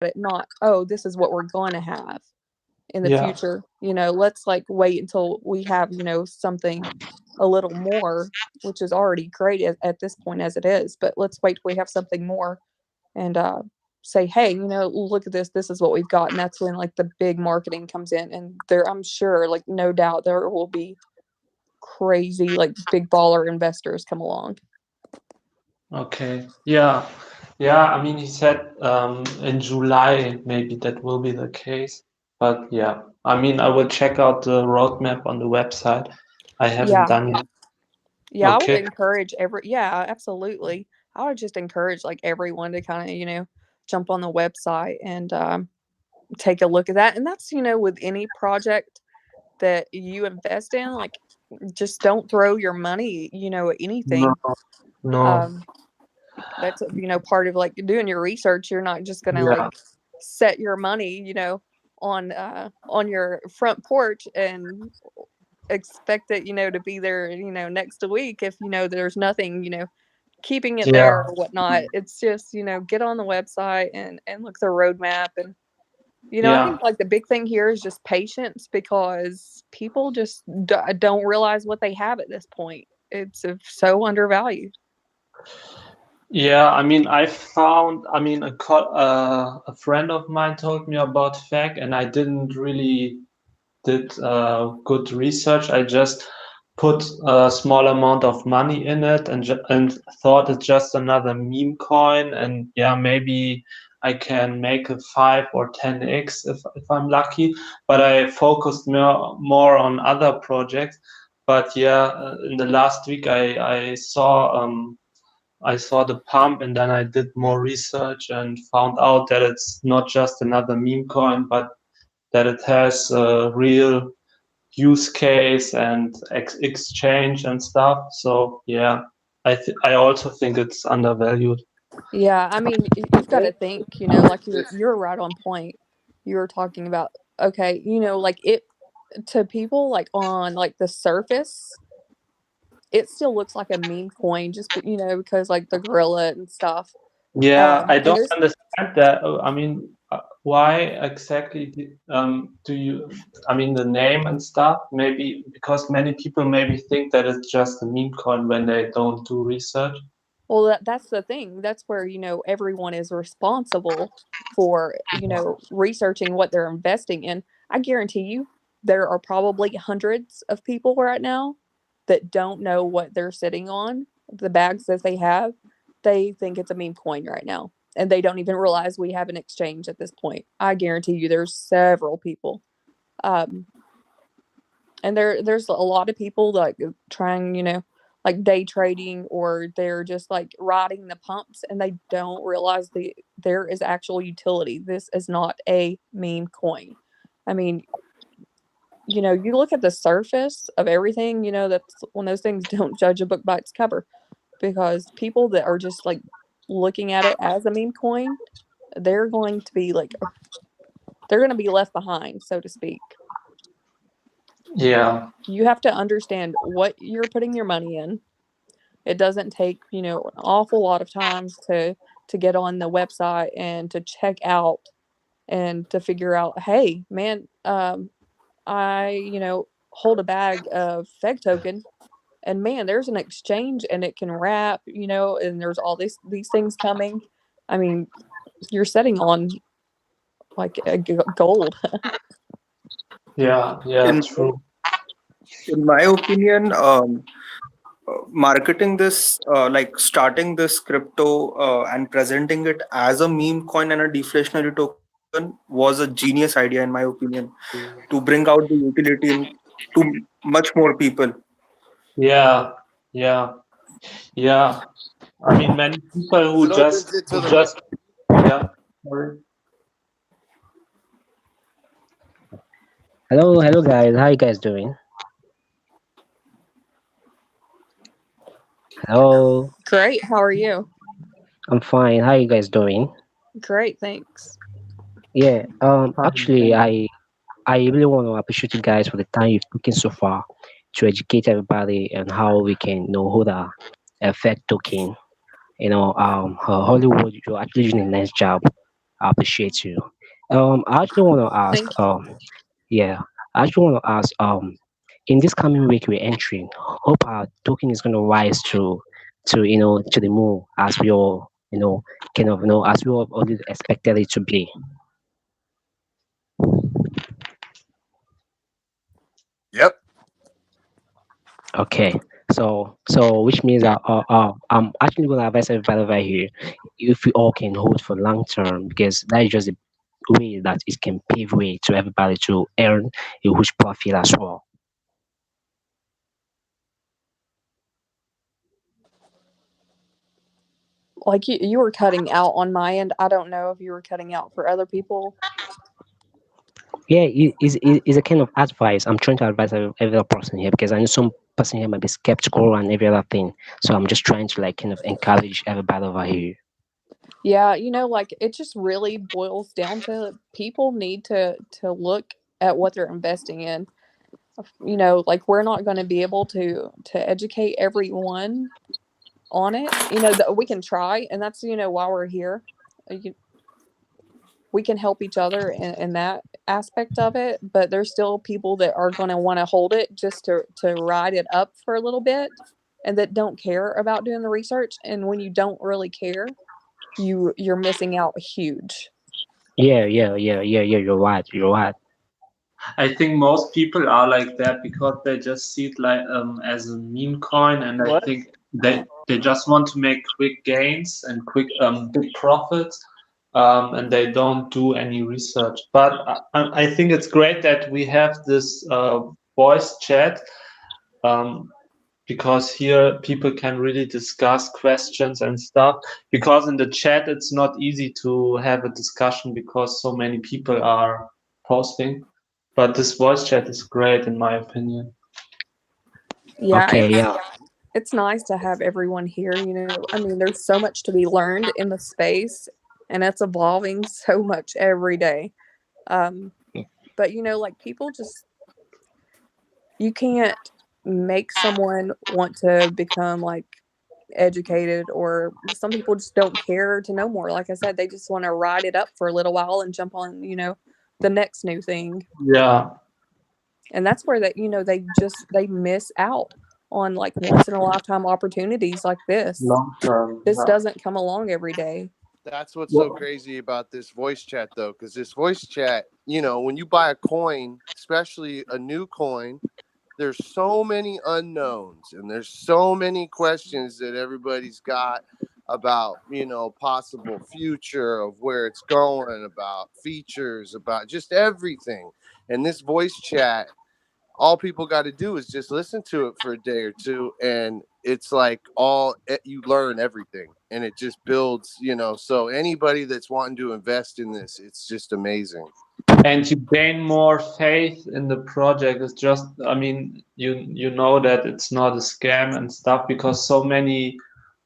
it, not, oh, this is what we're going to have in the Yeah. future. Let's like wait until we have, something a little more, which is already great at this point as it is, but let's wait till we have something more and say, hey, look at this. This is what we've got. And that's when like the big marketing comes in. And I'm sure, like, no doubt there will be crazy, like, big baller investors come along. Okay. Yeah. Yeah. I mean, he said in July maybe that will be the case. But yeah, I mean, I will check out the roadmap on the website. I haven't Yeah. done it. Yeah. I would Okay. encourage yeah, absolutely. I would just encourage like everyone to kind of, jump on the website and take a look at that. And that's, with any project that you invest in, like, just don't throw your money, at No, anything. no. Um, that's, part of like doing your research. You're not just gonna like Yeah. set your money, on your front porch and expect it, to be there, next week if there's nothing, keeping it there Yeah. or whatnot. It's just, get on the website and look at the roadmap. And I Yeah. think like the big thing here is just patience, because people just don't realize what they have at this point. It's so undervalued. Yeah, I mean, I mean, a friend of mine told me about Feg, and I didn't really did good research. I just put a small amount of money in it and thought it's just another meme coin, and yeah, maybe I can make a 5 or 10x if I'm lucky. But I focused more on other projects. But yeah, in the last week I saw the pump, and then I did more research and found out that it's not just another meme coin, but that it has a real use case and exchange and stuff. So yeah, I also think it's undervalued. Yeah, I mean, you've got to think, like you're right on point. You were talking about, okay, like it, to people like on like the surface, it still looks like a meme coin, just because like the gorilla and stuff. Yeah, I And don't there's understand that. I mean, why exactly do you? I mean, the name and stuff. Maybe because many people maybe think that it's just a meme coin when they don't do research. Well, that's the thing. That's where, everyone is responsible for, researching what they're investing in. I guarantee you there are probably hundreds of people right now that don't know what they're sitting on, the bags that they have. They think it's a meme coin right now, and they don't even realize we have an exchange at this point. I guarantee you there's several people. Um, and there's a lot of people like trying, like day trading, or they're just like riding the pumps, and they don't realize there is actual utility. This is not a meme coin. I mean, you look at the surface of everything, that's one of those things. Don't judge a book by its cover, because people that are just like looking at it as a meme coin, they're going to be like, they're going to be left behind, so to speak. Yeah, You have to understand what you're putting your money in. It doesn't take, an awful lot of time to get on the website and to check out and to figure out, hey, man, I, hold a bag of Feg token, and man, there's an exchange and it can wrap, and there's all these things coming. I mean, you're setting on like a gold. yeah, yeah, In true. in my opinion, marketing this, like starting this crypto and presenting it as a meme coin and a deflationary token was a genius idea, in my opinion, to bring out the utility to much more people. Yeah, yeah, yeah. I mean, many people Is it open to who the just yeah. Sorry. Hello guys. How you guys doing? Hello. Great. How are you? I'm fine. How you guys doing? Great. Thanks. Yeah. Fine, Actually, thank you. I really want to appreciate you guys for the time you've taken so far to educate everybody on how we can hold our effect token. Hollywood, you're actually doing a nice job. I appreciate you. I actually want to ask. Thank you. Yeah, I actually want to ask. In this coming week we're entering, hope our token is going to rise to to the moon as we all kind of as we all already expected it to be. Yep. Okay, so which means that I'm actually going to advise everybody right here if we all can hold for long term because that is just a way that it can pave way to everybody to earn a huge profit as well. Like you were cutting out on my end. I don't know if you were cutting out for other people. Yeah, it's a kind of advice. I'm trying to advise every other person here because I know some person here might be skeptical and every other thing. So I'm just trying to like kind of encourage everybody over here. Yeah, like it just really boils down to people need to look at what they're investing in. Like we're not going to be able to educate everyone on it. We can try, and that's why we're here. You, we can help each other in that aspect of it, but there's still people that are going to want to hold it just to ride it up for a little bit and that don't care about doing the research. And when you don't really care, you're missing out huge. Yeah. You're right. You're right. I think most people are like that because they just see it like as a meme coin, and I What? think they just want to make quick gains and quick big profits, and they don't do any research. But I think it's great that we have this voice chat, um, because here people can really discuss questions and stuff. Because in the chat it's not easy to have a discussion because so many people are posting. But this voice chat is great in my opinion. Yeah, Okay, yeah. it's nice to have everyone here. I mean, there's so much to be learned in the space, and it's evolving so much every day. Um, but like people just you can't make someone want to become like educated, or some people just don't care to know more. Like I said, they just want to ride it up for a little while and jump on the next new thing. Yeah, And that's where they miss out on like once in a lifetime opportunities like this. long term. This Yeah. doesn't come along every day. That's what's so Well, crazy about this voice chat, though, because this voice chat, when you buy a coin, especially a new coin, there's so many unknowns and there's so many questions that everybody's got about, possible future of where it's going, about features, about just everything. And this voice chat, all people got to do is just listen to it for a day or two, and it's like you learn everything, and it just builds, so anybody that's wanting to invest in this, it's just amazing. and you gain more faith in the project. It's just, I mean, you know that it's not a scam and stuff because so many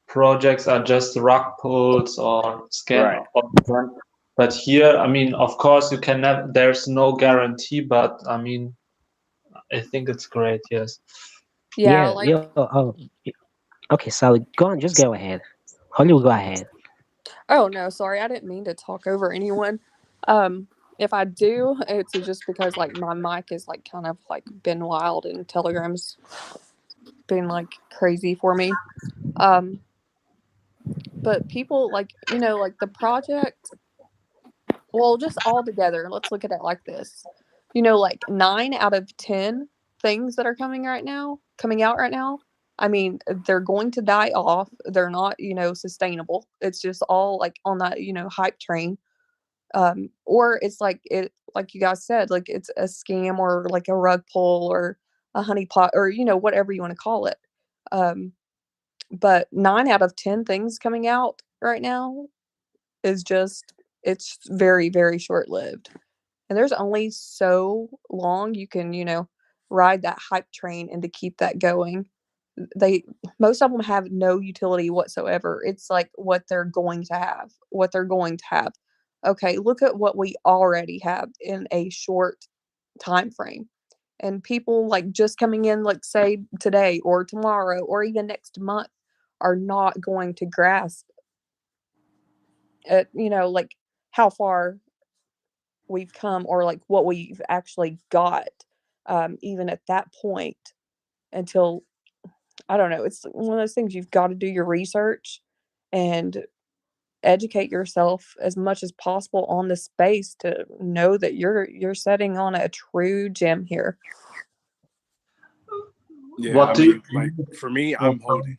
projects are just rug pulls or Right. scam. But here, I mean, of course, you can never. There's no guarantee, but I mean, I think it's great. Yes. Yeah, Yeah, like okay, Sally, go on, just go ahead. Hollywood, go ahead. oh no, sorry, I didn't mean to talk over anyone. Um, if I do, it's just because like my mic is like kind of like been wild and Telegram's been like crazy for me. Um, but people like like the project. Well, just all together, let's look at it like this. Like 9 out of 10 things that are coming out right now. I mean, they're going to die off. They're not, sustainable. It's just all like on that, hype train. Or it's like you guys said, like it's a scam or like a rug pull or a honeypot or, whatever you want to call it. Um, but 9 out of 10 things coming out right now is just it's very, very short lived. And there's only so long you can, ride that hype train and to keep that going. They Most of them have no utility whatsoever. It's like what they're going to have, what they're going to have. Okay, look at what we already have in a short time frame. And people like just coming in, like say today or tomorrow or even next month, are not going to grasp at like how far we've come, or like what we've actually got, even at that point, until, I don't know, it's one of those things, you've got to do your research and educate yourself as much as possible on the space to know that you're setting on a true gem here. Yeah, What I do you mean, like for me, I'm holding.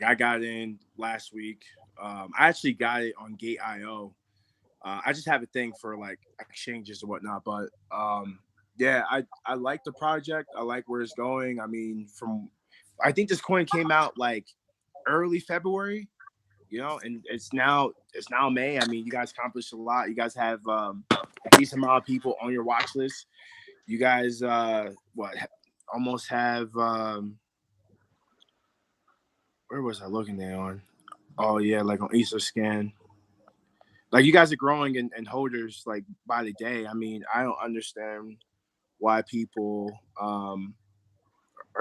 I got in last week. I actually got it on Gate.io. I just have a thing for like exchanges and whatnot, but yeah, I like the project. I like where it's going. I mean, I think this coin came out like early February, and it's now May. I mean, you guys accomplished a lot. You guys have a decent amount of people on your watch list. You guys almost have where was I looking there on? Oh yeah, like on EtherScan. Like you guys are growing and holders like by the day. I mean, I don't understand why people are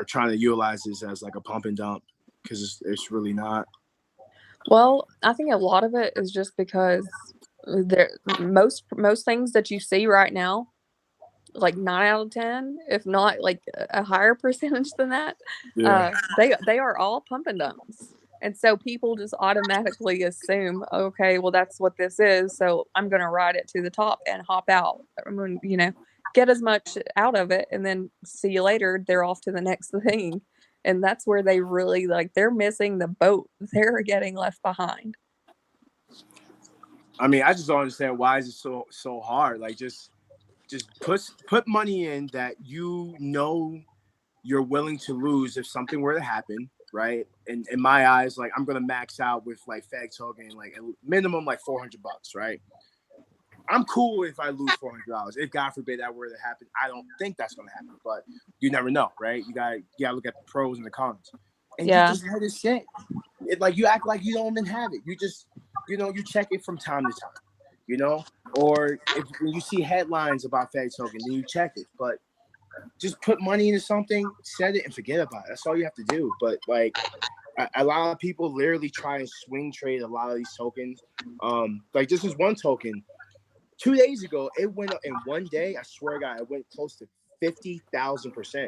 trying to utilize this as like a pump and dump, because it's really not. Well, I think a lot of it is just because most things that you see right now, like 9 out of 10, if not like a higher percentage than that, Yeah. they are all pump and dumps. And so people just automatically assume, okay, well, that's what this is, so I'm going to ride it to the top and hop out. I mean, get as much out of it, and then see you later. They're off to the next thing. And that's where they really, like, they're missing the boat. They're getting left behind. I mean, I just don't understand why is it so hard. Like just put money in that you're willing to lose if something were to happen, right? And in my eyes, like I'm gonna max out with like Feg Token, like a minimum like $400, right? I'm cool if I lose $400. If God forbid that were to happen, I don't think that's gonna happen, but you never know, right? You gotta look at the pros and the cons, and you just let it sit. Like you act like you don't even have it. You just, you check it from time to time, or when you see headlines about Feg Token, then you check it, but just put money into something, set it, and forget about it. That's all you have to do. But like a lot of people literally try and swing trade a lot of these tokens. Like this is one token. 2 days ago, it went up in one day. I swear to God, it went close to 50,000%.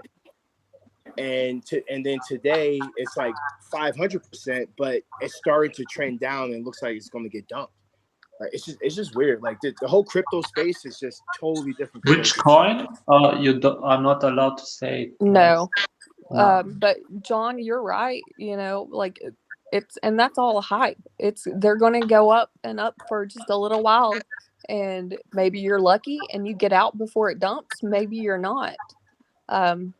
And then today it's like 500%, but it's starting to trend down and looks like it's going to get dumped. Like it's just weird. Like the whole crypto space is just totally different. Which coin? I'm not allowed to say it. No. No. But John, you're right. Like and that's all hype. They're going to go up and up for just a little while, and maybe you're lucky and you get out before it dumps. Maybe you're not. And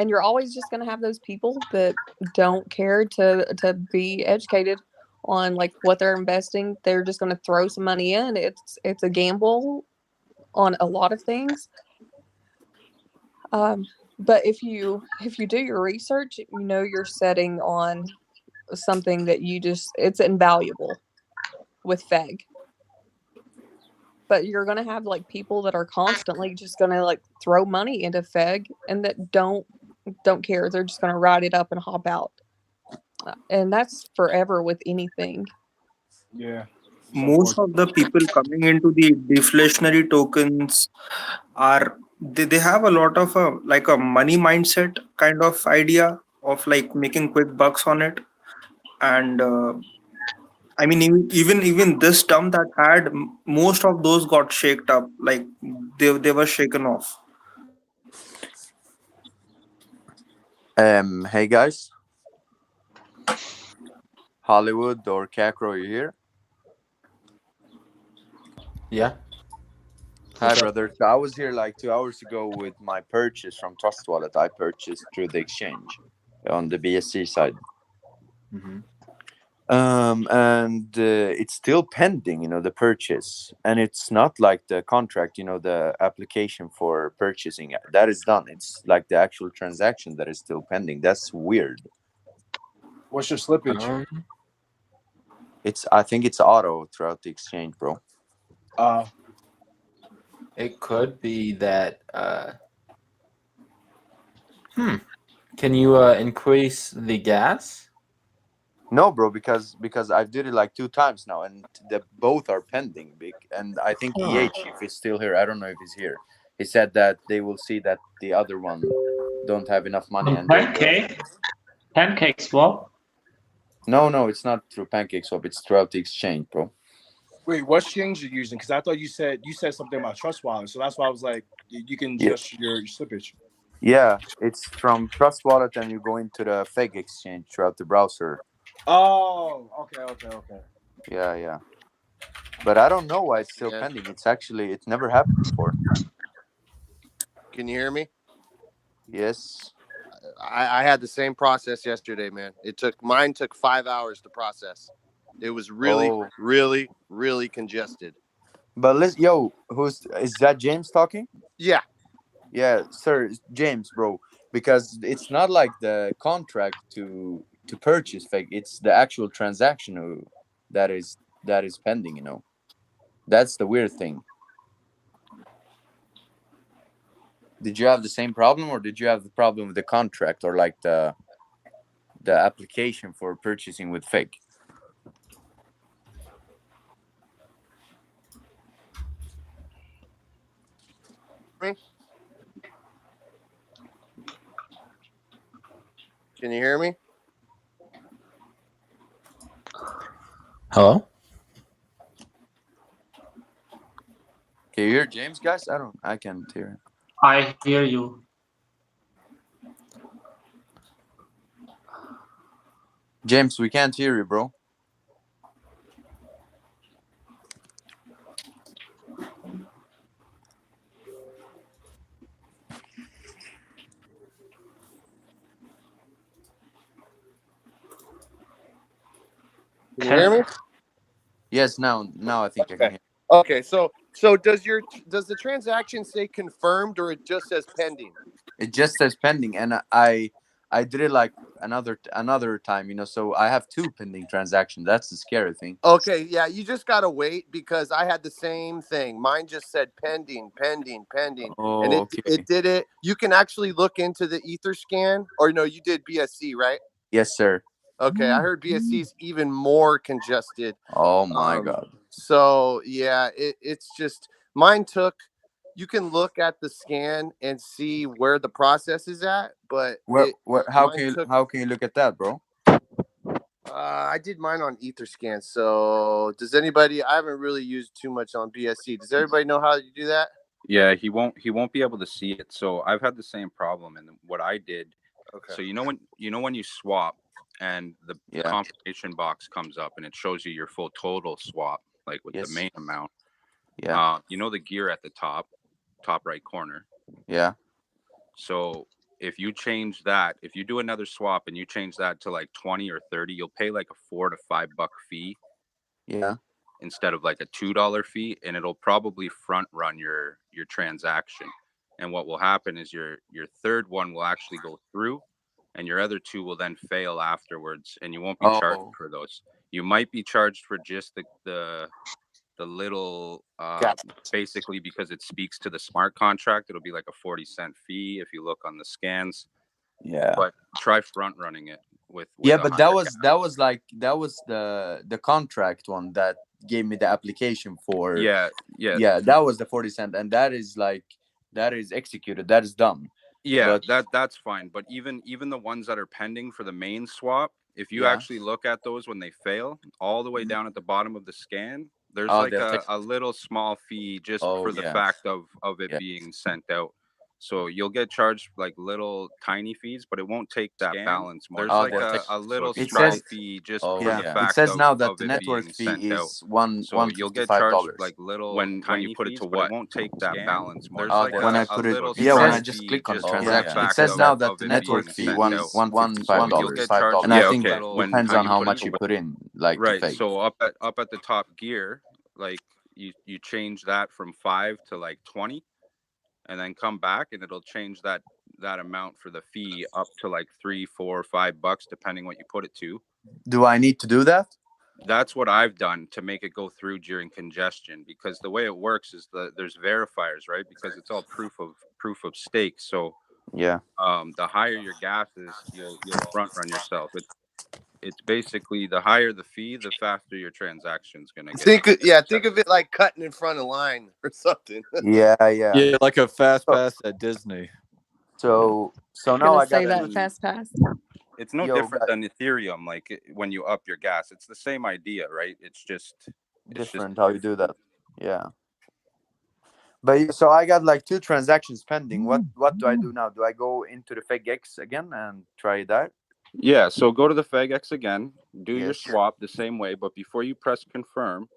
you're always just going to have those people that don't care to be educated on like what they're investing. They're just going to throw some money in. It's a gamble on a lot of things. But if you do your research, you're setting on something that it's invaluable with Feg. But you're going to have like people that are constantly just going to like throw money into Feg, and that don't care. They're just going to ride it up and hop out. And that's forever with anything. Yeah. Most of the people coming into the deflationary tokens they have a lot of like a money mindset kind of idea of like making quick bucks on it. And I mean, even this term that had most of those got shaked up, like they were shaken off. Hey guys, Hollywood or Cacro, you here? Yeah. Hi, brother. So I was here like 2 hours ago with my purchase from Trust Wallet. I purchased through the exchange on the BSC side. Mm-hmm. And it's still pending, the purchase, and it's not like the contract, the application for purchasing that is done. It's like the actual transaction that is still pending. That's weird. What's your slippage? I think it's auto throughout the exchange, bro. It could be that. Can you increase the gas? No, bro, because I did it like 2 times now, and the both are pending. And I think EH, if he's still here, I don't know if he's here. He said that they will see that the other one don't have enough money, and they will. Pancake swap. No, it's not through PancakeSwap. It's throughout the exchange, bro. Wait, what exchange are you using? Because I thought you said something about Trust Wallet, so that's why I was like, you can adjust your slippage. Yeah, it's from Trust Wallet, and you go into the Feg exchange throughout the browser. Oh, okay. Yeah. But I don't know why it's still pending. It never happened before. Can you hear me? Yes. I had the same process yesterday, man. Mine took 5 hours to process. It was really congested. But is that James talking? Yeah. Yeah, sir, James, bro. Because it's not like the contract to purchase Feg. It's the actual transaction that is pending. That's the weird thing. Did you have the same problem, or did you have the problem with the contract, or like the application for purchasing with Feg? Can you hear me? Hello? Can you hear James, guys? I can't hear him. I hear you. James, we can't hear you, bro. Can you hear me? Yes, now I think I can hear. Okay, so does the transaction say confirmed, or it just says pending? It just says pending, and I did it like another time, so I have 2 pending transactions. That's the scary thing. Okay, yeah, you just gotta wait, because I had the same thing. Mine just said pending, Oh, and okay. it did it. You can actually look into the Etherscan, or no, you did BSC, right? Yes, sir. Okay, I heard BSC is even more congested. Oh my God. So yeah, it's just mine took. You can look at the scan and see where the process is at, but how can you look at that, bro? I did mine on Etherscan. So does anybody? I haven't really used too much on BSC. Does everybody know how you do that? Yeah, he won't be able to see it. So I've had the same problem, and what I did. Okay. So when you swap, and the confirmation box comes up and it shows you your full total swap, like with the main amount. Yeah. The gear at the top right corner. Yeah. So if you change that, if you do another swap and you change that to like 20 or 30, you'll pay like a $4 to $5 fee. Yeah. Instead of like a $2 fee, and it'll probably front run your transaction. And what will happen is your third one will actually go through, and your other 2 will then fail afterwards, and you won't be charged for those. You might be charged for just the little basically, because it speaks to the smart contract. It'll be like a 40-cent fee if you look on the scans. Yeah. But try front running it with but that was the contract one that gave me the application for. Yeah. That was the 40 cent, and that is executed. That is done. Yeah, that's fine. But even the ones that are pending for the main swap, if you actually look at those when they fail, all the way down at the bottom of the scan, there's like a little small fee just for the fact of it being sent out. So you'll get charged like little tiny fees, but it won't take that balance more. There's like a little small fee just for the fact it says now that of the it network being fee sent out. is $155. So you'll get charged like little when you put it to what? It won't take that balance more. There's like when I put it, when I just click on the transaction, it says now that the network fee $155, and I think that depends on how much you put in. Like right. So up at the top gear, like you change that from 5 to like 20, and then come back, and it'll change that amount for the fee up to like $3, $4, $5, depending what you put it to. Do I need to do that? That's what I've done to make it go through during congestion, because the way it works is there's verifiers, right? Because it's all proof of stake. So yeah, the higher your gas is, you'll front run yourself. it's basically the higher the fee, the faster your transaction's gonna get. Think of it like cutting in front of line or something. Yeah. Yeah, like a fast pass at Disney. So now Gonna I say got that an fast pass. It's no Yo, different guys. than Ethereum. Like when you up your gas, it's the same idea, right? It's just different how you do that. Yeah. But so I got like 2 transactions pending. What do I do now? Do I go into the FegX again and try that? Yeah, so go to the FegX again, do your Yes. swap the same way, but before you press confirm,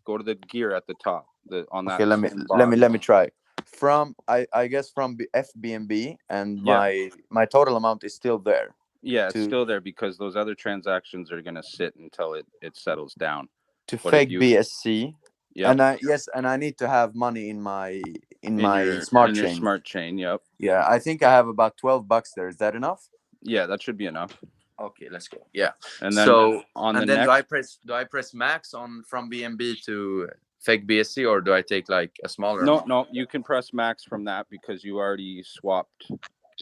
go to the gear at the top. On that Okay, let same me box. try. From I guess from FBNB, and Yeah. my total amount is still there. Yeah, it's to still there because those other transactions are gonna sit until it settles down. to But if Feg you BSC. Yep. And I need to have money in my your smart chain. smart chain, yep. Yeah, I think I have about $12 there. Is that enough? Yeah, that should be enough. Okay, let's go. Yeah. And then So on the and then next do I press max on from BNB to Feg BSC, or do I take like a smaller No, amount? no, you can press max from that because you already swapped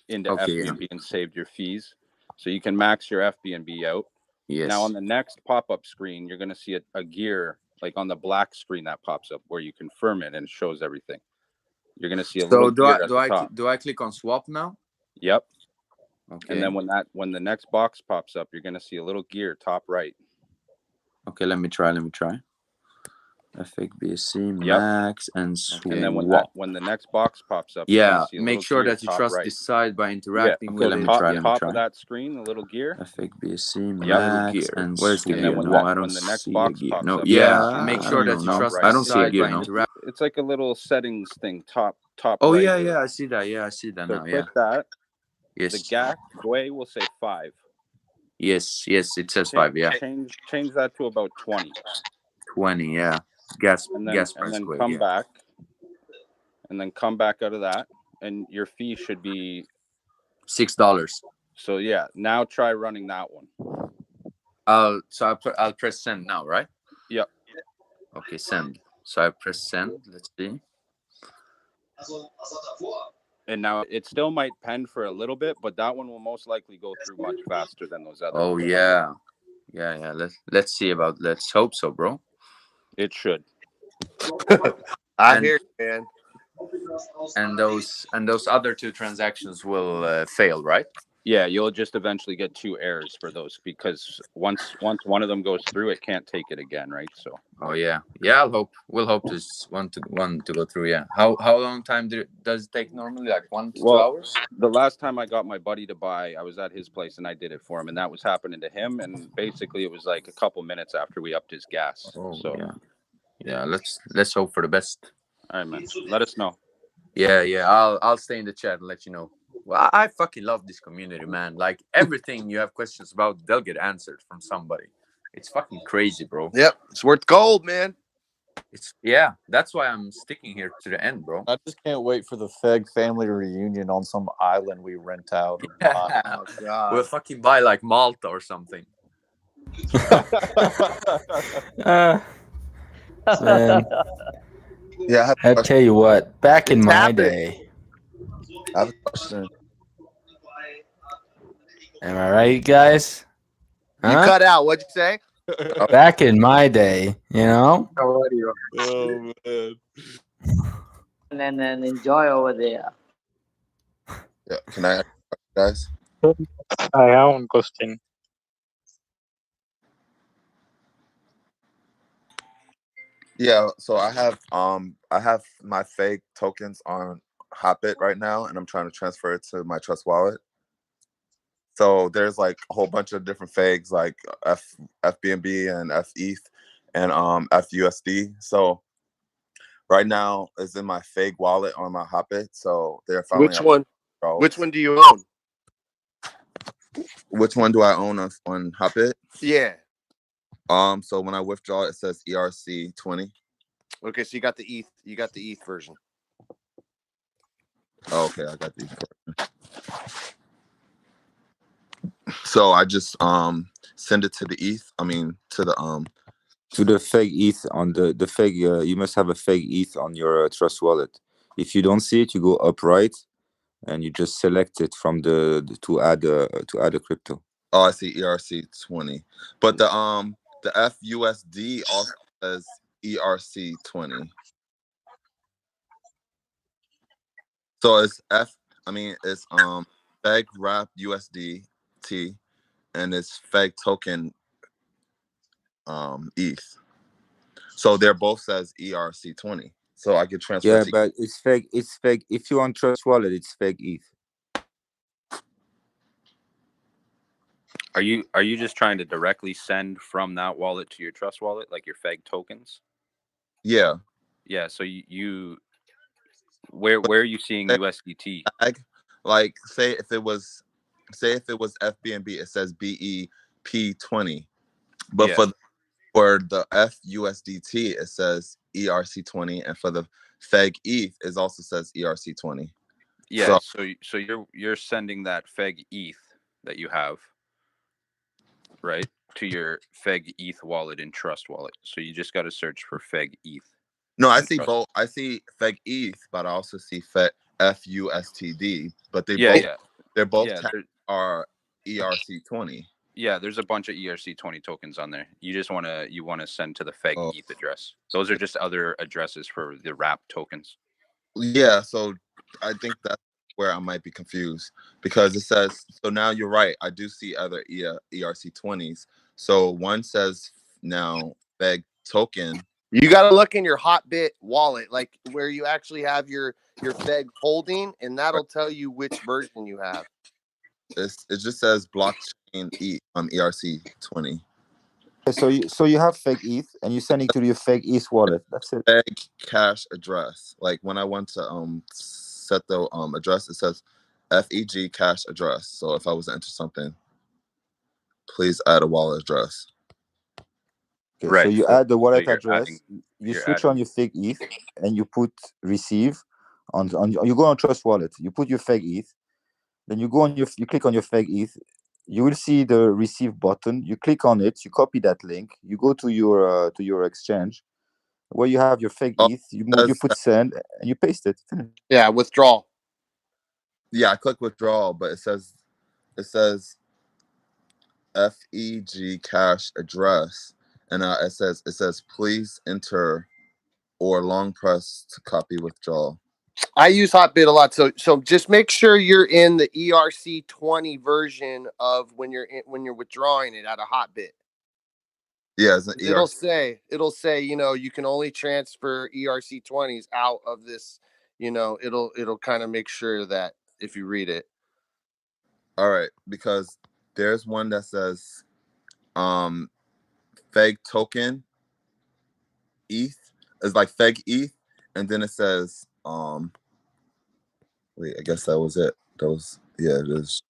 into Okay, yeah. FBNB and saved your fees. So you can max your FBNB out. Yes. Now on the next pop-up screen, you're going to see a gear like on the black screen that pops up where you confirm it and it shows everything. You're going to see a little gear at the top. Do I click on swap now? Yep. Okay. And then when the next box pops up, you're going to see a little gear top right. Okay, let me try. FXBSC max and swap. And then when the next box pops up, yeah, make sure that you trust this side by interacting with it. Top of that screen, the little gear. FXBSC max and where's the gear? When the next box pops up, yeah, make sure that you trust. I don't see a gear. No, it's like a little settings thing. Top. Oh right yeah, I see that. Yeah, I see that so now. Click that. Yes. The gas way will say 5. Yes, it says 5. Yeah. Change that to about 20. 20, yeah. Gas price. And then come back. And then come back out of that, and your fee should be $6. So yeah, now try running that one. I'll press send now, right? Yep. Okay, send. So I press send. Let's see. And now it still might pen for a little bit, but that one will most likely go through much faster than those other. Oh yeah. Let's see about. Let's hope so, bro. It should. I hear you, man. And those other 2 transactions will fail, right? Yeah, you'll just eventually get 2 errors for those because once one of them goes through, it can't take it again, right? So. Oh yeah. We'll hope this one to go through. Yeah. How long time does it take normally? Like 1 to 2 hours? The last time I got my buddy to buy, I was at his place and I did it for him, and that was happening to him. And basically, it was like a couple minutes after we upped his gas. Oh, so yeah. Let's hope for the best. All right, man. Let us know. Yeah. I'll stay in the chat and let you know. Well, I fucking love this community, man. Like everything you have questions about, they'll get answered from somebody. It's fucking crazy, bro. Yep, it's worth gold, man. That's why I'm sticking here to the end, bro. I just can't wait for the Feg family reunion on some island we rent out. Oh god. We'll fucking buy like Malta or something. Man, Yeah, I tell you what, back in my day, I have a question. am I right, guys? You cut out. What'd you say? Back in my day, you know? Oh man. And enjoy over there. Yeah, can I ask guys? I have one question. Yeah, so I have my Feg tokens on Hopit right now, and I'm trying to transfer it to my Trust wallet. So there's like a whole bunch of different Fegs, like FBNB and FETH and FUSD. So right now it's in my Feg wallet on my Hopit. So they're finally. Which one? Which one do you own? Which one do I own on Hopit? Yeah. So when I withdraw, it says ERC 20. Okay, so you got the ETH. You got the ETH version. Oh, okay, I got the ETH version. So I just send it to the ETH. I mean to the Feg ETH on the Feg. You must have a Feg ETH on your Trust wallet. If you don't see it, you go up right, and you just select it from the to add a crypto. Oh, I see ERC20, but the FUSD also says ERC20. So it's it's Feg Wrap USDT, and it's Feg Token ETH. So they're both says ERC20. So I could transfer Yeah, to but it's fake. It's fake. If you want Trust Wallet, it's fake ETH. Are you just trying to directly send from that wallet to your Trust wallet, like your Feg tokens? Yeah. Yeah. So you where are you seeing USDT? Like say if it was FBNB, it says BEP20, but Yeah. for the FUSDT it says ERC20, and for the Feg ETH it also says ERC20. Yeah. So you're sending that Feg ETH that you have, right, to your Feg ETH wallet in Trust wallet. So you just got to search for Feg ETH. No, I see both. I see Feg ETH, but I also see FUSTD. But they're both are ERC20. Yeah, there's a bunch of ERC20 tokens on there. You just want to send to the Feg ETH address. Those are just other addresses for the wrap tokens. Yeah, so I think that's where I might be confused, because it says, so now you're right, I do see other ERC20s. So one says now Feg Token. You got to look in your Hotbit wallet, like where you actually have your Feg holding, and that'll tell you which version you have. It just says blockchain ERC20. So you have Feg ETH, and you're sending to your Feg ETH wallet. That's it. Feg cash address. Like when I want to set the address, it says FEG cash address. So if I was to enter something, please add a wallet address. Okay, right. So you add the wallet address. You switch on your Feg ETH, and you put receive on. You go on Trust Wallet. You put your Feg ETH. Then you click on your Feg ETH. You will see the receive button. You click on it. You copy that link. You go to your exchange, where you have your Feg ETH. You put send, and you paste it. Yeah, withdrawal. Yeah, I click withdrawal, but it says FEG cash address, and it says please enter or long press to copy withdrawal. I use Hotbit a lot, so just make sure you're in the ERC20 version of when you're withdrawing it out of Hotbit. Yeah, it'll say you can only transfer ERC20s out of this. It'll kind of make sure that if you read it. All right, because there's one that says Feg Token ETH. It's like Feg ETH, and then it says wait, I guess that was it. It is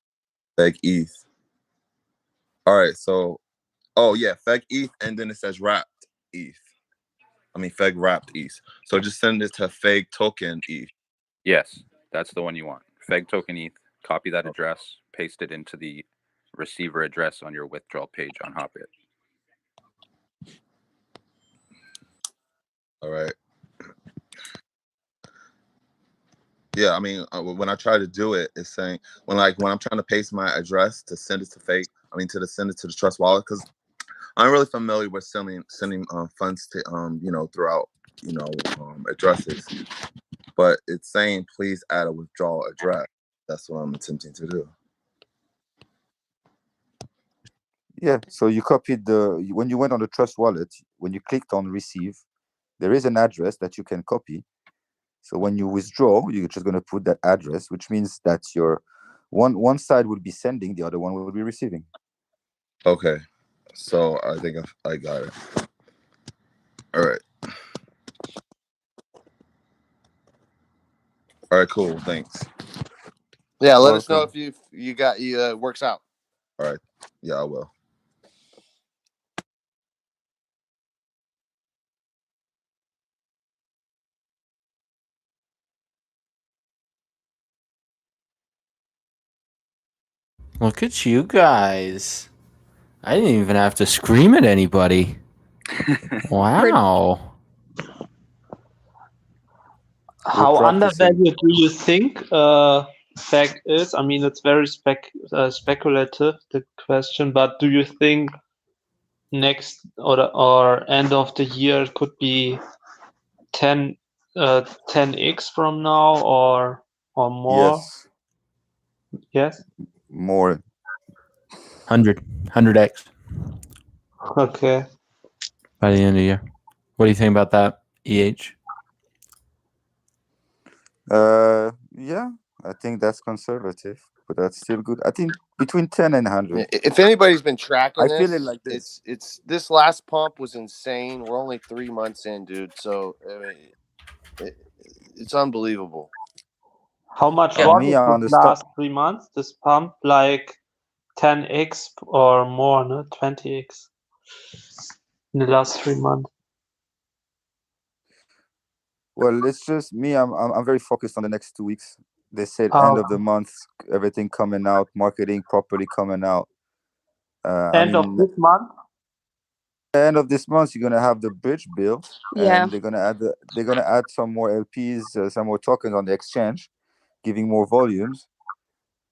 Feg ETH. All right, so Feg ETH, and then it says wrapped ETH. I mean Feg wrapped ETH. So just send it to Feg Token ETH. Yes, that's the one you want. Feg Token ETH. Copy that address, paste it into the receiver address on your withdrawal page on Hotbit. All right. Yeah, I mean, when I try to do it, it's saying when I'm trying to paste my address to send it to send it to the Trust wallet, because I'm really familiar with sending funds to throughout addresses, but it's saying please add a withdrawal address. That's what I'm attempting to do. Yeah, so you copied when you went on the Trust wallet, when you clicked on receive, there is an address that you can copy. So when you withdraw, you're just going to put that address, which means that your one side will be sending, the other one will be receiving. Okay, so I think I got it. All right. All right, cool. Thanks. Yeah, let us know if you works out. All right. Yeah, I will. Look at you guys. I didn't even have to scream at anybody. Wow. How undervalued do you think Feg is? I mean, it's very speculative, the question, but do you think next or end of the year could be 10x from now or more? Yes. Yes. More. 100x Okay. by the end of the year. What do you think about that, EH? Yeah, I think that's conservative, but that's still good. I think between 10 and 100. If anybody's been tracking I this, feel it like this. It's this last pump was insane. We're only 3 months in, dude. So I mean, it's unbelievable. How much Me, was it on the this last 3 months? This pump, like 10x or more, no? 20x in the last 3 months. Well, it's just me. I'm very focused on the next 2 weeks. They said end of the month, everything coming out, marketing properly coming out. End of this month. End of this month, you're gonna have the bridge built, Yeah. and they're gonna add some more LPs, some more tokens on the exchange, giving more volumes,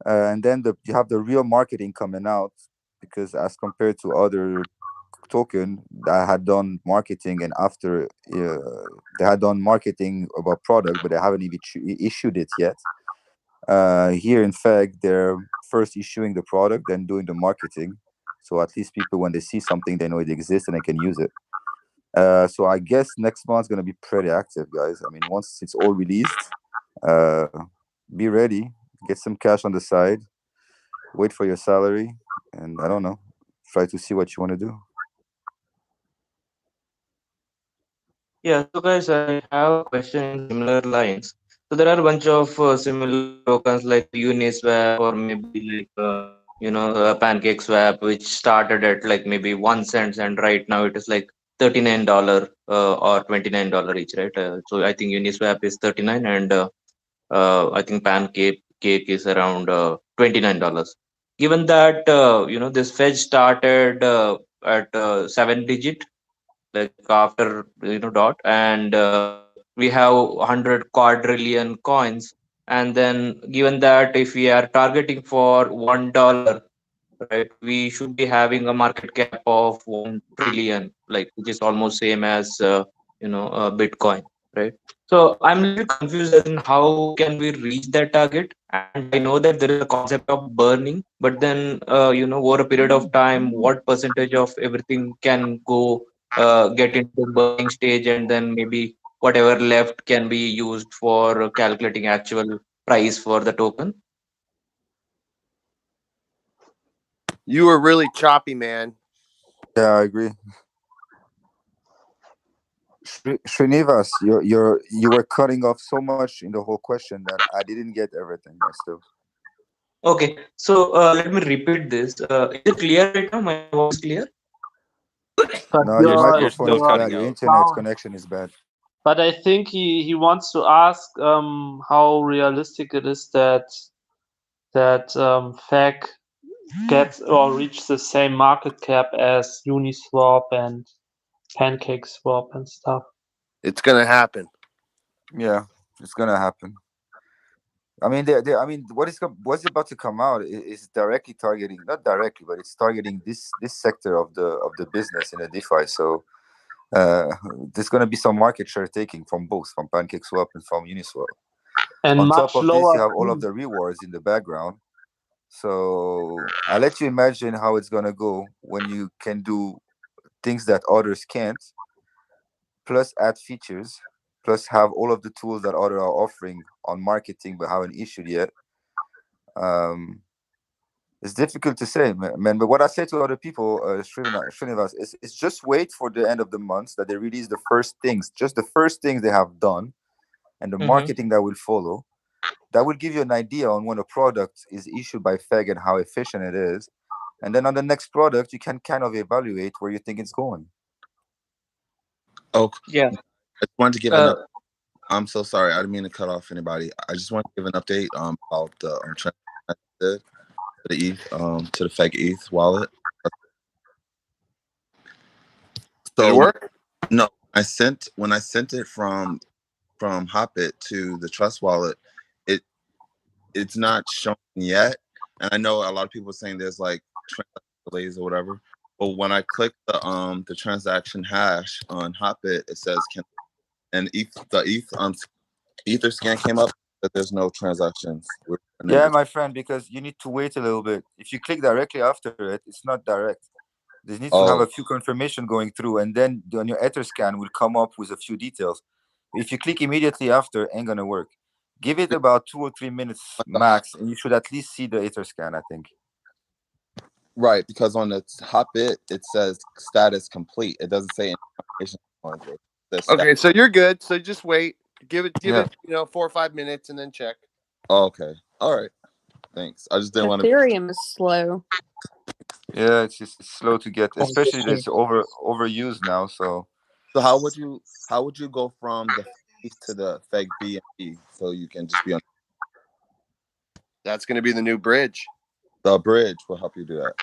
and then you have the real marketing coming out, because as compared to other token that had done marketing and after they had done marketing about product, but they haven't even issued it yet. Here in Feg, they're first issuing the product, then doing the marketing. So at least people, when they see something, they know it exists and they can use it. So I guess next month's gonna be pretty active, guys. I mean, once it's all released, be ready, get some cash on the side, wait for your salary, and I don't know, try to see what you want to do. Yeah, so guys, I have a question in similar lines. So there are a bunch of similar tokens like Uniswap or maybe like Pancake Swap, which started at like maybe 1 cent, and right now it is like $39 or $29 each, right? So I think Uniswap is 39, and I think Pancake is around $29. Given that this Fed started at 7 digit, like after dot, and we have 100 quadrillion coins, and then given that if we are targeting for $1, right, we should be having a market cap of 1 trillion, like, which is almost same as Bitcoin, right? So I'm a little confused as in how can we reach that target. And I know that there is a concept of burning, but then over a period of time, what percentage of everything can go get into burning stage, and then maybe whatever left can be used for calculating actual price for the token? You were really choppy, man. Yeah, I agree. Srinivas, you were cutting off so much in the whole question that I didn't get everything myself. Okay, so let me repeat this. Is it clear right now? My voice is clear? No, your microphone is bad. Your internet connection is bad. But I think he wants to ask how realistic it is that Feg gets or reach the same market cap as Uniswap and Pancake Swap and stuff. It's gonna happen. Yeah, it's gonna happen. I mean, what's about to come out is directly targeting, not directly, but it's targeting this sector of the business in a DeFi. So there's gonna be some market share taking from both, from PancakeSwap and from Uniswap. And on much top of lower this, you have all of the rewards in the background. So I'll let you imagine how it's gonna go when you can do things that others can't, plus add features, plus have all of the tools that others are offering on marketing but haven't issued yet. It's difficult to say, man. But what I say to other people, Srinivas, is just wait for the end of the month that they release the first things, just the first things they have done, and the marketing that will follow. That will give you an idea on when a product is issued by Feg and how efficient it is. And then on the next product, you can kind of evaluate where you think it's going. Oh, yeah. I just wanted to give an update. I'm so sorry. I didn't mean to cut off anybody. I just want to give an update about the transaction to the ETH, to the Feg ETH wallet. So did it work? No, when I sent it from Hopit to the Trust wallet, it's not showing yet. And I know a lot of people are saying there's like transaction delays or whatever. But when I click the transaction hash on Hotbit, it says and Etherscan came up that there's no transactions. Yeah, my friend, because you need to wait a little bit. If you click directly after it, it's not direct. There needs to have a few confirmation going through, and then on your Etherscan will come up with a few details. If you click immediately after, ain't gonna work. Give it about 2 or 3 minutes max, and you should at least see the Etherscan, I think. Right, because on the Hotbit it says status complete. It doesn't say any information on it. Okay, so you're good. So just wait. Give it 4 or 5 minutes and then check. Oh, okay. All right. Thanks. I just didn't want to. Ethereum is slow. Yeah, it's just slow to get, especially that it's overused now. So how would you go from the Feg to the Feg BNB so you can just be on? That's going to be the new bridge. The bridge will help you do that.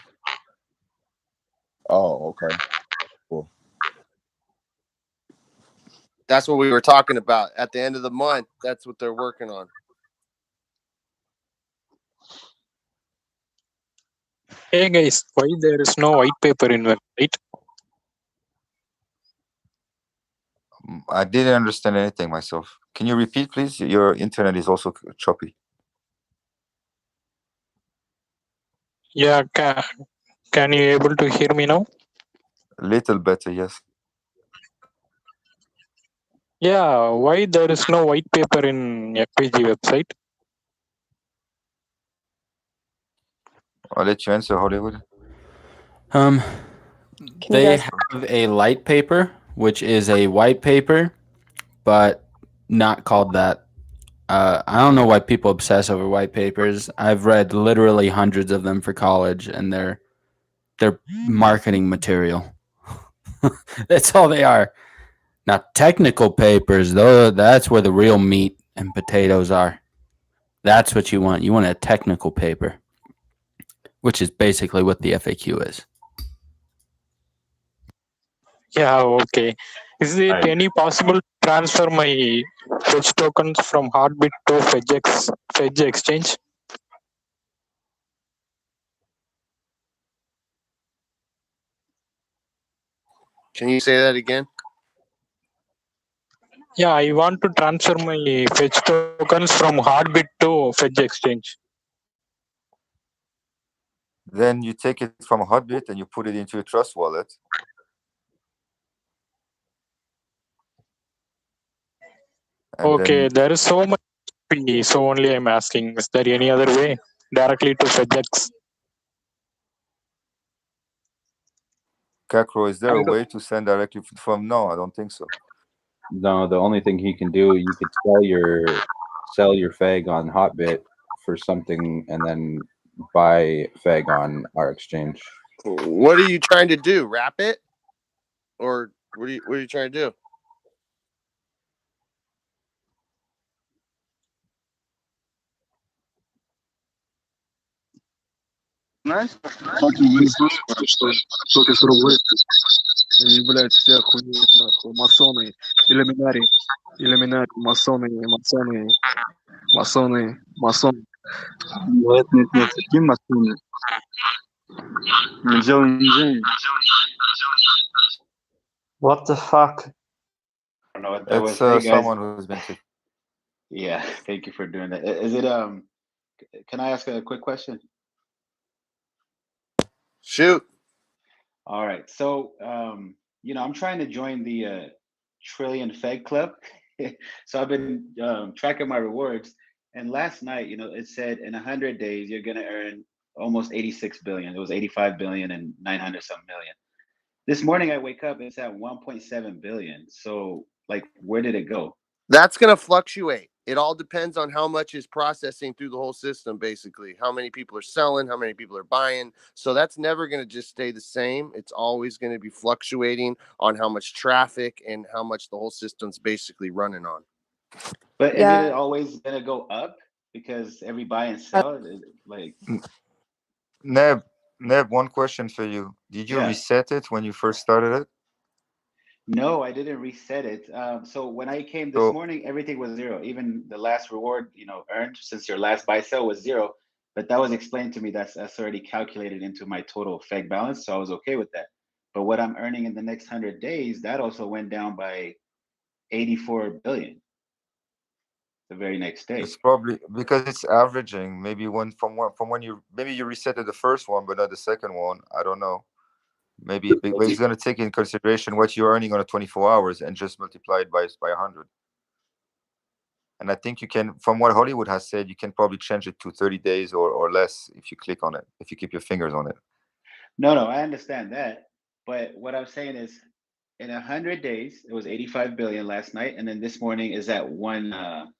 Oh, okay. Cool. That's what we were talking about at the end of the month. That's what they're working on. Hey guys, why there is no white paper in website? I didn't understand anything myself. Can you repeat, please? Your internet is also choppy. Yeah, can you able to hear me now? A little better, yes. Yeah, why there is no white paper in FPG website? I'll let you answer, Hollywood. They have a light paper, which is a white paper, but not called that. I don't know why people obsess over white papers. I've read literally hundreds of them for college, and they're marketing material. That's all they are. Now, technical papers, though, that's where the real meat and potatoes are. That's what you want. You want a technical paper, which is basically what the FAQ is. Yeah, okay. Is it any possible to transfer my Feg tokens from Heartbeat to Feg exchange? Can you say that again? Yeah, I want to transfer my Feg tokens from Heartbeat to Feg exchange. Then you take it from a Hotbit and you put it into your Trust wallet. Okay, there is so much fee, so only I'm asking, is there any other way directly to FedEx? Kakro, is there a way to send directly from? No, I don't think so. No, the only thing he can do, you could sell your Feg on Hotbit for something, and then buy Feg on our exchange. What are you trying to do? Wrap it, or what are you trying to do? Знаешь, fucking везут, что ты срубаешь. И, блядь, все охуеют, нахуй. Масоны, иллюминари, масоны. Нет, какие масоны? Нельзя. What the fuck? I don't know what that It's was. Hey guys. someone who's been kicked. Yeah, thank you for doing that. Is it can I ask a quick question? Shoot. All right. So I'm trying to join the Trillion Feg Club. So I've been tracking my rewards, and last night, it said in 100 days you're gonna earn almost 86 billion. It was 85 billion and 900 some million. This morning I wake up, it's at 1.7 billion. So like, where did it go? That's going to fluctuate. It all depends on how much is processing through the whole system, basically. How many people are selling, how many people are buying. So that's never going to just stay the same. It's always going to be fluctuating on how much traffic and how much the whole system's basically running on. But isn't it always going to go up because every buy and sell? Like, Neb, one question for you. Did you reset it when you first started it? No, I didn't reset it. So when I came this So morning, everything was zero. Even the last reward, earned since your last buy sell was zero. But that was explained to me. That's already calculated into my total Feg balance, so I was okay with that. But what I'm earning in the next 100 days, that also went down by 84 billion the very next it's day. probably because it's averaging. Maybe from when you maybe you resetted the first one, but not the second one. I don't know. Maybe but it's going to take in consideration what you're earning on a 24 hours and just multiply it by 100. And I think you can, from what Hollywood has said, you can probably change it to 30 days or less if you click on it, if you keep your fingers on it. No, I understand that. But what I'm saying is, in 100 days, it was 85 billion last night, and then this morning is at 1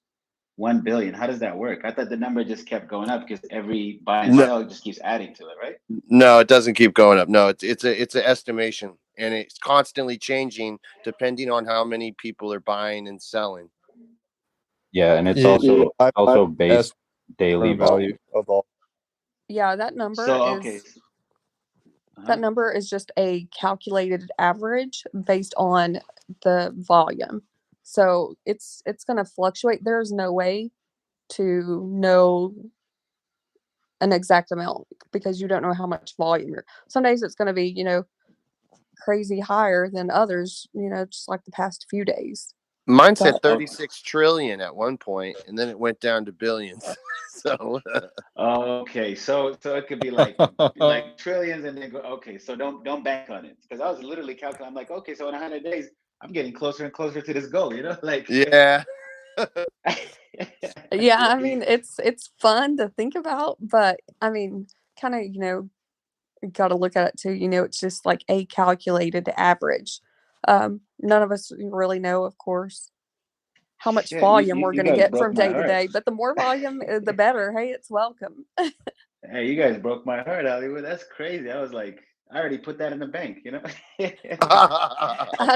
billion. How does that work? I thought the number just kept going up because every buy and No, sell just keeps adding to it, right? no, it doesn't keep going up. No, it's an estimation, and it's constantly changing depending on how many people are buying and selling. Yeah, and it's Yeah, also based that's daily current value volume. of all. Yeah, So okay. that number is just a calculated average based on the volume. So it's going to fluctuate. There's no way to know an exact amount because you don't know how much volume you're. Some days it's going to be, crazy higher than others, just like the past few days. Mine said But 36 trillion at one point, and then it went down to billions. So okay, so it could be like trillions and then go okay, so don't bank on it. Because I was literally calculating, I'm like, okay, so in 100 days, I'm getting closer and closer to this goal, like yeah. yeah, I mean it's fun to think about, but I mean kind of, got to look at it too, it's just like a calculated average. None of us really know, of course, how much shit, volume we're you going to guys get broke from my day to heart. day, but the more volume, the better. Hey, it's welcome. Hey, you guys broke my heart, Hollywood. That's crazy. I was like, I already put that in the bank, I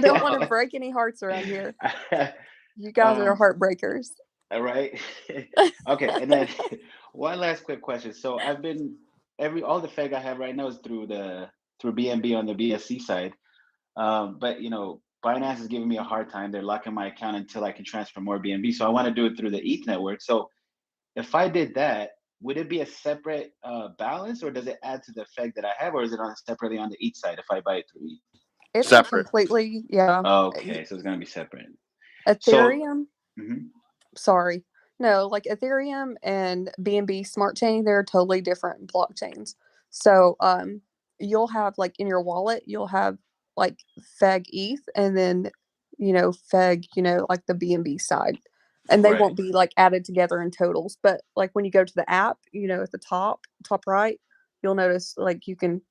don't want to break any hearts around here. You guys are heartbreakers. Right. Okay, and then one last quick question. So I've been all the Feg I have right now is through BNB on the BSC side. But Binance is giving me a hard time. They're locking my account until I can transfer more BNB. So I want to do it through the ETH network. So if I did that, would it be a separate balance, or does it add to the Feg that I have, or is it on separately on the ETH side if I buy it through ETH? It's a completely, yeah. Okay, so it's gonna be separate. So, Ethereum. Sorry. No, like Ethereum and BNB Smart Chain, they're totally different blockchains. So, you'll have like in your wallet, you'll have like Feg ETH and then, Feg, like the BNB side. And they won't be like added together in totals. But like when you go to the app, at the top right, you'll notice like you can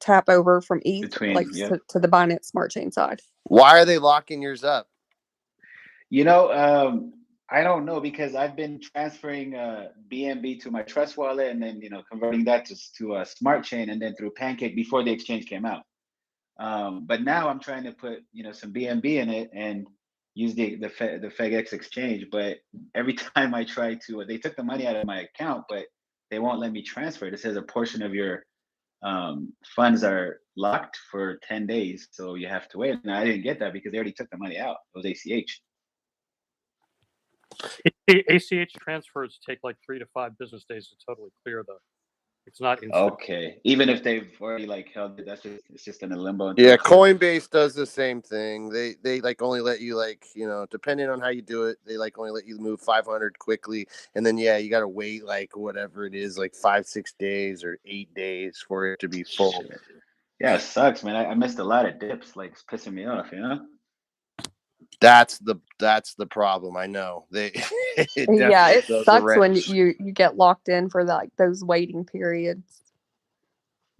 tap over from ETH to the Binance Smart Chain side. Why are they locking yours up? I don't know because I've been transferring BNB to my Trust wallet and then converting that to a Smart Chain and then through Pancake before the exchange came out. But now I'm trying to put some BNB in it and use the FegX exchange. But every time I try to, they took the money out of my account, but they won't let me transfer it. It says a portion of your funds are locked for 10 days, so you have to wait. And I didn't get that because they already took the money out. It was ACH. ACH transfers take like 3 to 5 business days to totally clear, though. It's not instant. Okay, even if they've already held it, it's just in a limbo. Yeah, Coinbase does the same thing. They like only let you depending on how you do it, they only let you move 500 quickly, and then you got to wait whatever it is 5-6 days or 8 days for it to be full. Shit. Yeah, it sucks, man. I missed a lot of dips. It's pissing me off, That's the problem. I know. It sucks when you get locked in for those waiting periods.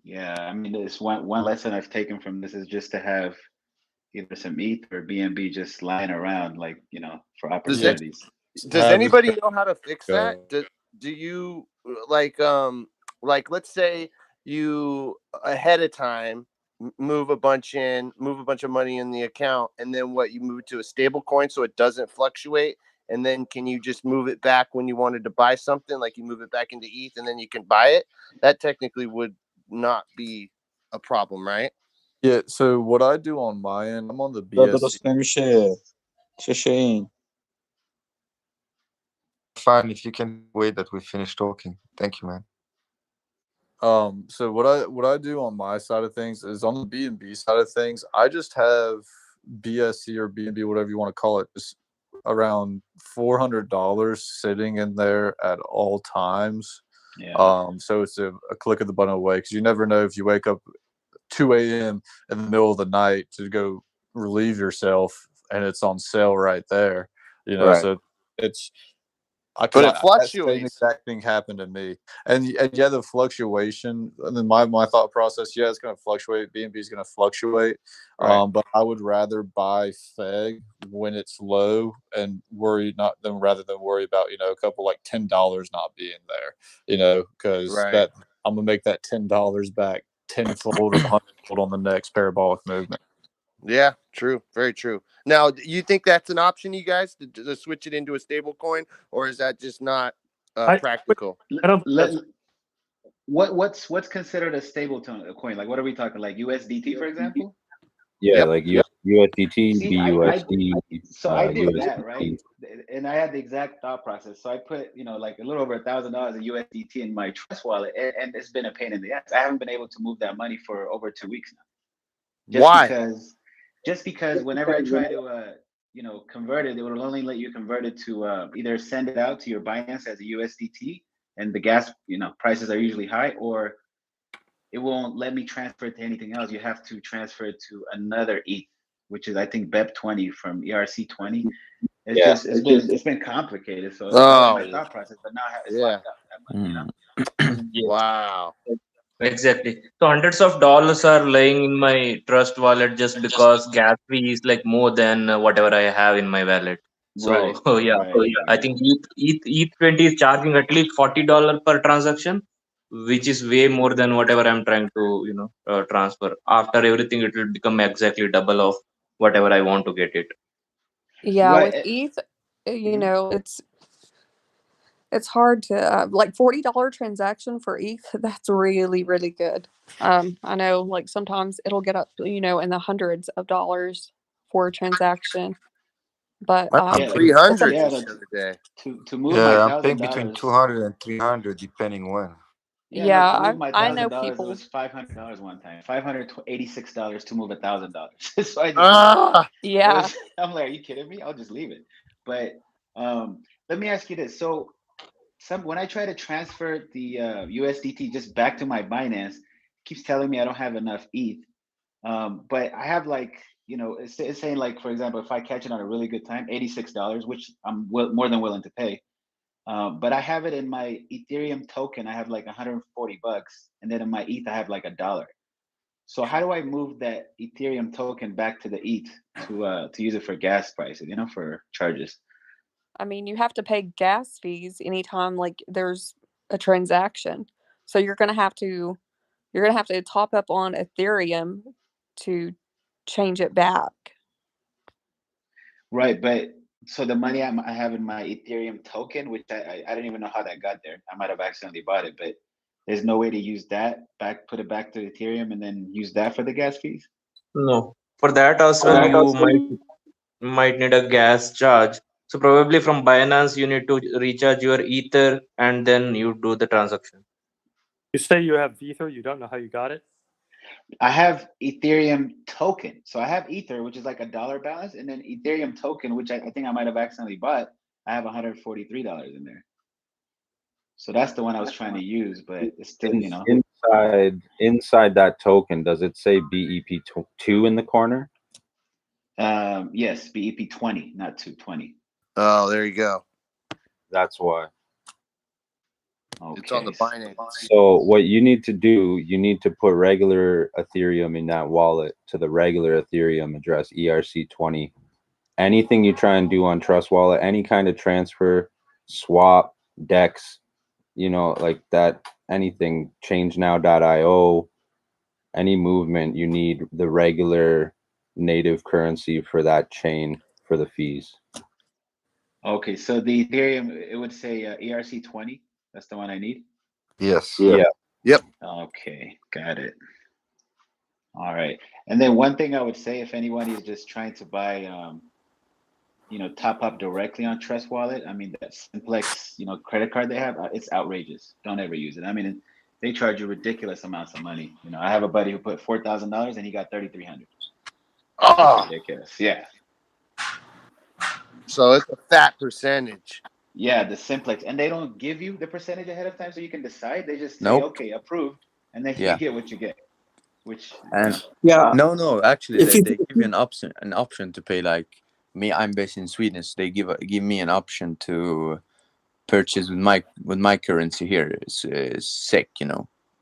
Yeah, I mean, this one lesson I've taken from this is just to have either some ETH or BNB just lying around, for opportunities. Does anybody know how to fix that? Do you let's say you ahead of time move a bunch of money in the account, and then you move it to a stable coin so it doesn't fluctuate, and then can you just move it back when you wanted to buy something, like you move it back into ETH and then you can buy it? That technically would not be a problem, right? Yeah, so what I do on my end, I'm on the Dados BSC. میشه چشه این Fine, if you can wait that we finish talking. Thank you, man. So what I do on my side of things is on the B&B side of things, I just have BSC or B&B, whatever you want to call it, just around $400 sitting in there at all times. Yeah. So it's a click of the button away, because you never know if you wake up 2 a.m. in the middle of the night to go relieve yourself and it's on sale right there. Right. So it's But it that same fluctuates. exact thing happened to me, and yeah, the fluctuation. And then my thought process, yeah, it's going to fluctuate. BNB is going to fluctuate, Right. but I would rather buy Feg when it's low and rather than worry about a couple like $10 not being there, because Right. that I'm gonna make that $10 back tenfold or hundredfold on the next parabolic movement. Yeah, true. Very true. Now, do you think that's an option, you guys, to switch it into a stable coin, or is that just not practical? I don't think Let, that's what's considered a stable coin? Like, what are we talking? Like USDT, for example? Yeah, Yep. like USDT, See, BUSD, I did USDT. that, right? And I had the exact thought process. So I put, like a little over $1,000 in USDT in my Trust wallet, and it's been a pain in the ass. I haven't been able to move that money for over 2 weeks now. Why? Just because whenever I try to, convert it, it will only let you convert it to either send it out to your Binance as a USDT, and the gas, prices are usually high, or it won't let me transfer it to anything else. You have to transfer it to another ETH, which is I think BEP20 from ERC20. Yeah. It's been complicated. So that was my thought process, but now it's Yeah. locked up that money. Yes. Wow. Exactly. So hundreds of dollars are laying in my trust wallet just because gas fee is like more than whatever I have in my wallet. So Right, yeah, right. I think ETH20 is charging at least $40 per transaction, which is way more than whatever I'm trying to transfer. After everything, it will become exactly double of whatever I want to get it. Yeah, with ETH, it's hard to like $40 transaction for ETH. That's really, really good. I know like sometimes it'll get up, in the hundreds of dollars for a transaction. But I Yeah, 300 yeah. the other day. To move my Yeah, I'm paying between $1,000. 200 and 300 depending when. Yeah, no, to yeah, move my I know $1,000 people. was $500 one time. $586 to move $1,000. So I just Ah. Yeah. I'm like, are you kidding me? I'll just leave it. But let me ask you this. So when I try to transfer the USDT just back to my Binance, it keeps telling me I don't have enough ETH. But I have like, it's saying like, for example, if I catch it on a really good time, $86, which I'm more than willing to pay. But I have it in my Ethereum token. I have like $140, and then in my ETH I have like $1. So how do I move that Ethereum token back to the ETH to use it for gas prices? For charges. I mean, you have to pay gas fees anytime like there's a transaction. So you're gonna have to top up on Ethereum to change it back. Right, but so the money I have in my Ethereum token, which I don't even know how that got there. I might have accidentally bought it, but there's no way to use that put it back to Ethereum and then use that for the gas fees. No, for that as well, you might need a gas charge. So probably from Binance, you need to recharge your Ether and then you do the transaction. You say you have Ether, you don't know how you got it? I have Ethereum token. So I have Ether, which is like $1 balance, and then Ethereum token, which I think I might have accidentally bought. I have $143 in there. So that's the one I was trying to use, but it's still, Inside that token, does it say BEP2 in the corner? Yes, BEP20, not 220. Oh, there you go. That's why. Okay. It's on the Binance. So what you need to do, you need to put regular Ethereum in that wallet to the regular Ethereum address, ERC20. Anything you try and do on Trust Wallet, any kind of transfer, swap, DEX, like that, anything, changenow.io, any movement, you need the regular native currency for that chain for the fees. Okay, so the Ethereum, it would say ERC20. That's the one I need? Yes. Yeah. Yep. Okay, got it. All right. And then one thing I would say, if anyone is just trying to buy, top up directly on Trust Wallet, I mean, that Simplex, credit card they have, it's outrageous. Don't ever use it. I mean, they charge you ridiculous amounts of money. I have a buddy who put $4,000 and he got 3,300. Oh, Ridiculous. Yeah. so it's a fat percentage. Yeah, the Simplex, and they don't give you the percentage ahead of time so you can decide. They just say, Nope. okay, approved, and then you Yeah. get what you get. Which And Yeah. no, actually, If they you give you an option to pay. Like me, I'm based in Sweden, so they give me an option to purchase with my currency here is SEK,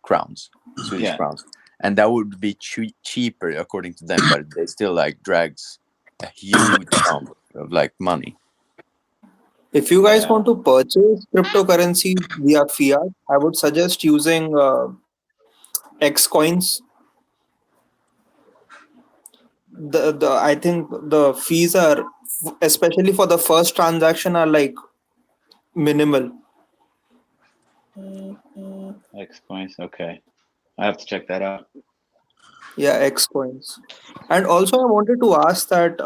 crowns, Swedish crowns, and that would be cheaper according to them, but they still like drags a huge amount of like money. If you guys want to purchase cryptocurrency via fiat, I would suggest using X coins. The I think the fees are, especially for the first transaction, are like minimal. X coins, okay. I have to check that out. Yeah, X coins. And also, I wanted to ask that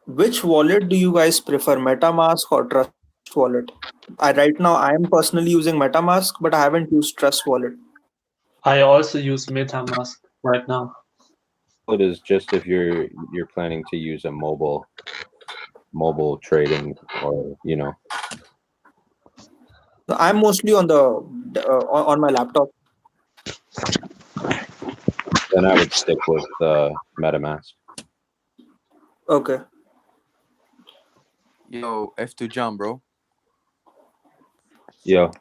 which wallet do you guys prefer, MetaMask or Trust Wallet? Right now, I am personally using MetaMask, but I haven't used Trust Wallet. I also use MetaMask right now. It is just if you're planning to use a mobile trading, or I'm mostly on on my laptop. then I would stick with MetaMask. Okay. Yo, F2 John, bro. Yo.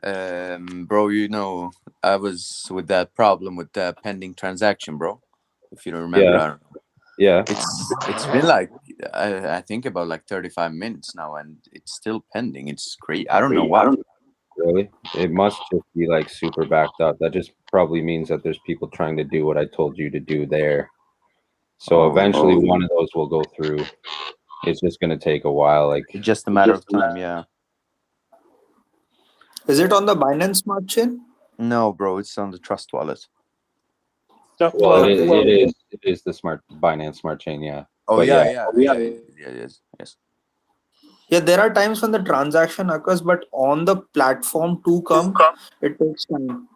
Bro, I was with that problem with the pending transaction, bro. If you don't remember, Yeah. I don't know. Yeah. It's been like I think about like 35 minutes now, and it's still pending. It's crazy. I don't know why. Really? It must just be like super backed up. That just probably means that there's people trying to do what I told you to do there. So eventually one of those will go through. It's just going to take a while. Like It's just a matter of time, yeah. Is it on the Binance Smart Chain? No, bro, it's on the Trust Wallet. Well, it is the Binance Smart Chain, yeah. Oh, but yeah, yes. Yeah, there are times when the transaction occurs, but on the platform to come, it takes time.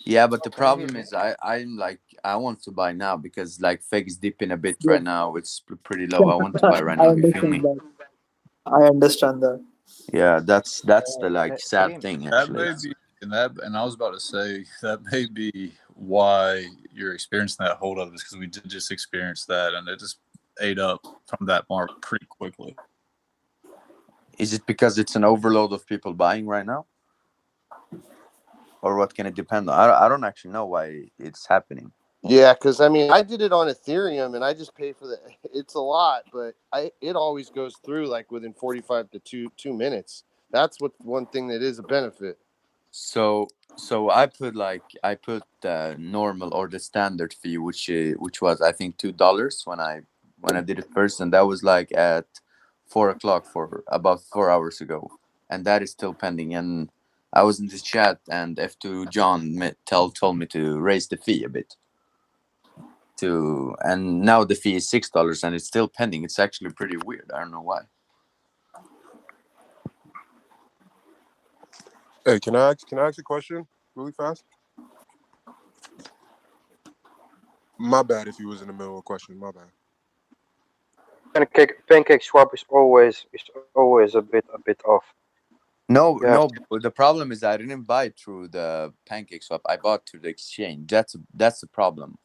Yeah, but the problem is I'm like, I want to buy now because like Feg is dipping a bit right now. It's pretty low. I want to buy right now. You feel me? I understand that. Yeah, that's the like sad thing actually. That may be, and I was about to say that may be why you're experiencing that hold up, is because we did just experience that, and it just ate up from that mark pretty quickly. Is it because it's an overload of people buying right now? Or what can it depend on? I don't actually know why it's happening. Yeah, because I mean, I did it on Ethereum, and I just pay for it's a lot, but it always goes through like within 45 to 2 minutes. That's one thing that is a benefit. So I put the normal or the standard fee, which was I think $2 when I did it first, and that was like at 4:00 for about 4 hours ago, and that is still pending. And I was in the chat, and F2 John told me to raise the fee a bit. And now the fee is $6, and it's still pending. It's actually pretty weird. I don't know why. Hey, can I ask a question really fast? My bad if you was in the middle of a question. My bad. Pancake swap is always a bit off. No. The problem is I didn't buy through the Pancake Swap. I bought through the exchange. That's the problem.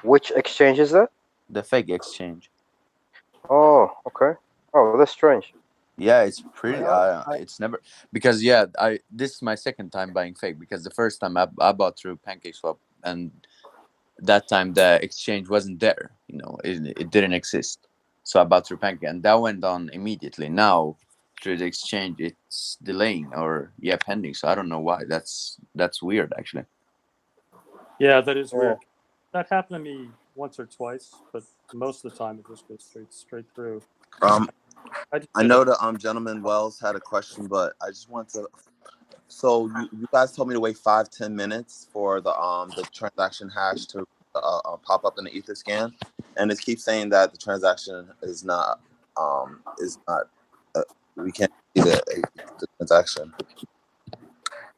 Which exchange is that? The Feg exchange. Oh, okay. Oh, that's strange. Yeah, it's pretty. It's never because this is my second time buying Feg, because the first time I bought through Pancake Swap, and that time the exchange wasn't there. It didn't exist. So I bought through Pancake, and that went on immediately. Now through the exchange, it's delaying or pending. So I don't know why. That's weird, actually. Yeah, that is weird. That happened to me once or twice, but most of the time it just goes straight through. I know the gentleman Wells had a question, but I just want to So you guys told me to wait 5-10 minutes for the transaction hash to pop up in the Etherscan, and it keeps saying that the transaction is not we can't see the transaction.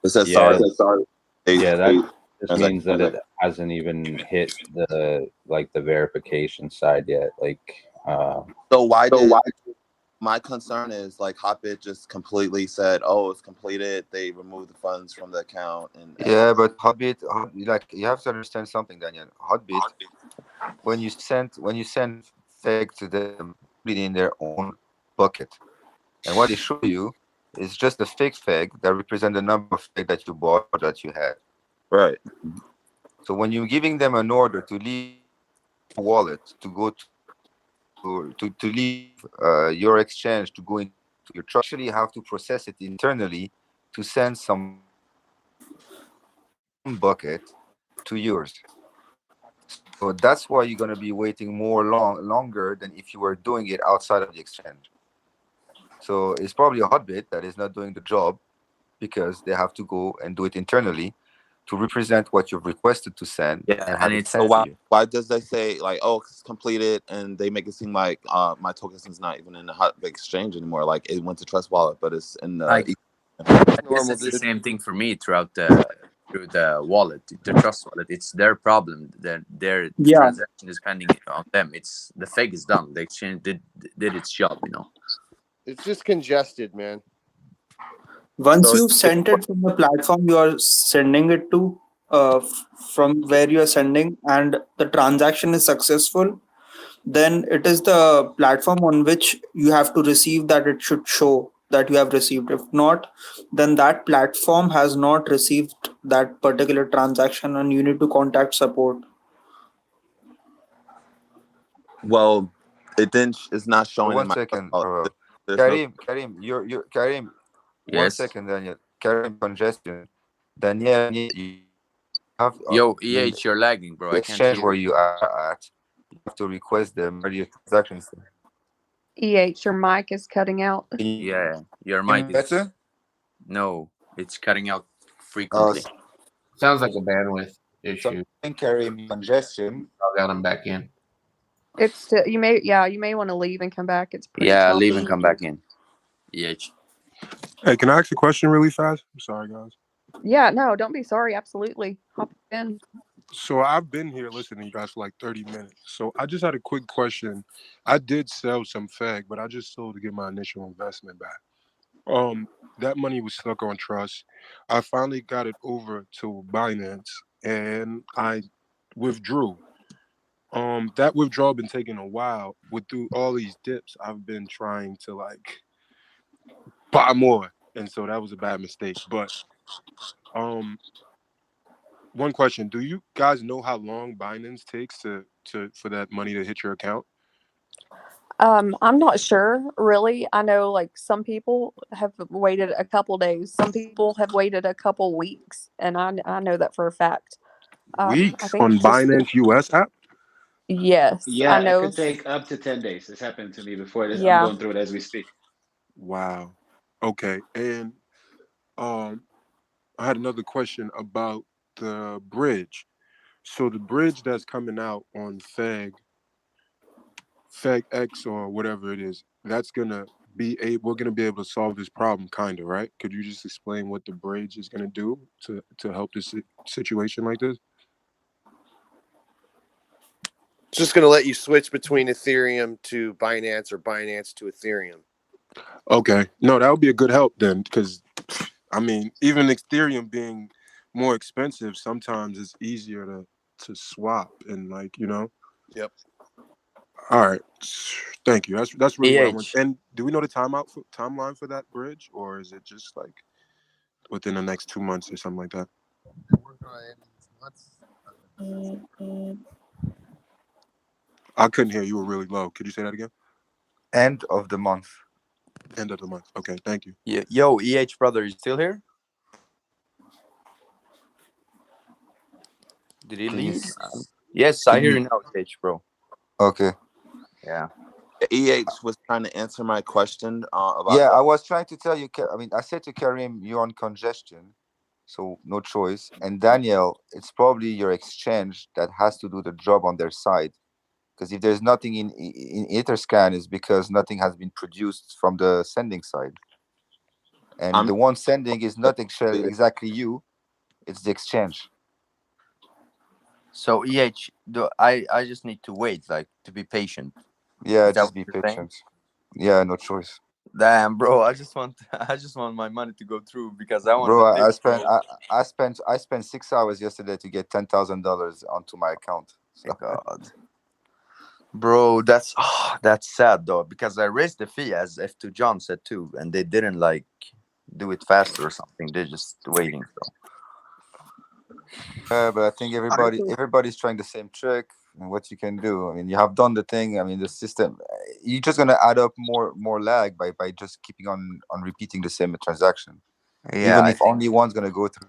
It says Yeah, sorry. yeah, that just Transaction. means that it hasn't even hit the verification side yet. So why did my concern is like Hotbit just completely said, "Oh, it's completed." They removed the funds from the account, and Yeah, but Hotbit, like you have to understand something, Daniel. Hotbit, when you send Feg to them, put it in their own bucket, and what they show you is just a fake Feg that represent the number of Feg that you bought or that you had. Right. So when you're giving them an order to leave wallet to go to leave your exchange to go into your trust, you actually have to process it internally to send some bucket to yours. So that's why you're going to be waiting longer than if you were doing it outside of the exchange. So it's probably a Hotbit that is not doing the job because they have to go and do it internally to represent what you've requested to send and have it sent to you. Why does they say like, "Oh, it's completed," and they make it seem like my tokens is not even in the Hotbit exchange anymore? Like it went to Trust Wallet, but it's in the. This is the same thing for me through the wallet, the Trust Wallet. It's their problem. Their Yeah. transaction is pending on them. It's the Feg is done. The exchange did its job. It's just congested, man. Once you've sent it from the platform you are sending it to, from where you are sending, and the transaction is successful, then it is the platform on which you have to receive that it should show that you have received. If not, then that platform has not received that particular transaction and you need to contact support. Well, it didn't. It's not showing One in my. second, There's no. Karim, you're Karim. One Yes. second, Daniel. Karim, congestion. Daniel, you have Yo, in EH, you're lagging, bro. the I can't exchange hear where you. you are at, you have to request them earlier transactions. EH, your mic is cutting out. Yeah, your Hear me mic is better? no, it's cutting out frequently. Sounds like a bandwidth issue. Karim, congestion. I got him back in. It's still, you may want to leave and come back. It's pretty Yeah, choppy. leave and come back in. EH. Hey, can I ask a question really fast? I'm sorry, guys. Yeah, no, don't be sorry. Absolutely. Hop in. So I've been here listening to you guys for like 30 minutes. So I just had a quick question. I did sell some Feg, but I just sold to get my initial investment back. That money was stuck on Trust. I finally got it over to Binance and I withdrew. That withdrawal been taking a while. Through all these dips, I've been trying to like buy more, and so that was a bad mistake. But one question: do you guys know how long Binance takes for that money to hit your account? I'm not sure, really. I know like some people have waited a couple days. Some people have waited a couple weeks, and I know that for a fact. I Weeks think on it's just Binance US app? yes. Yeah, I it know. could take up to 10 days. This happened to me before. I'm Yeah. going through it as we speak. Wow. Okay. And I had another question about the bridge. So the bridge that's coming out on Feg X or whatever it is, that's gonna we're gonna be able to solve this problem, kind of, right? Could you just explain what the bridge is gonna do to help this situation like this? It's just going to let you switch between Ethereum to Binance or Binance to Ethereum. Okay, no, that would be a good help then, because I mean, even Ethereum being more expensive, sometimes it's easier to swap and like, you know. Yep. All right, thank you. That's really what I want. EH. And do we know the timeline for that bridge, or is it just like within the next 2 months or something like that? I couldn't hear you. Were really low. Could you say that again? End of the month. End of the month. Okay, thank you. Yeah. Yo, EH brother, you still here? Did he leave? Yes, I hear you now, EH bro. Okay. Yeah. was trying to answer my question about Yeah, the. I was trying to tell you. I mean, I said to Karim, you're on congestion, so no choice. And Daniel, it's probably your exchange that has to do the job on their side. Because if there's nothing in Etherscan, is because nothing has been produced from the sending side. And the one sending is not exactly you; it's the exchange. So I just need to wait, like to be patient. Yeah, Is that just what be you're saying? patient. Yeah, no choice. Damn, bro, I just want my money to go through because I want Bro, the I dip, spent bro. I spent 6 hours yesterday to get $10,000 onto my account. My God, bro, that's sad though because I raised the fee as F2 John said too, and they didn't like do it faster or something. They're just waiting. So But I think everybody's trying the same trick. And what you can do, I mean, you have done the thing. I mean, the system, you're just gonna add up more lag by just keeping on repeating the same transaction, yeah, even I if think only one's gonna go through.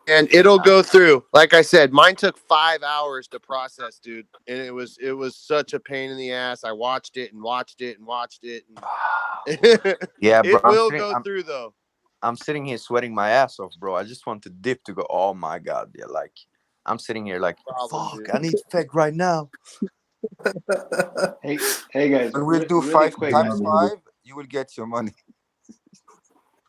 And it'll go through. Like I said, mine took 5 hours to process, dude, and it was such a pain in the ass. I watched it and watched it and watched it, and yeah, bro. it will go through though. I'm sitting here sweating my ass off, bro. I just want the dip to go. Oh my God, yeah, like I'm sitting here like, fuck, I need Feg right now. Hey guys, When we'll do really 5 quick. times 5, you will get your money.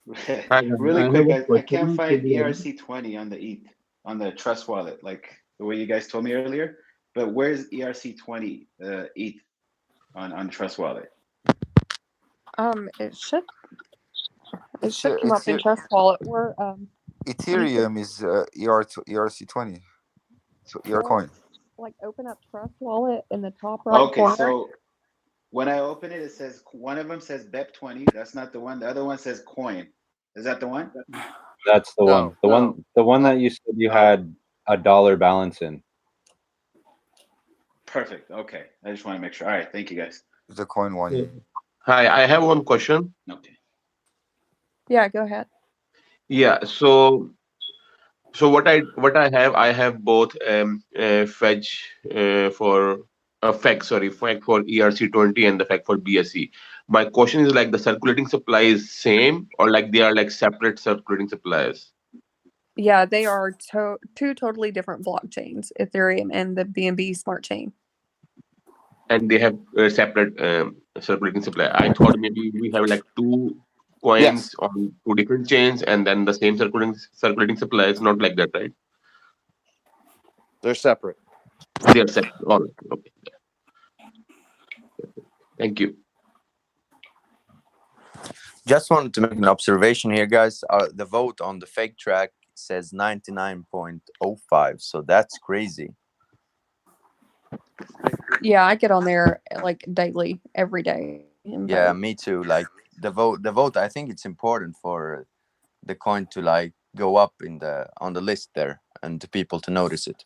Really I quick, have a guys. I can't question to find the ERC20 on the ETH on the Trust wallet, like the way you guys told me earlier. But where's ERC20 ETH on Trust wallet? It should It's come up in Trust Wallet. We're you can Ethereum is ERC20, so ER well, coin. like open up Trust Wallet in the top right Okay, corner. so when I open it, it says one of them says BEP20. That's not the one. The other one says coin. Is that the one? That's the one. No. The one that you said you had $1 balance in. Perfect. Okay, I just want to make sure. All right, thank you guys. The coin one. Hi, I have one question. Okay. Yeah, go ahead. Yeah, so what I have both fetch for Feg for ERC20 and the Feg for BSC. My question is like the circulating supply is same or like they are like separate circulating supplies? Yeah, they are two totally different blockchains, Ethereum and the BNB smart chain. And they have separate circulating supply. I thought maybe we have like two coins Yes. on two different chains and then the same circulating supply. It's not like that, right? They're separate. They are separate. All right. Okay. Thank you. Just wanted to make an observation here, guys. The vote on the fake track says 99.05, so that's crazy. Yeah, I get on there like daily, every day. Yeah, me too. Like the vote. I think it's important for the coin to like go up on the list there and to people to notice it.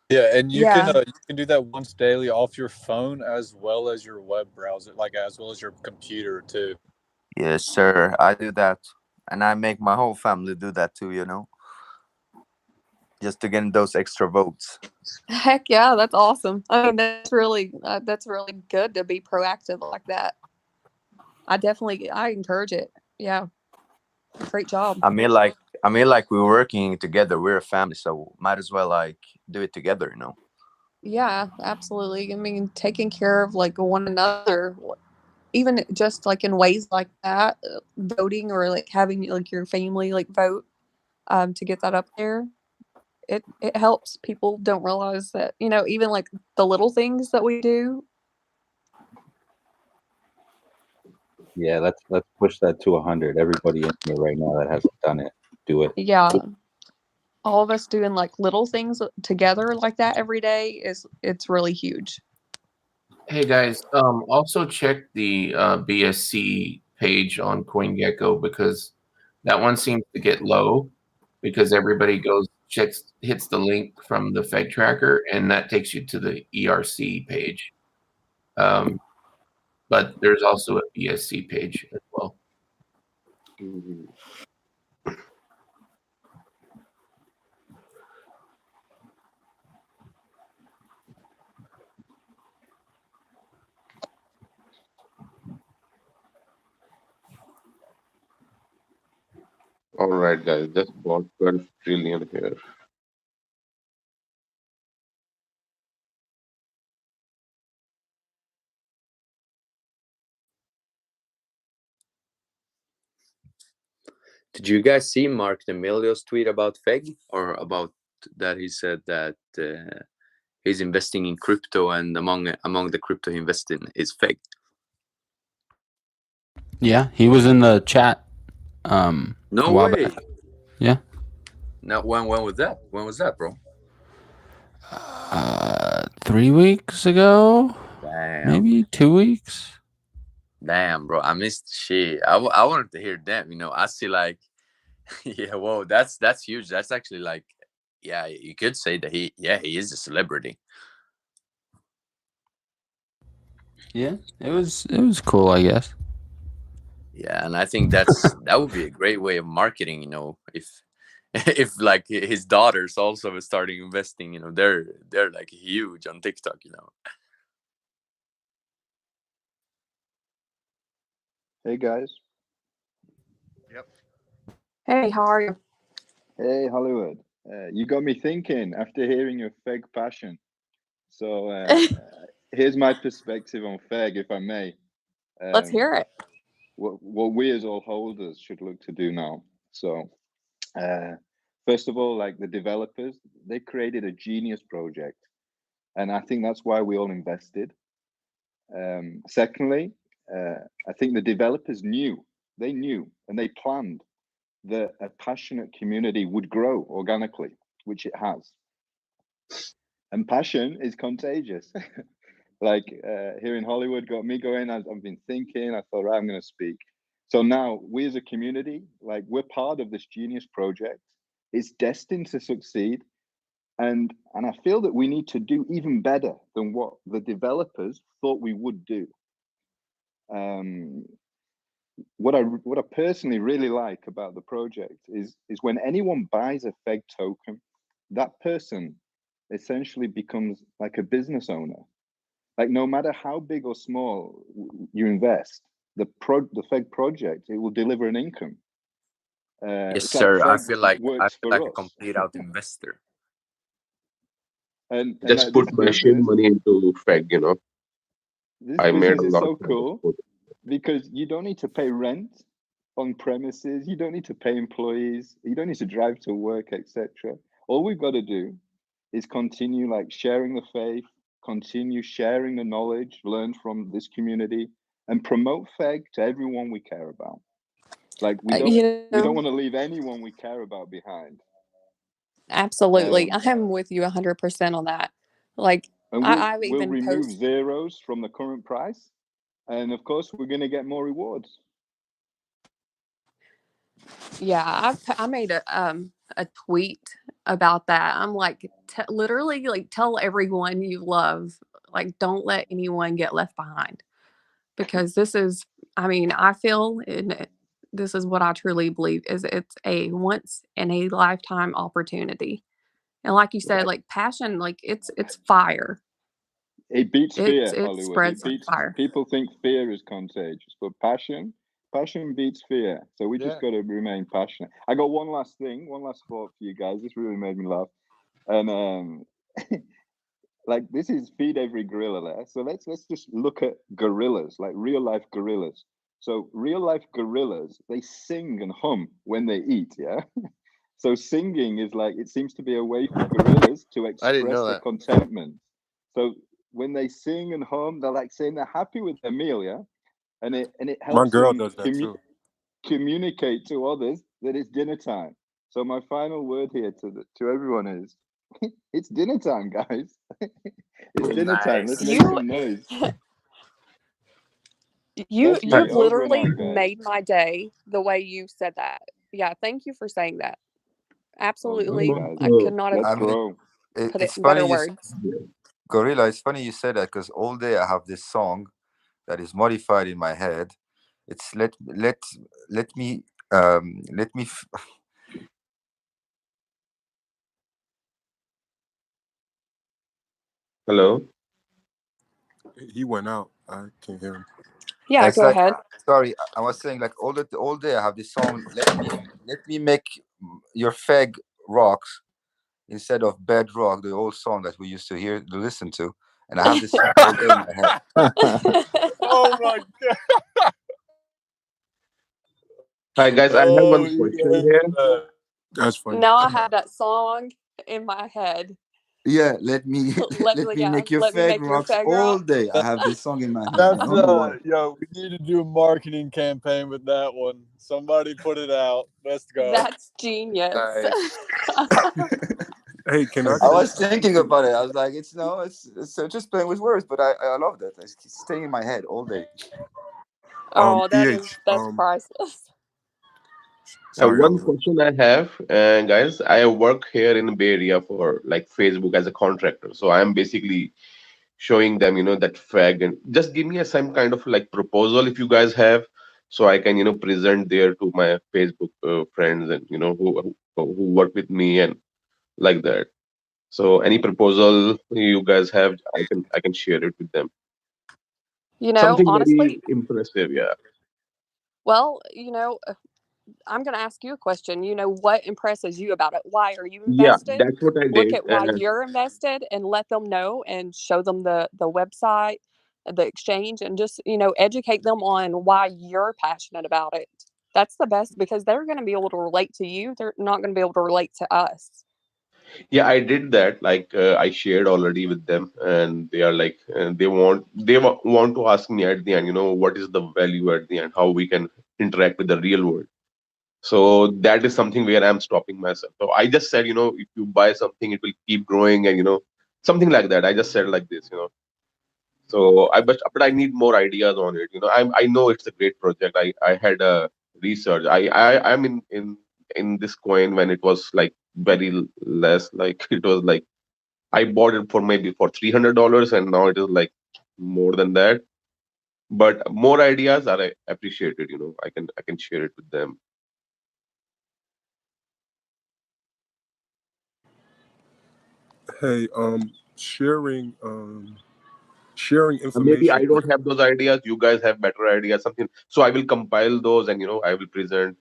Yeah, and you can do that once daily off your phone as well as your web browser, like as well as your computer too. Yes, sir. I do that, and I make my whole family do that too. Just to get those extra votes. Heck yeah, that's awesome. I mean, that's really good to be proactive like that. I encourage it. Yeah, great job. I mean, like we're working together. We're a family, so might as well like do it together. Yeah, absolutely. I mean, taking care of like one another, even just like in ways like that, voting or like having like your family like vote to get that up there. It helps. People don't realize that, even like the little things that we do. Yeah, let's push that to 100. Everybody in here right now that hasn't done it, do it. Yeah. All of us doing like little things together like that every day it's really huge. Hey guys, also check the BSC page on CoinGecko because that one seems to get low because everybody hits the link from the Fed tracker and that takes you to the ERC page. But there's also a BSC page as well. All right, guys, just bought 12 trillion here. Did you guys see Mark D'Amelio's tweet about Feg, or about that he said that he's investing in crypto, and among the crypto he invested in is Feg? Yeah, he was in the chat. No a while way. back. Yeah. Now, when was that? When was that, bro? 3 weeks ago. Damn. Maybe 2 weeks. Damn, bro, I missed shit. I wanted to hear them. You know, I see like, yeah, whoa, that's huge. That's actually like, yeah, you could say that he is a celebrity. Yeah, it was cool, I guess. Yeah, and I think that would be a great way of marketing. You know, if like his daughters also starting investing, you know, they're like huge on TikTok. You know. Hey guys. Yep. Hey, how are you? Hey Hollywood. You got me thinking after hearing your Feg passion. So here's my perspective on Feg, if I may. Let's hear it. What we as all holders should look to do now. So first of all, like the developers, they created a genius project. And I think that's why we all invested. Secondly, I think the developers knew and they planned that a passionate community would grow organically, which it has. And passion is contagious. Like here in Hollywood got me going. I've been thinking, I thought, right, I'm going to speak. So now we as a community, like we're part of this genius project. It's destined to succeed. And I feel that we need to do even better than what the developers thought we would do. What I personally really like about the project is when anyone buys a Feg token, that person essentially becomes like a business owner. Like no matter how big or small you invest, the Feg project, it will deliver an income. Yes, it's sir. like I Feg feel like works for a us. complete out investor. And Just like put this my shit business, money into Feg, you know. this I made business a is lot so from cool it. because you don't need to pay rent on premises, you don't need to pay employees, you don't need to drive to work, etc. All we've got to do is continue like sharing the faith, continue sharing the knowledge learned from this community, and promote Feg to everyone we care about. Like we don't want to leave anyone we care about behind. Absolutely, I'm with you 100% on that. Like I've we'll even remove zeros from the current price, and of course we're going to get more rewards. Yeah, I made a tweet about that. I'm like, literally, like, tell everyone you love, like, don't let anyone get left behind, because this is, I mean, I feel, and this is what I truly believe, is it's a once in a lifetime opportunity, and like you said, like passion, like it's fire. It beats fear, It Hollywood. spreads It like beats. fire. People think fear is contagious, but passion beats fear. So we just got to remain passionate. I got one last thought for you guys. This really made me laugh, and like this is feed every gorilla there. So let's just look at gorillas, like real life gorillas. So real life gorillas, they sing and hum when they eat. Yeah. So singing is like, it seems to be a way for gorillas to I didn't express know their that. contentment. So when they sing and hum, they're like saying they're happy with their meal, yeah, and it My helps girl them does that too. communicate to others that it's dinner time. So my final word here to everyone is, it's dinner time, guys. It's dinner time. Let's make some noise. You That's me. Over and literally out, guys. made my day the way you said that. Yeah, thank you for saying that. Absolutely, guys. I could not have Let's I mean, grow. put it it's in funny better you, words. Gorilla. It's funny you said that because all day I have this song that is modified in my head. It's let me Hello. He went out. I can't hear him. Yeah, It's go like, ahead. sorry, I was saying like all day I have this song. let me make your Feg rocks instead of bedrock, the old song that we used to hear to listen to, and I have this song all day in my head. Oh my god! Hi guys, I have Oh, one you question guys, here. That's funny. Now I have that song in my head. Yeah, let me Let let me yeah, make your let me Feg make your rocks Feg all rocks. day. I have this song in my head. I that's don't know why. yo. We need to do a marketing campaign with that one. Somebody put it out. Let's go. That's genius. Nice. Hey, can I I say was thinking something? about it. I was like, it's just playing with words, but I love that. It's staying in my head all day. Oh, EH, that's priceless. sorry, One Oliver. question I have, guys, I work here in the Bay Area for like Facebook as a contractor. So I'm basically showing them, that fag and just give me some kind of like proposal if you guys have, so I can, present there to my Facebook friends and, who work with me and like that. So any proposal you guys have, I can share it with them. Something Honestly, very impressive, yeah. well, I'm going to ask you a question. What impresses you about it? Why are you Yeah, invested? that's what I Look did. at why you're invested and let them know and show them the website, the exchange, and just, educate them on why you're passionate about it. That's the best because they're going to be able to relate to you. They're not going to be able to relate to us. Yeah, I did that. Like I shared already with them, and they are like, they want to ask me at the end, what is the value at the end, how we can interact with the real world. So that is something where I'm stopping myself. So I just said, if you buy something, it will keep growing, and something like that. I just said like this. So but I need more ideas on it. I know it's a great project. I had a research. I'm in this coin when it was like very less. Like it was like I bought it for maybe for $300, and now it is like more than that. But more ideas are appreciated. I can share it with them. Hey, sharing Maybe information. I don't have those ideas. You guys have better ideas, something. So I will compile those, and I will present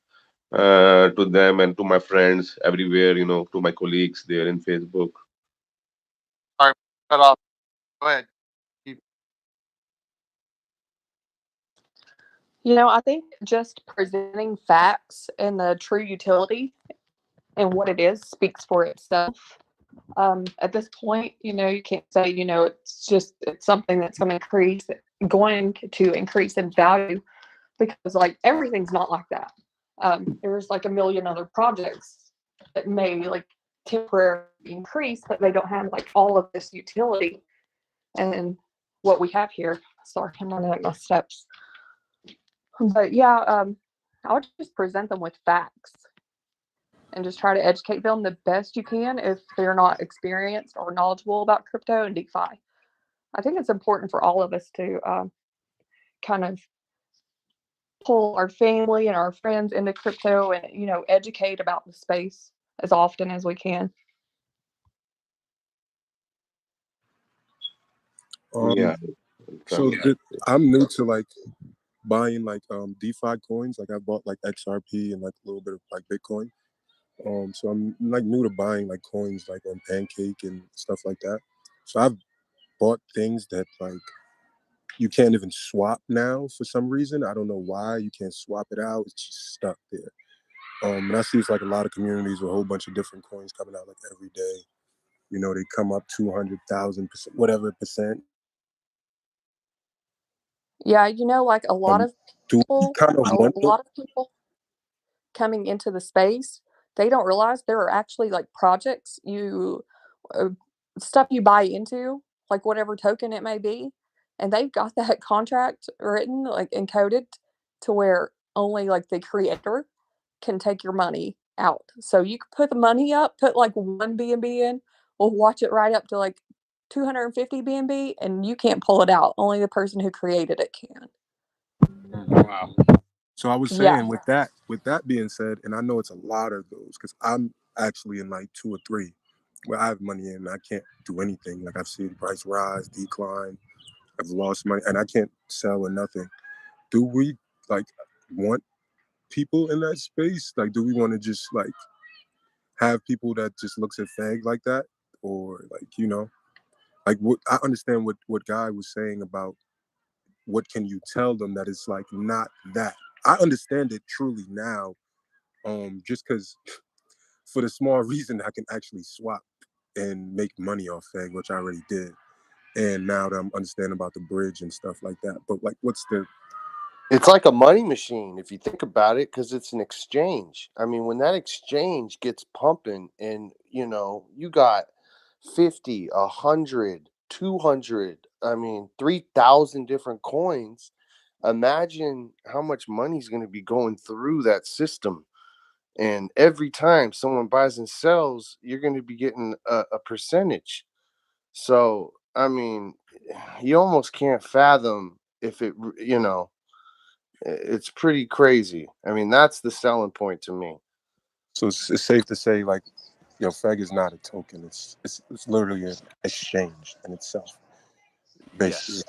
to them and to my friends everywhere. To my colleagues there in Facebook. Sorry, cut off. Go ahead. Keep- I think just presenting facts and the true utility and what it is speaks for itself. At this point, you can't say, it's something that's going to increase in value because like everything's not like that. There's like a million other projects that may like temporarily increase, but they don't have like all of this utility. And then what we have here, sorry, I'm running up my steps. But yeah, I would just present them with facts and just try to educate them the best you can if they're not experienced or knowledgeable about crypto and DeFi. I think it's important for all of us to kind of pull our family and our friends into crypto and educate about the space as often as we can. Yeah. So I'm new to like buying like DeFi coins. Like I bought like XRP and like a little bit of like Bitcoin. So I'm like new to buying like coins like on Pancake and stuff like that. So I've bought things that like you can't even swap now for some reason. I don't know why you can't swap it out. It's just stuck there. And I see it's like a lot of communities with a whole bunch of different coins coming out like every day. They come up 200,000%, whatever percent. Yeah, like a lot of Do we people, kind of a wonder? lot of people coming into the space, they don't realize there are actually like projects uh, stuff you buy into, like whatever token it may be, and they've got that contract written like encoded to where only like the creator can take your money out. So you can put the money up, put like one BNB in, we'll watch it right up to like 250 BNB, and you can't pull it out. Only the person who created it can. Wow. So I was Yeah. saying with that being said, and I know it's a lot of those because I'm actually in like 2 or 3 where I have money in and I can't do anything. Like I've seen the price rise, decline, I've lost money and I can't sell or nothing. Do we like want people in that space? Like, do we want to just like have people that just looks at Feg like that, or like, you know, like what I understand what Guy was saying about what can you tell them that it's like not that. I understand it truly now, just because for the small reason I can actually swap and make money off Feg, which I already did. And now that I'm understanding about the bridge and stuff like that. But like, it's like a money machine if you think about it, because it's an exchange. I mean, when that exchange gets pumping and, you know, you got 50, 100, 200, I mean, 3,000 different coins, imagine how much money is going to be going through that system. And every time someone buys and sells, you're going to be getting a percentage. So, I mean, you almost can't fathom if it, you know, it's pretty crazy. I mean, that's the selling point to me. So it's safe to say, like, you know, Feg is not a token. It's literally an exchange in itself, basically.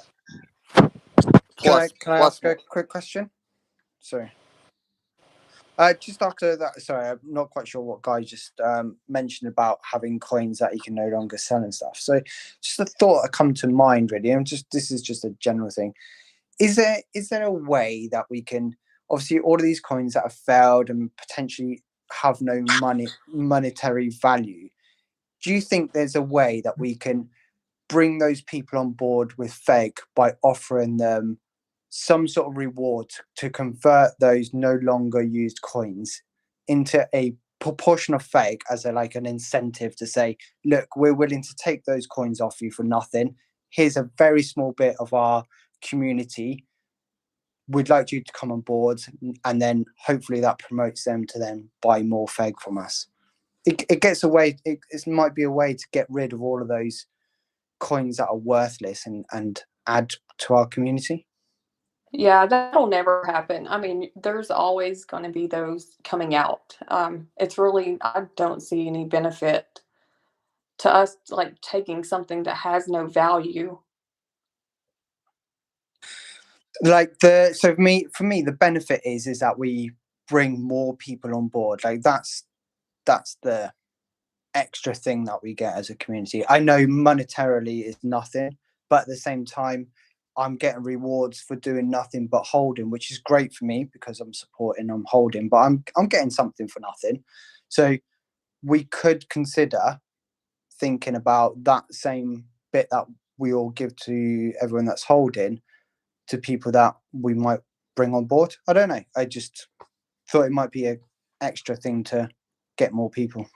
Yes. Can I ask a quick question? Sorry. Just after that, sorry, I'm not quite sure what Guy just mentioned about having coins that you can no longer sell and stuff. So just a thought that come to mind really, and this is just a general thing. Is there a way that we can, obviously all of these coins that have failed and potentially have no monetary value, do you think there's a way that we can bring those people on board with Feg by offering them some sort of reward to convert those no longer used coins into a proportion of Feg as an incentive to say, look, we're willing to take those coins off you for nothing. Here's a very small bit of our community. We'd like you to come on board, and then hopefully that promotes them to then buy more Feg from us. It gets away. It might be a way to get rid of all of those coins that are worthless and add to our community. Yeah, that'll never happen. I mean, there's always going to be those coming out. It's really, I don't see any benefit to us like taking something that has no value. Like for me, the benefit is that we bring more people on board. Like that's the extra thing that we get as a community. I know monetarily is nothing, but at the same time, I'm getting rewards for doing nothing but holding, which is great for me because I'm supporting, I'm holding, but I'm getting something for nothing. So we could consider thinking about that same bit that we all give to everyone that's holding to people that we might bring on board. I don't know. I just thought it might be an extra thing to get more people.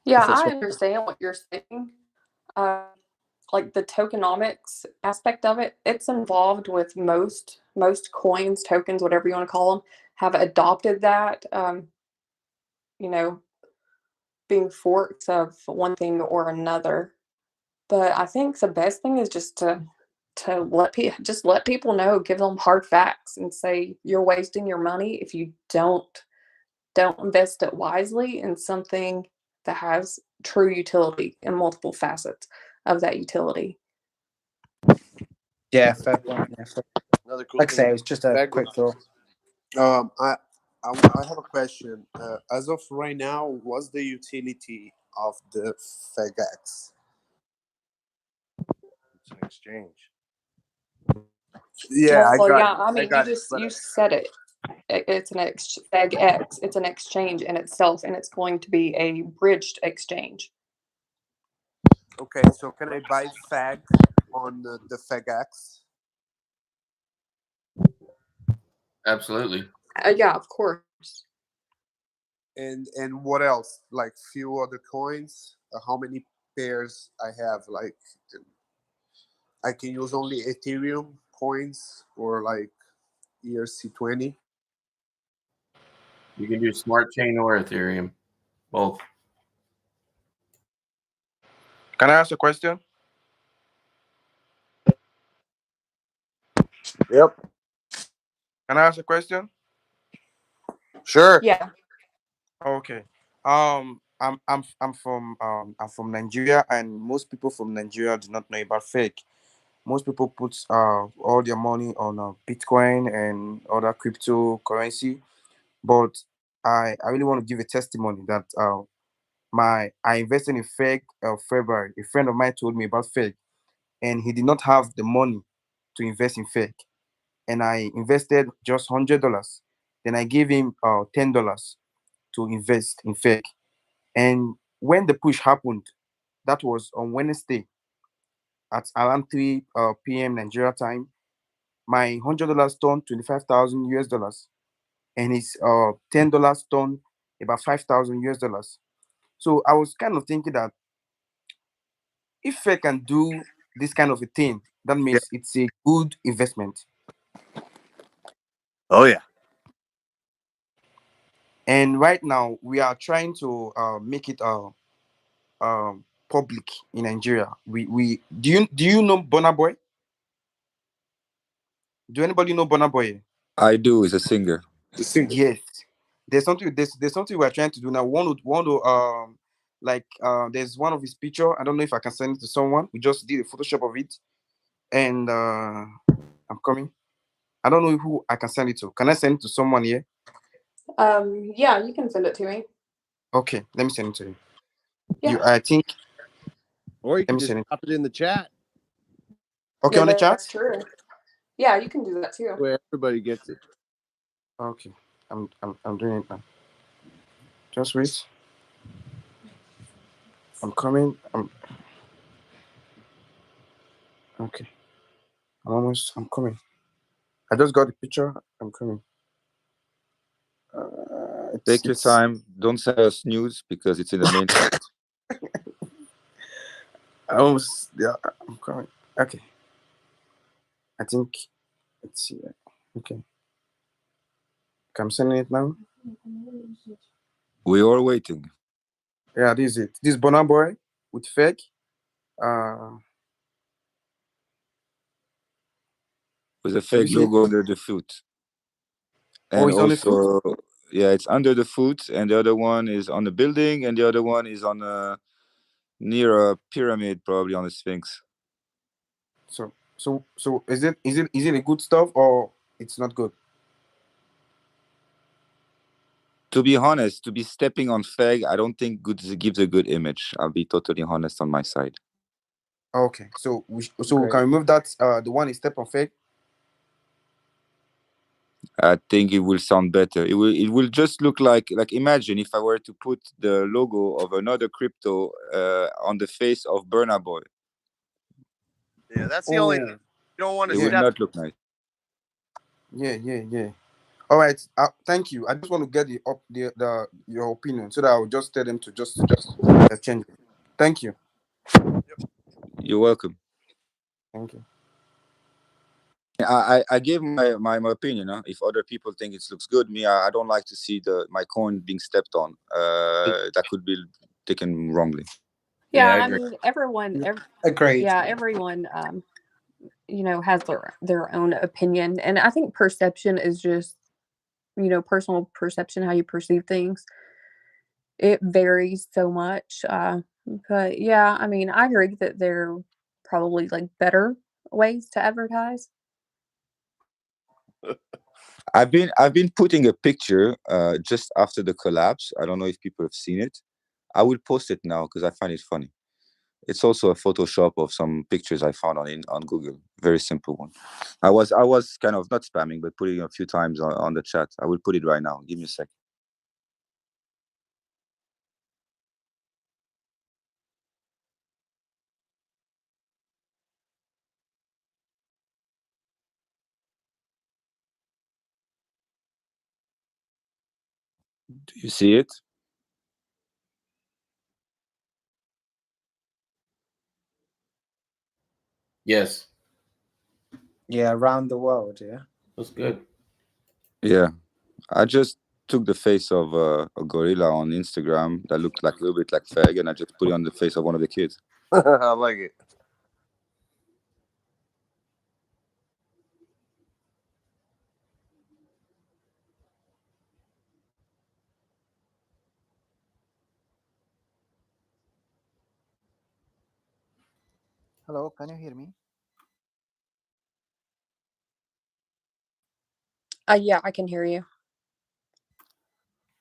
Yeah, I understand what you're saying. Like the tokenomics aspect of it, it's involved with most coins, tokens, whatever you want to call them, have adopted that, you know, being forks of one thing or another. But I think the best thing is just to let people know, give them hard facts, and say you're wasting your money if you don't invest it wisely in something that has true utility and multiple facets of that utility. Yeah, fair point. Yeah, Another cool like I say, thing. it was just a quick thought. I have a question. As of right now, what's the utility of the FegX? It's an exchange. Yeah, I got yeah, it. I mean, got you said it. It's an FegX. It's an exchange in itself, and it's going to be a bridged exchange. Okay, so can I buy Feg on the FegX? Absolutely. Yeah, of course. And what else? Like few other coins? How many pairs I have? Like I can use only Ethereum coins or like ERC20. You can do Smart Chain or Ethereum, both. Can I ask a question? Yep. Can I ask a question? Sure. Yeah. Okay. I'm from Nigeria, and most people from Nigeria do not know about Feg. most people put all their money on Bitcoin and other cryptocurrency. But I really want to give a testimony that I invested in Feg February. A friend of mine told me about Feg, and he did not have the money to invest in Feg, and I invested just $100. Then I gave him $10 to invest in Feg, and when the push happened, that was on Wednesday at around 3 p.m. Nigeria time. My $100 turned 25,000 US dollars, and his $10 turned about 5,000 US dollars. So I was kind of thinking that if I can do this kind of a thing, that Yeah. means it's a good investment. Oh yeah. And right now we are trying to make it public in Nigeria. We do you know Burna Boy? Do anybody know Burna Boy? I do. Is a singer. The singer. Yes. There's something we're trying to do now. Want to like there's one of his picture. I don't know if I can send it to someone. We just did a Photoshop of it, and I'm coming. I don't know who I can send it to. Can I send it to someone here? Yeah, you can send it to me. Okay, let me send it to you. Yeah. I think. Or you Let can me just send it. drop it in the chat Okay, Yeah, on the chat. that's true. Yeah, you can do that too. where everybody gets it. Okay, I'm doing it now. Just wait. I'm coming. Okay. I'm coming. I just got the picture. I'm coming. Take your It's time. Don't send us news because it's in the main chat. yeah. I'm coming. Okay. I think it's here. Okay. I'm sending it now. We are waiting. Yeah, this is it. This Burna Boy with Fake. Uh, With a have you fake seen it? logo under the foot. Oh, And it's on the foot. also, yeah, it's under the foot, and the other one is on the building, and the other one is on a near a pyramid, probably on the Sphinx. So is it a good stuff or it's not good? To be honest, to be stepping on Feg, I don't think good gives a good image. I'll be totally honest on my side. Okay. So we Great. can remove that the one is step on Fake. I think it will sound better. It will just look like imagine if I were to put the logo of another crypto on the face of Burna Boy. Yeah, that's the only thing. Oh, You don't want to It will step. not look nice. yeah. All right. Thank you. I just want to get your opinion so that I will just tell them to just change it. Thank you. You're welcome. Thank you. I gave my opinion. Huh? If other people think it looks good, I don't like to see my coin being stepped on. That could be taken wrongly. Yeah, Yeah, I I agree. mean everyone Agreed. yeah, everyone has their own opinion, and I think perception is just personal perception, how you perceive things. It varies so much. But yeah, I mean, I agree that there are probably like better ways to advertise. I've been putting a picture just after the collapse. I don't know if people have seen it. I will post it now because I find it funny. It's also a Photoshop of some pictures I found on Google. Very simple one. I was kind of not spamming, but putting a few times on the chat. I will put it right now. Give me a sec. Do you see it? Yes. Yeah, around the world. Yeah. That's good. Yeah. I just took the face of a gorilla on Instagram that looked like a little bit like Fag, and I just put it on the face of one of the kids. I like it. Hello, can you hear me? Yeah, I can hear you.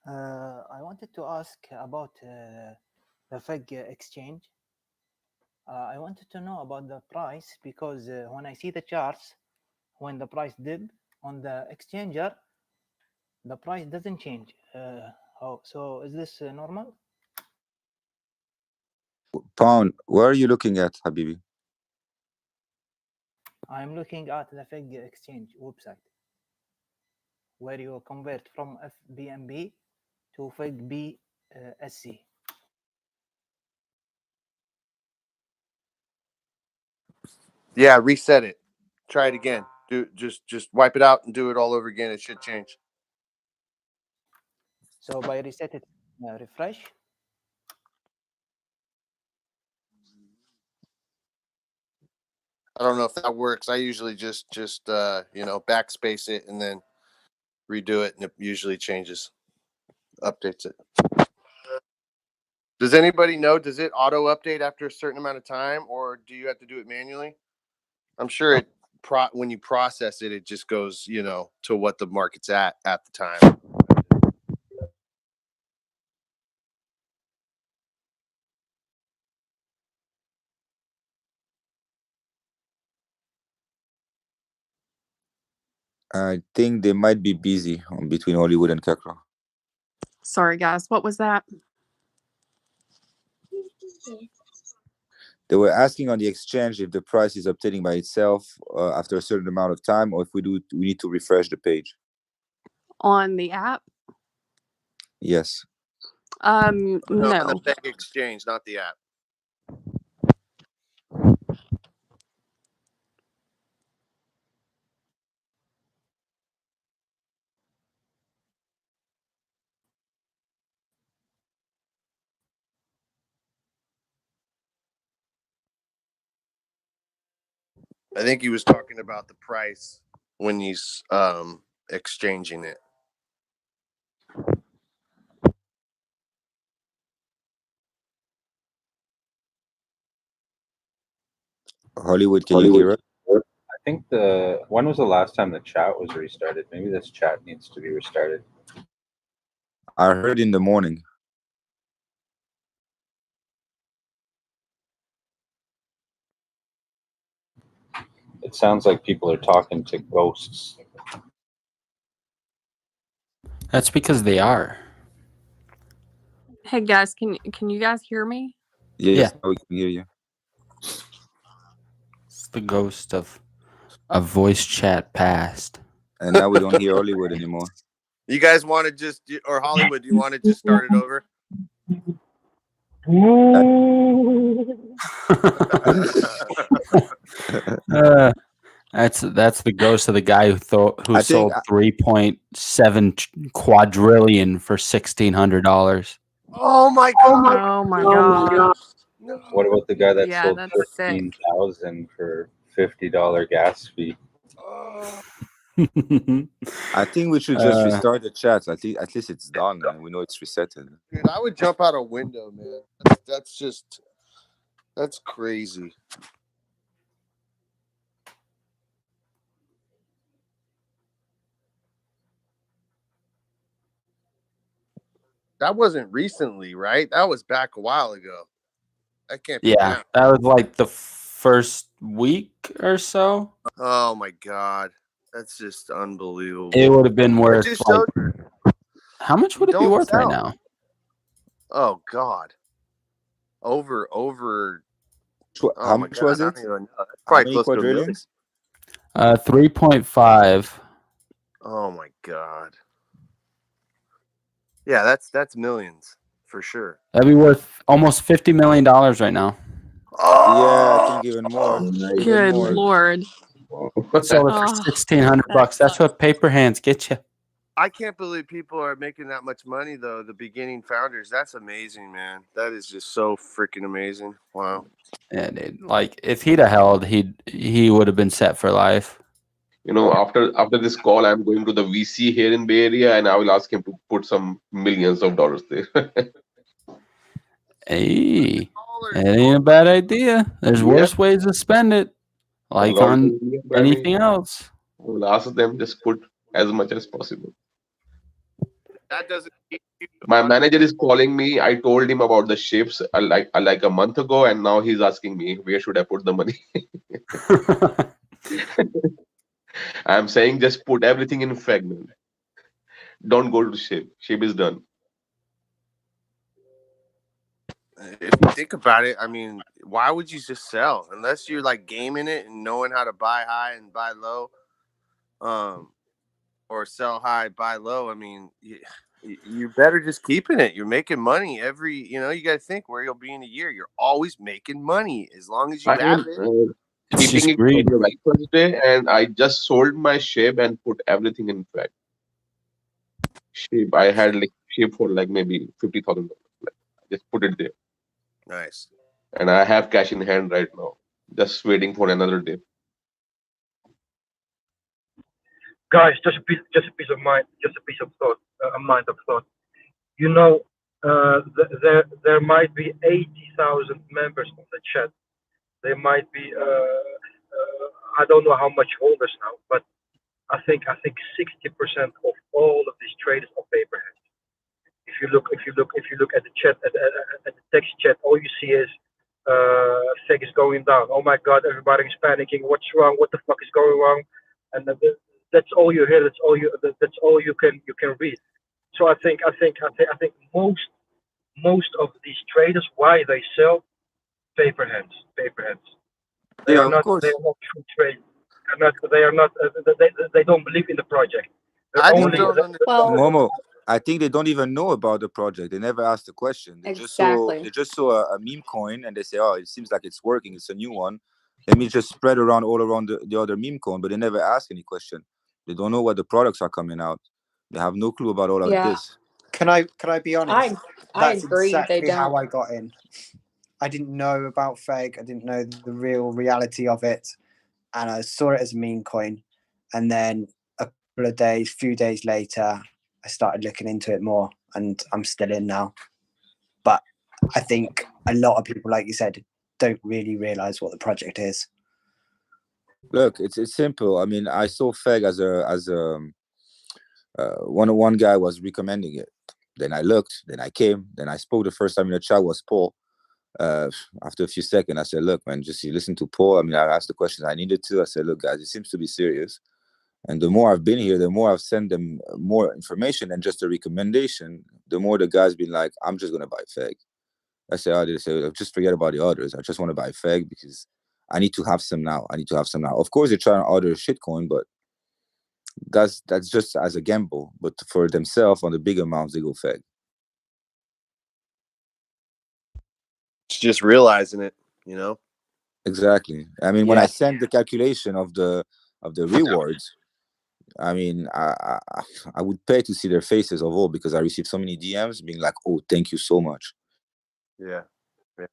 I wanted to ask about the Feg exchange. I wanted to know about the price because when I see the charts, when the price dip on the exchanger, the price doesn't change. So is this normal? Pound, where are you looking at, Habibi? I'm looking at the Feg exchange website where you convert from FBNB to Feg BSC. Yeah, reset it. Try it again. Do just wipe it out and do it all over again. It should change. So by reset it, refresh. I don't know if that works. I usually just backspace it and then redo it, and it usually changes, updates it. Does anybody know? Does it auto update after a certain amount of time, or do you have to do it manually? I'm sure it when you process it, it just goes to what the market's at the time. I think they might be busy between Hollywood and Kakra. Sorry, guys. What was that? They were asking on the exchange if the price is updating by itself after a certain amount of time, or if we need to refresh the page. On the app? Yes. No. On the Feg exchange, not the app. I think he was talking about the price when he's exchanging it. Hollywood, can you hear us? I think when was the last time the chat was restarted? Maybe this chat needs to be restarted. I heard in the morning. It sounds like people are talking to ghosts. That's because they are. Hey guys, can you guys hear me? Yes, Yeah. now we can hear you. It's the ghost of a voice chat past. And now we don't hear Hollywood anymore. You guys want to or Hollywood, do you want to just start it over? That's the ghost of the guy who sold 3.7 quadrillion for $1,600. Oh my god! Oh my god! What about the guy that Yeah, sold that's sick. 15,000 for $50 gas fee? I think we should just restart the chat. At least it's done and we know it's resetted. Dude, I would jump out a window, man. That's crazy. That wasn't recently, right? That was back a while ago. That can't be Yeah, now. that was like the first week or so. Oh my god. That's just unbelievable. It would have been worth just like, showed- how much would it be Don't worth right sell. now? Oh god. Over How much God, was I it? don't even know. That's How probably many close to $1 million. quadrillions? 3.5. Oh my god. Yeah, that's millions for sure. That'd be worth almost $50 million right now. Yeah, I think even more. Good lord. Sell it for $1,600. That's what paper hands get you. I can't believe people are making that much money though. The beginning founders, that's amazing, man. That is just so freaking amazing. Wow. Yeah, dude. Like if he'd have held, he would have been set for life. After this call, I'm going to the VC here in Bay Area, and I will ask him to put some millions of dollars there. Hey, it ain't a bad idea. There's worse ways to spend it, like on anything else. I will ask them just put as much as possible. That doesn't keep you My money. manager is calling me. I told him about the ships like a month ago, and now he's asking me where should I put the money. I'm saying just put everything in Feg, man. Don't go to ship. Ship is done. If you think about it, I mean, why would you just sell unless you're like gaming it and knowing how to buy high and buy low, or sell high, buy low? I mean, you're better just keeping it. You're making money you got to think where you'll be in a year. You're always making money as long as I you have am it. It's keeping just it for greed. the very first day, and I just sold my ship and put everything in Feg. Ship, I Nice, had like ship for like maybe $50,000. Like, just put it there, nice. and I have cash in hand right now, just waiting for another day. Guys, just a piece of mind, just a piece of thought, a mind of thought. You know, there might be 80,000 members on the chat. There might be I don't know how much holders now, but I think 60% of all of these traders are paper hands. If you look at the chat at the text chat, all you see is SEC is going down. Oh my God, everybody's panicking. What's wrong? What the fuck is going wrong? And that's all you hear. That's all you can read. So I think most of these traders, why they sell, paper hands. They Yeah, are of not course. true trade. They are not. They don't believe in the project. They're I just only. Momo, don't understand. Well, Momo, I think they don't even know about the project. They never asked the question. exactly. They just saw a meme coin and they say, "Oh, it seems like it's working. It's a new one. Let me just spread around all around the other meme coin." But they never ask any question. They don't know what the products are coming out. They have no clue about all of Yeah, this. Can I be honest? I That's agree. They exactly how don't. I got in. I didn't know about Feg. I didn't know the real reality of it, and I saw it as a meme coin. And then a couple of days, few days later, I started looking into it more, and I'm still in now. But I think a lot of people, like you said, don't really realize what the project is. Look, it's simple. I mean, I saw Feg as a one guy was recommending it. Then I looked. Then I came. Then I spoke the first time in the chat was Paul. After a few seconds, I said, "Look, man, just you listen to Paul." I mean, I asked the questions I needed to. I said, "Look, guys, it seems to be serious." And the more I've been here, the more I've sent them more information than just a recommendation. The more the guys been like, "I'm just gonna buy Feg." I said, "I did say, just forget about the others. I just want to buy Feg because I need to have some now. I need to have some now." Of course, they're trying to order shitcoin, but that's just as a gamble. But for themselves on the big amounts, they go Feg. It's just realizing it, you know. Exactly. I mean, when I Yeah. sent the calculation of the rewards, I mean, I would pay to see their faces of all because I received so many DMs being like, "Oh, thank you so much." Yeah. Yeah.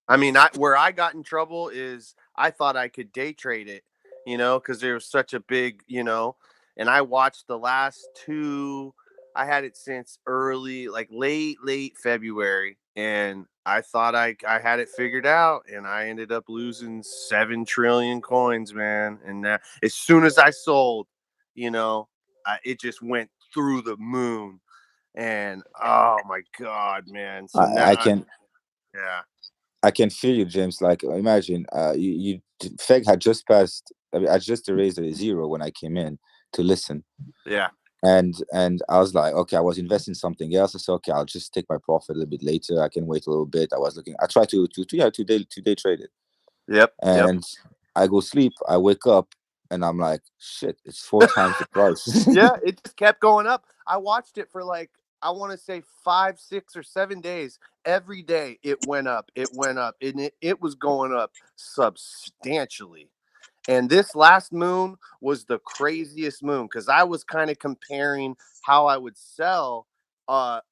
I mean, where I got in trouble is I thought I could day trade it, because there was such a big, and I watched the last two. I had it since early, like late February, and I thought I had it figured out, and I ended up losing 7 trillion coins, man. And as soon as I sold, it just went through the moon, and oh my god, man! So now, I can yeah. I can feel you, James. Like imagine, Feg had just passed. I mean, I just erased a zero when I came in to listen, Yeah. and I was like, okay, I was investing something else. I said, okay, I'll just take my profit a little bit later. I can wait a little bit. I was looking. I tried to day trade it, Yep. and I go sleep. I wake up, and I'm like, shit, it's 4 times the price. Yeah, it just kept going up. I watched it for like, I want to say 5, 6, or 7 days. Every day it went up. It went up. And it was going up substantially. And this last moon was the craziest moon because I was kind of comparing how I would sell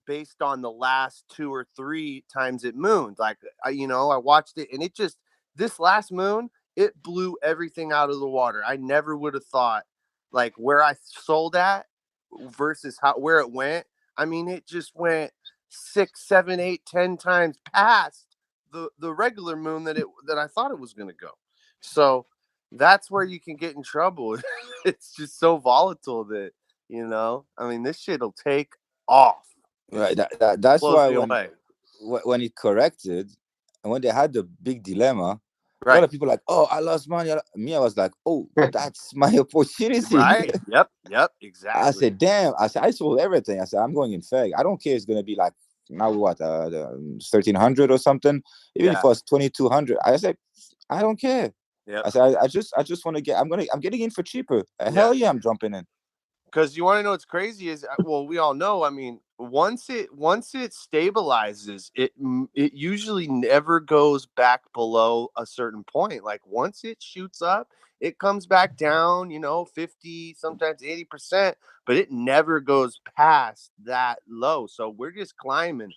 based on the last 2 or 3 times it mooned. Like, I watched it, and this last moon, it blew everything out of the water. I never would have thought, like, where I sold at versus where it went. I mean, it just went 6, 7, 8, 10 times past the regular moon that I thought it was going to go. So that's where you can get in trouble. It's just so volatile that, I mean, this shit'll take off. Right. That's Blows why me away. when it corrected and when they had the big dilemma, a lot Right. of people like, oh, I lost money. Me, I was like, oh, that's my opportunity. Right. Yep. Exactly. I said, damn. I said, I sold everything. I said, I'm going in Feg. I don't care. It's gonna be like now what 1,300 or something. Even if it was 2,200, I said, I don't care. Yep. I said, I just want to get. I'm getting in for cheaper. Hell yeah, I'm jumping in. Because you want to know what's crazy is, well, we all know. I mean, once it stabilizes, it usually never goes back below a certain point. Like once it shoots up, it comes back down. 50, sometimes 80%, but it never goes past that low. So we're just climbing,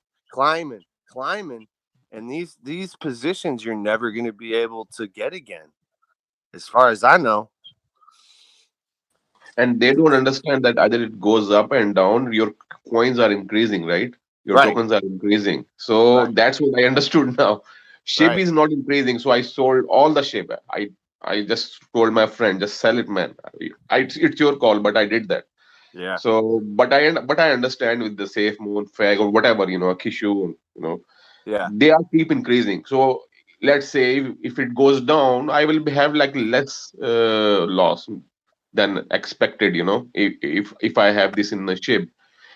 and these positions you're never going to be able to get again, as far as I know. And they don't understand that either it goes up and down, your coins are increasing, right? Your Right. tokens are increasing. So that's what I understood now. SHIB is not increasing, so I sold all the SHIB. I just told my friend, just sell it, man. It's your call, but I did that. Yeah. So, but I understand with the Safe Moon, Fag, or whatever, a Kishu, Yeah. they are keep increasing. So let's say if it goes down, I will have like less loss than expected, if I have this in the SHIB.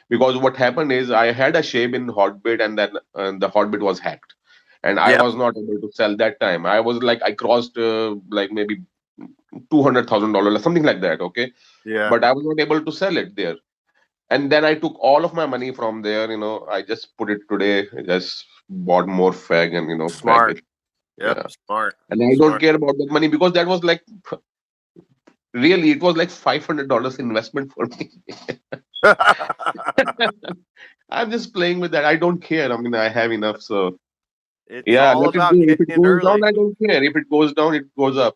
Because what happened is I had a SHIB in Hotbit, and then the Hotbit was hacked, and I was not able to sell that time. I was like, I crossed like maybe $200,000, something like that. Okay. Yeah. But I was not able to sell it there. And then I took all of my money from there. I just put it today. I just bought more Fag and Fag Smart. it. Yep. Yeah. Smart. And I don't care about that money because that was like really, it was like $500 investment for me. I'm just playing with that. I don't care. I mean, I have enough. So It's yeah, all let it about go. If getting it in goes down, early. I don't care. If it goes down, it goes up.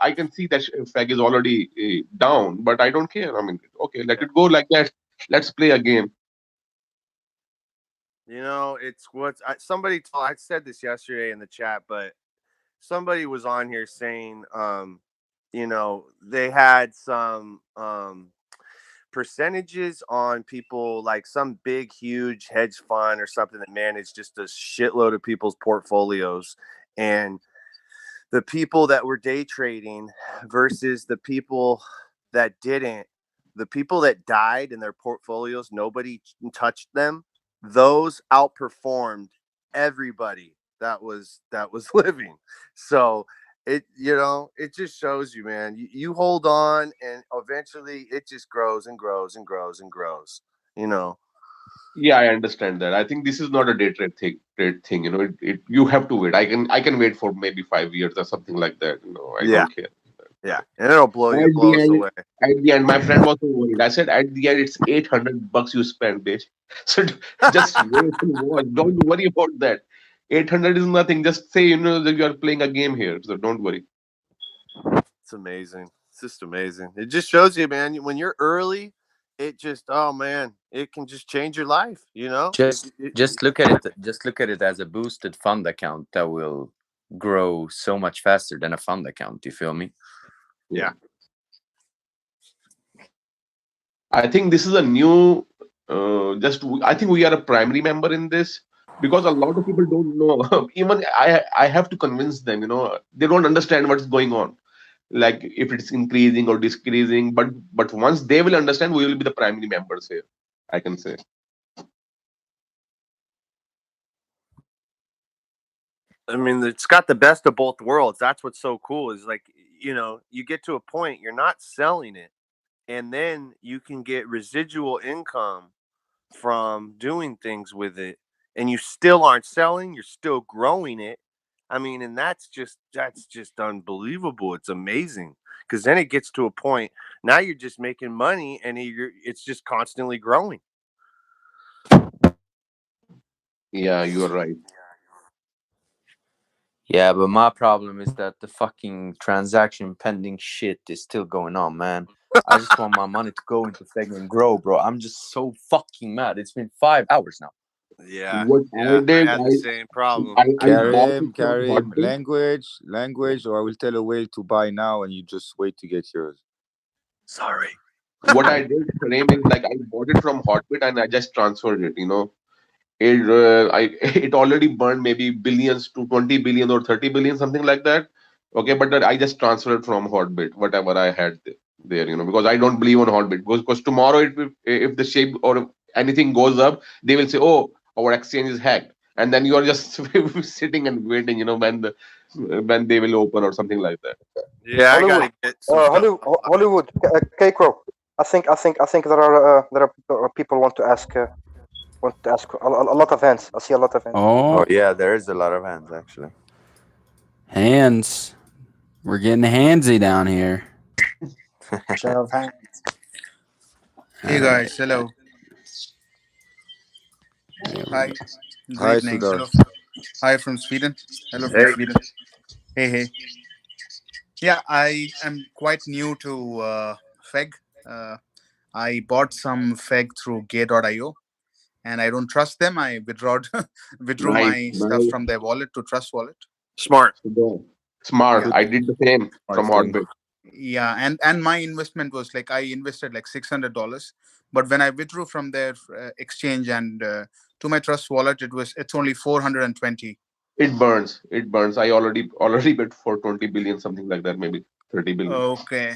I can see that Fag is already down, but I don't care. I mean, okay, let it go like that. Let's play a game. It's somebody told. I said this yesterday in the chat, but somebody was on here saying, they had some percentages on people, like some big, huge hedge fund or something that managed just a shitload of people's portfolios, and the people that were day trading versus the people that didn't. The people that died in their portfolios, nobody touched them. Those outperformed everybody that was living. So it just shows you, man. You hold on, and eventually it just grows and grows and grows and grows. Yeah, I understand that. I think this is not a day trade thing. You have to wait. I can wait for maybe 5 years or something like that. I Yeah. don't care. Yeah, and it'll blow At the us end, away. my friend was so worried. I said, at the end, it's $800 you spend, bitch. So just wait and watch. Don't worry about that. 800 is nothing. Just say that you are playing a game here. So don't worry. It's amazing. It's just amazing. It just shows you, man. When you're early, it just, oh man, it can just change your life. Just look at it. Just look at it as a boosted fund account that will grow so much faster than a fund account. Do you feel me? Yeah. I think this is a new. I think we are a primary member in this because a lot of people don't know. Even I have to convince them. They don't understand what's going on. Like if it's increasing or decreasing, but once they will understand, we will be the primary members here. I can say. I mean, it's got the best of both worlds. That's what's so cool is like, you get to a point, you're not selling it, and then you can get residual income from doing things with it, and you still aren't selling, you're still growing it. I mean, and that's just unbelievable. It's amazing because then it gets to a point now you're just making money, and it's just constantly growing. Yeah, you are right. Yeah, but my problem is that the fucking transaction pending shit is still going on, man. I just want my money to go into Feg and grow, bro. I'm just so fucking mad. It's been 5 hours now. Yeah, What I yeah, I did, had the same problem. I bought it from Karim, Hotbit. language, or I will tell a whale to buy now, and you just wait to get yours. Sorry. What I did, Karim, is like I bought it from Hotbit and I just transferred it. It already burned maybe billions to 20 billion or 30 billion, something like that. Okay, but that I just transferred from Hotbit whatever I had there, because I don't believe on Hotbit, because tomorrow if the shape or anything goes up, they will say, oh, our exchange is hacked, and then you are just sitting and waiting, when they will open or something like that. Yeah, I gotta get some stuff. Hollywood, K-Crow. I think there are people want to ask a lot of hands. I see a lot of hands. Oh Oh, yeah, there is a lot of hands actually. hands. We're getting handsy down here. Show of hands. Hey All guys, right. hello. There we Hi. go. Good Hi, evening. Sudar. Hello. Hi from Sweden. Hello from Hey. Sweden. Hey. Yeah, I am quite new to Feg. Uh, I bought some Feg through Gay.io and I don't trust them. I withdrew Nice, my stuff nice. from their wallet to Trust Wallet. Smart. Smart. Yeah. I did the same Smart from thing. Hotbit. Yeah, and my investment was like I invested like $600, but when I withdrew from their exchange and to my Trust Wallet, it's only 420. It burns. It burns. I already bid for 20 billion, something like that, maybe 30 billion. Okay.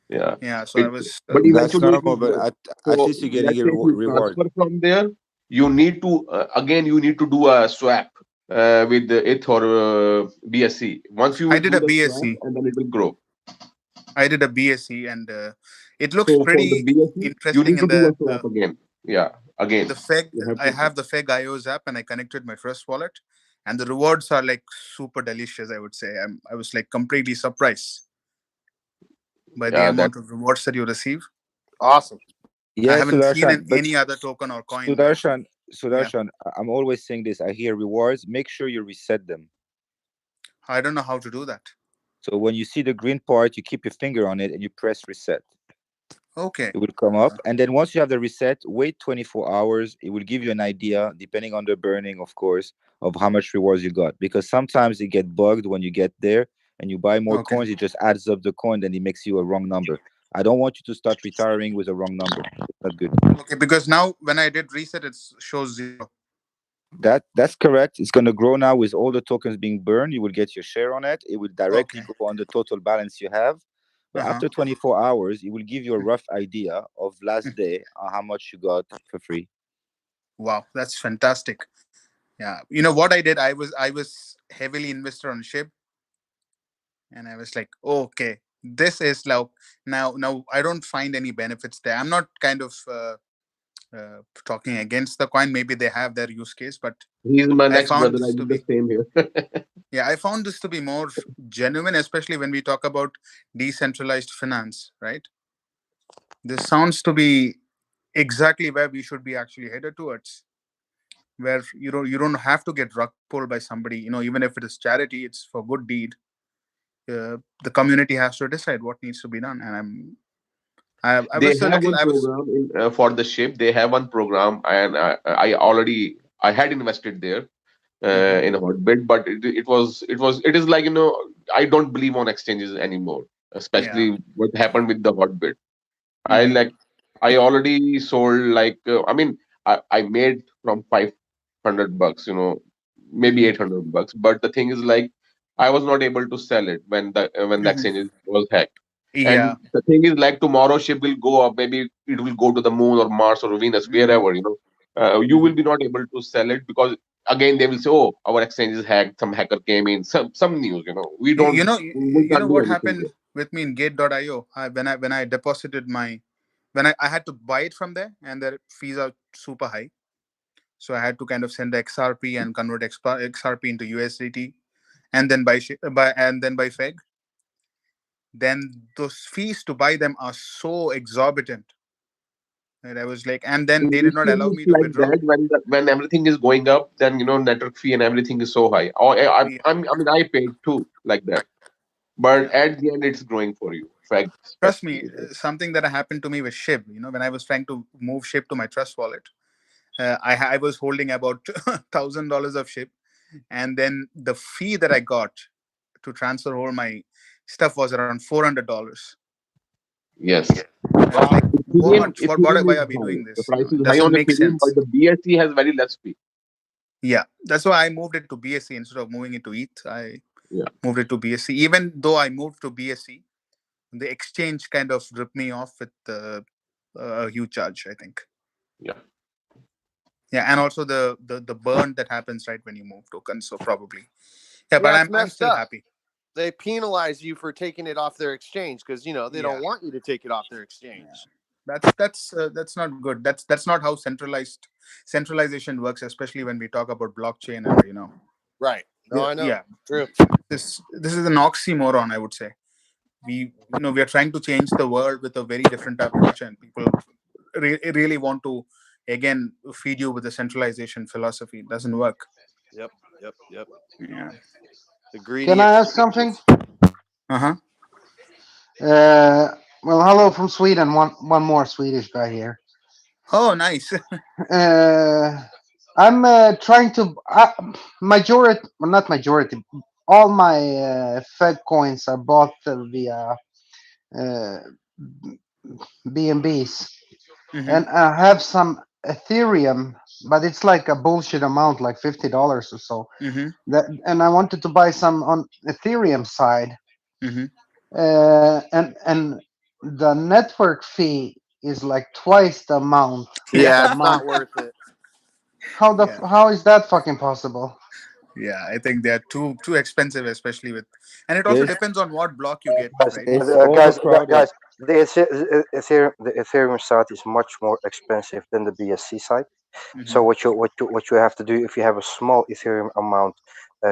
Yeah. Yeah. So I was. But That's eventually it will normal, but go. at So least you're getting let's a say if you reward. transfer from there, you need to again you need to do a swap with the ETH or BSC. Once you I will did do a the swap, BSc. and then it will grow. I did a BSc, and it looks So for the pretty BSC, you interesting need to in do a the swap again. Yeah, again. the Feg. You have I to. have the Feg iOS app, and I connected my Trust Wallet, and the rewards are like super delicious. I would say I was like completely surprised by the Yeah, that amount of rewards that you receive. Awesome. I Yeah, haven't seen Sudarshan, but any other token or coin like. Sudarshan, Yeah, I'm always saying this. I hear rewards. Make sure you reset them. I don't know how to do that. So when you see the green part, you keep your finger on it and you press reset. Okay. It will come up, and then once you have the reset, wait 24 hours. It will give you an idea, depending on the burning, of course, of how much rewards you got. Because sometimes it get bugged when you get there and you buy more Okay. coins. It just adds up the coin, then it makes you a wrong number. I don't want you to start retiring with a wrong number. Not good. Okay, because now when I did reset, it shows 0. That's correct. It's gonna grow now with all the tokens being burned. You will get your share on it. It will directly Okay. go on the total balance you have. But Uh-huh. after 24 hours, it will give you a rough idea of last day how much you got for free. Wow, that's fantastic. Yeah, you know what I did? I was heavily invested on SHIB, and I was like, oh, okay, this is like now I don't find any benefits there. I'm not kind of talking against the coin. Maybe they have their use case, but he's my I next found brother. I this to did the be same here. I found this to be more genuine, especially when we talk about decentralized finance, right? This sounds to be exactly where we should be actually headed towards, where you don't have to get rug pulled by somebody. Even if it is charity, it's for good deed. The community has to decide what needs to be done, and I They was a have little one I was program for the ship. They have one program, and I had invested there Mhm. in Hotbit, but it is like I don't believe on exchanges anymore, Yeah. especially what happened with the Hotbit. I Mhm. like I already sold like I made from $500, maybe Mhm. $800, but the thing is like I was not able to sell it when the Mhm. exchange was hacked. Yeah. And the thing is like tomorrow ship will go up, maybe it will go to the moon or Mars or Venus, Mhm. wherever, you will Mhm. be not able to sell it because again they will say, oh, our exchange is hacked, some hacker came in, some news, we You, you don't know we you can't know do what anything happened there. with me in Gate.io. When I deposited I had to buy it from there, and their fees are super high. So I had to kind of send the XRP and convert XRP into USDT, and then buy Feg. Then those fees to buy them are so exorbitant. And I was like, and then they did not allow Initially, me it's to like withdraw. that when everything is going up, then network fee and everything is so high. Yeah, I mean, I paid too like that, but yeah. at the end, it's growing for you. Fact, Trust me, especially. something that happened to me with SHIB. When I was trying to move SHIB to my Trust wallet, I was holding about $1,000 of ship, and then the fee that I got to transfer all my stuff was around $400. Yes. I was like, what? Ethereum Why is are we high. doing The this? price is It high doesn't on make Ethereum, but sense. the BSC has very less fee. Yeah, that's why I moved it to BSC instead of moving it to ETH. I Yeah. moved it to BSC. Even though I moved to BSC, the exchange kind of ripped me off with a huge charge, I think. Yeah. Yeah, and also the burn that happens right when you move tokens. So probably, yeah. But Yeah, it's I'm messed still up. happy. They penalize you for taking it off their exchange because they don't want you to take it off their exchange. That's not good. That's not how centralization works, especially when we talk about blockchain or Right. No, Yeah, I know. yeah. True. This is an oxymoron, I would say. We are trying to change the world with a very different approach, and people really want to again feed you with the centralization philosophy. It doesn't work. Yep. Yeah. The greedy Can I ask something? Uh-huh. Well, hello from Sweden. One more Swedish guy here. Oh, nice. I'm trying to majority, well, not majority. All my Fed coins are bought via uh, BNBs, Mm-hmm. and I have some Ethereum, but it's like a bullshit amount, like $50 or so. Mm-hmm. And I wanted to buy some on Ethereum side, Mm-hmm. and the network fee is like twice the amount of Yeah, the it's not amount. worth it. Yeah. How is that fucking possible? Yeah, I think they are too expensive, especially with, and it also There's depends on what block you get, guys, right? it's Guys, overcrowded. the Ethereum side is much more expensive than the BSC side. Mm-hmm. So what you have to do if you have a small Ethereum amount,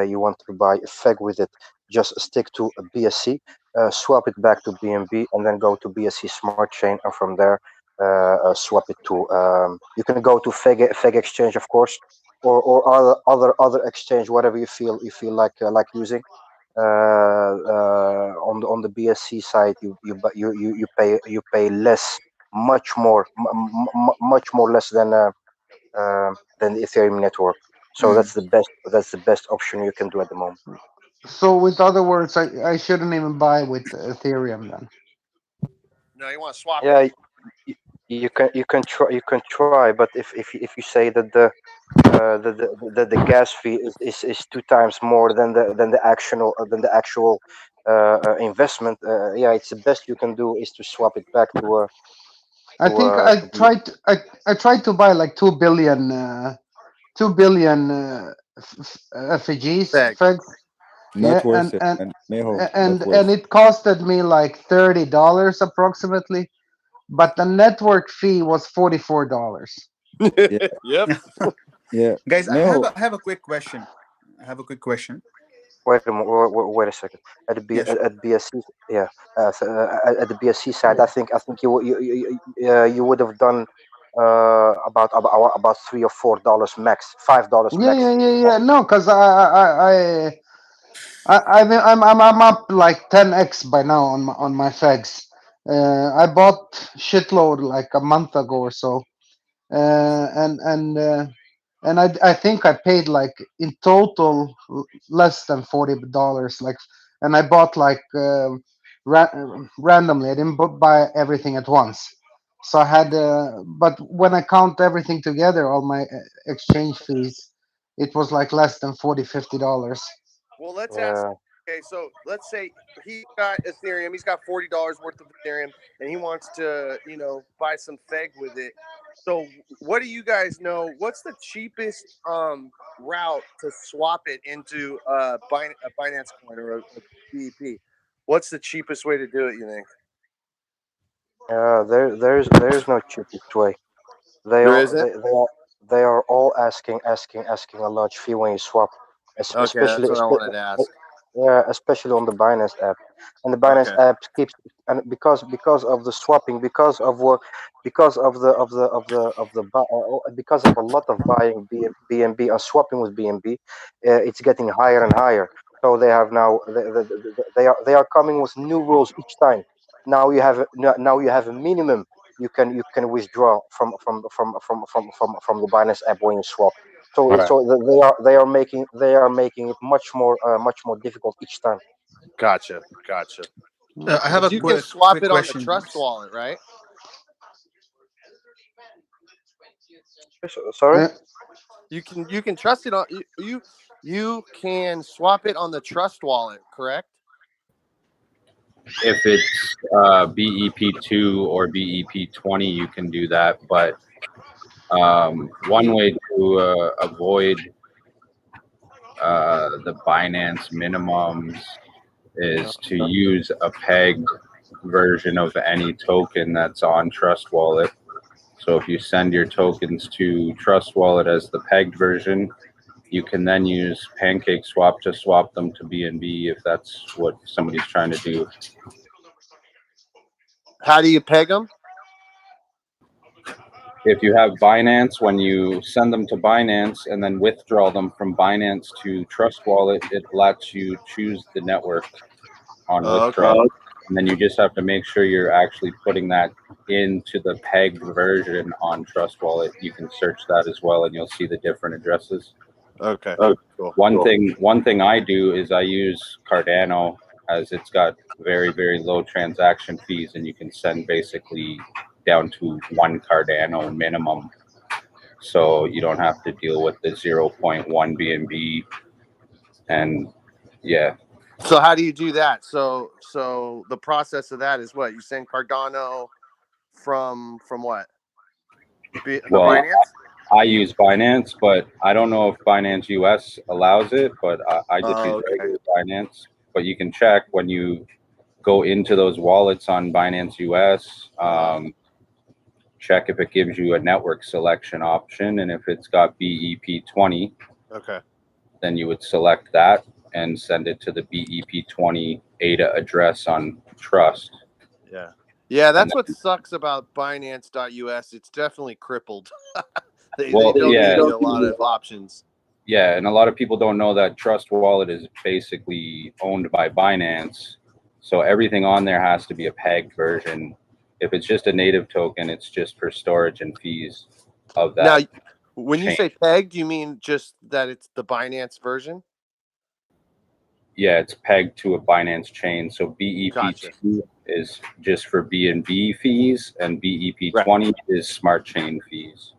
you want to buy a Feg with it, just stick to a BSC, swap it back to BNB, and then go to BSC Smart Chain, and from there swap it to. You can go to Feg Exchange, of course, or other exchange, whatever you feel like using. On the BSC side, you pay less, much more less than the Ethereum network. So Mm. that's the best option you can do at the moment. So, with other words, I shouldn't even buy with Ethereum then. No, you want to swap Yeah, it. you can try, but if you say that the gas fee is 2 times more than the actual investment, yeah, it's the best you can do is to swap it back I think to be. I tried to buy like 2 billion FEGs, Feg. Fegs. Not Yeah, worth it, man. Meho, not and worth. it costed me like $30 approximately, but the network fee was $44. Yeah, Yep. yeah. Guys, Meho, I have a quick question. I have a quick question. Wait a second. Yeah, sure. At BSC, yeah, at the BSC side, I think you would have done about $3 or $4 max, $5 Yeah, max. yeah, yeah, yeah. No, because I'm up like 10x by now on my Fegs. I bought shitload like a month ago or so, uh, and and uh, and I think I paid like in total less than $40. Like, and I bought like randomly. I didn't buy everything at once. So I had, but when I count everything together, all my exchange fees, it was like less than $50. Well, let's ask. Yeah. Okay, so let's say he got Ethereum. He's got $40 worth of Ethereum, and he wants to, buy some Feg with it. So, what do you guys know? What's the cheapest route to swap it into a Binance coin or a BEP? What's the cheapest way to do it? You think There's no cheapest way. They there are isn't? they are all asking a large fee when you swap, Okay, that's what I wanted to uh, ask. yeah, especially on the Binance app. And the Binance Okay. app keeps, and because of the swapping, because of a lot of buying BNB or swapping with BNB, it's getting higher and higher. So they have now they are coming with new rules each time. Now you have a minimum. you can withdraw from the Binance app when you swap. So Right. they are making it much more difficult each time. Gotcha. I have a You can swap quick it on the question. Trust wallet, right? Sorry. You can trust it on you can swap it on the Trust wallet, correct? If it's BEP2 or BEP20, you can do that. But one way to avoid the Binance minimums is to use a pegged version of any token that's on Trust Wallet. So if you send your tokens to Trust Wallet as the pegged version, you can then use PancakeSwap to swap them to BNB if that's what somebody's trying to do. How do you peg them? If you have Binance, when you send them to Binance and then withdraw them from Binance to Trust Wallet, it lets you choose the network on withdrawal. And then you just have to make sure you're actually putting that into the pegged version on Trust Wallet. You can search that as well, and you'll see the different addresses. Okay. Cool. One thing I do is I use Cardano, as it's got very, very low transaction fees, and you can send basically down to 1 Cardano minimum. So you don't have to deal with the 0.1 BNB. And yeah. So how do you do that? So the process of that is what? You send Cardano from what? Binance? I use Binance, but I don't know if Binance US allows it, but I just use regular Binance. But you can check when you go into those wallets on Binance US, check if it gives you a network selection option. And if it's got BEP20, then you would select that and send it to the BEP20 ADA address on Trust. Yeah, that's what sucks about Binance.us. It's definitely crippled. they Well, don't yeah. give you a lot of options. Yeah, and a lot of people don't know that Trust Wallet is basically owned by Binance. So everything on there has to be a pegged version. If it's just a native token, it's just for storage and fees of that. Now, when you say pegged, you mean just that it's the Binance version? Yeah, it's pegged to a Binance chain. So BEP2 is just for BNB fees, and BEP20 is smart chain fees.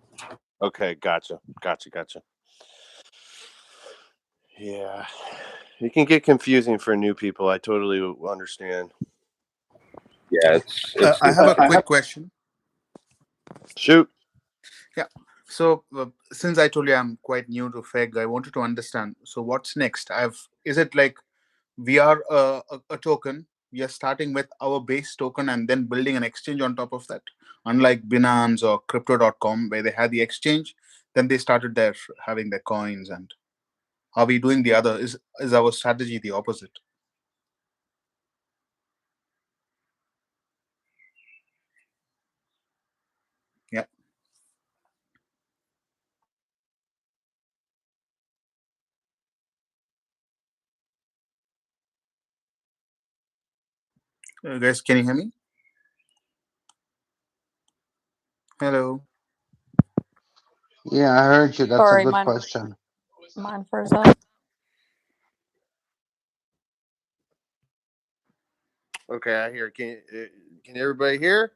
Okay, gotcha. Yeah, it can get confusing for new people. I totally understand. Yeah, I have a quick question. Shoot. Yeah. So since I told you I'm quite new to Feg, I wanted to understand. So what's next? Is it like we are a token? We are starting with our base token and then building an exchange on top of that. Unlike Binance or Crypto.com, where they had the exchange, then they started having their coins. And are we doing the other? Is our strategy the opposite? Yeah. Guys, can you hear me? Hello. Yeah, I heard you. That's Sorry, a good question. mine froze up. Okay, I hear. Can everybody hear?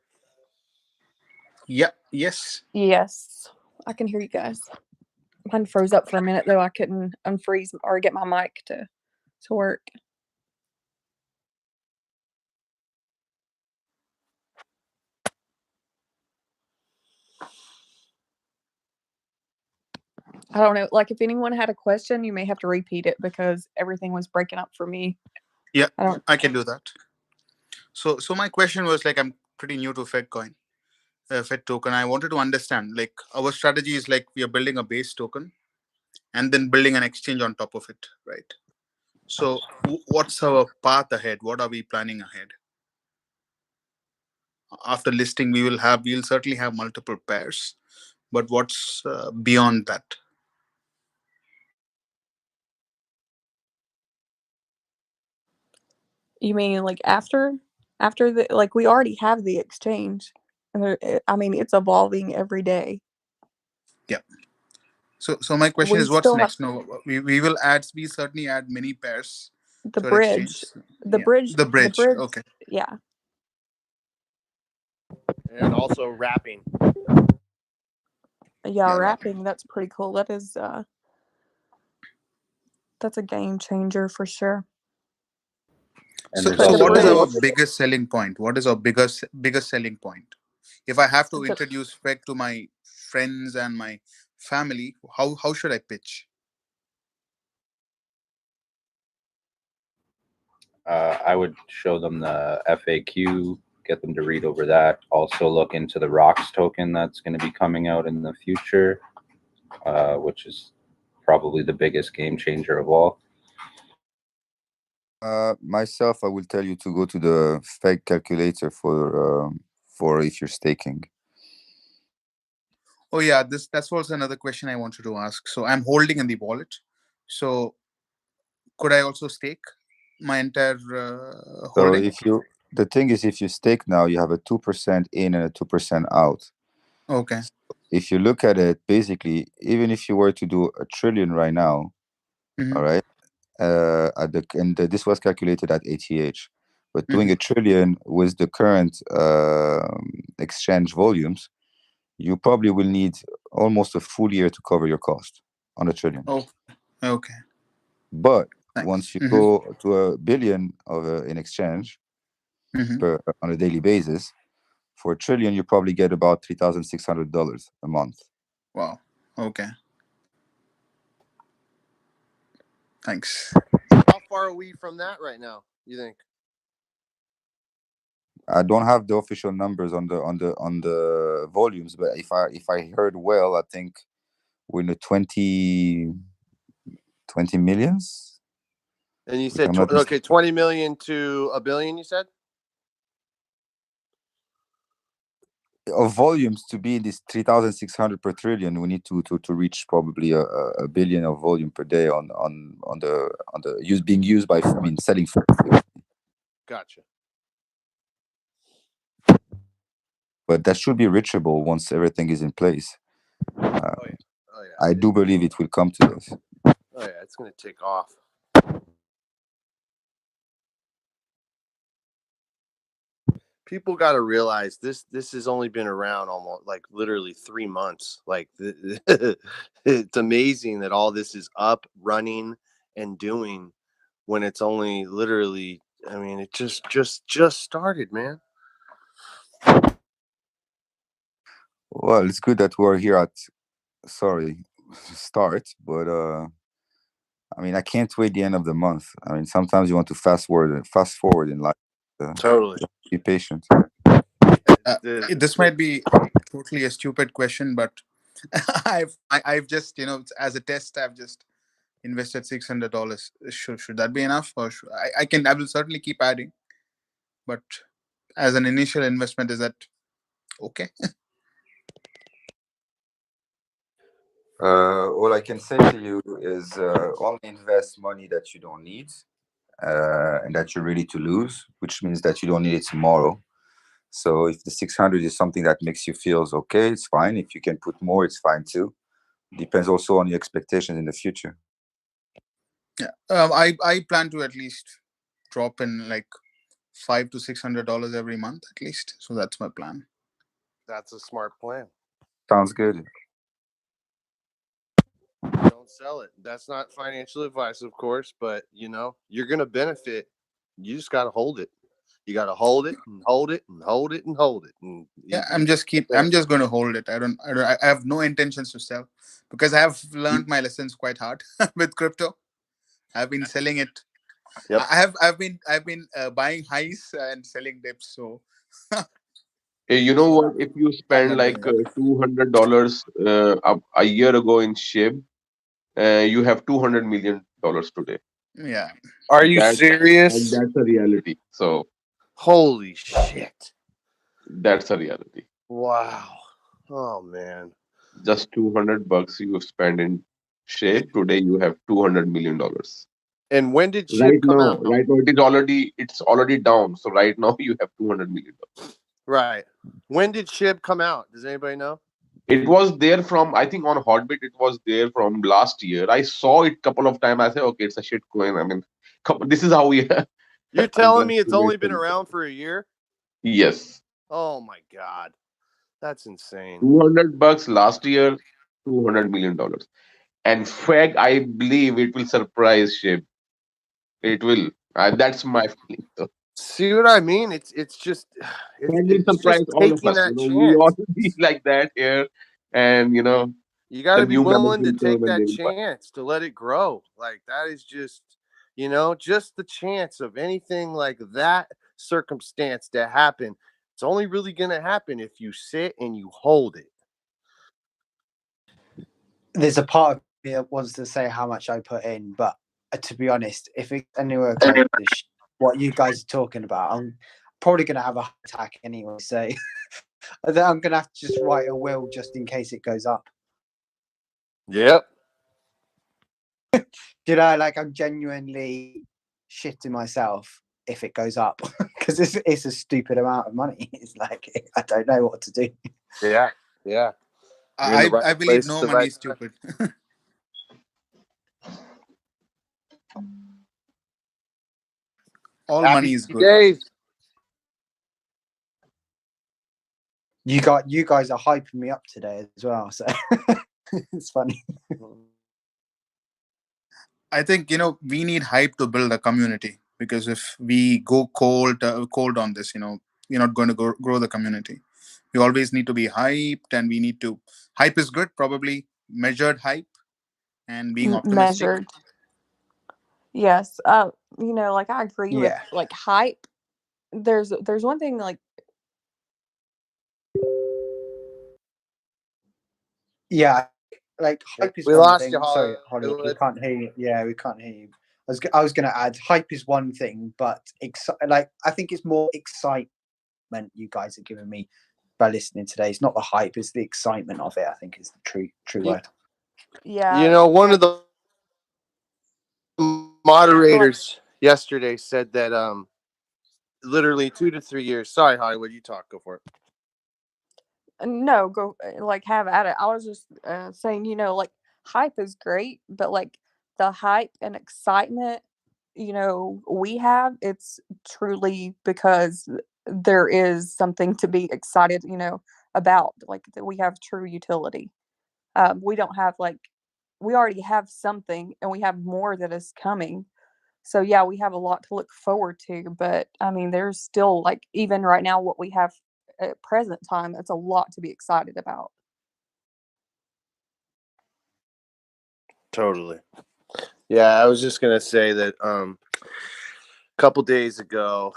Yeah. Yes. Yes, I can hear you guys. Mine froze up for a minute though. I couldn't unfreeze or get my mic to work. I don't know. Like, if anyone had a question, you may have to repeat it because everything was breaking up for me. Yeah, I can do that. So my question was like, I'm pretty new to Fed token. I wanted to understand, like, our strategy is like we are building a base token and then building an exchange on top of it, right? So what's our path ahead? What are we planning ahead? After listing, we'll certainly have multiple pairs, but what's beyond that? You mean like after the, like, we already have the exchange I mean, it's evolving every day. Yeah. So my question We is, what's still have next? No, we certainly add many pairs the to our exchange. bridge. The Yeah, bridge. the The bridge. bridge. Okay. Yeah. And also wrapping. Yeah, Yeah, wrapping. That's pretty cool. That's a game changer for sure. And So there's But so the what also is our bridge. biggest selling point? What is our biggest selling point? If I have to The introduce Feg to my friends and my family, how should I pitch? I would show them the FAQ, get them to read over that. Also look into the Rocks token that's going to be coming out in the future, which is probably the biggest game changer of all. Myself, I will tell you to go to the Feg calculator for if you're staking. Oh yeah, that's also another question I wanted to ask. So I'm holding in the wallet. So could I also stake my entire So holding? the thing is, if you stake now, you have a 2% in and a 2% out. Okay. If you look at it, basically, even if you were to do $1 trillion right now, all right, this was calculated at ATH, but doing $1 trillion with the current exchange volumes, you probably will need almost a full year to cover your cost on $1 trillion. Oh, okay. But Thanks. once you go to $1 billion in exchange on a daily basis, for $1 trillion, you probably get about $3,600 a month. Wow. Okay. Thanks. How far are we from that right now, you think? I don't have the official numbers on the volumes, but if I heard well, I think we're in the 20 millions. And you said 20 million to $1 billion, you said? Of volumes to be in this 3,600 per trillion, we need to reach probably a billion of volume per day on the being used by selling. Gotcha. But that should be reachable once everything is in place. I do believe it will come to this. Oh yeah, it's gonna take off. People got to realize this has only been around almost like literally 3 months. Like it's amazing that all this is up, running, and doing when it's only literally. I mean, it just started, man. Well, it's good that we're here at start, but I mean, I can't wait the end of the month. I mean, sometimes you want to fast forward in life. Totally. Be patient. This might be totally a stupid question, but I've just as a test I've just invested $600. Should that be enough, or I will certainly keep adding, but as an initial investment, is that okay? All I can say to you is only invest money that you don't need and that you're ready to lose, which means that you don't need it tomorrow. So if the 600 is something that makes you feel okay, it's fine. If you can put more, it's fine too. Depends also on your expectations in the future. Yeah, I plan to at least drop in like $500 to $600 every month at least. So that's my plan. That's a smart plan. Sounds good. Don't sell it. That's not financial advice, of course, but you're gonna benefit. You just gotta hold it. You gotta hold it and hold it and hold it and hold it. And I'm just going to hold it. I have no intentions to sell because I have learned my lessons quite hard with crypto. I've been selling it. Yep. I've been buying highs and selling dips. So You know what? If you spend like $200 a year ago in SHIB, you have $200 million today. Yeah. Are you serious? And that's a reality. So holy shit. That's a reality. Wow. Oh man. Just $200 you spend in SHIB. Today you have $200 million. And when did SHIB come out? Right now it's already down. So right now you have $200 million. Right. When did SHIB come out? Does anybody know? It was there from, I think on Hotbit. It was there from last year. I saw it couple of times. I said, okay, it's a shit coin. I mean, this is how we You're telling me it's only been around for a year? Yes. Oh my god, that's insane. $200 last year, $200 million. And Feg, I believe it will surprise SHIB. It will. That's my feeling. So See what I mean? It's just Feg will it's surprise just all of taking us. that We all chance. be like that here, and You got the to be new members willing to will take come and they that will buy. chance to let it grow. Like that is just, just the chance of anything like that circumstance to happen. It's only really going to happen if you sit and you hold it. There's a part of me that wants to say how much I put in, but to be honest, if it's anywhere close to what you guys are talking about, I'm probably going to have a heart attack anyway. So I'm going to have to just write a will just in case it goes up. Yep. Like I'm genuinely shitting myself if it goes up because it's a stupid amount of money. It's like I don't know what to do. Yeah. I believe no money is stupid. All Happy money is good. days. You guys are hyping me up today as well, so it's funny. I think we need hype to build a community, because if we go cold on this, we're not going to grow the community. We always need to be hyped, and we need to. Hype is good, probably measured hype, and being optimistic. Measured. Yes. Like I agree with like hype. There's one thing like. Yeah, like hype is we one lost thing. you, Sorry, Holly, Hollywood. we can't hear you. Yeah, we can't hear you. I was going to add hype is one thing, but I think it's more excitement you guys are giving me by listening today. It's not the hype; it's the excitement of it. I think is the true word. Yeah. One of the moderators yesterday said that literally 2 to 3 years. Sorry, Hollywood, you talk. Go for it. No, go like have at it. I was just saying, like hype is great, but like the hype and excitement, we have, it's truly because there is something to be excited, about. Like that we have true utility. We don't have we already have something, and we have more that is coming. So yeah, we have a lot to look forward to, but I mean, there's still like even right now what we have at present time, it's a lot to be excited about. Totally. Yeah, I was just gonna say that a couple days ago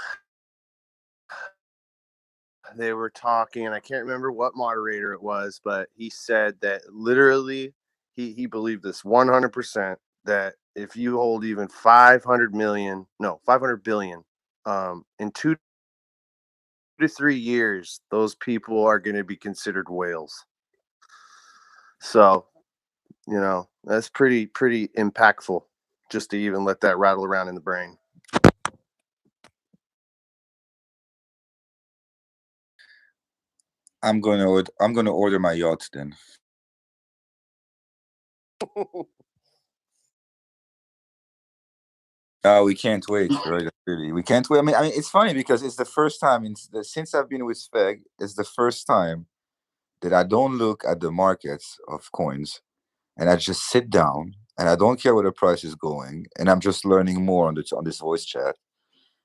they were talking, and I can't remember what moderator it was, but he said that literally he believed this 100%, that if you hold even 500 billion in 2 to 3 years, those people are going to be considered whales. So, that's pretty impactful, just to even let that rattle around in the brain. I'm gonna order my yacht then. We can't wait, right? Really, we can't wait. I mean, it's funny because it's the first time since I've been with Feg. It's the first time that I don't look at the markets of coins, and I just sit down and I don't care where the price is going, and I'm just learning more on this voice chat.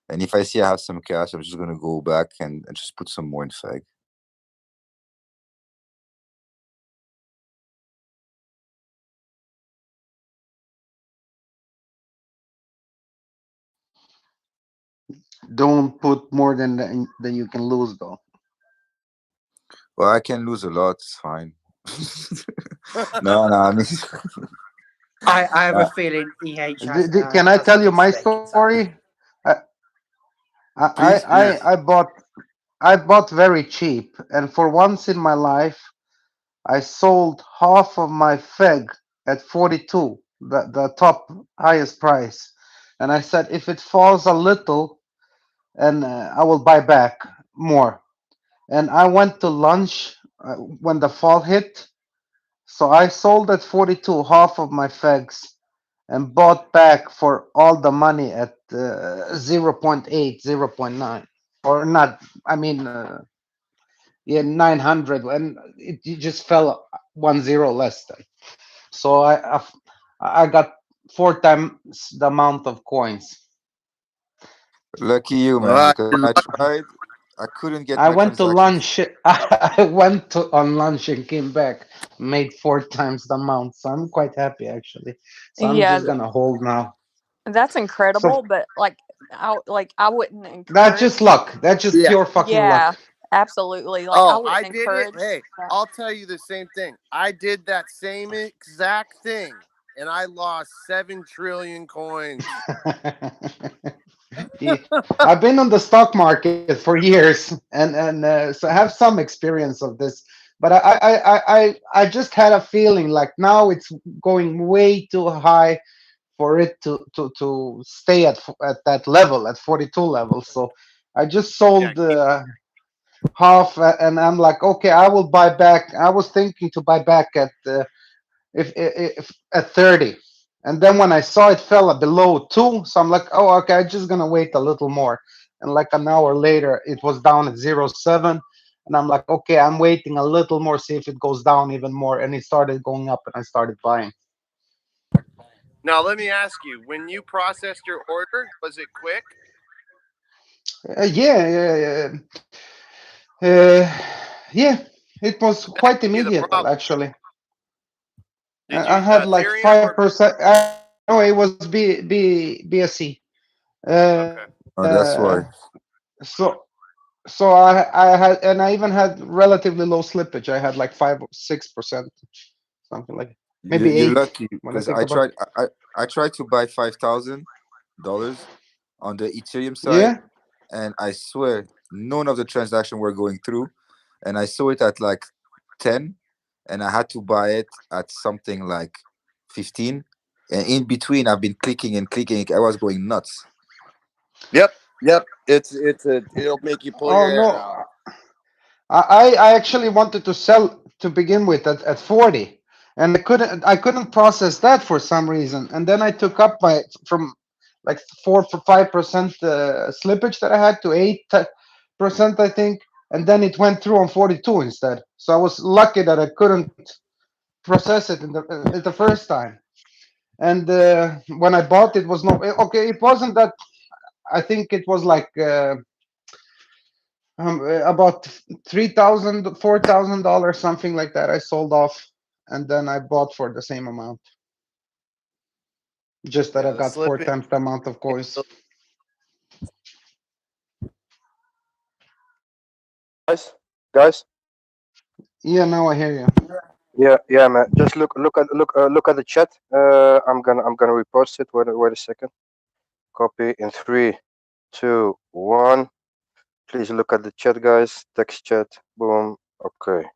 And if I see I have some cash, I'm just gonna go back and just put some more in Feg. Don't put more than you can lose, though. Well, I can lose a lot. It's fine. No, I mean, I have a feeling has. Can I tell you my story? Please. I bought very cheap, and for once in my life, I sold half of my Feg at 42, the top highest price, and I said if it falls a little, and I will buy back more. and I went to lunch when the fall hit. So I sold at 42 half of my fegs and bought back for all the money at 0.8, 0.9, or not. I mean, yeah, 900, and it just fell 1 0 less than. So I got 4 times the amount of coins. Lucky you, man, because when I tried, I couldn't get I my went to transactions. lunch. I went on lunch and came back, made 4 times the amount. So I'm quite happy actually. So I'm Yeah, just gonna hold now. that's incredible, So but I wouldn't that's encourage. just luck. That's just Yeah. pure fucking Yeah, luck. absolutely. Like I Oh, wouldn't I did it. encourage Hey, that. I'll tell you the same thing. I did that same exact thing, and I lost 7 trillion coins. Yeah. I've been on the stock market for years, and so I have some experience of this. But I just had a feeling like now it's going way too high for it to stay at that level, at 42 level. So I just sold half, and I'm like, okay, I will buy back. I was thinking to buy back at if at 30, and then when I saw it fell below 2, so I'm like, oh, okay, I'm just gonna wait a little more. And like an hour later it was down at 0.7, and I'm like, okay, I'm waiting a little more, see if it goes down even more, and it started going up, and I started buying. Now, let me ask you: when you processed your order, was it quick? Yeah, uh, yeah, it was That quite could be the immediate problem. actually. Did I you had like Ethereum or 5%. No, it was BSC. okay? Oh, that's Uh, why. so I had, and I even had relatively low slippage. I had like 5 or 6%, something like maybe You're 8 lucky when I because think about. I tried to buy $5,000 on the Ethereum side, Yeah. and I swear none of the transaction were going through, and I saw it at like 10, and I had to buy it at something like 15, and in between I've been clicking and clicking. I was going nuts. Yep, yep. It'll make you pull Oh your hair no, out. I actually wanted to sell to begin with at 40, and I couldn't process that for some reason. And then I took up my from like 4 or 5% slippage that I had to 8% I think, and then it went through on 42 instead. So I was lucky that I couldn't process it in the first time. And when I bought it, was no okay. It wasn't that. I think it was like. About $3,000, $4,000, something like that. I sold off, and then I bought for the same amount. Just that Yeah, I the got four slippage. times the amount of coins. Guys. Yeah, now I hear you. Yeah, man. Just look at the chat. I'm gonna repost it. Wait a second. Copy in 3, 2, 1. Please look at the chat, guys. Text chat. Boom. Okay.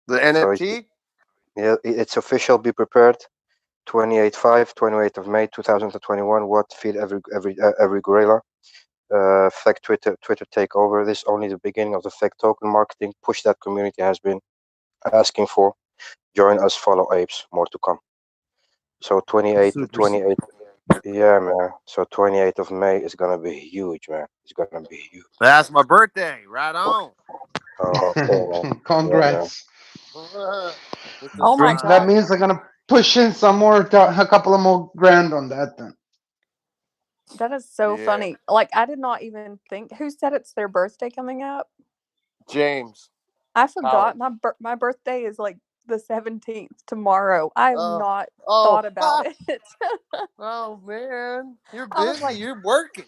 The So NFT. yeah, it's official. Be prepared. 28/5, 28th of May 2021. What feed every gorilla. Fake Twitter takeover. This is only the beginning of the fake token marketing push that community has been asking for. Join us, follow apes. More to come. So 28. Yeah, man. So 28th of May is gonna be huge, man. It's gonna be huge. That's my birthday. Right on. Oh, okay, man. Yeah, man. Congrats. With the Oh my That god, sunshine. means I'm gonna push in some more, a couple of more grand on that then. that is so Yeah, funny. Like I did not even think. Who said it's their birthday coming up? James I Howard. forgot my birthday is like the 17th tomorrow. I have Oh, not oh, thought about ha! it. Oh man, you're I was busy. like, You're working.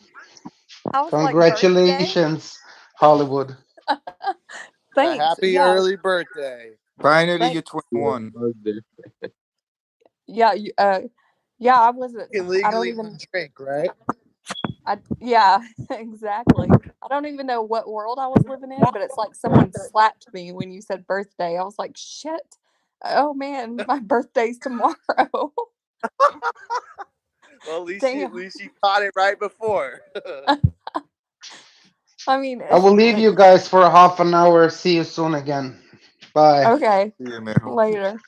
birthday. Congratulations, Hollywood. A Thanks. happy Yeah. early birthday. Finally, you're Thanks. 21. Yeah. Yeah. I wasn't. You can I don't legally even. drink, right? Yeah. Exactly. I don't even know what world I was living in, but it's like someone slapped me when you said birthday. I was like, shit. Oh man, my birthday's tomorrow. Well, at Damn. least you caught it right before. I mean, I will leave you guys for a half an hour. See you soon again. Bye. okay. See you, man. Later.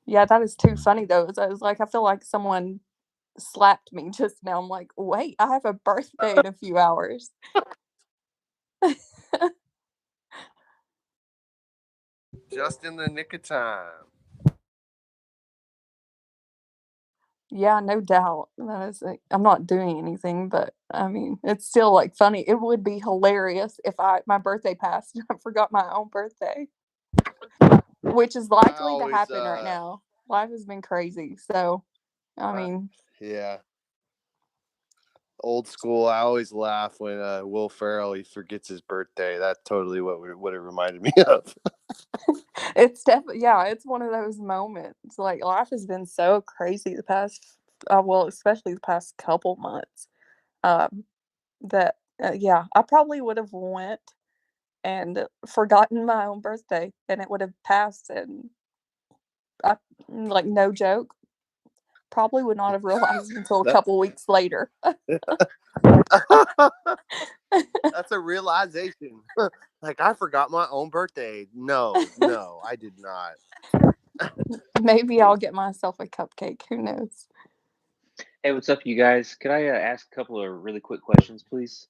Yeah, that is too funny though. I was like, I feel like someone slapped me just now. I'm like, wait, I have a birthday in a few hours. Just in the nick of time. Yeah, no doubt. That is, I'm not doing anything, but I mean, it's still like funny. It would be hilarious if my birthday passed and I forgot my own birthday, which is likely to happen right now. Life has been crazy, so I mean, yeah. Old school. I always laugh when Will Ferrell he forgets his birthday. That's totally what it reminded me of. it's definitely it's one of those moments. Like life has been so crazy the past, well, especially the past couple months. That I probably would have went and forgotten my own birthday, and it would have passed, and I, like, no joke, probably would not have realized until a couple weeks later. That's a realization. Like, I forgot my own birthday. No, I did not. Maybe I'll get myself a cupcake. Who knows? Hey, what's up, you guys? Could I ask a couple of really quick questions, please?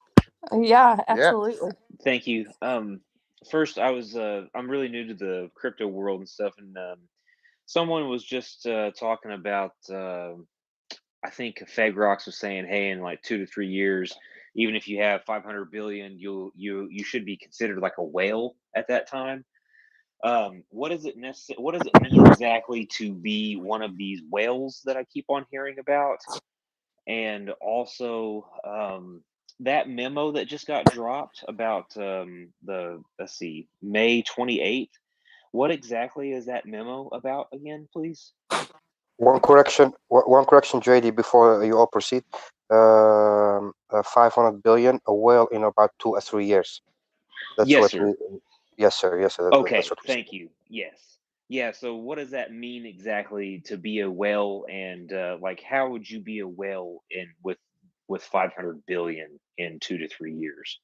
Yeah, absolutely. Thank you. First, I'm really new to the crypto world and stuff, and someone was just talking about. I think FegRox was saying, hey, in like 2 to 3 years, even if you have 500 billion, you should be considered like a whale at that time. What does it mean exactly to be one of these whales that I keep on hearing about? And also, that memo that just got dropped about May 28th. What exactly is that memo about again, please? One correction, JD, before you all proceed. 500 billion, a whale in about 2 or 3 years. That's yes, what sir. Yes, sir. Yes, sir. Okay, that's what thank you. Yes. Yeah, so what does that mean exactly to be a whale, and like how would you be a whale with 500 billion in 2 to 3 years?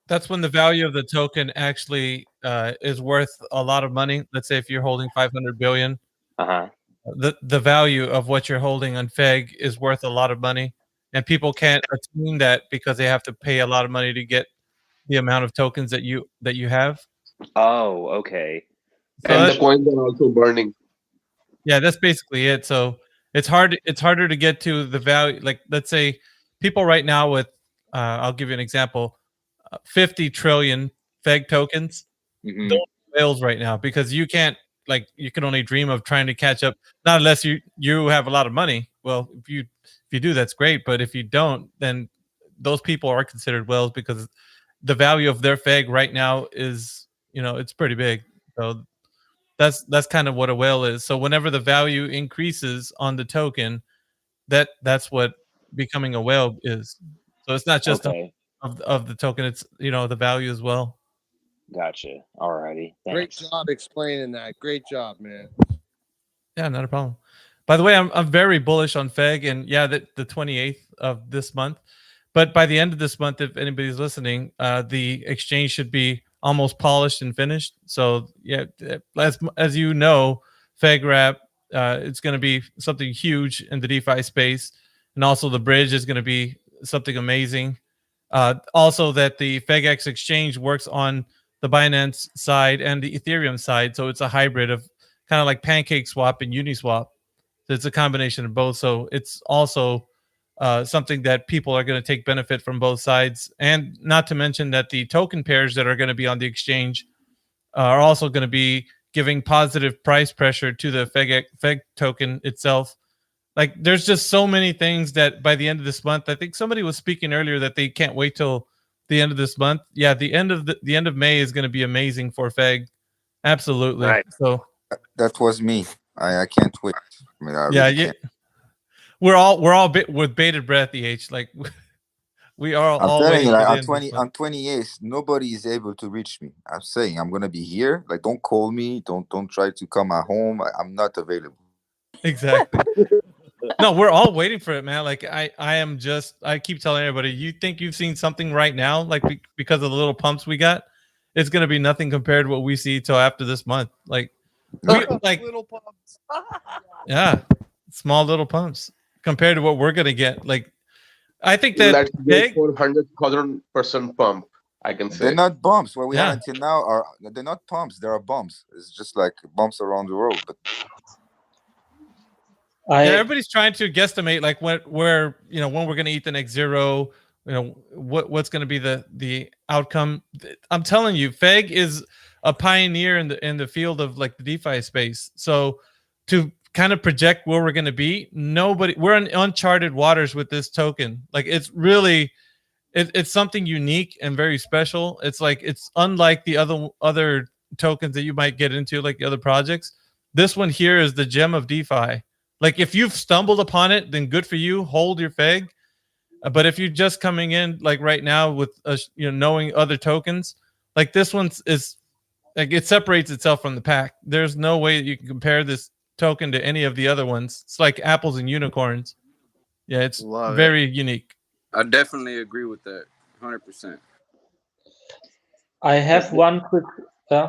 That's when the value of the token actually is worth a lot of money. Let's say if you're holding 500 billion, the value of what you're holding on Feg is worth a lot of money, and people can't attain that because they have to pay a lot of money to get the amount of tokens that you have. Oh, okay. So And the coins are also burning. Yeah, that's basically it. So it's harder to get to the value. Like, let's say people right now with I'll give you an example, 50 trillion Feg tokens. Those are whales right now, because you can't, like, you can only dream of trying to catch up, not unless you have a lot of money. Well, if you do, that's great, but if you don't, then those people are considered whales because the value of their Feg right now is, it's pretty big. So that's kind of what a whale is. So whenever the value increases on the token, that's what becoming a whale is. So it's not just of the token, it's the value as well. Gotcha. Alrighty. Great Thanks. job explaining that. Great job, man. Yeah, not a problem. By the way, I'm very bullish on Feg, and the 28th of this month. But by the end of this month, if anybody's listening, the exchange should be almost polished and finished. So yeah, as you know, FegWrap, it's going to be something huge in the DeFi space, and also the bridge is going to be something amazing. Also, that the FegX exchange works on the Binance side and the Ethereum side, so it's a hybrid of kind of like PancakeSwap and Uniswap. So it's a combination of both. So it's also something that people are going to take benefit from both sides, and not to mention that the token pairs that are going to be on the exchange are also going to be giving positive price pressure to the Feg token itself. Like, there's just so many things that by the end of this month, I think somebody was speaking earlier that they can't wait till the end of this month. Yeah, the end of May is going to be amazing for Feg. Absolutely. Right. So that was me. I can't wait. I mean, I yeah, really can't. we're all with bated breath, EH. Like, We are I'm all telling waiting you, for like the on end of this 20 month. on 28th, nobody is able to reach me. I'm saying I'm gonna be here. Like, don't call me. Don't try to come at home. I'm not available. Exactly. No, we're all waiting for it, man. Like I keep telling everybody, you think you've seen something right now, like because of the little pumps we got, it's gonna be nothing compared to what we see till after this month. Like we like little pumps. yeah, small little pumps compared to what we're gonna get. Like I think that Let's go for 100,000% pump. I can They're say. not bumps. What we have Yeah. until now are they're not pumps. There are bumps. It's just like bumps around the road. But Yeah, everybody's trying to guesstimate like where you know when we're gonna eat the next zero. You know what's going to be the outcome. I'm telling you, Feg is a pioneer in the field of like the DeFi space. So to kind of project where we're going to be, we're in uncharted waters with this token. Like it's really it's something unique and very special. It's like it's unlike the other tokens that you might get into, like the other projects. This one here is the gem of DeFi. Like if you've stumbled upon it, then good for you. Hold your Feg. But if you're just coming in like right now with knowing other tokens, like this one's is like it separates itself from the pack. There's no way that you can compare this token to any of the other ones. It's like apples and unicorns. Yeah, it's very unique. I definitely agree with that, 100%. I have one quick.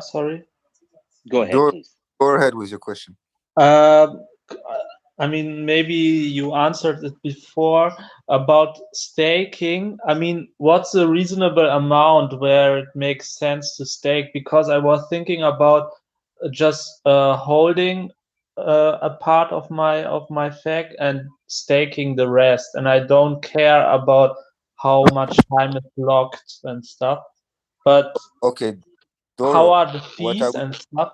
Sorry. Go ahead, please. Go ahead with your question. I mean, maybe you answered it before about staking. I mean, what's a reasonable amount where it makes sense to stake? Because I was thinking about just holding a part of my Feg and staking the rest, and I don't care about how much time is locked and stuff. But okay, Doro, how are the fees and stuff?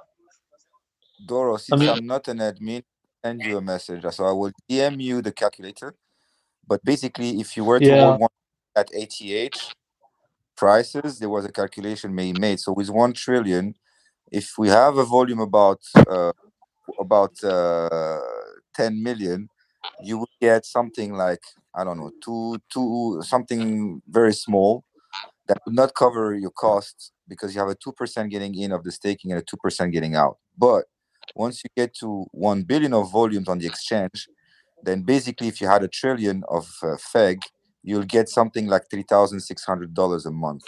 Doro, since I'm not an admin, send you a message. So I will DM you the calculator. But basically, if you were to hold one at ATH prices, there was a calculation made. So with 1 trillion, if we have a volume about 10 million, you would get something like, I don't know, two something very small that would not cover your costs because you have a 2% getting in of the staking and a 2% getting out. But once you get to 1 billion of volumes on the exchange, then basically if you had 1 trillion of Feg, you'll get something like $3,600 a month.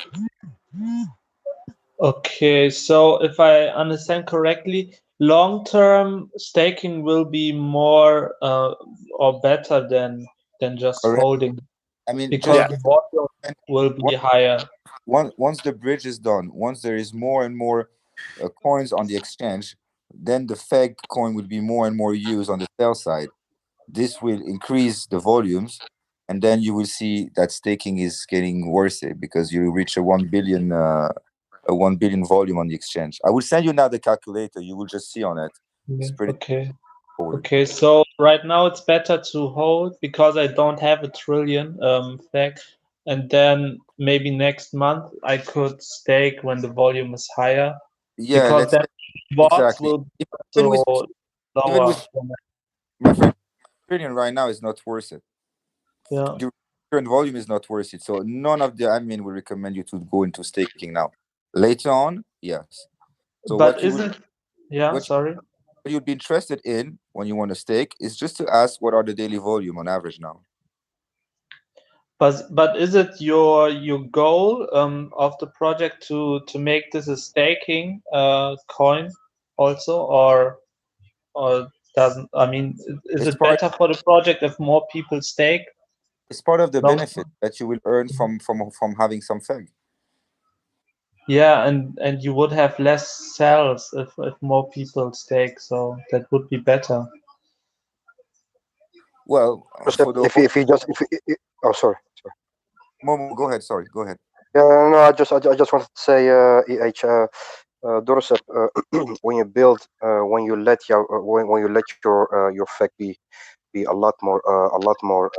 Okay, so if I understand correctly, long-term staking will be more or better than just holding. I mean, because the volume will be higher. Once the bridge is done, once there is more and more coins on the exchange, then the Feg coin will be more and more used on the sell side. This will increase the volumes, and then you will see that staking is getting worse because you reach a 1 billion volume on the exchange. I will send you now the calculator. You will just see on it. It's pretty. Okay. Okay, so right now it's better to hold because I don't have 1 trillion Feg, and then maybe next month I could stake when the volume is higher. Yeah, because then bots will be even so lower. My friend, trillion right now is not worth it. Yeah. The current volume is not worth it. So none of the admin will recommend you to go into staking now. Later on, yes. So but isn't sorry. What you'd be interested in when you want to stake is just to ask what are the daily volume on average now. But is it your goal of the project to make this a staking coin also, or doesn't? I mean, is it better for the project if more people stake? It's part of the benefit that you will earn from having some Feg. Yeah, and you would have less cells if more people stake, so that would be better. Well, if you just oh sorry. Momo, go ahead. Sorry, go ahead. Yeah, no, I just wanted to say, Dorsep, when you build, when you let your Feg be a lot more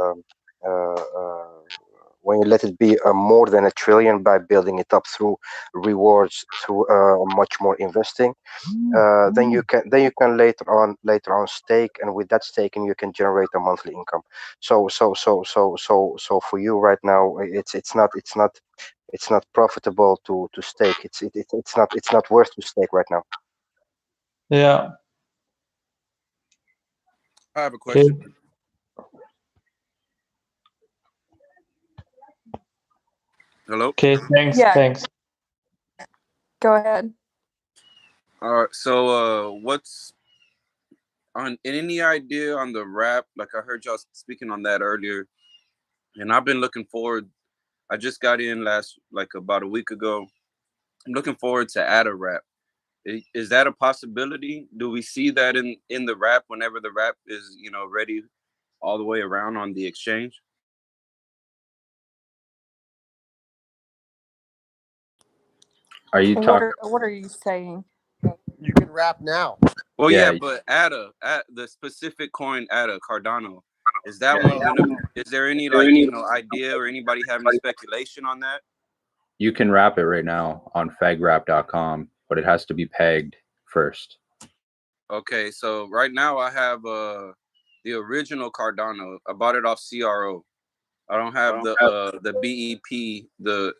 when you let it be more than $1 trillion by building it up through rewards, through much more investing, then you can later on stake, and with that staking you can generate a monthly income. So for you right now, it's not profitable to stake. It's not worth to stake right now. Yeah. I have a question. Hello? Okay, thanks. Yeah. Thanks. Go ahead. All right. So, what's on any idea on the wrap? Like I heard y'all speaking on that earlier, and I've been looking forward. I just got in about a week ago. I'm looking forward to add a wrap. Is that a possibility? Do we see that in the wrap whenever the wrap is ready all the way around on the exchange? Are you talking? What are you saying? You can wrap now. Well, Yeah. yeah, but at the specific coin ADA Cardano, is that one gonna? Is there any idea or anybody have any speculation on that? You can wrap it right now on fegwrap.com, but it has to be pegged first. Okay, so right now I have the original Cardano. I bought it off CRO. I don't have the BEP.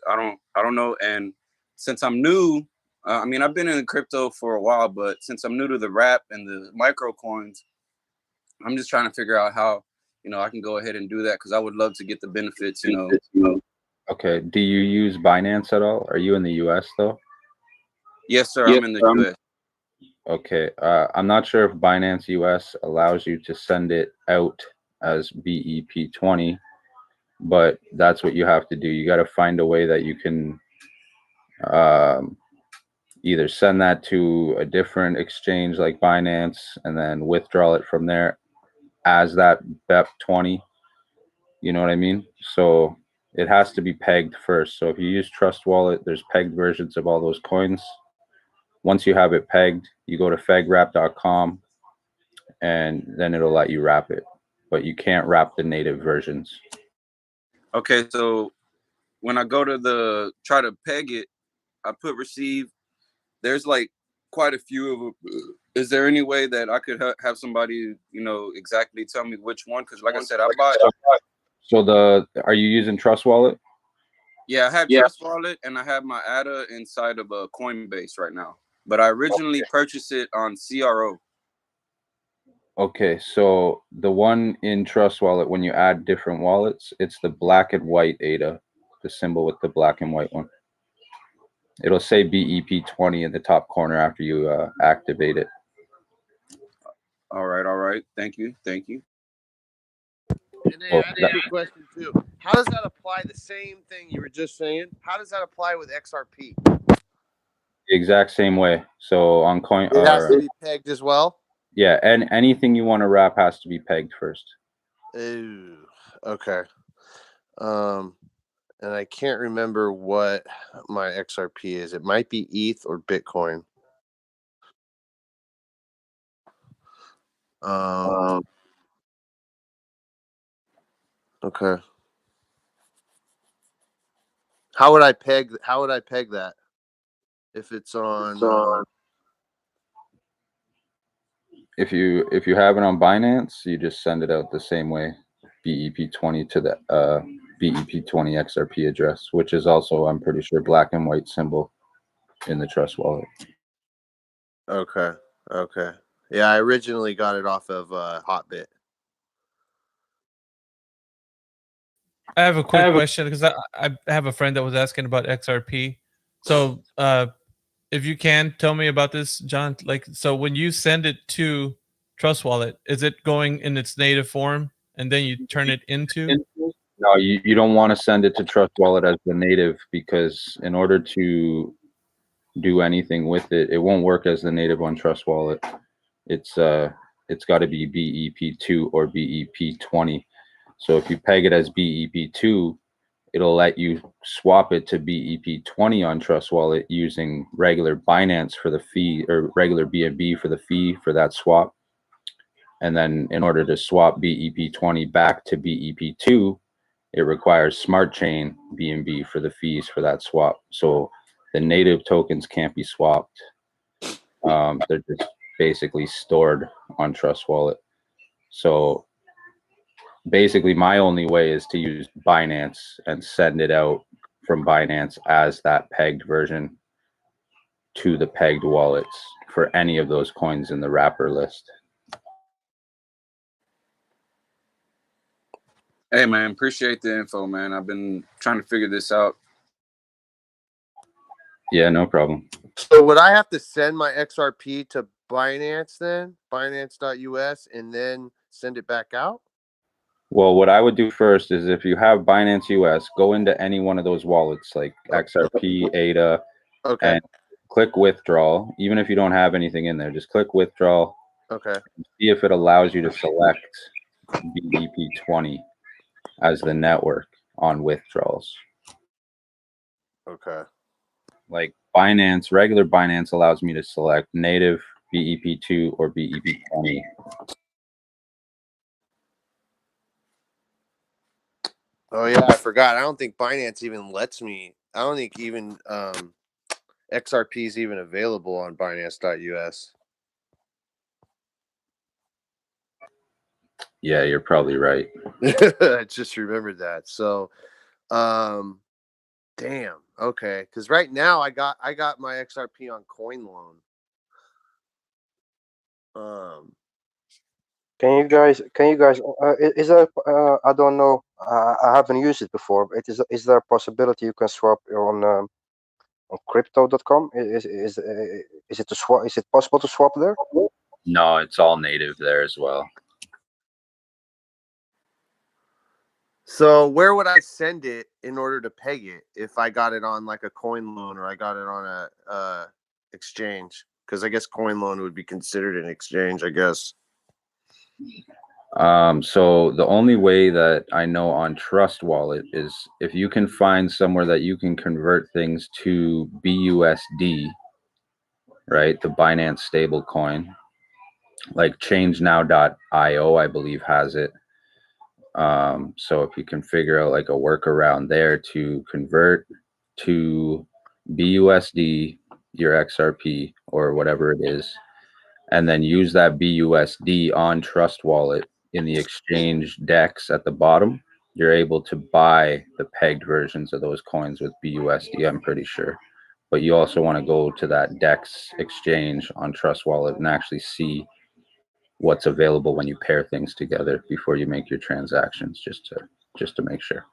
I don't know. And since I'm new, I mean I've been in crypto for a while, but since I'm new to the wrap and the micro coins, I'm just trying to figure out how I can go ahead and do that because I would love to get the benefits. Okay. Do you use Binance at all? Are you in the US though? Yes, sir. I'm in the US. Okay. I'm not sure if Binance US allows you to send it out as BEP20, but that's what you have to do. You got to find a way that you can either send that to a different exchange like Binance and then withdraw it from there as that BEP20. You know what I mean? So it has to be pegged first. So if you use Trust Wallet, there's pegged versions of all those coins. Once you have it pegged, you go to fegwrap.com and then it'll let you wrap it. But you can't wrap the native versions. Okay, so when I go to try to peg it, I put receive. There's quite a few of them. Is there any way that I could have somebody, exactly tell me which one? Because like I said, I bought. So are you using Trust Wallet? Yeah, I have Trust Wallet and I have my ADA inside of a Coinbase right now. But I originally purchased it on CRO. Okay, so the one in Trust Wallet, when you add different wallets, it's the black and white ADA, the symbol with the black and white one. It'll say BEP20 in the top corner after you activate it. All right. Thank you. And then I have a question too. How does that apply? The same thing you were just saying. How does that apply with XRP? The exact same way. So on coin, it has to be pegged as well. Yeah, and anything you want to wrap has to be pegged first. Ooh, okay. And I can't remember what my XRP is. It might be ETH or Bitcoin. Okay. How would I peg that? If it's on If you have it on Binance, you just send it out the same way, BEP20 to the BEP20 XRP address, which is also, I'm pretty sure, black and white symbol in the Trust Wallet. Okay. Yeah, I originally got it off of Hotbit. I have a quick question because I have a friend that was asking about XRP. So if you can tell me about this, John, so when you send it to Trust Wallet, is it going in its native form and then you turn it into? No, you don't want to send it to Trust Wallet as the native, because in order to do anything with it, it won't work as the native on Trust Wallet. It's got to be BEP2 or BEP20. So if you peg it as BEP2, it'll let you swap it to BEP20 on Trust Wallet using regular Binance for the fee, or regular BNB for the fee for that swap. And then in order to swap BEP20 back to BEP2, it requires smart chain BNB for the fees for that swap. So the native tokens can't be swapped. They're just basically stored on Trust Wallet. So basically my only way is to use Binance and send it out from Binance as that pegged version to the pegged wallets for any of those coins in the wrapper list. Hey man, appreciate the info, man. I've been trying to figure this out. Yeah, no problem. So would I have to send my XRP to Binance then, Binance.us, and then send it back out? Well, what I would do first is if you have Binance US, go into any one of those wallets like XRP, ADA, Okay. and click withdrawal. Even if you don't have anything in there, just click withdrawal. Okay. See if it allows you to select BEP20 as the network on withdrawals. Okay. Like Binance, regular Binance allows me to select native, BEP2, or BEP20. Oh yeah, I forgot. I don't think Binance even lets me. I don't think even XRP is even available on Binance.us. Yeah, you're probably right. I just remembered that. So, damn. Okay, because right now I got my XRP on Coin Loan. Can you guys? Is there? I don't know. I haven't used it before. But is there a possibility you can swap on crypto.com? Is it to swap? Is it possible to swap there? No, it's all native there as well. So where would I send it in order to peg it if I got it on like a Coin Loan or I got it on a exchange? Because I guess Coin Loan would be considered an exchange, I guess. So the only way that I know on Trust Wallet is if you can find somewhere that you can convert things to BUSD, right? The Binance stable coin, like changenow.io, I believe has it. So if you can figure out like a workaround there to convert to BUSD, your XRP or whatever it is, and then use that BUSD on Trust Wallet in the exchange DEX at the bottom, you're able to buy the pegged versions of those coins with BUSD, I'm pretty sure. But you also want to go to that DEX exchange on Trust Wallet and actually see what's available when you pair things together before you make your transactions, just to make sure.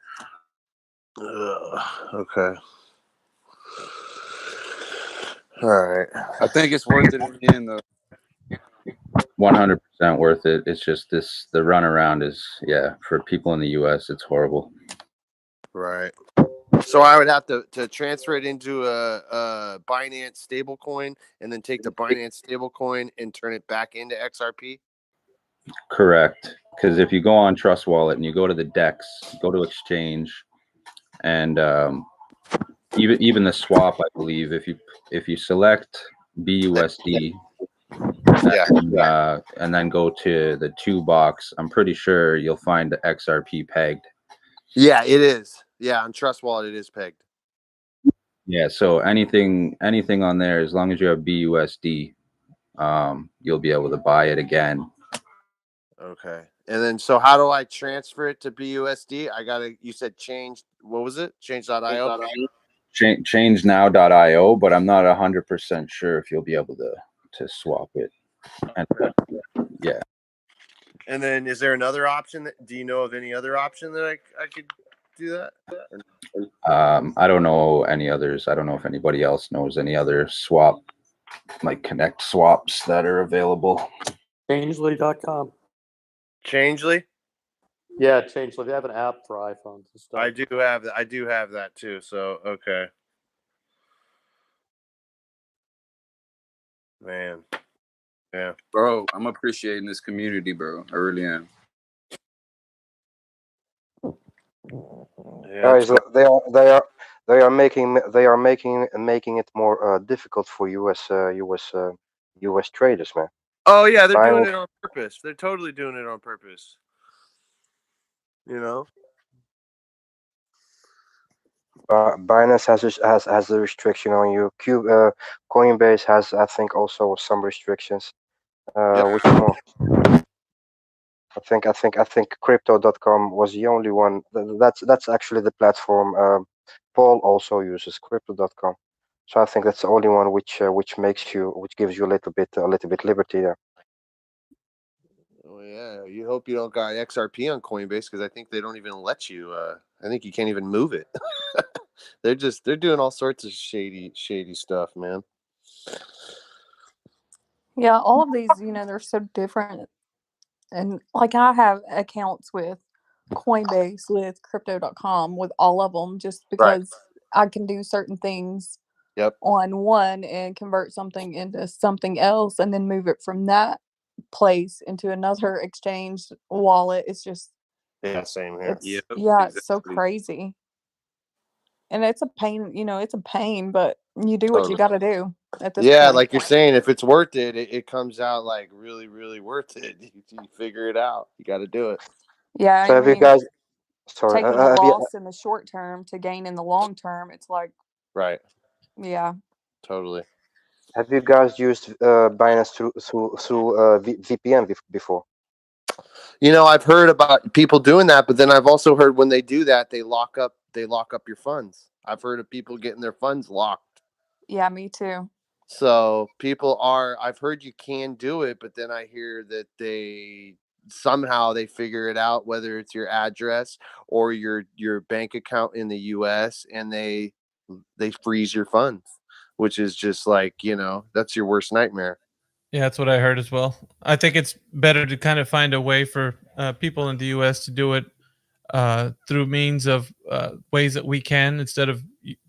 Okay. All right. I think it's worth it in the end, though. 100% worth it. It's just the runaround is, yeah, for people in the US, it's horrible. Right. So I would have to transfer it into a Binance stablecoin and then take the Binance stablecoin and turn it back into XRP? Correct. Because if you go on Trust Wallet and you go to the DEX, go to exchange, and even the swap, I believe, if you select BUSD, and then go to the 2 box, I'm pretty sure you'll find the XRP pegged. Yeah, it is. Yeah, on Trust Wallet, it is pegged. Yeah, so anything on there, as long as you have BUSD, you'll be able to buy it again. Okay. And then, so how do I transfer it to BUSD? You said change, what was it? Change.io? Changenow.io, but I'm not 100% sure if you'll be able to swap it. And, yeah. And then is there another option? Do you know of any other option that I could do that? I don't know any others. I don't know if anybody else knows any other swap, like connect swaps that are available. Changely.com. Changely? Yeah, Changely. They have an app for iPhones and stuff. I do have that too. So, okay. Man. Yeah. Bro, I'm appreciating this community, bro. I really am. Yeah, Guys, they are making it more difficult for US traders, man. Oh yeah, they're doing it on purpose. They're totally doing it on purpose. You know? Binance has a restriction on you. Coinbase has, I think, also some restrictions. Which more? I think crypto.com was the only one. That's actually the platform. Paul also uses crypto.com. So I think that's the only one which gives you a little bit liberty there. Oh yeah, you hope you don't got XRP on Coinbase because I think they don't even let you. I think you can't even move it. they're doing all sorts of shady stuff, man. Yeah, all of these, they're so different. And like I have accounts with Coinbase, with crypto.com, with all of them just because I can do certain things on one and convert something into something else and then move it from that place into another exchange wallet. It's just same here. It's so crazy. And it's a pain, it's a pain, but you do what you got to do at this point. Like you're saying, if it's worth it, it comes out like really, really worth it. You figure it out. You got to do it. Yeah, so have you guys? Sorry, taking a loss in the short term to gain in the long term, it's like yeah, totally. Have you guys used Binance through VPN before? I've heard about people doing that, but then I've also heard when they do that, they lock up your funds. I've heard of people getting their funds locked. Yeah, me too. So I've heard you can do it, but then I hear that they figure it out, whether it's your address or your bank account in the US, and they freeze your funds, which is just like, that's your worst nightmare. Yeah, that's what I heard as well. I think it's better to kind of find a way for people in the US to do it through means of ways that we can instead of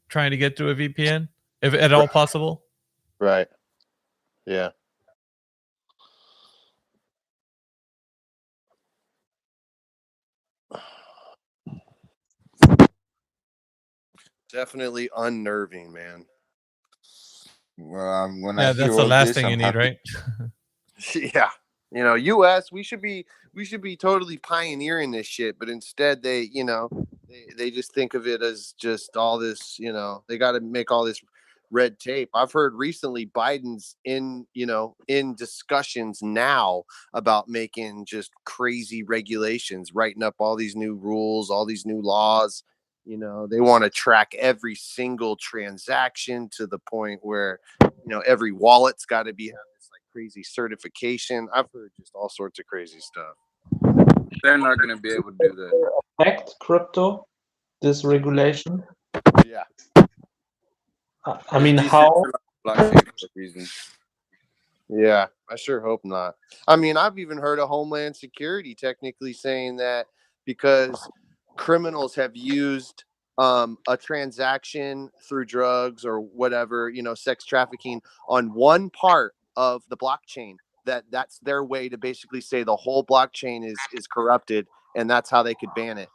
trying to get through a VPN, if at all possible. Right. Yeah. Definitely unnerving, man. Well, when that's the last thing you need, right? Yeah. US, we should be totally pioneering this shit, but instead they just think of it as just all this, they got to make all this red tape. I've heard recently Biden's in discussions now about making just crazy regulations, writing up all these new rules, all these new laws. They want to track every single transaction to the point where, every wallet's got to be this like crazy certification. I've heard just all sorts of crazy stuff. They're not going to be able to do that. Affect crypto, this regulation? Yeah. I mean, how? Blockchain for a reason. Yeah, I sure hope not. I mean, I've even heard of Homeland Security technically saying that because criminals have used a transaction through drugs or whatever, sex trafficking on one part of the blockchain, that's their way to basically say the whole blockchain is corrupted, and that's how they could ban it.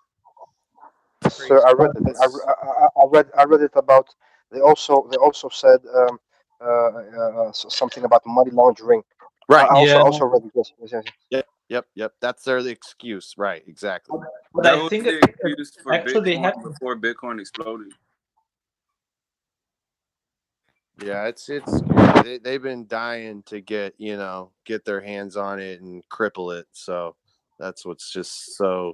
So I read it. I read it about. They also said something about money laundering. Right. I also read it. Yep. That's their excuse. Right. Exactly. But That I was think the excuse for actually Bitcoin before Bitcoin exploded. Yeah, it's they've been dying to get their hands on it and cripple it. So that's what's just so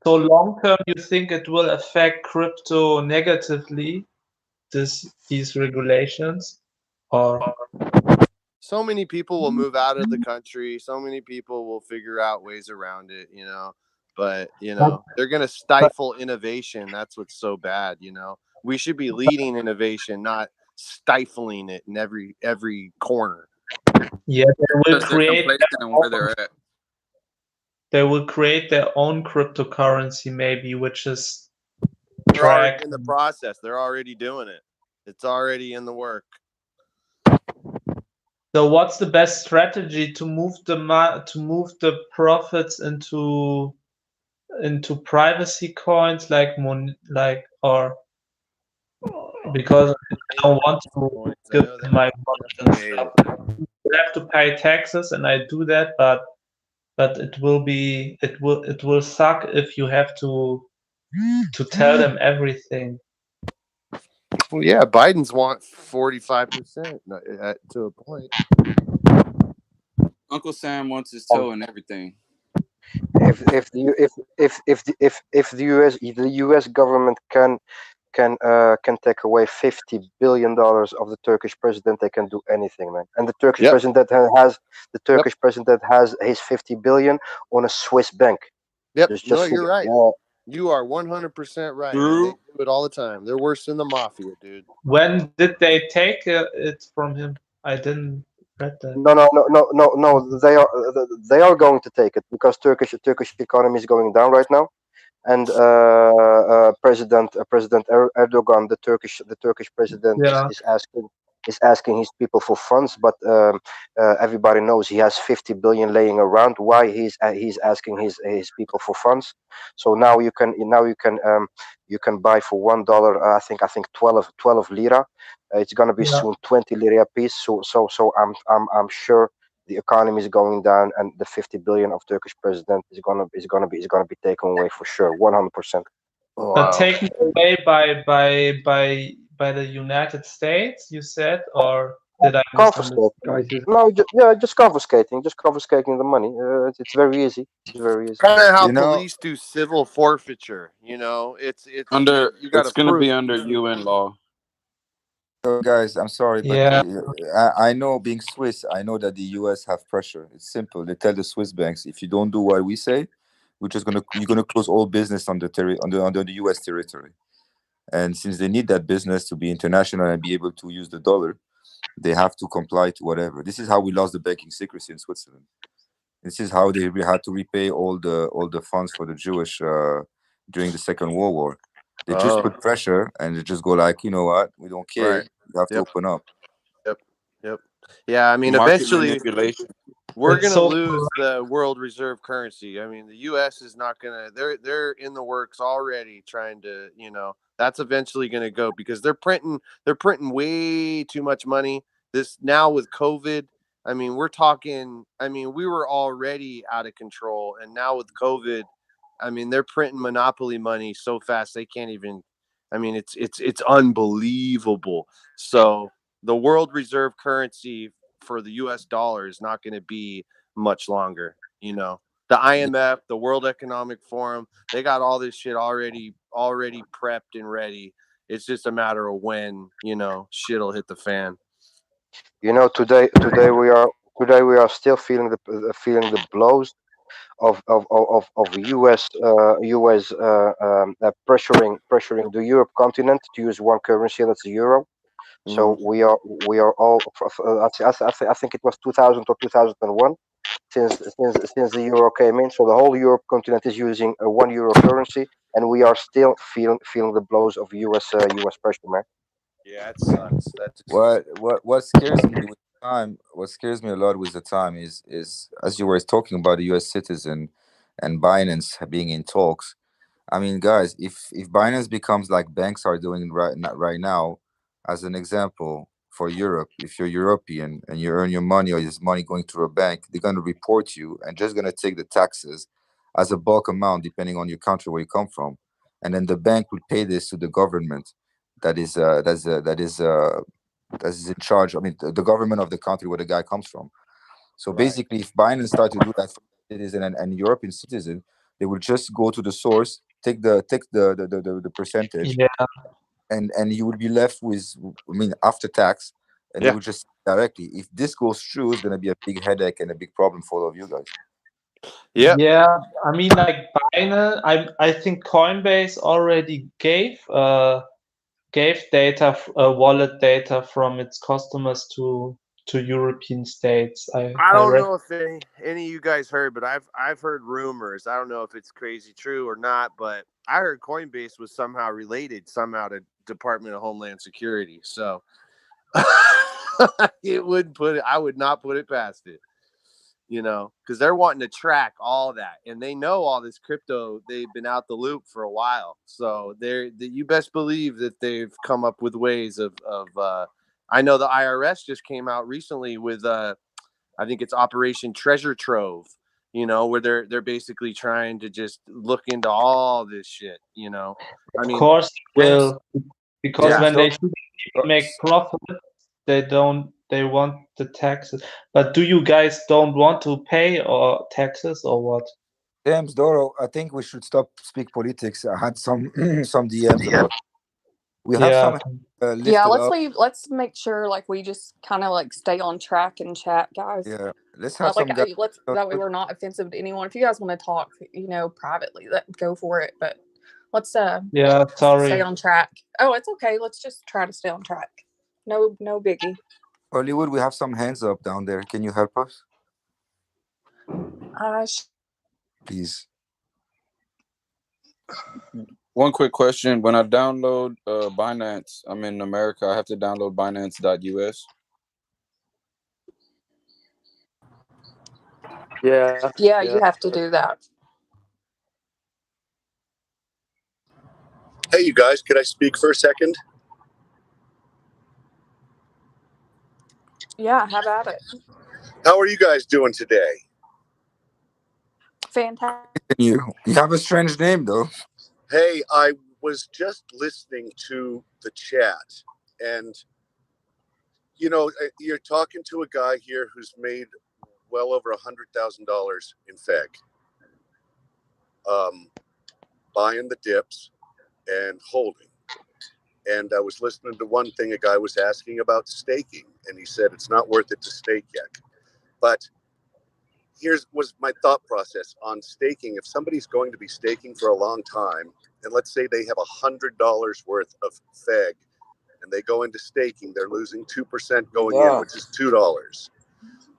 So long term, you think it will affect crypto negatively? These regulations, or so many people will move out of the country. So many people will figure out ways around it. But they're gonna stifle innovation. That's what's so bad. We should be leading innovation, not stifling it in every corner. Yeah, they will create. Where they're at. They will create their own cryptocurrency, maybe, which is they're already in the process. They're already doing it. It's already in the work. So, what's the best strategy to move the profits into privacy coins, or because I don't want to give my money. You have to pay taxes, and I do that, but it will suck if you have to to tell them everything. Well, yeah, Biden's want 45% to a point. Uncle Sam wants his toe in everything. If the US government can take away $50 billion of the Turkish president, they can do anything, man. And the Turkish president has his 50 billion on a Swiss bank. Yep. Just No, you're right. yeah. You are 100% right. And they do it all the time. They're worse than the mafia, dude. When did they take it from him? I didn't read that. No. They are going to take it because Turkish economy is going down right now, and President Erdogan, the Turkish president, is asking his people for funds, but everybody knows he has 50 billion laying around. Why he's asking his people for funds? So now you can buy for $1. I think 12 lira. It's gonna be soon 20 lira a piece. So I'm sure the economy is going down, and the 50 billion of Turkish president is gonna be taken away for sure, 100%. But taken away by the United States, you said, or did I misunderstand? Just confiscating the money. It's very easy. It's very easy. Kind of how police do civil forfeiture. You know, it's you got It's going to be under UN law. So guys, I'm sorry, but Yeah. I know, being Swiss, I know that the US have pressure. It's simple. They tell the Swiss banks, if you don't do what we say, you're gonna close all business on the US territory. And since they need that business to be international and be able to use the dollar, they have to comply to whatever. This is how we lost the banking secrecy in Switzerland. This is how they had to repay all the funds for the Jewish during the Second World War. They just put pressure, and they just go like, you know what, we don't care. Right. You have to open up. Yep. Yeah, I mean, Market eventually manipulation. we're gonna lose the world reserve currency. I mean, the U.S. is not gonna. They're in the works already, trying to. That's eventually gonna go because they're printing way too much money. This now with COVID. I mean, we're talking. I mean, we were already out of control, and now with COVID, I mean, they're printing monopoly money so fast they can't even. I mean, it's unbelievable. So the world reserve currency for the US dollar is not going to be much longer. The IMF, the World Economic Forum, they got all this shit already prepped and ready. It's just a matter of when, shit'll hit the fan. Today we are still feeling the blows of US pressuring the Europe continent to use one currency, that's the euro. So we are all. I think it was 2000 or 2001 since the euro came in. So the whole Europe continent is using a €1 currency, and we are still feeling the blows of US pressure, man. Yeah, it sucks. What scares me with time? What scares me a lot with the time is as you were talking about the U.S. citizen and Binance being in talks. I mean, guys, if Binance becomes like banks are doing right now, as an example for Europe, if you're European and you earn your money or there's money going through a bank, they're going to report you and just going to take the taxes as a bulk amount depending on your country where you come from, and then the bank will pay this to the government that is in charge. I mean, the government of the country where the guy comes from. So basically, if Binance start to do that for citizen and European citizen, they will just go to the source, take the percentage, and you will be left with, I mean, after tax, and they will just directly. If this goes through, it's gonna be a big headache and a big problem for all of you guys. Yeah, I mean, like Binance, I think Coinbase already gave data, wallet data from its customers to European states. I I don't read. know if any of you guys heard, but I've heard rumors. I don't know if it's crazy true or not, but I heard Coinbase was somehow related to Department of Homeland Security. So I would not put it past it. Because they're wanting to track all that, and they know all this crypto. They've been out the loop for a while, so you best believe that they've come up with ways of. I know the IRS just came out recently with I think it's Operation Treasure Trove, you know, where they're basically trying to just look into all this shit, you know. I mean, of course James, will, because yeah. when they see people make profit, they want the taxes. But do you guys don't want to pay or taxes or what? James Doro, I think we should stop speak politics. I had some some DMs about. We have Yeah. some Yeah, lifted let's up. leave. Let's make sure like we just kind of like stay on track and chat, guys. Yeah, let's have some Like guys. let's that way we're not offensive to anyone. If you guys want to talk, you know, privately, go for it. But let's Yeah, stay sorry. on track. Oh, it's okay. Let's just try to stay on track. No biggie. Hollywood, we have some hands up down there. Can you help us, please? One quick question: when I download Binance, I'm in America. I have to download Binance.us. Yeah. Yeah, you have to do that. Hey, you guys, could I speak for a second? Yeah, how about it? How are you guys doing today? Fantastic. You have a strange name though. Hey, I was just listening to the chat, and you know, you're talking to a guy here who's made well over $100,000 in Feg, buying the dips and holding. And I was listening to one thing a guy was asking about staking, and he said it's not worth it to stake yet. But was my thought process on staking. If somebody's going to be staking for a long time, and let's say they have $100 worth of Feg, and they go into staking, they're losing 2% going in, which is $2.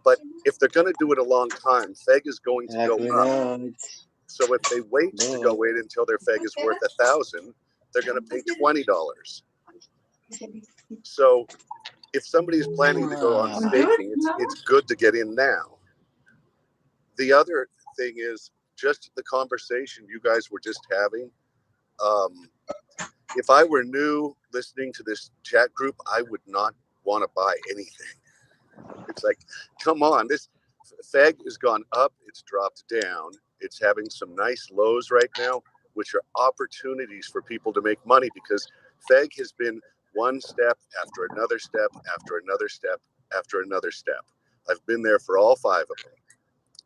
But if they're going to do it a long time, Feg is going to go up. So if they wait to go in until their Feg is worth 1,000, they're going to pay $20. So if somebody's planning to go on staking, it's good to get in now. The other thing is just the conversation you guys were just having. If I were new listening to this chat group, I would not want to buy anything. It's like, come on, this Feg has gone up, it's dropped down. It's having some nice lows right now, which are opportunities for people to make money because Feg has been one step after another step after another step after another step. I've been there for all 5 of them.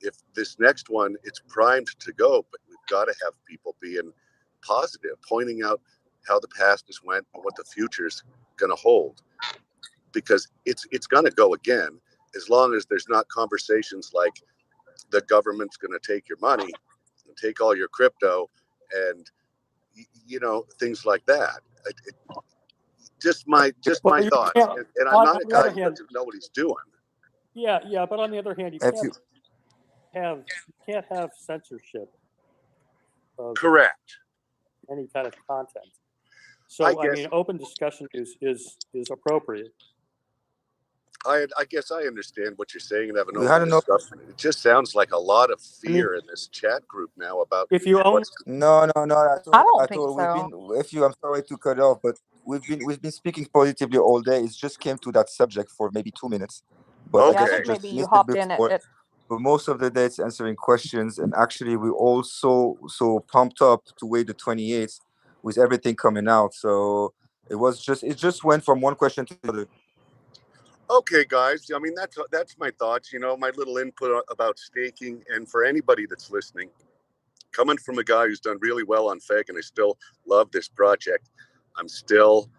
If this next one, it's primed to go, but we've got to have people being positive, pointing out how the past has went and what the future's going to hold, because it's going to go again, as long as there's not conversations like the government's going to take your money and take all your crypto and, you know, things like that. Just my thoughts. And I'm not a guy who doesn't know what he's doing. Yeah, but on the other hand, you can't have censorship of correct any kind of content. So I mean, open discussion is appropriate. I guess I understand what you're saying and have an open discussion. It just sounds like a lot of fear in this chat group now about if you own. No. I don't think so. I'm sorry to cut off, but we've been speaking positively all day. It just came to that subject for maybe 2 minutes. But I think maybe you hopped in at but most of the day it's answering questions, and actually we're all so pumped up to wait the 28th with everything coming out. So it just went from one question to the other. Okay, guys. I mean, that's my thoughts. You know, my little input about staking, and for anybody that's listening, coming from a guy who's done really well on Feg, and I still love this project. I'm still,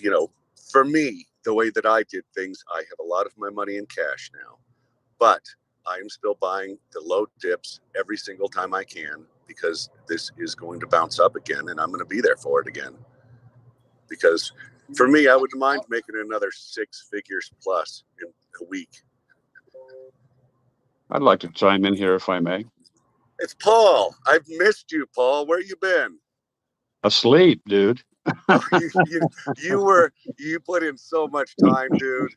you know, for me, the way that I did things, I have a lot of my money in cash now, but I am still buying the low dips every single time I can because this is going to bounce up again, and I'm going to be there for it again. Because for me, I wouldn't mind making another 6 figures plus in a week. I'd like to chime in here if I may. It's Paul. I've missed you, Paul. Where you been? Asleep, dude. You put in so much time, dude.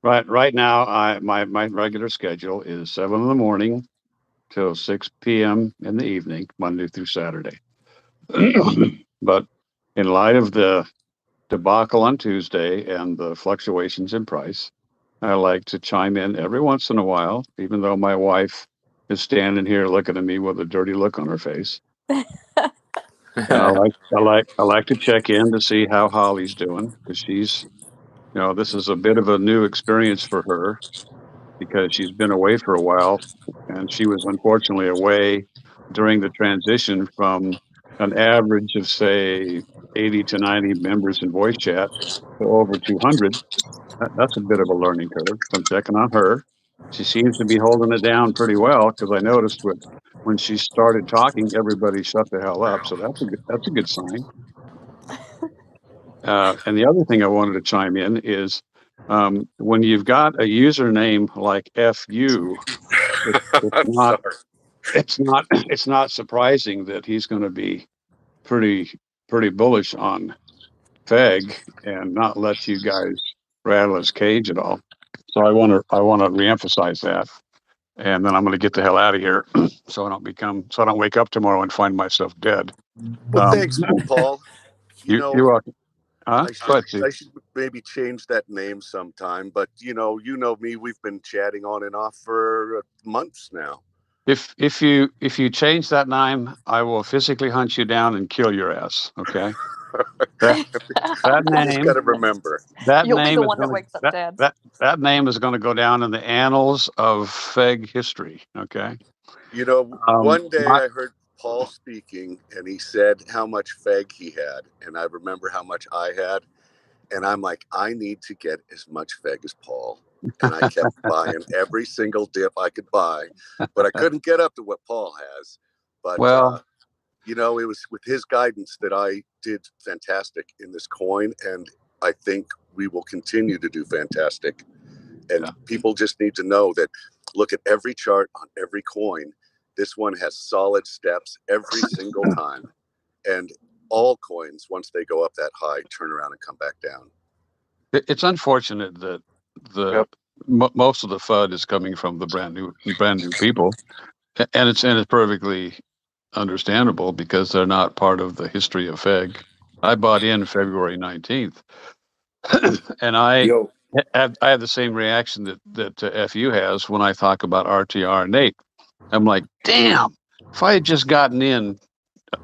Right now, my regular schedule is 7 in the morning till 6 p.m. in the evening, Monday through Saturday. But in light of the debacle on Tuesday and the fluctuations in price, I like to chime in every once in a while, even though my wife is standing here looking at me with a dirty look on her face. And I like to check in to see how Holly's doing, because she's, this is a bit of a new experience for her because she's been away for a while, and she was unfortunately away during the transition from an average of, say, 80 to 90 members in voice chat to over 200. That's a bit of a learning curve. So I'm checking on her. She seems to be holding it down pretty well, because I noticed when she started talking, everybody shut the hell up. So that's a good sign. And the other thing I wanted to chime in is when you've got a username like FU, it's not surprising that he's going to be pretty bullish on Feg and not let you guys rattle his cage at all. So I want to reemphasize that, and then I'm going to get the hell out of here so I don't wake up tomorrow and find myself dead. Well, thanks, Paul. You're welcome. I should maybe change that name sometime, but you know me, we've been chatting on and off for months now. If you change that name, I will physically hunt you down and kill your ass. Okay. That name. Just got to remember. You'll be the one that wakes up dead. That name is going to go down in the annals of Feg history. Okay. One day I heard Paul speaking, and he said how much Feg he had, and I remember how much I had, and I'm like, I need to get as much Feg as Paul, and I kept buying every single dip I could buy, but I couldn't get up to what Paul has. But it was with his guidance that I did fantastic in this coin, and I think we will continue to do fantastic. And people just need to know that, look at every chart on every coin. This one has solid steps every single time. And all coins, once they go up that high, turn around and come back down. It's unfortunate that most of the FUD is coming from the brand new people. And it's perfectly understandable because they're not part of the history of Feg. I bought in February 19th. And I have the same reaction that FU has when I talk about RTR and Nate. I'm like, damn, if I had just gotten in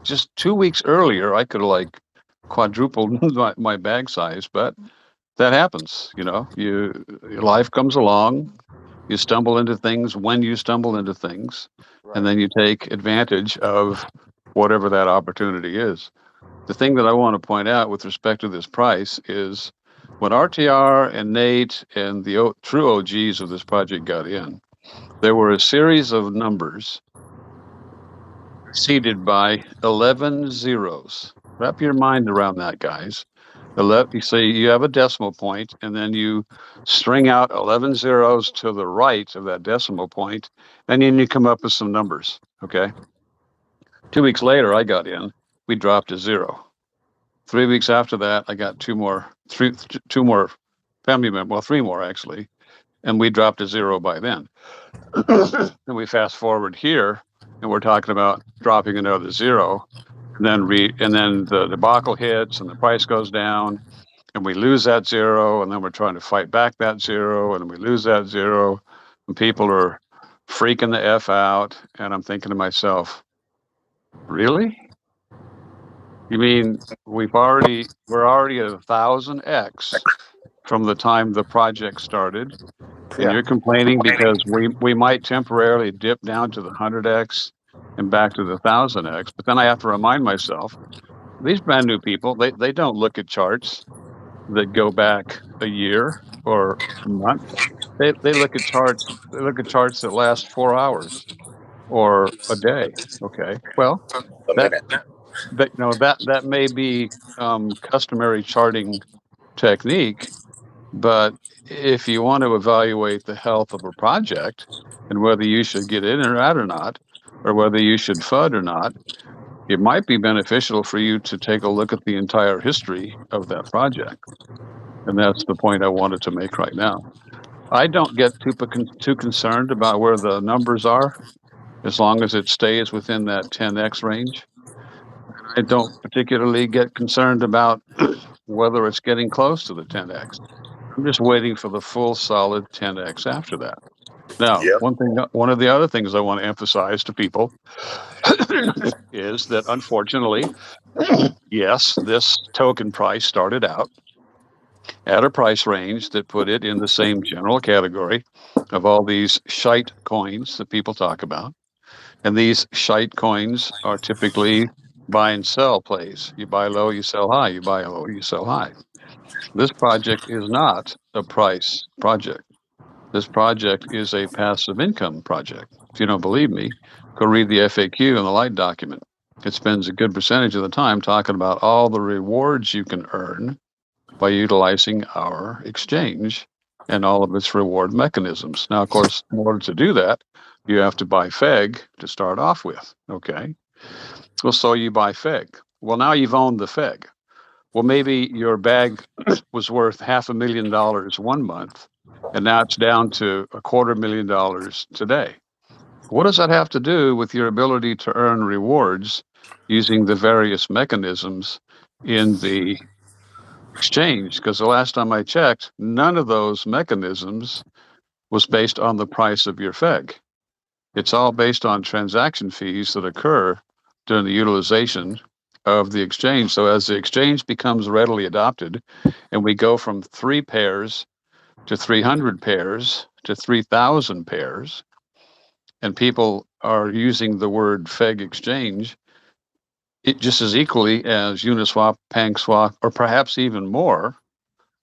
just 2 weeks earlier, I could have quadrupled my bag size, but that happens. Life comes along, you stumble into things when you stumble into things, and then you take advantage of whatever that opportunity is. The thing that I want to point out with respect to this price is when RTR and Nate and the true OGs of this project got in, there were a series of numbers preceded by 11 zeros. Wrap your mind around that, guys. You say you have a decimal point, and then you string out 11 zeros to the right of that decimal point, and then you come up with some numbers. Okay. 2 weeks later, I got in. We dropped to 0. 3 weeks after that, I got two more family members. Well, 3 more actually, and we dropped to 0 by then. And we fast forward here, and we're talking about dropping another 0, and then the debacle hits, and the price goes down, and we lose that 0, and then we're trying to fight back that 0, and we lose that 0, and people are freaking the F out, and I'm thinking to myself, really? You mean we're already at 1,000x from the time the project started, and you're complaining because we might temporarily dip down to the 100x and back to the 1,000x. But then I have to remind myself, these brand new people, they don't look at charts that go back a year or a month. They look at charts. They look at charts that last 4 hours or a day. Okay, well, that may be customary charting technique, but if you want to evaluate the health of a project and whether you should get in or out or not, or whether you should FUD or not, it might be beneficial for you to take a look at the entire history of that project. And that's the point I wanted to make right now. I don't get too concerned about where the numbers are, as long as it stays within that 10x range. I don't particularly get concerned about whether it's getting close to the 10x. I'm just waiting for the full solid 10x after that. Now, one of the other things I want to emphasize to people is that unfortunately, yes, this token price started out at a price range that put it in the same general category of all these shite coins that people talk about. And these shite coins are typically buy and sell plays. You buy low, you sell high. You buy low, you sell high. This project is not a price project. This project is a passive income project. If you don't believe me, go read the FAQ in the light document. It spends a good percentage of the time talking about all the rewards you can earn by utilizing our exchange and all of its reward mechanisms. Now, of course, in order to do that, you have to buy Feg to start off with. Okay. Well, so you buy Feg. Well, now you've owned the Feg. Well, maybe your bag was worth $500,000 one month, and now it's down to $250,000 today. What does that have to do with your ability to earn rewards using the various mechanisms in the exchange? Because the last time I checked, none of those mechanisms was based on the price of your Feg. It's all based on transaction fees that occur during the utilization of the exchange. So as the exchange becomes readily adopted, and we go from 3 pairs to 300 pairs to 3,000 pairs, and people are using the word Feg exchange, it just as equally as Uniswap, PancakeSwap, or perhaps even more,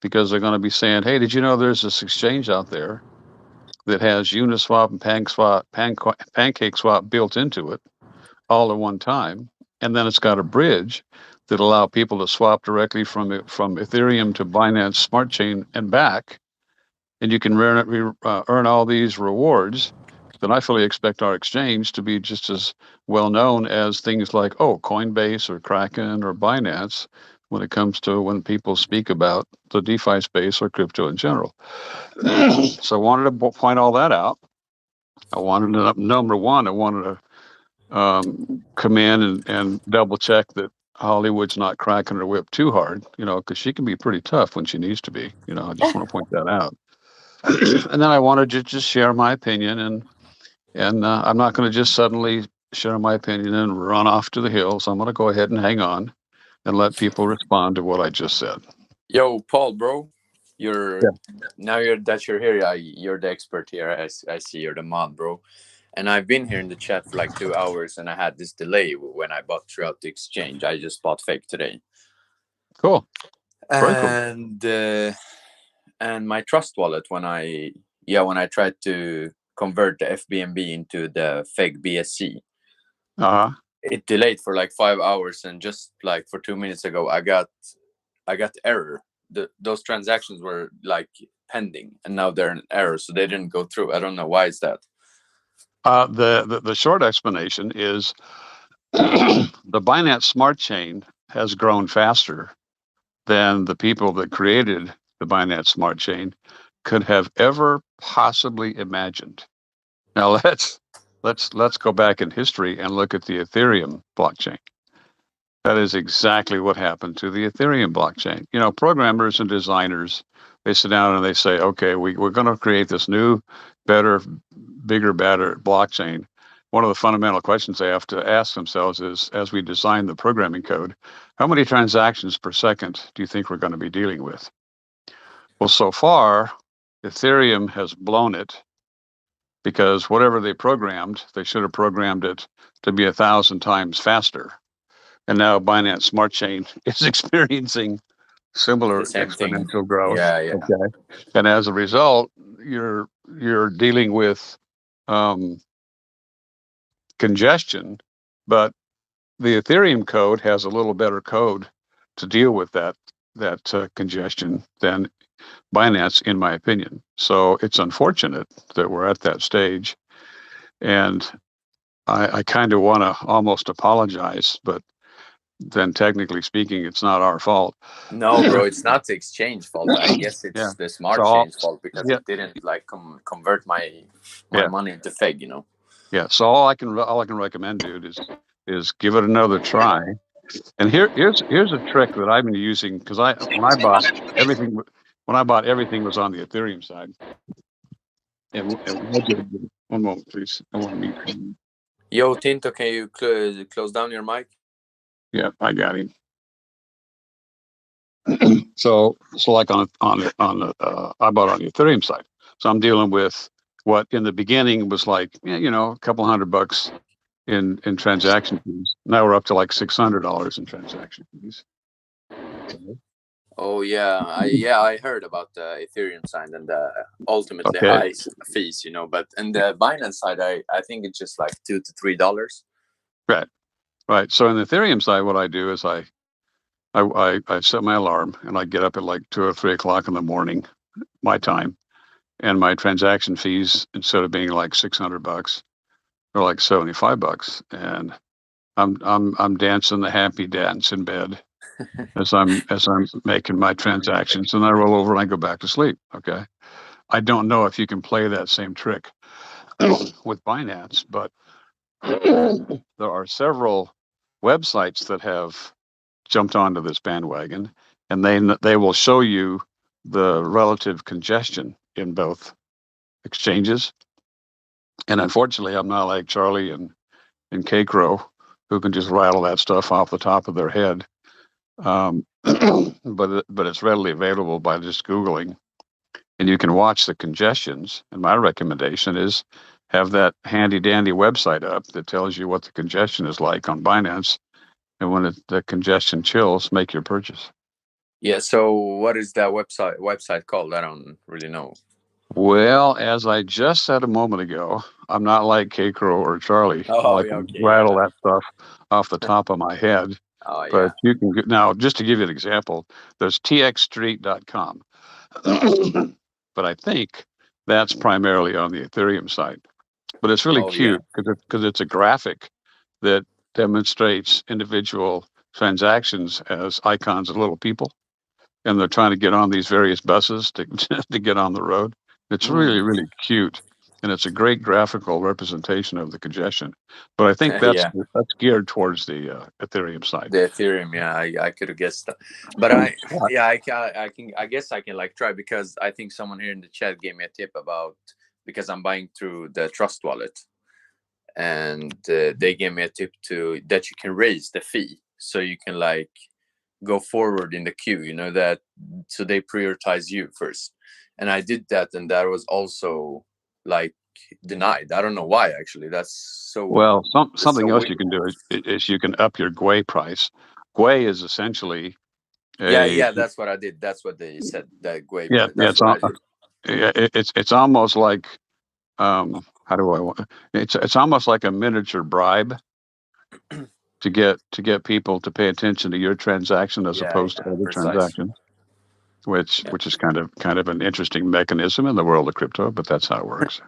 because they're going to be saying, hey, did you know there's this exchange out there that has Uniswap and PancakeSwap built into it all at one time, and then it's got a bridge that allow people to swap directly from Ethereum to Binance Smart Chain and back, and you can earn all these rewards. Then I fully expect our exchange to be just as well known as things like Coinbase or Kraken or Binance when it comes to when people speak about the DeFi space or crypto in general. So I wanted to point all that out. I wanted to, number one, I wanted to come in and double check that Hollywood's not cracking her whip too hard, because she can be pretty tough when she needs to be. I just want to point that out. And then I wanted to just share my opinion, and I'm not going to just suddenly share my opinion and run off to the hills. I'm going to go ahead and hang on and let people respond to what I just said. Yo, Paul, bro, you're here. You're the expert here. I see you're the mod, bro. And I've been here in the chat for like 2 hours, and I had this delay when I bought throughout the exchange. I just bought Feg today. Cool. And and my Trust wallet, when I tried to convert the FBNB into the Feg BSC, it delayed for like 5 hours, and just like for 2 minutes ago, I got error. Those transactions were like pending, and now they're in error, so they didn't go through. I don't know why is that. The short explanation is the Binance Smart Chain has grown faster than the people that created the Binance Smart Chain could have ever possibly imagined. Now let's go back in history and look at the Ethereum blockchain. That is exactly what happened to the Ethereum blockchain. Programmers and designers, they sit down and they say, okay, we're going to create this new, better, bigger, better blockchain. One of the fundamental questions they have to ask themselves is, as we design the programming code, how many transactions per second do you think we're going to be dealing with? Well, so far, Ethereum has blown it, because whatever they programmed, they should have programmed it to be 1,000 times faster. And now Binance Smart Chain is experiencing similar exponential growth. Yeah. Okay. And as a result, you're dealing with congestion, but the Ethereum code has a little better code to deal with that congestion than Binance, in my opinion. So it's unfortunate that we're at that stage, and I kind of want to almost apologize, but then technically speaking, it's not our fault. No, bro, it's not the exchange fault. I guess it's the Smart Chain's fault, because it didn't like convert my money into Feg, Yeah. So all I can recommend, dude, is give it another try. And here's a trick that I've been using, because when I bought everything, when I bought, everything was on the Ethereum side. And one moment, please. I want to meet him. Yo, Tinto, can you close down your mic? Yeah, I got him. So like on the I bought on the Ethereum side. So I'm dealing with what in the beginning was like, a couple $100 in transaction fees. Now we're up to like $600 in transaction fees. Oh yeah, I heard about the Ethereum side and the ultimately high fees, But in the Binance side, I think it's just like $2 to $3. Right. So in the Ethereum side, what I do is I set my alarm and I get up at like 2 or 3 o'clock in the morning, my time, and my transaction fees, instead of being like $600, are like $75, and I'm dancing the happy dance in bed as I'm making my transactions, and I roll over and I go back to sleep. Okay, I don't know if you can play that same trick with Binance, but there are several websites that have jumped onto this bandwagon, and they will show you the relative congestion in both exchanges. And unfortunately, I'm not like Charlie and K-Crow, who can just rattle that stuff off the top of their head. But it's readily available by just Googling, and you can watch the congestions. And my recommendation is have that handy dandy website up that tells you what the congestion is like on Binance. And when the congestion chills, make your purchase. Yeah. So what is that website called? I don't really know. Well, as I just said a moment ago, I'm not like K-Crow or Charlie. I can rattle that stuff off the top of my head. But you can now, just to give you an example, there's txstreet.com. But I think that's primarily on the Ethereum side. But it's really cute because it's a graphic that demonstrates individual transactions as icons of little people, and they're trying to get on these various buses to get on the road. It's really, really cute, and it's a great graphical representation of the congestion. But I think that's geared towards the Ethereum side. The Ethereum, I could have guessed that, but I guess I can like try, because I think someone here in the chat gave me a tip about, because I'm buying through the Trust Wallet, and they gave me a tip that you can raise the fee so you can like go forward in the queue, that, so they prioritize you first. And I did that, and that was also like denied. I don't know why, actually. That's so well. Something else you can do is you can up your GUI price. GUI is essentially that's what I did. That's what they said, that GUI price. That's what I did. It's almost like how do I want it's almost like a miniature bribe to get people to pay attention to your transaction as opposed to other transactions, which is kind of an interesting mechanism in the world of crypto, but that's how it works.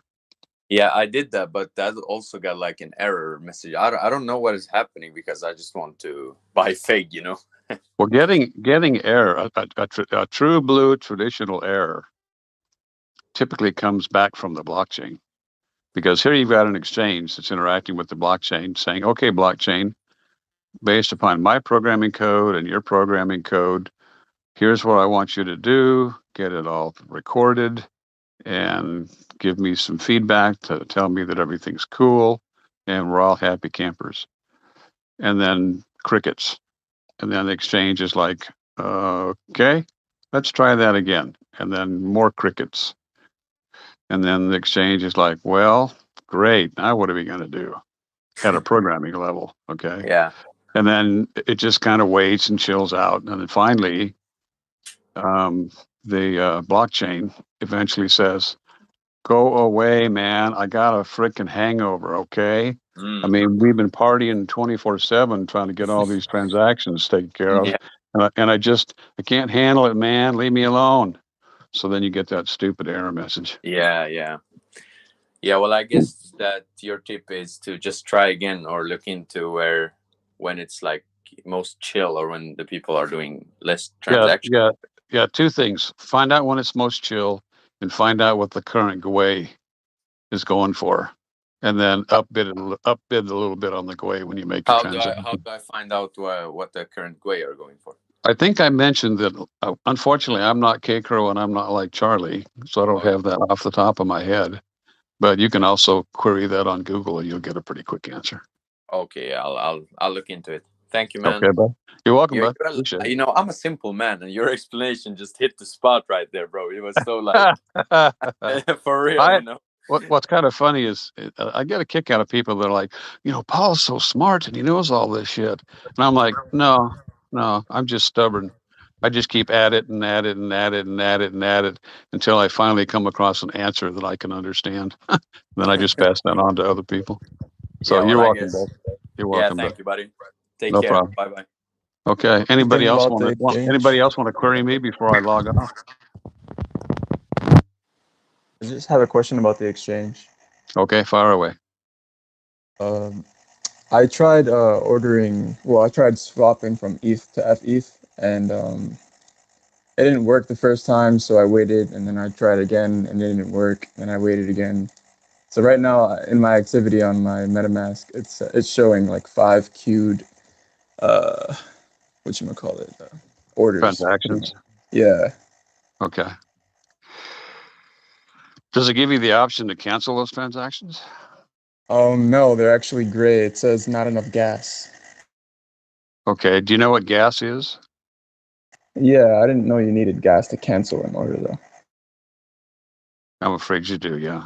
Yeah, I did that, but that also got like an error message. I don't know what is happening, because I just want to buy Feg, Well, getting error, a true blue traditional error, typically comes back from the blockchain, because here you've got an exchange that's interacting with the blockchain, saying, "Okay, blockchain, based upon my programming code and your programming code, here's what I want you to do. Get it all recorded and give me some feedback to tell me that everything's cool and we're all happy campers." And then crickets. And then the exchange is like, okay, let's try that again. And then more crickets. And then the exchange is like, well, great. Now what are we going to do at a programming level? Okay. Yeah. And then it just kind of waits and chills out. And then finally, the blockchain eventually says, "Go away, man. I got a freaking hangover." Okay. I mean, we've been partying 24/7 trying to get all these transactions taken care of. And I can't handle it, man. Leave me alone. So then you get that stupid error message. Yeah. Well, I guess that your tip is to just try again, or look into when it's like most chill, or when the people are doing less transactions. Yeah. Two things. Find out when it's most chill, and find out what the current GUI is going for. And then upbid a little bit on the GUI when you make your transaction. How do I find out what the current GUI are going for? I think I mentioned that, unfortunately, I'm not K-Crow and I'm not like Charlie, so I don't have that off the top of my head. But you can also query that on Google and you'll get a pretty quick answer. Okay, I'll look into it. Thank you, man. Okay, bud. You're welcome, bud. Appreciate it. You know, I'm a simple man, and your explanation just hit the spot right there, bro. It was so like for real, you know. What's kind of funny is I get a kick out of people that are like, you know, Paul's so smart and he knows all this shit, and I'm like, no, I'm just stubborn. I just keep at it and at it and at it and at it and at it until I finally come across an answer that I can understand. Then I just pass that on to other people. So Yeah, well, you're I welcome, guess. bud. You're Yeah, welcome, thank bud. you, buddy. Take No care. problem. Bye bye. Okay. Anybody else about the want exchange? anybody else want to query me before I log off? I just have a question about the exchange. Okay, fire away. I tried I tried swapping from ETH to FETH, and it didn't work the first time, so I waited, and then I tried again, and it didn't work, and I waited again. So right now, in my activity on my MetaMask, it's showing like 5 queued, whatchamacallit, orders. Transactions. Yeah. Okay. Does it give you the option to cancel those transactions? No, they're actually gray. It says not enough gas. Okay. Do you know what gas is? Yeah, I didn't know you needed gas to cancel an order, though. I'm afraid you do, yeah.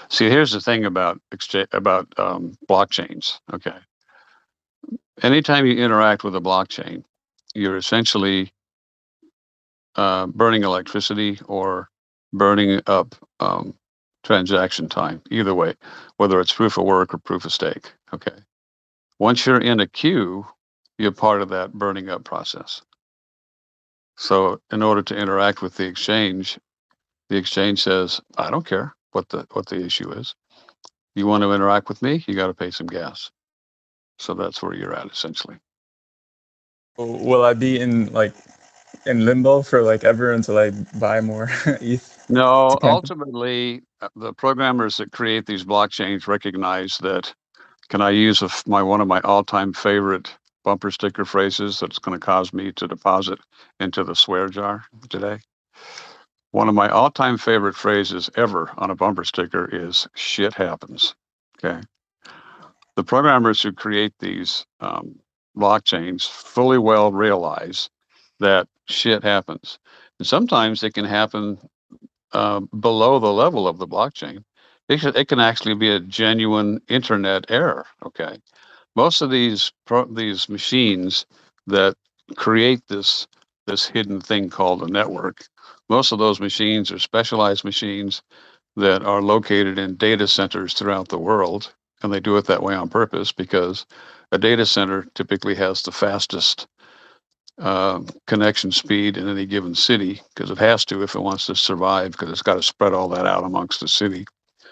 See, here's the thing about blockchains. Okay. Anytime you interact with a blockchain, you're essentially burning electricity or burning up transaction time, either way, whether it's proof of work or proof of stake. Okay. Once you're in a queue, you're part of that burning up process. So in order to interact with the exchange says, I don't care what the issue is. You want to interact with me, you got to pay some gas. So that's where you're at essentially. Will I be in limbo for like ever until I buy more ETH? No, ultimately, the programmers that create these blockchains recognize that. Can I use one of my all-time favorite bumper sticker phrases that's going to cause me to deposit into the swear jar today? One of my all-time favorite phrases ever on a bumper sticker is "shit happens." Okay. The programmers who create these blockchains fully well realize that shit happens, and sometimes it can happen below the level of the blockchain. It can actually be a genuine internet error. Okay. Most of these machines that create this hidden thing called a network, most of those machines are specialized machines that are located in data centers throughout the world, and they do it that way on purpose because a data center typically has the fastest connection speed in any given city because it has to if it wants to survive, because it's got to spread all that out amongst the city.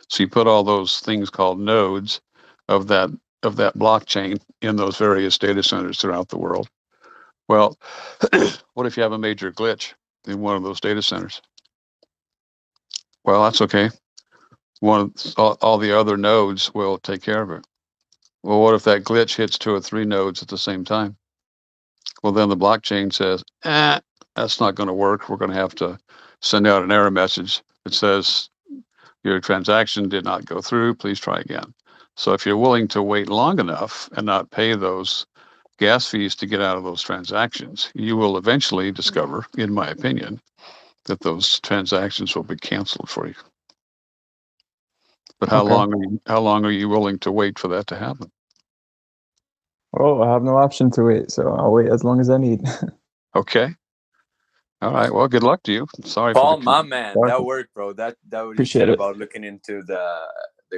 So you put all those things called nodes of that blockchain in those various data centers throughout the world. Well, what if you have a major glitch in one of those data centers? Well, that's okay. All the other nodes will take care of it. Well, what if that glitch hits 2 or 3 nodes at the same time? Well, then the blockchain says, that's not going to work. We're going to have to send out an error message that says your transaction did not go through. Please try again. So if you're willing to wait long enough and not pay those gas fees to get out of those transactions, you will eventually discover, in my opinion, that those transactions will be canceled for you. But how long are you willing to wait for that to happen? Oh, I have no option to wait, so I'll wait as long as I need. Okay. All right. Well, good luck to you. Sorry Paul, for my man, that worked, bro. That what you Appreciate said it. about looking into the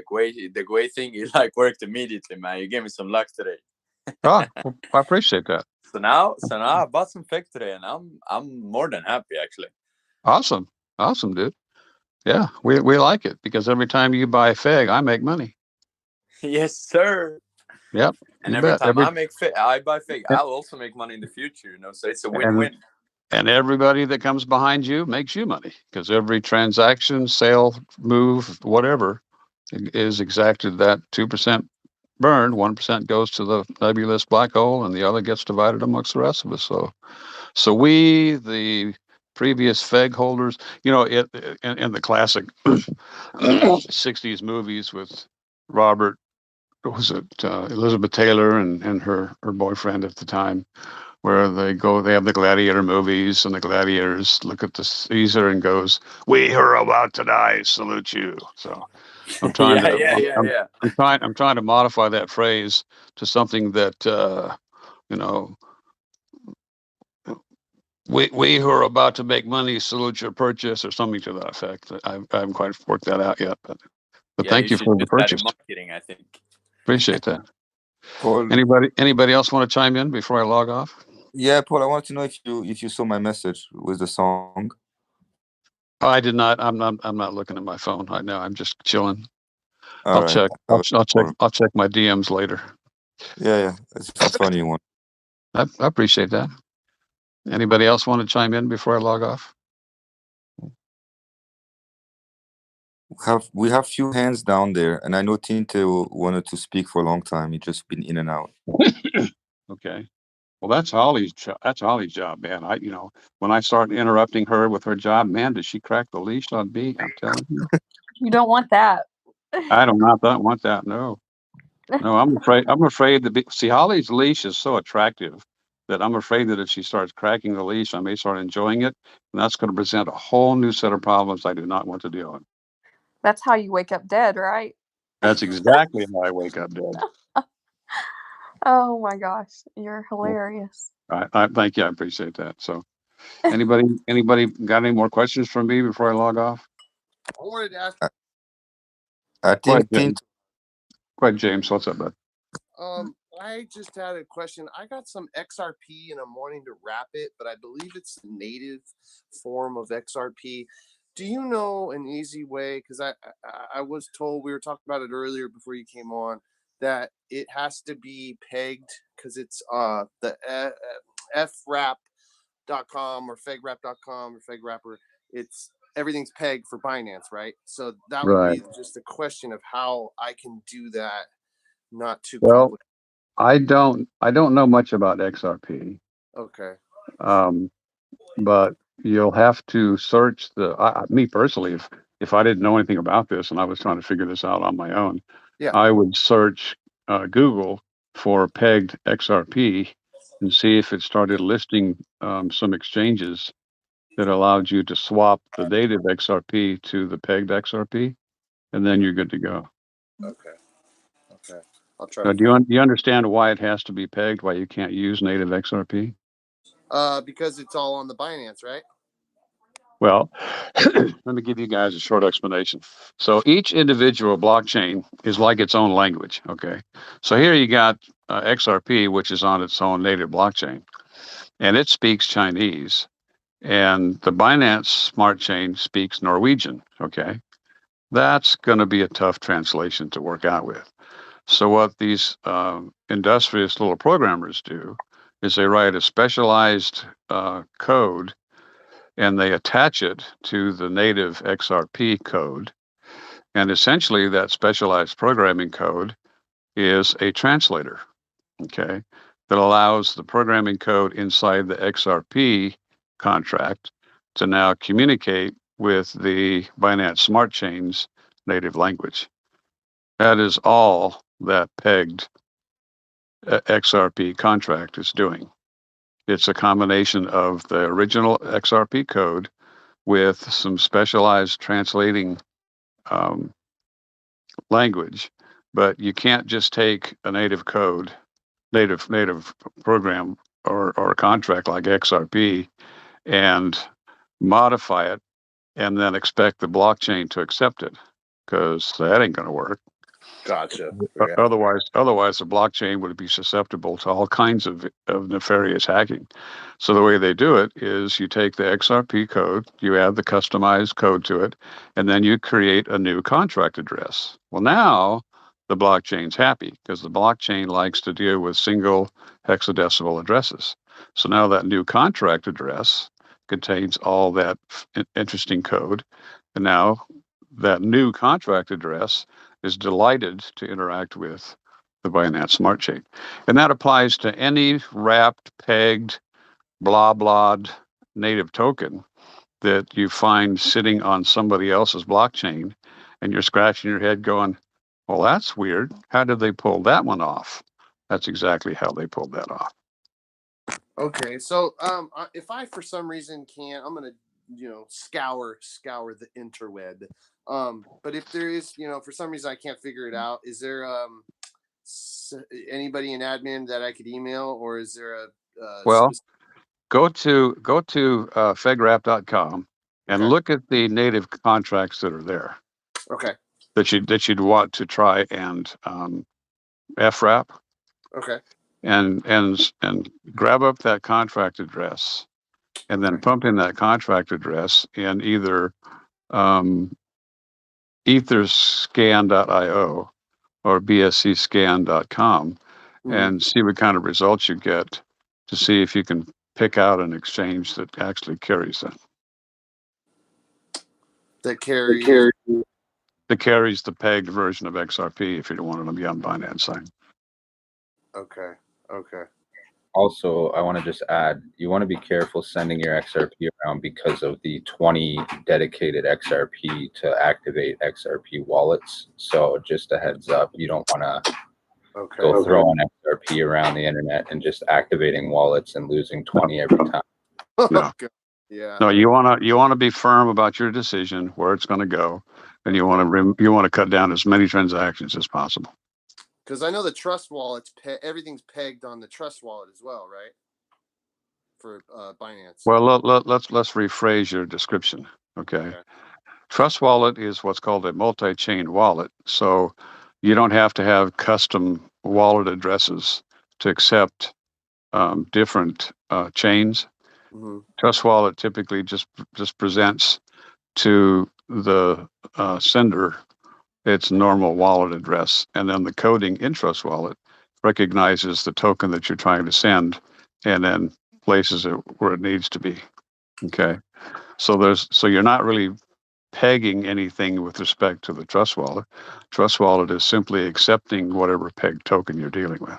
Gwei thing, it like worked immediately, man. You gave me some luck today. Well, I appreciate that. So now I bought some Feg today, and I'm more than happy actually. Awesome, dude. Yeah, we like it because every time you buy Feg, I make money. Yes, sir. Yep. And every time I buy Feg, I'll also make money in the future. So it's a win-win. And everybody that comes behind you makes you money because every transaction, sale, move, whatever, is exacted that 2% burned, 1% goes to the nebulous black hole, and the other gets divided amongst the rest of us. So we, the previous Feg holders, in the classic 60s movies with Robert, was it Elizabeth Taylor and her boyfriend at the time, where they have the gladiator movies, and the gladiators look at the Caesar and goes, "We who are about to die salute you." So I'm trying I'm trying to modify that phrase to something that we who are about to make money salute your purchase, or something to that effect. I haven't quite worked that out yet, but thank you should for the use that in purchase. marketing, I think. Appreciate that. Paul, Anybody else want to chime in before I log off? Yeah, Paul, I want to know if you saw my message with the song. Oh, I did not. I'm not looking at my phone right now. I'm just chilling. All right. I'll check my DMs later. Yeah. It's a funny one. I appreciate that. Anybody else want to chime in before I log off? We have few hands down there, and I know Tinte wanted to speak for a long time. He just been in and out. Okay. Well, that's Holly's job, man. When I start interrupting her with her job, man, does she crack the leash on me? I'm telling you. You don't want that. I don't want that. No, I'm afraid see, Holly's leash is so attractive that I'm afraid that if she starts cracking the leash, I may start enjoying it, and that's going to present a whole new set of problems I do not want to deal with. That's how you wake up dead, right? That's exactly how I wake up dead. Oh my gosh, you're hilarious. I thank you. I appreciate that. So, anybody got any more questions from me before I log off? I wanted to ask. I think. Go ahead, James. What's up, bud? I just had a question. I got some XRP and I'm wanting to wrap it, but I believe it's a native form of XRP. Do you know an easy way? Because I was told, we were talking about it earlier before you came on, that it has to be pegged because it's the FWrap.com or FegWrap.com or FegWrapper. It's everything's pegged for Binance, right? So that would be just a question of how I can do that, not too complicated. I don't know much about XRP. Okay. But you'll have to search me personally, if I didn't know anything about this and I was trying to figure this out on my own, I would search Google for pegged XRP and see if it started listing some exchanges that allowed you to swap the native XRP to the pegged XRP, and then you're good to go. Okay. I'll try. Now, do you understand why it has to be pegged? Why you can't use native XRP? Because it's all on the Binance, right? Well, let me give you guys a short explanation. So each individual blockchain is like its own language. Okay. So here you got XRP, which is on its own native blockchain, and it speaks Chinese. And the Binance Smart Chain speaks Norwegian. Okay. That's going to be a tough translation to work out with. So what these industrious little programmers do is they write a specialized code, and they attach it to the native XRP code. And essentially, that specialized programming code is a translator, okay, that allows the programming code inside the XRP contract to now communicate with the Binance Smart Chain's native language. That is all that pegged XRP contract is doing. It's a combination of the original XRP code with some specialized translating language, but you can't just take a native code, native program or a contract like XRP and modify it and then expect the blockchain to accept it, because that ain't going to work. Gotcha. Otherwise, the blockchain would be susceptible to all kinds of nefarious hacking. So the way they do it is you take the XRP code, you add the customized code to it, and then you create a new contract address. Well, now the blockchain's happy because the blockchain likes to deal with single hexadecimal addresses. So now that new contract address contains all that interesting code, and now that new contract address is delighted to interact with the Binance Smart Chain. And that applies to any wrapped, pegged, blah, blah'd native token that you find sitting on somebody else's blockchain, and you're scratching your head going, well, that's weird. How did they pull that one off? That's exactly how they pulled that off. Okay, so if I for some reason can't, I'm gonna scour the interweb. But if there is, for some reason I can't figure it out, is there anybody in admin that I could email, or is there a well, go to fegrap.com and look at the native contracts that are there. Okay. That you'd want to try and FRAP. Okay. And grab up that contract address, and then pump in that contract address in either etherscan.io or bscscan.com, and see what kind of results you get to see if you can pick out an exchange that actually carries them. That carries the pegged version of XRP if you don't want it to be on Binance side. Okay. Also, I want to just add, you want to be careful sending your XRP around because of the 20 dedicated XRP to activate XRP wallets. So just a heads up, you don't want to go throwing XRP around the internet and just activating wallets and losing 20 every time. No. Yeah. No, you want to be firm about your decision where it's going to go, and you want to cut down as many transactions as possible. Because I know the Trust Wallet's everything's pegged on the Trust Wallet as well, right? For Binance. Well, let's rephrase your description. Okay. Trust Wallet is what's called a multi-chain wallet, so you don't have to have custom wallet addresses to accept different chains. Trust Wallet typically just presents to the sender its normal wallet address, and then the coding in Trust Wallet recognizes the token that you're trying to send and then places it where it needs to be. Okay. So you're not really pegging anything with respect to the Trust Wallet. Trust Wallet is simply accepting whatever pegged token you're dealing with.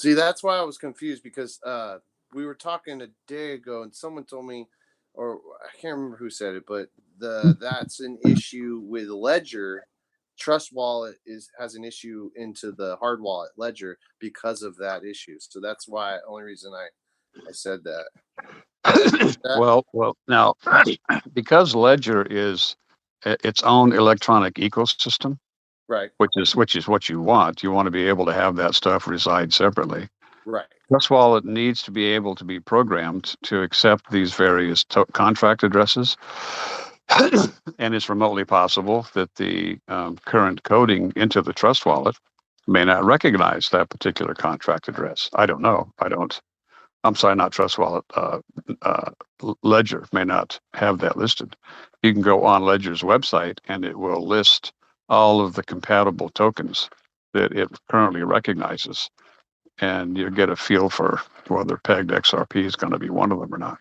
See, that's why I was confused, because we were talking a day ago and someone told me, or I can't remember who said it, but that's an issue with Ledger. Trust Wallet has an issue into the hard wallet Ledger because of that issue. So that's why only reason I said that. Well, now because Ledger is its own electronic ecosystem, right? Which is what you want. You want to be able to have that stuff reside separately. Right. Trust Wallet needs to be able to be programmed to accept these various contract addresses. And it's remotely possible that the current coding into the Trust Wallet may not recognize that particular contract address. I don't know. I'm sorry, not Trust Wallet. Ledger may not have that listed. You can go on Ledger's website and it will list all of the compatible tokens that it currently recognizes, and you get a feel for whether pegged XRP is going to be one of them or not.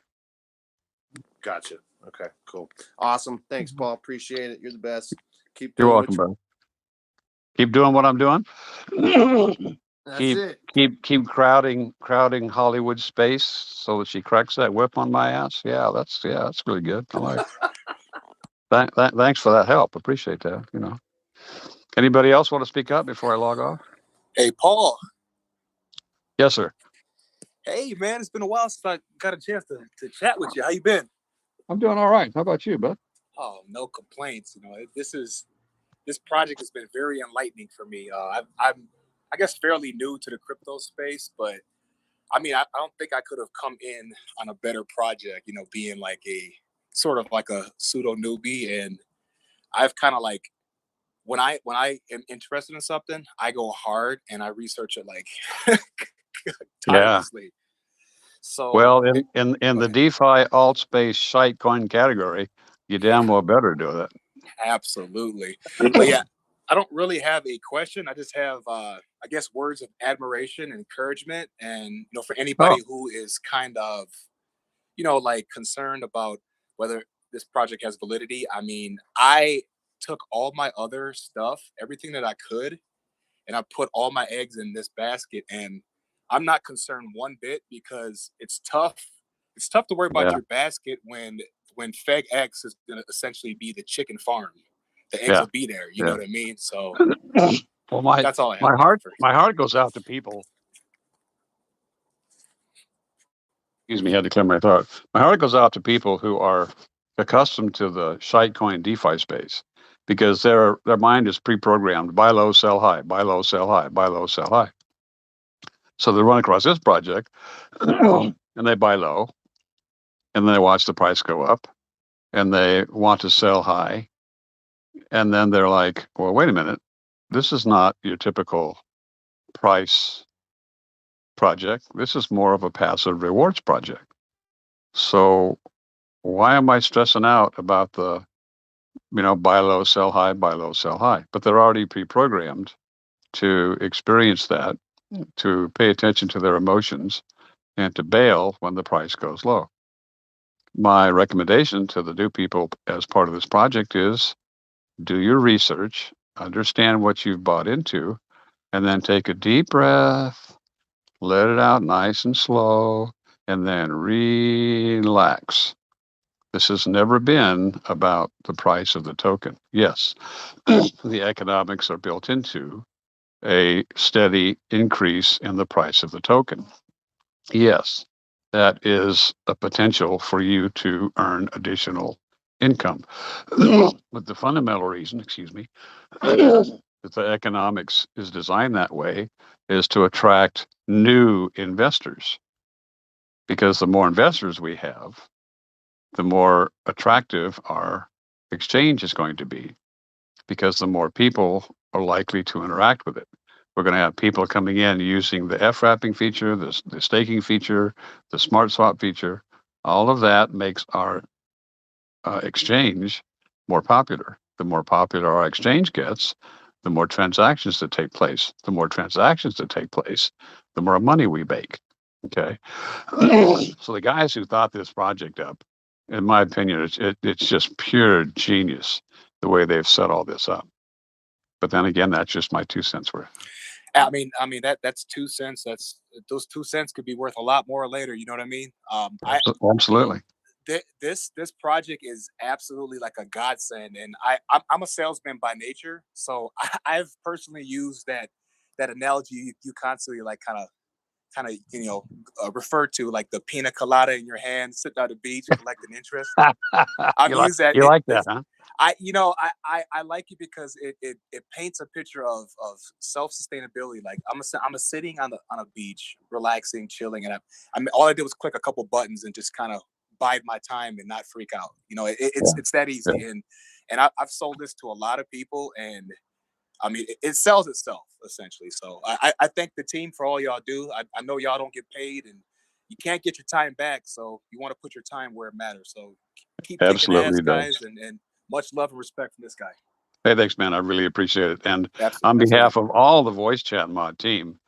Gotcha. Okay, cool. Awesome. Thanks, Paul. Appreciate it. You're the best. Keep You're doing welcome, brother. Keep doing what I'm doing. That's keep crowding Hollywood space so that she cracks that whip on my ass. Yeah, that's really good. I like it. Thanks for that help. Appreciate that. Anybody else want to speak up before I log off? Hey, Paul. Yes, sir. Hey, man, it's been a while since I got a chance to chat with you. How you been? I'm doing all right. How about you, bud? Oh, no complaints. This project has been very enlightening for me. I'm I guess fairly new to the crypto space, but I mean, I don't think I could have come in on a better project, being like a sort of like a pseudo newbie. And I've kind of like, when I am interested in something, I go hard and I research it like tirelessly. So well, in the DeFi alt space shite coin category, you damn well better do that. Absolutely. But yeah, I don't really have a question. I just have, I guess, words of admiration and encouragement. And, for anybody who is kind of, like concerned about whether this project has validity. I mean, I took all my other stuff, everything that I could, and I put all my eggs in this basket, and I'm not concerned one bit because it's tough. It's tough to worry about your basket when FegX is going to essentially be the chicken farm. The eggs will be there. You know what I mean? So well, that's all I have. My heart goes out to people. Excuse me, I had to clear my throat. My heart goes out to people who are accustomed to the shitecoin DeFi space because their mind is pre-programmed: buy low, sell high, buy low, sell high, buy low, sell high. So they run across this project and they buy low, and then they watch the price go up, and they want to sell high, and then they're like, well, wait a minute, this is not your typical price project. This is more of a passive rewards project. So why am I stressing out about the, buy low, sell high, buy low, sell high? But they're already pre-programmed to experience that, to pay attention to their emotions, and to bail when the price goes low. My recommendation to the new people as part of this project is do your research, understand what you've bought into, and then take a deep breath, let it out nice and slow, and then relax. This has never been about the price of the token. Yes, the economics are built into a steady increase in the price of the token. Yes, that is a potential for you to earn additional income. But the fundamental reason, that the economics is designed that way is to attract new investors. Because the more investors we have, the more attractive our exchange is going to be, because the more people are likely to interact with it. We're going to have people coming in using the F-wrapping feature, the staking feature, the smart swap feature. All of that makes our exchange more popular. The more popular our exchange gets, the more transactions that take place. The more transactions that take place, the more money we make. Okay. So the guys who thought this project up, in my opinion, it's just pure genius the way they've set all this up. But then again, that's just my 2 cents worth. I mean that's 2 cents. Those 2 cents could be worth a lot more later. You know what I mean? Absolutely. This project is absolutely like a godsend, and I'm a salesman by nature, so I've personally used that analogy you constantly like kind of refer to, like the pina colada in your hand, sitting on the beach collecting interest. I've used that. You like that, huh? I like it because it paints a picture of self-sustainability. Like I'm sitting on a beach, relaxing, chilling, and all I did was click a couple buttons and just kind of bide my time and not freak out. It's that easy. Yeah. And I've sold this to a lot of people, and I mean, it sells itself essentially. So I thank the team for all y'all do. I know y'all don't get paid, and you can't get your time back. So you want to put your time where it matters. So keep kicking ass, guys, and much love and respect from this guy. Hey, thanks, man. I really appreciate it. And on behalf of all the Voice Chat Mod team,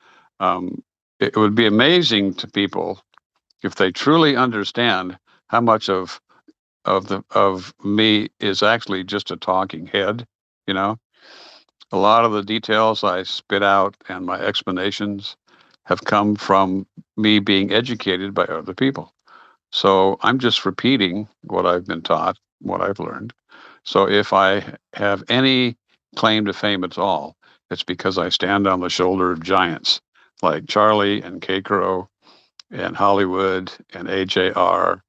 it would be amazing to people if they truly understand how much of me is actually just a talking head. A lot of the details I spit out and my explanations have come from me being educated by other people. So I'm just repeating what I've been taught, what I've learned. So if I have any claim to fame at all, it's because I stand on the shoulder of giants like Charlie and K. Crow and Hollywood and AJR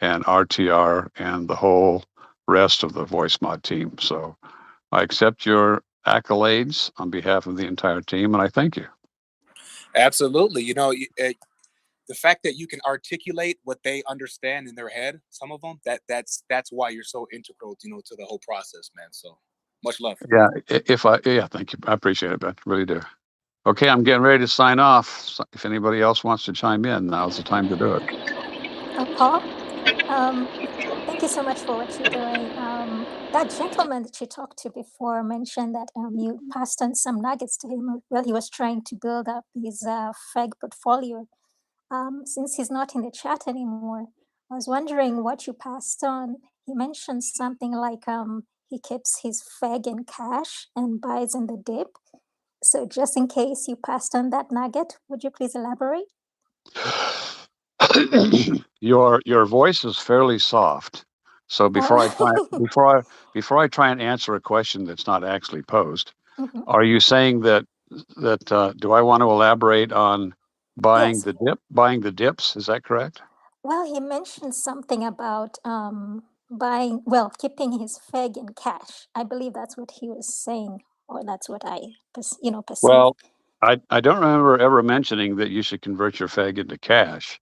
and RTR and the whole rest of the Voice Mod team. So I accept your accolades on behalf of the entire team, and I thank you. Absolutely. The fact that you can articulate what they understand in their head, some of them, that's why you're so integral, to the whole process, man. So much love. Yeah, thank you. I appreciate it, Ben. Really do. Okay, I'm getting ready to sign off. So if anybody else wants to chime in, now's the time to do it. Paul, thank you so much for what you're doing. That gentleman that you talked to before mentioned that you passed on some nuggets to him while he was trying to build up his Feg portfolio. Since he's not in the chat anymore, I was wondering what you passed on. He mentioned something like he keeps his Feg in cash and buys in the dip. So just in case you passed on that nugget, would you please elaborate? Your voice is fairly soft. So before I try and answer a question that's not actually posed, Mhm. are you saying that do I want to elaborate on buying Yes. buying the dips? Is that correct? Well, he mentioned something about keeping his Feg in cash. I believe that's what he was saying, or that's what I, perceived. Well, I don't remember ever mentioning that you should convert your Feg into cash.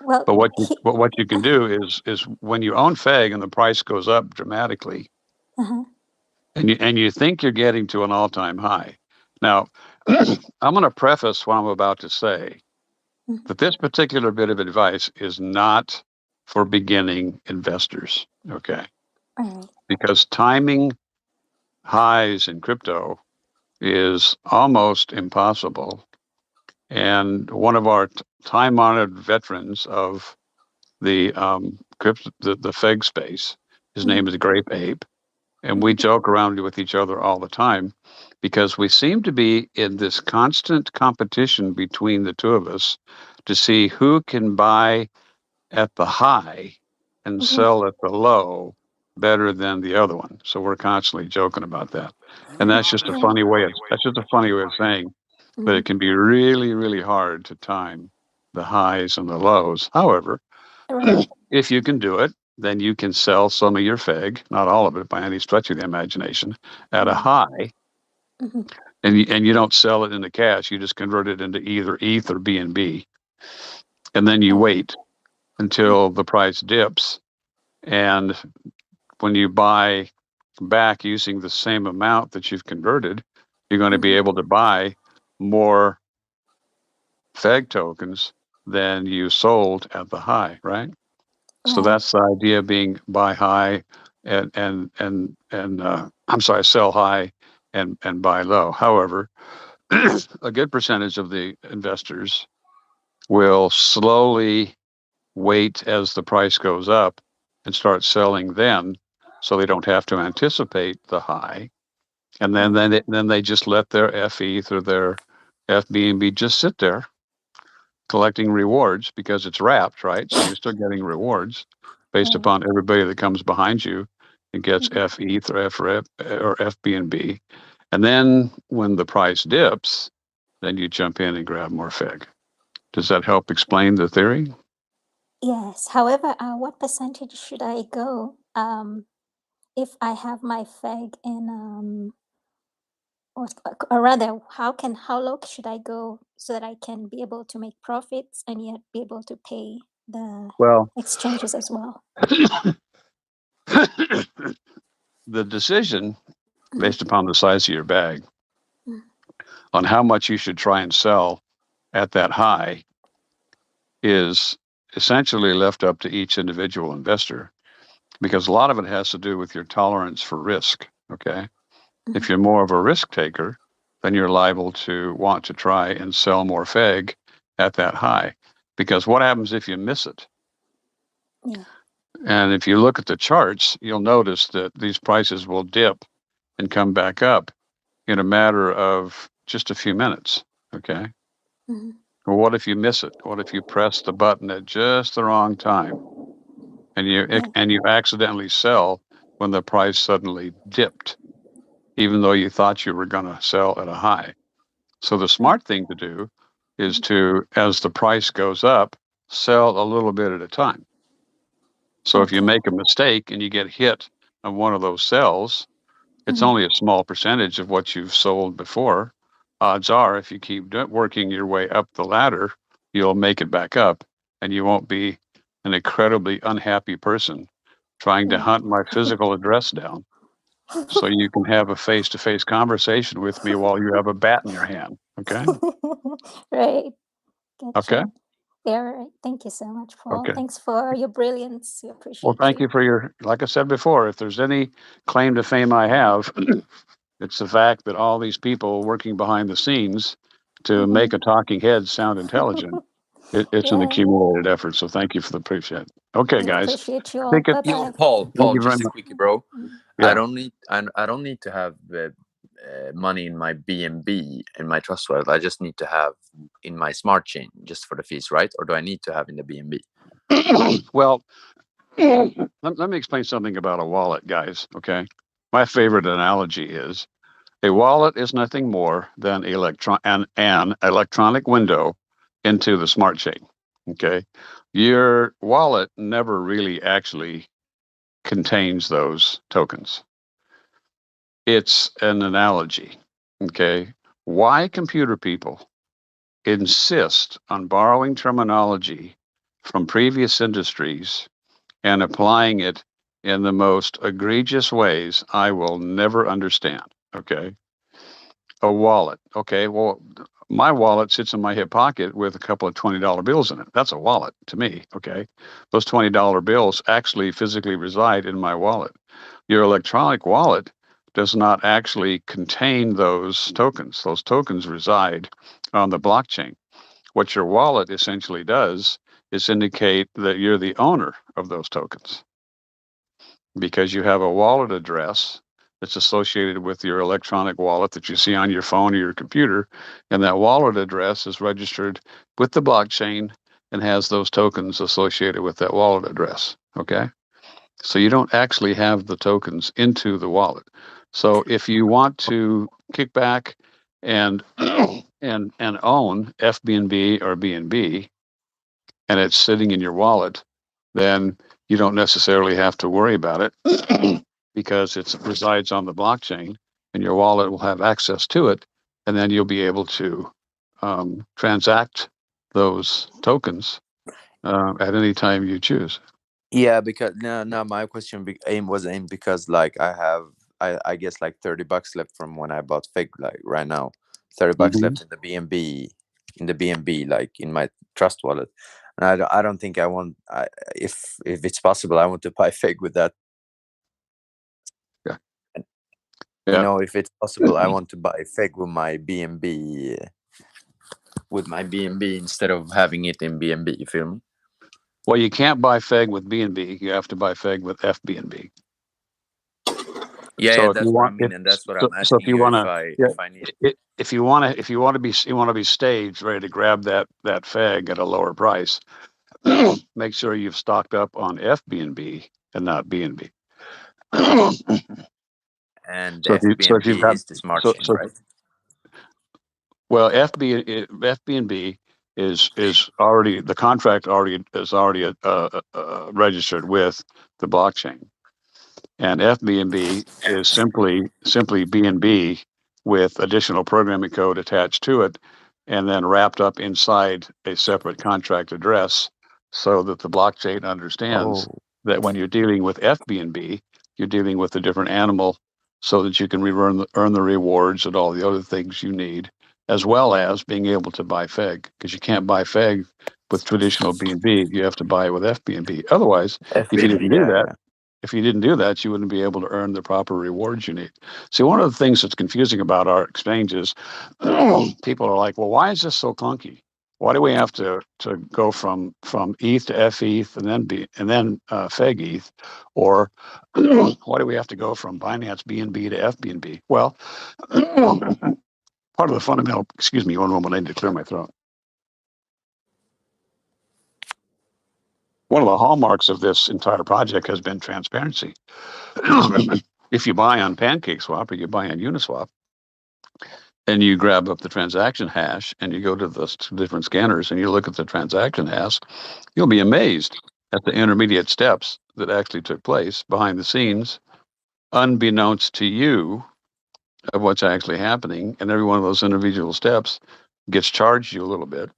Well, But what you can do is when you own Feg and the price goes up dramatically, Uh-huh. and you think you're getting to an all-time high. Now, I'm going to preface what I'm about to say that this particular bit of advice is not for beginning investors, okay? All right. Because timing highs in crypto is almost impossible. And one of our time-honored veterans of the the Feg space, his name is Grape Ape, and we joke around with each other all the time because we seem to be in this constant competition between the two of us to see who can buy at the high and sell at the low better than the other one. So we're constantly joking about that. And that's just a funny way of saying that it can be really, really hard to time the highs and the lows. However, if you can do it, then you can sell some of your Feg, not all of it by any stretch of the imagination, at a high, and you don't sell it into cash. You just convert it into either ETH or BNB, and then you wait until the price dips, and when you buy back using the same amount that you've converted, you're going to be able to buy more Feg tokens than you sold at the high, right? So that's the idea, being buy high and I'm sorry, sell high and buy low. However, a good percentage of the investors will slowly wait as the price goes up and start selling then, so they don't have to anticipate the high, and then they just let their FETH or their FBNB just sit there collecting rewards because it's wrapped, right? So you're still getting rewards based upon everybody that comes behind you and gets FETH or FREP or FBNB. And then when the price dips, then you jump in and grab more Feg. Does that help explain the theory? Yes. However, what percentage should I go if I have my Feg in or rather, how low should I go so that I can be able to make profits and yet be able to pay the Well, exchanges as well? the decision based upon the size of your bag on how much you should try and sell at that high is essentially left up to each individual investor, because a lot of it has to do with your tolerance for risk. Okay. If you're more of a risk taker, then you're liable to want to try and sell more Feg at that high, because what happens if you miss it? Yeah. And if you look at the charts, you'll notice that these prices will dip and come back up in a matter of just a few minutes. Okay. Well, what if you miss it? What if you press the button at just the wrong time and you accidentally sell when the price suddenly dipped, even though you thought you were going to sell at a high? So the smart thing to do is to, as the price goes up, sell a little bit at a time. So if you make a mistake and you get hit on one of those sells, it's only a small percentage of what you've sold before. Odds are, if you keep working your way up the ladder, you'll make it back up, and you won't be an incredibly unhappy person trying to hunt my physical address down so you can have a face-to-face conversation with me while you have a bat in your hand. Okay? Right. Gotcha. Okay? Yeah, right. Thank you so much, Paul. Okay. Thanks for your brilliance. We appreciate Well, thank you for your, like I said before, if there's any claim to fame I have, it's the fact that all these people working behind the scenes to make a talking head sound intelligent. It's an Yeah. accumulated effort. So thank you for the appreciate. Okay, We guys. appreciate you I all. think Bye it's, Yo, bye. Paul, thank you very just a much. quickie, bro. Yeah. I don't need to have money in my BNB in my trust wallet, I just need to have in my smart chain just for the fees, right? Or do I need to have in the BNB? Well, let me explain something about a wallet, guys. Okay, my favorite analogy is a wallet is nothing more than an electronic window into the smart chain. Okay, your wallet never really actually contains those tokens. It's an analogy. Okay, why computer people insist on borrowing terminology from previous industries and applying it in the most egregious ways, I will never understand. Okay. A wallet. Okay. Well, my wallet sits in my hip pocket with a couple of $20 bills in it. That's a wallet to me. Okay. Those $20 bills actually physically reside in my wallet. Your electronic wallet does not actually contain those tokens. Those tokens reside on the blockchain. What your wallet essentially does is indicate that you're the owner of those tokens, because you have a wallet address that's associated with your electronic wallet that you see on your phone or your computer. And that wallet address is registered with the blockchain and has those tokens associated with that wallet address. Okay. So you don't actually have the tokens into the wallet. So if you want to kick back and and own FBNB or BNB, and it's sitting in your wallet, then you don't necessarily have to worry about it because it resides on the blockchain and your wallet will have access to it. And then you'll be able to transact those tokens at any time you choose. Yeah, because no, my question was aimed because like I guess like $30 left from when I bought Fig, like right now, $30 left in the BNB, like in my trust wallet, and I don't think I want. If it's possible, I want to buy Fig with that. Yeah. You know, if it's possible, I want to buy Fig with my BNB, instead of having it in BNB. You feel me? Well, you can't buy Feg with BNB. You have to buy Feg with FBNB. Yeah, So yeah, if that's you what I want, mean, and that's what I'm so asking if you you want if I need it. if you want to be staged, ready to grab that Feg at a lower price, make sure you've stocked up on FBNB and not BNB. And So if you've FBNB got is the smart chain, right? Well, FBNB is already, the contract is already registered with the blockchain, and FBNB is simply BNB with additional programming code attached to it, and then wrapped up inside a separate contract address, so that the blockchain understands that when you're dealing with FBNB, you're dealing with a different animal, so that you can earn the rewards and all the other things you need, as well as being able to buy Feg, because you can't buy Feg with traditional BNB. You have to buy it with FBNB. Otherwise, if you didn't do that, you wouldn't be able to earn the proper rewards you need. See, one of the things that's confusing about our exchange is people are like, well, why is this so clunky? Why do we have to go from ETH to FETH and then Feg ETH, or why do we have to go from Binance BNB to FBNB? Well, part of the fundamental. Excuse me, one moment. I need to clear my throat. One of the hallmarks of this entire project has been transparency. If you buy on PancakeSwap or you buy on Uniswap, and you grab up the transaction hash and you go to the different scanners and you look at the transaction hash, you'll be amazed at the intermediate steps that actually took place behind the scenes, unbeknownst to you, of what's actually happening. And every one of those individual steps gets charged you a little bit.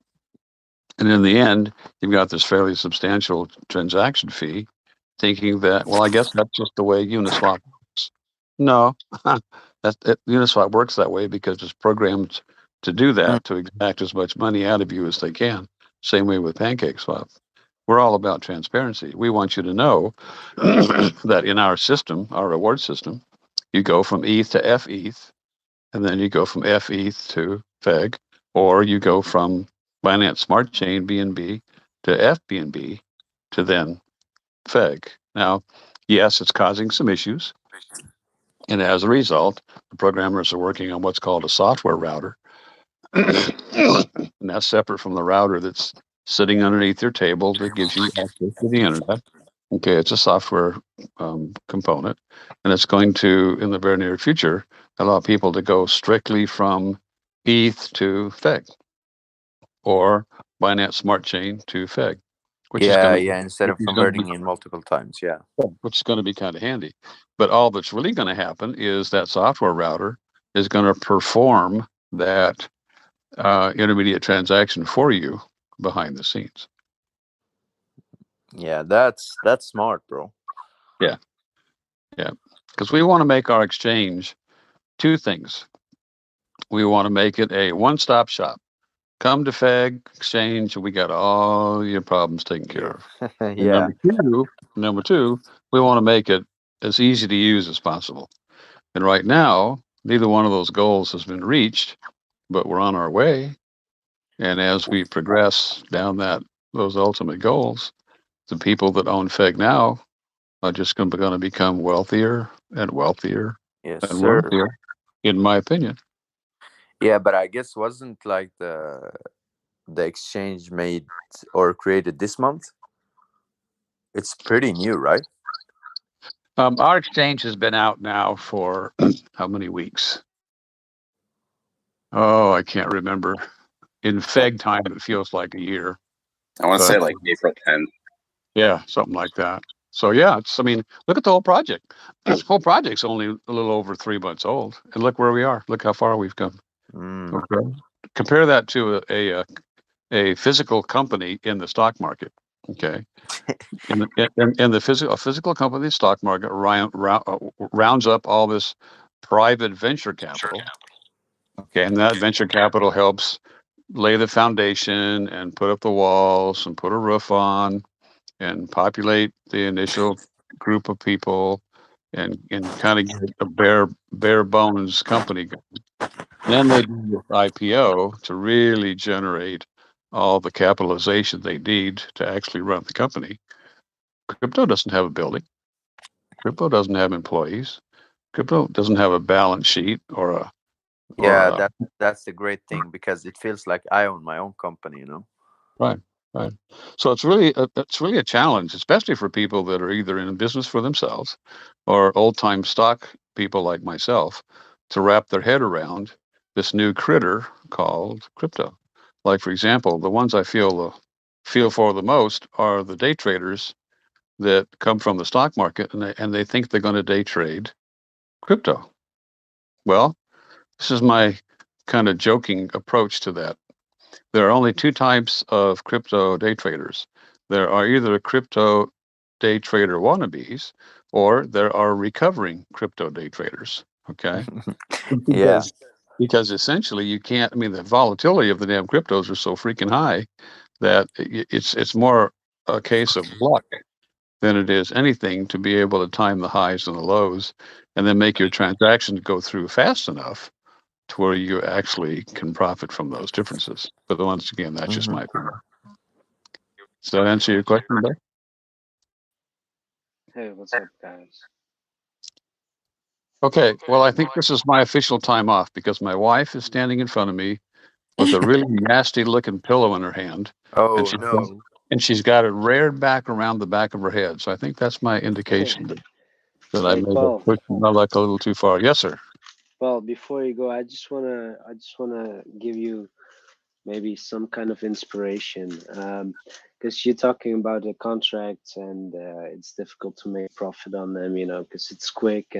And in the end, you've got this fairly substantial transaction fee, thinking that, well, I guess that's just the way Uniswap works. No, Uniswap works that way because it's programmed to do that, to extract as much money out of you as they can. Same way with PancakeSwap. We're all about transparency. We want you to know that in our system, our reward system, you go from ETH to FETH, and then you go from FETH to Feg, or you go from Binance Smart Chain BNB to FBNB to then Feg. Now, yes, it's causing some issues. And as a result, the programmers are working on what's called a software router. And that's separate from the router that's sitting underneath your table that gives you access to the internet. Okay, it's a software component, and it's going to, in the very near future, allow people to go strictly from ETH to Feg or Binance Smart Chain to Feg, which is going to instead of converting in multiple times. Yeah. Which is going to be kind of handy. But all that's really going to happen is that software router is going to perform that intermediate transaction for you behind the scenes. Yeah, that's smart, bro. Yeah. Because we want to make our exchange two things. We want to make it a one-stop shop. Come to Feg Exchange, we got all your problems taken care of. And number two, we want to make it as easy to use as possible. And right now, neither one of those goals has been reached, but we're on our way. And as we progress down those ultimate goals, the people that own Feg now are just going to become wealthier and wealthier Yes, and sir. wealthier, in my opinion. Yeah, but I guess wasn't like the exchange made or created this month? It's pretty new, right? Our exchange has been out now for how many weeks? Oh, I can't remember. In Feg time, it feels like a year. I want to say like April 10th. Yeah, something like that. So yeah, look at the whole project. This whole project's only a little over 3 months old, and look where we are. Look how far we've come. Okay. Compare that to a physical company in the stock market. Okay. And the physical company in the stock market rounds up all this private venture capital. Okay, and that venture capital helps lay the foundation and put up the walls and put a roof on and populate the initial group of people and kind of get a bare bones company going. Then they do this IPO to really generate all the capitalization they need to actually run the company. Crypto doesn't have a building. Crypto doesn't have employees. Crypto doesn't have a balance sheet or a. That's the great thing, because it feels like I own my own company, you know. Right. So it's really a challenge, especially for people that are either in business for themselves or old-time stock people like myself, to wrap their head around this new critter called crypto. Like, for example, the ones I feel for the most are the day traders that come from the stock market and they think they're going to day trade crypto. Well, this is my kind of joking approach to that. There are only two types of crypto day traders. There are either crypto day trader wannabes, or there are recovering crypto day traders. Okay. Because essentially you can't, the volatility of the damn cryptos are so freaking high that it's more a case of luck than it is anything to be able to time the highs and the lows and then make your transactions go through fast enough to where you actually can profit from those differences. But once again, that's just my opinion. Does that answer your question, Beck? Hey, what's up, guys? Okay, well, I think this is my official time off because my wife is standing in front of me with a really nasty looking pillow in her hand. Oh, and she's got it reared back around the back of her head. So I think that's my indication that I may have pushed my luck a little too far. Yes, sir. Well, before you go, I just wanna give you maybe some kind of inspiration, because you're talking about the contracts and it's difficult to make profit on them, because it's quick,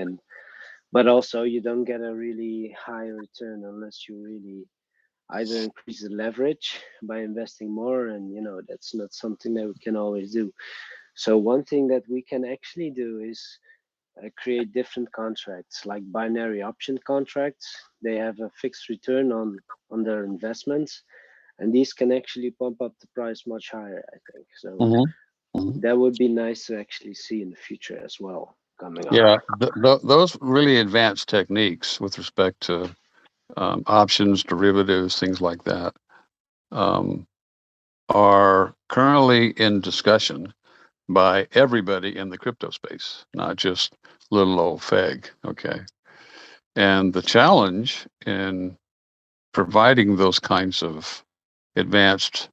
but also you don't get a really high return unless you really either increase the leverage by investing more, and that's not something that we can always do. So one thing that we can actually do is create different contracts, like binary option contracts. They have a fixed return on their investments, and these can actually pump up the price much higher, I think. So that would be nice to actually see in the future as well coming up. Yeah, those really advanced techniques with respect to options, derivatives, things like that, are currently in discussion by everybody in the crypto space, not just little old Feg. Okay. And the challenge in providing those kinds of advanced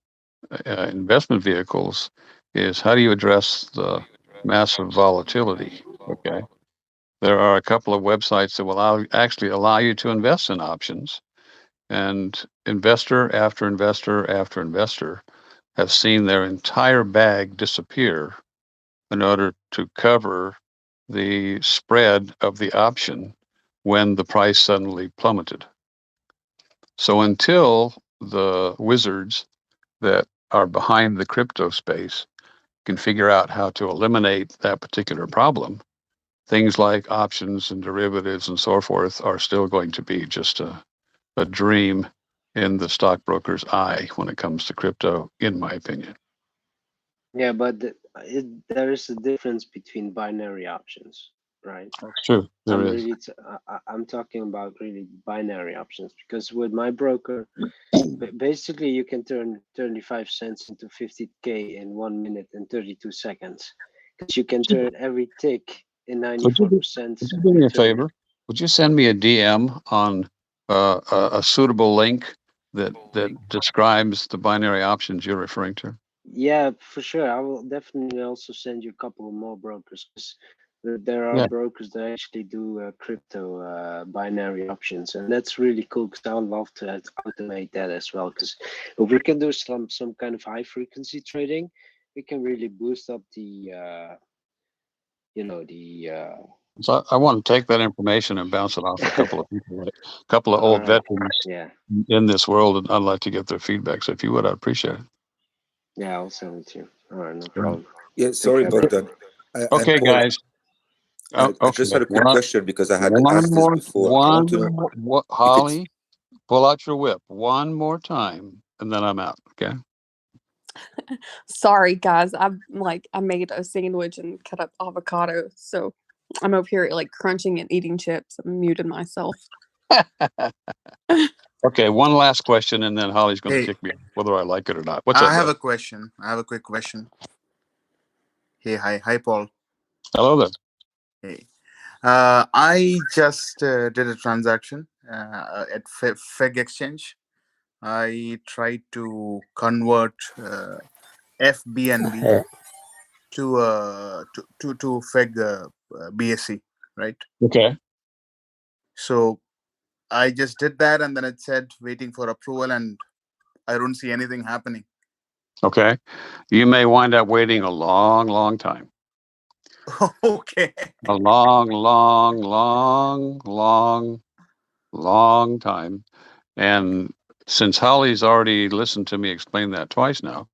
investment vehicles is how do you address the massive volatility? Okay. There are a couple of websites that will actually allow you to invest in options, and investor after investor after investor have seen their entire bag disappear in order to cover the spread of the option when the price suddenly plummeted. So until the wizards that are behind the crypto space can figure out how to eliminate that particular problem, things like options and derivatives and so forth are still going to be just a dream in the stockbroker's eye when it comes to crypto, in my opinion. Yeah, but there is a difference between binary options, right? True, there is. I'm talking about really binary options, because with my broker, basically you can turn 35 cents into 50K in 1 minute and 32 seconds, because you can turn every tick in 94% Would you do me a favor? Would you send me a DM on a suitable link that describes the binary options you're referring to? Yeah, for sure. I will definitely also send you a couple of more brokers, because there are brokers that actually do crypto binary options, and that's really cool, because I would love to automate that as well. Because if we can do some kind of high frequency trading, we can really boost up the So I want to take that information and bounce it off a couple of people, a couple of old veterans in this world, and I'd like to get their feedback. So if you would, I'd appreciate it. Yeah, I'll send it to you. All right, no problem. Yeah, sorry about that. Okay, guys. I just had a quick question, because I had asked this before. Holly, pull out your whip one more time, and then I'm out. Okay. Sorry, guys. I made a sandwich and cut up avocado, so I'm over here like crunching and eating chips. I'm muting myself. Okay, one last question, and then Holly's going to kick me, whether I like it or not. What's up? I have a question. I have a quick question. Hey, hi, Paul. Hello there. Hey, I just did a transaction at Feg Exchange. I tried to convert FBNB to Feg BSC, right? Okay. So I just did that, and then it said waiting for approval, and I don't see anything happening. Okay. You may wind up waiting a long, long time. Okay. A long, long, long, long, long time. And since Holly's already listened to me explain that twice now,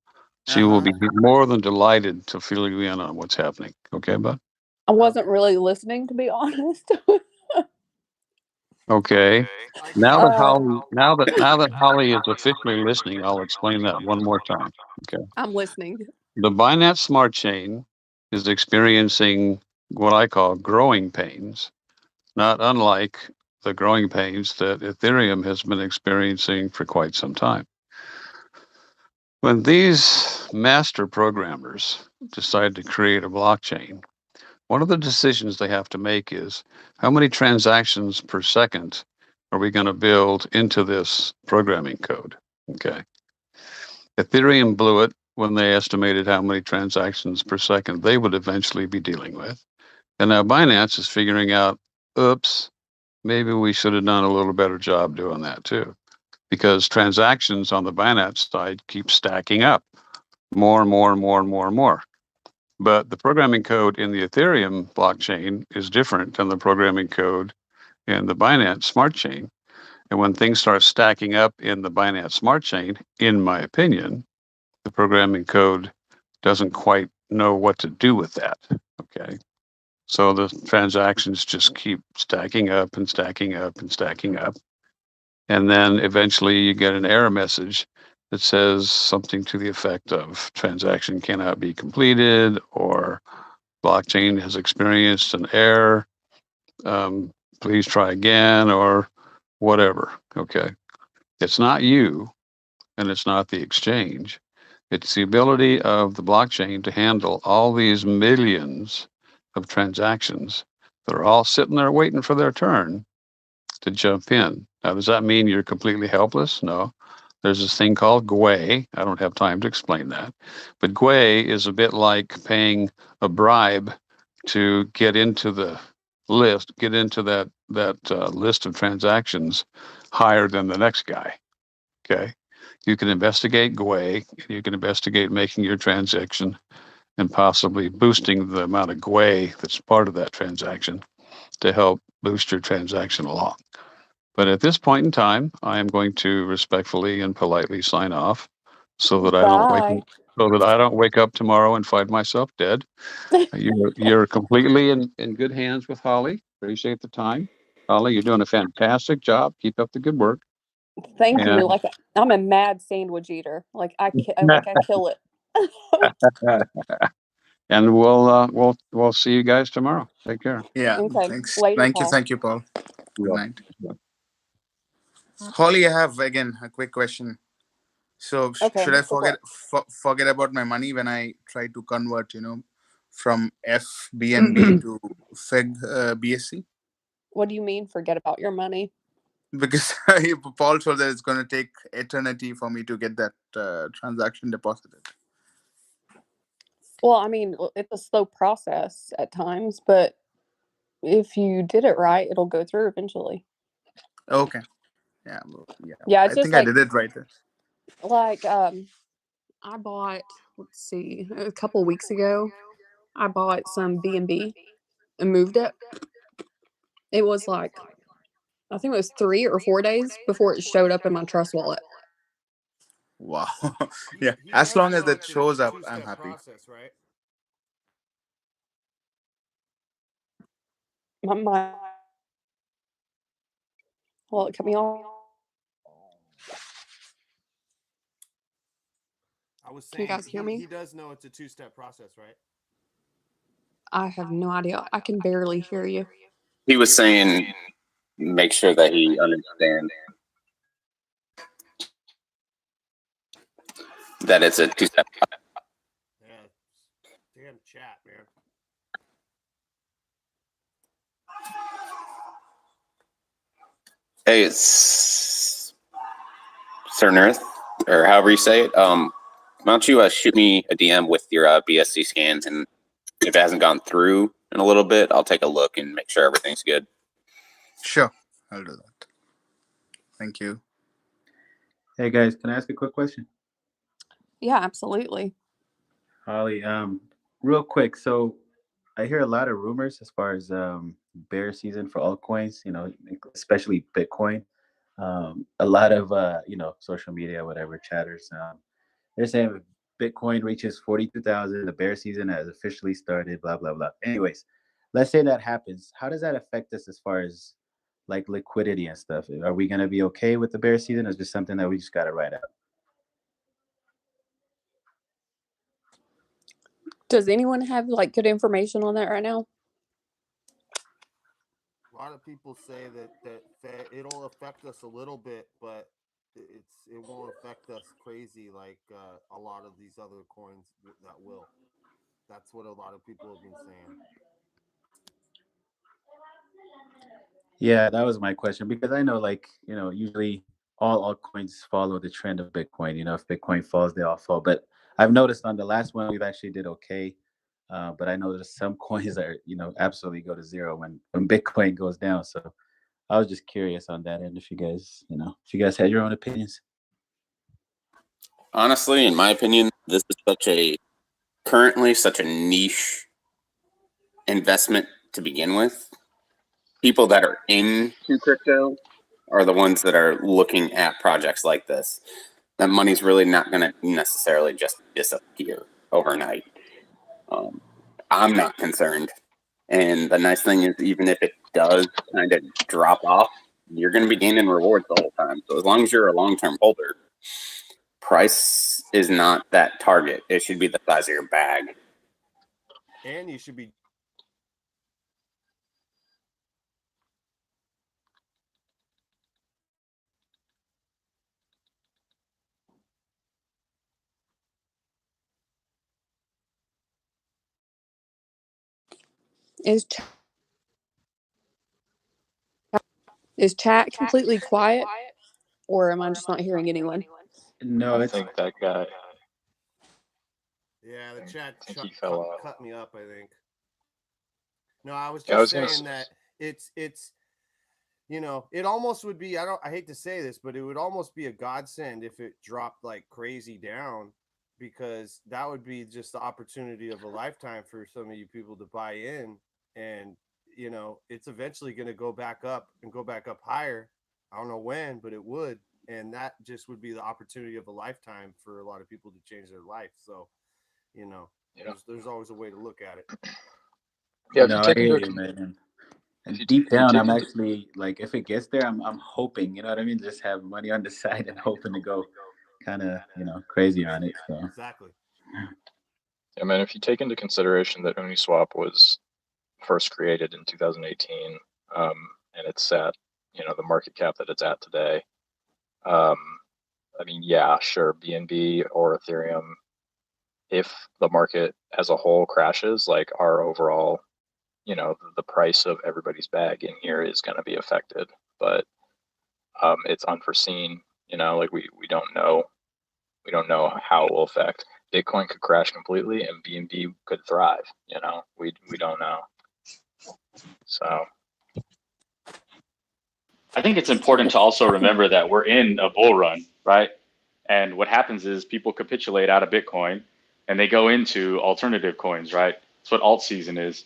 she will be more than delighted to fill you in on what's happening. Okay, bud? I wasn't really listening, to be honest. Okay. Now that Holly is officially listening, I'll explain that one more time. Okay. I'm listening. The Binance Smart Chain is experiencing what I call growing pains, not unlike the growing pains that Ethereum has been experiencing for quite some time. When these master programmers decide to create a blockchain, one of the decisions they have to make is how many transactions per second are we going to build into this programming code? Okay. Ethereum blew it when they estimated how many transactions per second they would eventually be dealing with. And now Binance is figuring out, oops, maybe we should have done a little better job doing that too. Because transactions on the Binance side keep stacking up more and more and more and more and more. But the programming code in the Ethereum blockchain is different than the programming code in the Binance Smart Chain. And when things start stacking up in the Binance Smart Chain, in my opinion, the programming code doesn't quite know what to do with that. Okay. So the transactions just keep stacking up and stacking up and stacking up. And then eventually you get an error message that says something to the effect of transaction cannot be completed, or blockchain has experienced an error. Please try again, or whatever. Okay. It's not you, and it's not the exchange. It's the ability of the blockchain to handle all these millions of transactions that are all sitting there waiting for their turn. to jump in. Now, does that mean you're completely helpless? No. There's this thing called GWAY. I don't have time to explain that. But GWAY is a bit like paying a bribe to get into the list, get into that list of transactions higher than the next guy. Okay. You can investigate GWAY, you can investigate making your transaction and possibly boosting the amount of GWAY that's part of that transaction to help boost your transaction along. But at this point in time, I am going to respectfully and politely sign off so that I don't wake up tomorrow and find myself dead. You're completely in good hands with Holly. Appreciate the time. Holly, you're doing a fantastic job. Keep up the good work. Thank you. Like, I'm a mad sandwich eater. Like I kill it. And we'll see you guys tomorrow. Take care. Yeah. Okay. Thanks. Later, Paul. Thank you, Paul. Good night. Holly, I have again a quick question. So Okay, should I go for it. forget about my money when I try to convert, from FBNB to Feg BSC? What do you mean forget about your money? Because Paul told that it's going to take eternity for me to get that transaction deposited. Well, I mean, it's a slow process at times, but if you did it right, it'll go through eventually. Okay. Yeah. Well, Yeah, I it's just think I did it right. Like, I bought, let's see, a couple of weeks ago, I bought some B&B and moved it. It was like, I think it was 3 or 4 days before it showed up in my trust wallet. Wow. Yeah. As long as it shows up, I'm happy. Process, right? Well, it cut me off. I was Can you saying guys hear me? he does know it's a two-step process, right? I have no idea. I can barely hear you. He was saying, make sure that he understands that it's a two-step process. Yeah. Damn chat, man. Hey, it's Certain Earth, or however you say it. Why don't you shoot me a DM with your BSC scans, and if it hasn't gone through in a little bit, I'll take a look and make sure everything's good. Sure, I'll do that. Thank you. Hey guys, can I ask a quick question? Yeah, absolutely. Holly, real quick. So I hear a lot of rumors as far as bear season for altcoins, especially Bitcoin. A lot of social media, whatever, chatters. They're saying Bitcoin reaches 42,000, the bear season has officially started, blah, blah, blah. Anyways, let's say that happens. How does that affect us as far as like liquidity and stuff? Are we going to be okay with the bear season, or is this something that we just got to ride out? Does anyone have like good information on that right now? A lot of people say that it'll affect us a little bit, but it won't affect us crazy like a lot of these other coins that will. That's what a lot of people have been saying. Yeah, that was my question, because I know, usually all altcoins follow the trend of Bitcoin. If Bitcoin falls, they all fall. But I've noticed on the last one, we've actually did okay. But I know there's some coins that absolutely go to zero when Bitcoin goes down. So I was just curious on that. And if you guys had your own opinions. Honestly, in my opinion, this is currently such a niche investment to begin with. People that are into crypto are the ones that are looking at projects like this. That money's really not going to necessarily just disappear overnight. I'm not concerned. And the nice thing is, even if it does kind of drop off, you're going to be gaining rewards the whole time. So as long as you're a long-term holder, price is not that target. It should be the size of your bag. And you should be Is chat completely quiet, or am I just not hearing anyone? No, I it's think that guy. Yeah, the chat I think he fell off. cut me up, I think. No, I was Yeah, I just was saying that it's you know, it almost would be, I hate to say this, but it would almost be a godsend if it dropped like crazy down, because that would be just the opportunity of a lifetime for some of you people to buy in. And, you know, it's eventually going to go back up and go back up higher. I don't know when, but it would. And that just would be the opportunity of a lifetime for a lot of people to change their life. So, you know, there's always a way to look at it. Yeah, no, I hear you, man. And deep down, I'm actually like, if it gets there, I'm hoping, you know what I mean? Just have money on the side and hoping to go kind of, you know, crazy on it. So exactly. Yeah, man. If you take into consideration that Uniswap was first created in 2018, and it's at, you know, the market cap that it's at today. I mean, yeah, sure, BNB or Ethereum. If the market as a whole crashes, like our overall, you know, the price of everybody's bag in here is going to be affected. But it's unforeseen, you know, like we don't know how it will affect. Bitcoin could crash completely and BNB could thrive, you know, we don't know. So I think it's important to also remember that we're in a bull run, right? And what happens is people capitulate out of Bitcoin and they go into alternative coins, right? That's what alt season is.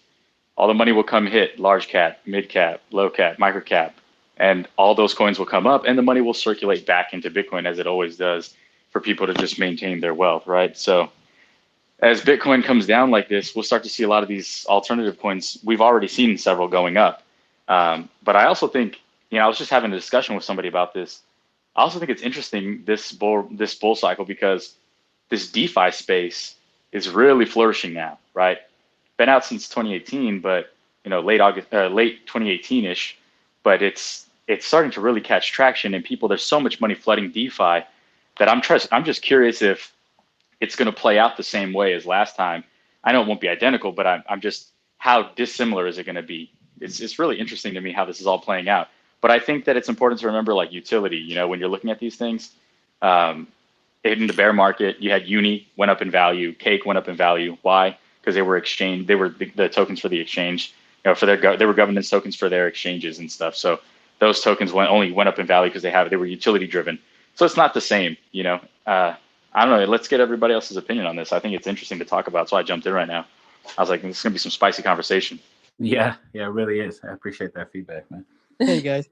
All the money will come hit large cap, mid cap, low cap, micro cap, and all those coins will come up and the money will circulate back into Bitcoin as it always does for people to just maintain their wealth, right? So as Bitcoin comes down like this, we'll start to see a lot of these alternative coins. We've already seen several going up. But I also think, you know, I was just having a discussion with somebody about this. I also think it's interesting, this bull cycle, because this DeFi space is really flourishing now, right? Been out since 2018, but you know, late 2018-ish, but it's starting to really catch traction, and people, there's so much money flooding DeFi that I'm just curious if it's going to play out the same way as last time. I know it won't be identical, but I'm just, how dissimilar is it going to be? It's really interesting to me how this is all playing out. But I think that it's important to remember, like, utility, you know, when you're looking at these things. In the bear market, you had Uni went up in value, Cake went up in value. Why? Because they were the tokens for the exchange, you know, they were governance tokens for their exchanges and stuff. So those tokens only went up in value because they were utility driven. So it's not the same, you know. I don't know. Let's get everybody else's opinion on this. I think it's interesting to talk about. So I jumped in right now. I was like, this is gonna be some spicy conversation. yeah, it really is. I appreciate that feedback, man. Hey guys.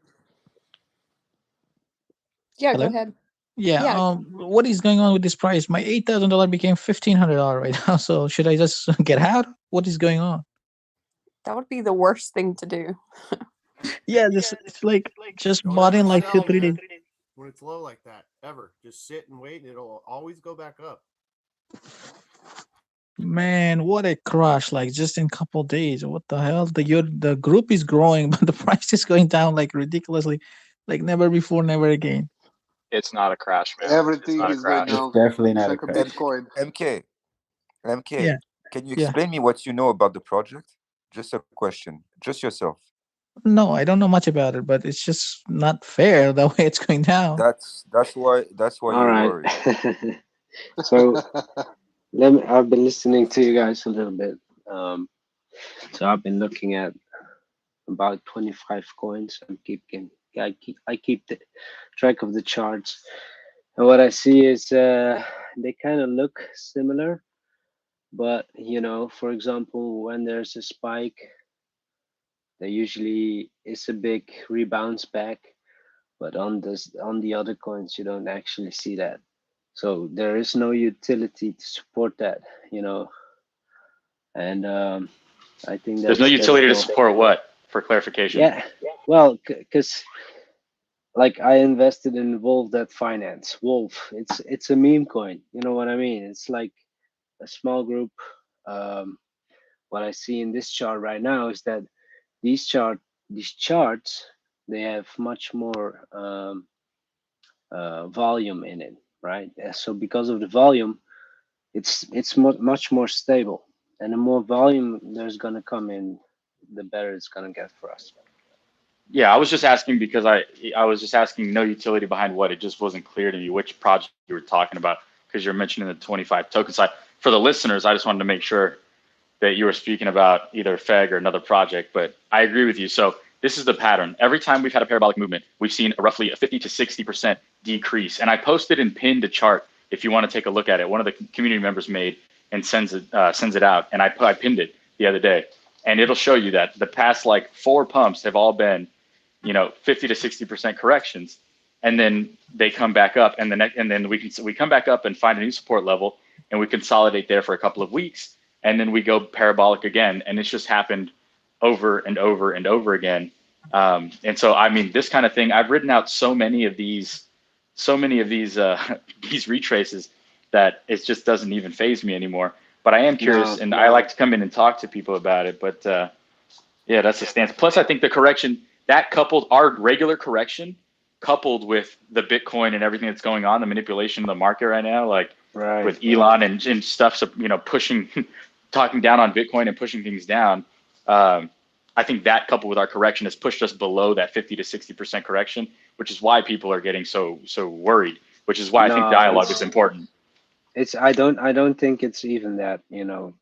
Yeah, Hello? go ahead. Yeah. What is going on with this price? My $8,000 became $1,500 right now. So should I just get out? What is going on? That would be the worst thing to do. Yeah, it's like just Don't bought ever in like sell, 2-3 man, days. when it's low like that. Ever. Just sit and wait and it'll always go back up. Man, what a crash! Like just in a couple of days. What the hell? The group is growing, but the price is going down like ridiculously, like never before, never again. it's not a crash, man. Everything It's is going not a crash. down. Definitely It's not a like a crash. Bitcoin. MK, Yeah. can you Yeah. explain me what you know about the project? Just a question, just yourself. No, I don't know much about it, but it's just not fair the way it's going down. That's why All you're right. worried. So I've been listening to you guys a little bit. So I've been looking at about 25 coins. I keep the track of the charts, and what I see is they kind of look similar, but you know, for example, when there's a spike, there usually is a big rebounds back, but on the other coins, you don't actually see that. So there is no utility to support that, you know, and I think There's no that's utility to the support what, for clarification? yeah. Well, because like I invested in Finance. Wolf, it's a meme coin. You know what I mean? It's like a small group. What I see in this chart right now is that these charts, they have much more volume in it, right? So because of the volume, it's much more stable, and the more volume there's gonna come in, the better it's gonna get for us. Yeah, I was just asking because I was just asking no utility behind what. It just wasn't clear to me which project you were talking about because you're mentioning the 25 token side. For the listeners, I just wanted to make sure that you were speaking about either Feg or another project, but I agree with you. So this is the pattern. Every time we've had a parabolic movement, we've seen roughly a 50 to 60% decrease. And I posted and pinned a chart if you want to take a look at it. One of the community members made and sends it out, and I pinned it the other day, and it'll show you that the past like 4 pumps have all been 50 to 60% corrections, and then they come back up, and then we come back up and find a new support level, and we consolidate there for a couple of weeks, and then we go parabolic again, and it's just happened over and over and over again. And so, I mean, this kind of thing, I've written out so many of these these retraces that it just doesn't even faze me anymore. But I am curious, and I like to come in and talk to people about it. But yeah, that's the stance. Plus, I think the correction that coupled our regular correction, coupled with the Bitcoin and everything that's going on, the manipulation of the market right now, like with Elon and stuff, pushing, talking down on Bitcoin and pushing things down. I think that coupled with our correction has pushed us below that 50 to 60% correction, which is why people are getting so worried. Which is why I think dialogue is important. I don't think it's even that,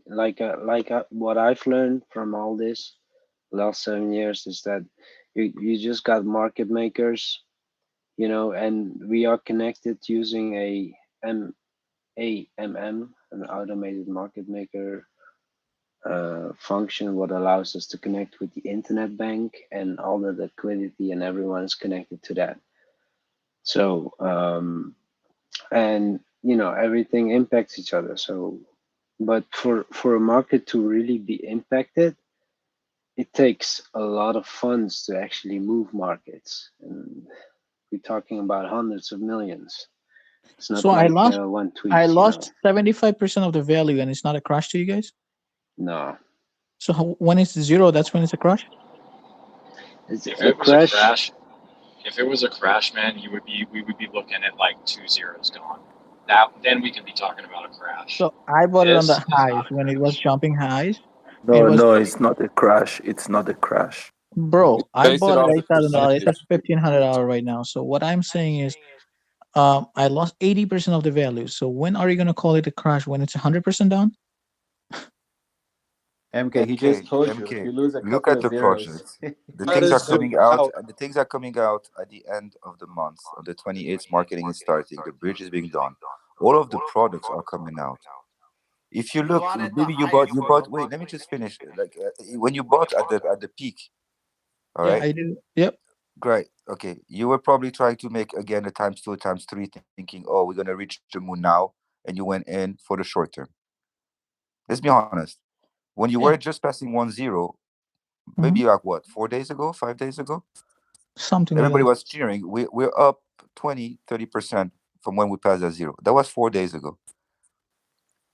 like what I've learned from all this last 7 years is that you just got market makers, and we are connected using an automated market maker function, what allows us to connect with the internet bank, and all the liquidity and everyone is connected to that. So and everything impacts each other. So but for a market to really be impacted, it takes a lot of funds to actually move markets, and we're talking about hundreds of millions. It's not So like one tweet. I lost 75% of the value, and it's not a crash to you guys? No. So when it's 0, that's when it's a crash? It's if it was a crash, man, we would be looking at like 2 zeros gone. Then we could be talking about a crash. So I bought it on the highs when it was jumping highs. No, it's not a crash. It's not a crash. Bro, I bought it at $8,000. It's at $1,500 right now. So what I'm saying is, I lost 80% of the value. So when are you gonna call it a crash? When it's 100% down? MK, he just told you, if you lose a couple look at of the zeros, project. The things are coming out. The things are coming out at the end of the month. On the 28th, marketing is starting. The bridge is being done. All of the products are coming out. If you look, maybe you bought. Wait, let me just finish. Like when you bought at the peak. All right. Yeah, I did. Yep. Great. Okay. You were probably trying to make again a ×2, ×3, thinking, oh, we're gonna reach the moon now, and you went in for the short term. Let's be honest. When you were just passing 1-0, maybe like what, 4 days ago, 5 days ago? Something Everybody like that. was cheering. We're up 20, 30% from when we passed that 0. That was 4 days ago.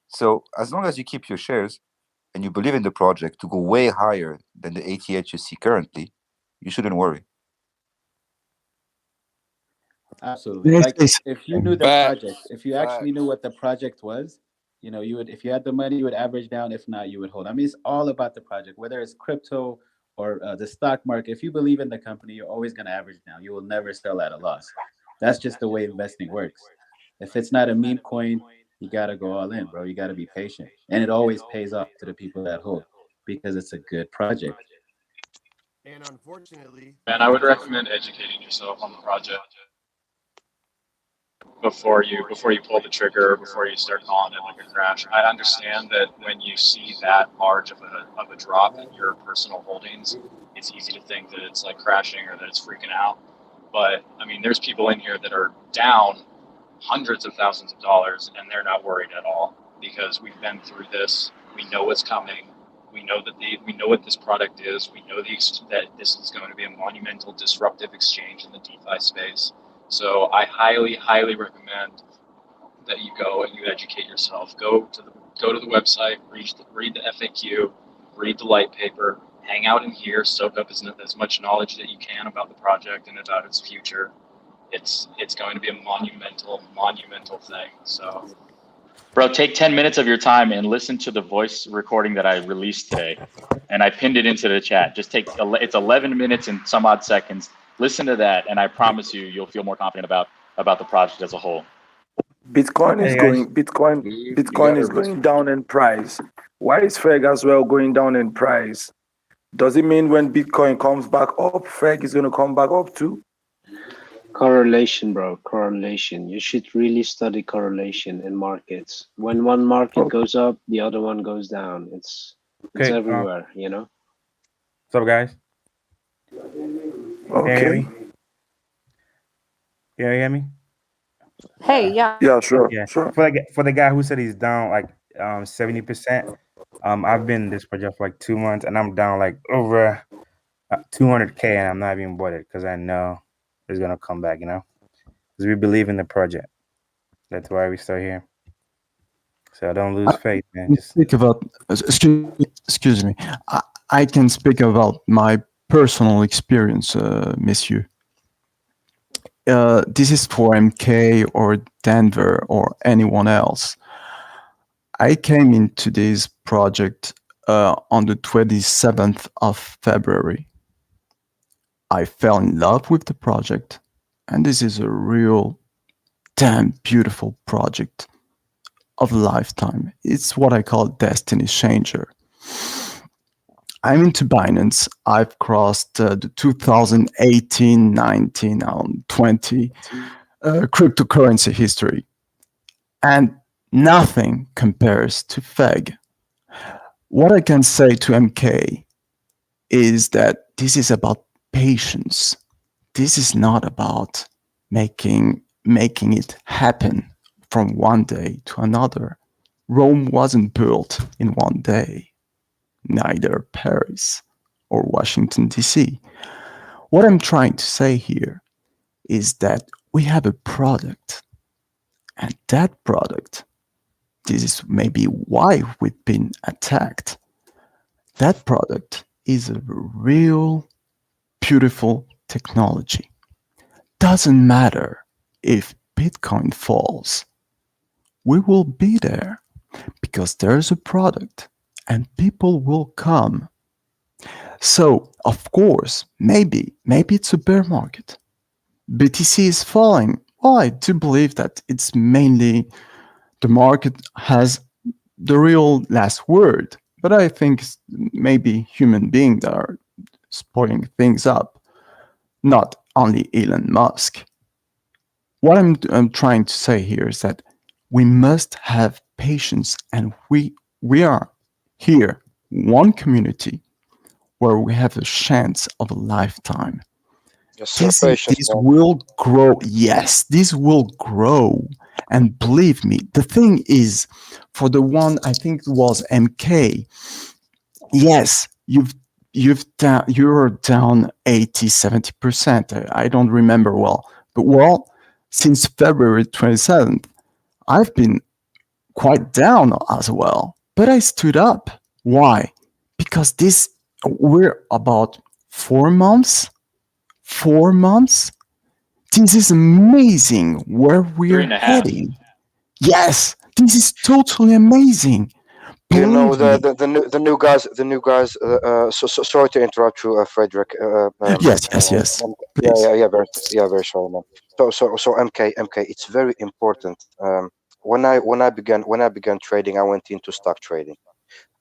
So as long as you keep your shares and you believe in the project to go way higher than the ATH you see currently, you shouldn't worry. Absolutely. Like if you knew the project, if you actually knew what the project was, you would, if you had the money, you would average down. If not, you would hold. I mean, it's all about the project, whether it's crypto or the stock market. If you believe in the company, you're always going to average down. You will never sell at a loss. That's just the way investing works. If it's not a meme coin, you got to go all in, bro. You got to be patient. And it always pays off to the people that hold because it's a good project. And unfortunately, and I would recommend educating yourself on the project before you pull the trigger, before you start calling it like a crash. I understand that when you see that large of a drop in your personal holdings, it's easy to think that it's like crashing or that it's freaking out. But I mean, there's people in here that are down hundreds of thousands of dollars and they're not worried at all because we've been through this. We know what's coming. We know what this product is. We know that this is going to be a monumental disruptive exchange in the DeFi space. So I highly, highly recommend that you go and you educate yourself. Go to the website, read the FAQ, read the light paper, hang out in here, soak up as much knowledge that you can about the project and about its future. It's going to be a monumental thing. So Bro, take 10 minutes of your time and listen to the voice recording that I released today. And I pinned it into the chat. Just take, it's 11 minutes and some odd seconds. Listen to that, and I promise you, you'll feel more confident about the project as a whole. Bitcoin is going down in price. Why is Feg as well going down in price? Does it mean when Bitcoin comes back up, Feg is going to come back up too? Correlation, bro. Correlation. You should really study correlation in markets. When one market goes up, the other one goes down. It's everywhere, you know? What's up, guys? Okay. Can you hear me? Hey, yeah. Yeah, sure. Yeah. Sure. For the guy who said he's down like 70%, I've been in this project for like 2 months and I'm down like over 200K and I'm not even bothered because I know it's gonna come back, you know, because we believe in the project. That's why we still here. So don't lose faith, man. Just speak about. Excuse me. I can speak about my personal experience, Monsieur. This is for MK or Denver or anyone else. I came into this project on the 27th of February. I fell in love with the project, and this is a real damn beautiful project of a lifetime. It's what I call destiny changer. I'm into Binance. I've crossed the 2018, 19, 20 cryptocurrency history. And nothing compares to Feg. What I can say to MK is that this is about patience. This is not about making it happen from one day to another. Rome wasn't built in one day, neither Paris or Washington, D.C. What I'm trying to say here is that we have a product, and that product, this is maybe why we've been attacked. That product is a real beautiful technology. Doesn't matter if Bitcoin falls. We will be there because there's a product and people will come. So, of course, maybe it's a bear market. BTC is falling. Well, I do believe that it's mainly the market has the real last word. But I think maybe human beings that are spoiling things up, not only Elon Musk. What I'm trying to say here is that we must have patience, and we are here, one community, where we have a chance of a lifetime. Yes, sir, patience, This will grow. Yes, this will grow. And believe me, the thing is, for the one, I think it was MK, yes, you're down 80, 70%. I don't remember well. But well, since February 27th, I've been quite down as well. But I stood up. Why? Because we're about 4 months. 4 months? This is amazing where we're 3.5. heading. Yes, this is totally amazing. You know the new guys. So sorry to interrupt you, Frederick. Yes. Very sorry, man. So MK, it's very important. When I began trading, I went into stock trading.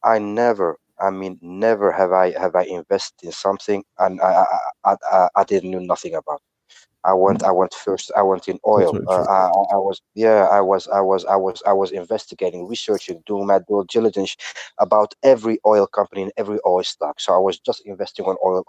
I never have I invested in something and I didn't know nothing about. I went in oil. I was investigating, researching, doing my due diligence about every oil company and every oil stock. So I was just investing on oil.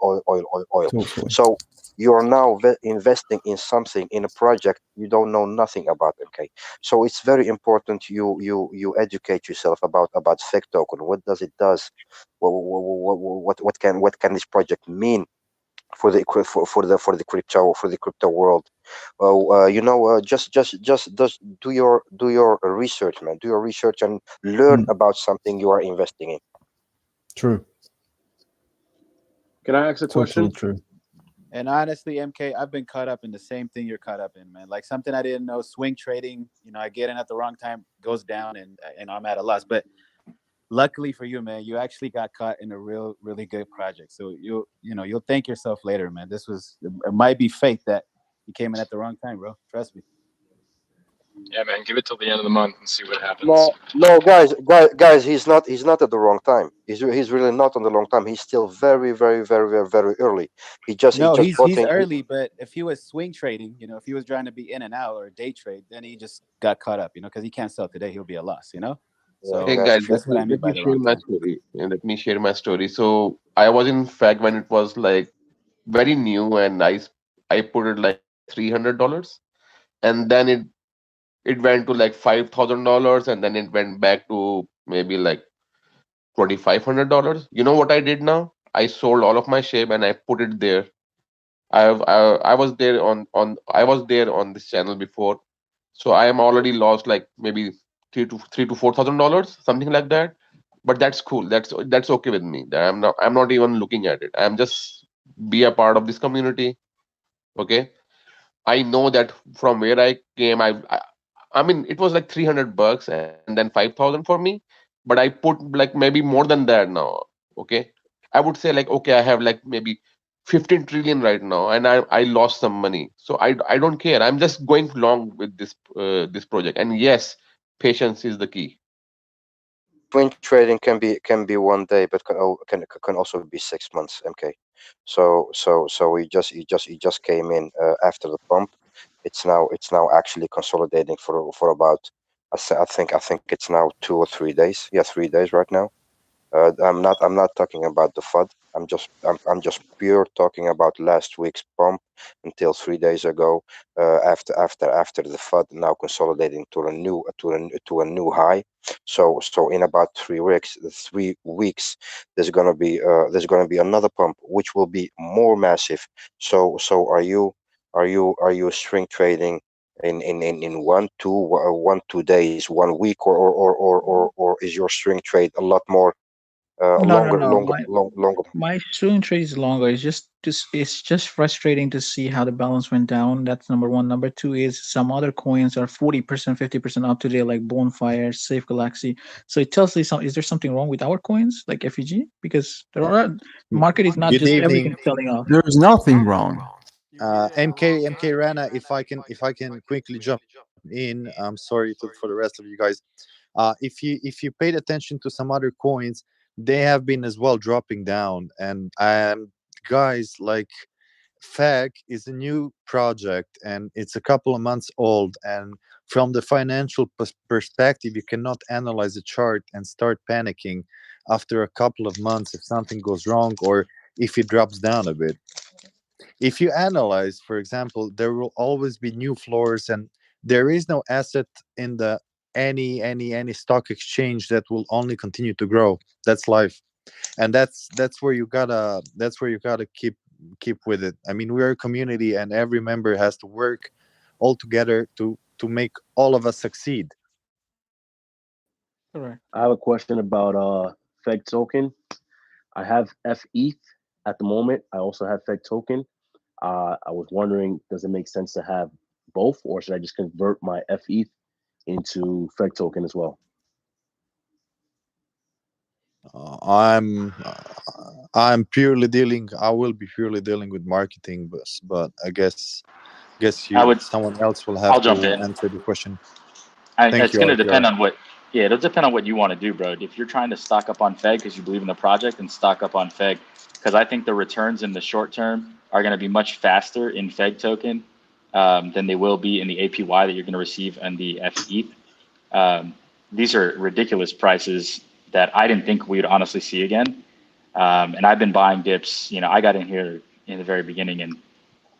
Totally. So you're now investing in something, in a project you don't know nothing about. Okay, so it's very important you educate yourself about Feg Token. What does it does? What can this project mean for the crypto world? Just do your research, man. Do your research and learn about something you are investing in. True. Can I ask a question? True. And honestly, MK, I've been caught up in the same thing you're caught up in, man. Like something I didn't know, swing trading. I get in at the wrong time, goes down, and I'm at a loss. But luckily for you, man, you actually got caught in a really good project. So you'll thank yourself later, man. It might be fate that you came in at the wrong time, bro. Trust me. Yeah, man, give it till the end of the month and see what happens. No, guys, he's not at the wrong time. He's really not on the long time. He's still very, very, very, very, very early. He's early, but if he was swing trading, if he was trying to be in and out or day trade, then he just got caught up, because he can't sell today, he'll be a loss, So Hey guys, that's what I mean let by me the share wrong my time. story. Let me share my story. So I was in Feg when it was like very new, and I put it like $300, and then it went to like $5,000, and then it went back to maybe like $2,500. You know what I did now? I sold all of my share and I put it there. I was there on this channel before, so I am already lost like maybe three to $4,000, something like that. But that's cool. That's okay with me. I'm not even looking at it. I'm just be a part of this community. Okay. I know that from where I came, I mean, it was like $300 and then 5,000 for me, but I put like maybe more than that now. Okay, I would say like, okay, I have like maybe 15 trillion right now, and I lost some money, so I don't care. I'm just going long with this project, and yes, patience is the key. Swing trading can be one day, but can also be 6 months. MK. So he just came in after the pump. It's now actually consolidating for about I think it's now 2 or 3 days. Yeah, 3 days right now. I'm not talking about the FUD. I'm just pure talking about last week's pump until 3 days ago. After the FUD, now consolidating to a new high. So in about 3 weeks, there's gonna be another pump, which will be more massive. So are you swing trading in 1-2 days, 1 week, or is your swing trade a lot more No. longer? My swing trade is longer. It's just frustrating to see how the balance went down. That's number one. Number two is some other coins are 40%, 50% up today, like Bonfire, Safe Galaxy. So it tells you is there something wrong with our coins, like FEG? Because the market is not Good just evening. everything selling off. There's nothing wrong. MK Rana, if I can quickly jump in, I'm sorry for the rest of you guys. If you paid attention to some other coins, they have been as well dropping down, and guys, like Feg is a new project and it's a couple of months old, and from the financial perspective, you cannot analyze a chart and start panicking after a couple of months if something goes wrong or if it drops down a bit. If you analyze, for example, there will always be new floors, and there is no asset in the any stock exchange that will only continue to grow. That's life, and that's where you gotta keep with it. I mean, we're a community, and every member has to work all together to make all of us succeed. Correct. I have a question about Feg Token. I have FETH at the moment. I also have Feg Token. I was wondering, does it make sense to have both, or should I just convert my FETH into Feg Token as well? I'm purely dealing. I will be purely dealing with marketing, but I guess someone else will have I'll to jump in. answer the question. Thank It's you, going to RPR. depend on it'll depend on what you want to do, bro. If you're trying to stock up on Feg because you believe in the project, then stock up on Feg, because I think the returns in the short term are going to be much faster in Feg token than they will be in the APY that you're going to receive in the FETH. These are ridiculous prices that I didn't think we would honestly see again. And I've been buying dips. I got in here in the very beginning, and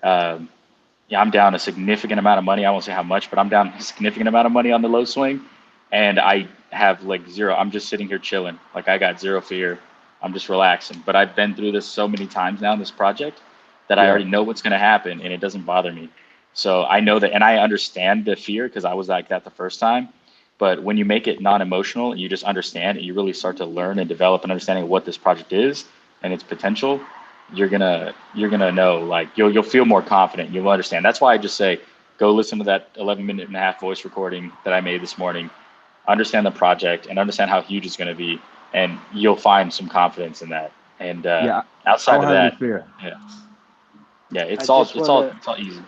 I'm down a significant amount of money. I won't say how much, but I'm down a significant amount of money on the low swing, and I have like zero. I'm just sitting here chilling. Like, I got zero fear. I'm just relaxing. But I've been through this so many times now in this project that I already know what's going to happen, and it doesn't bother me. So I know that, and I understand the fear because I was like that the first time. But when you make it non-emotional, you just understand, and you really start to learn and develop an understanding of what this project is and its potential, you're gonna know, like you'll feel more confident. You'll understand. That's why I just say go listen to that 11.5-minute voice recording that I made this morning. Understand the project and understand how huge it's going to be, and you'll find some confidence in that. And Yeah, outside I'll of have you that, clear. yeah, I it's just wanna easy.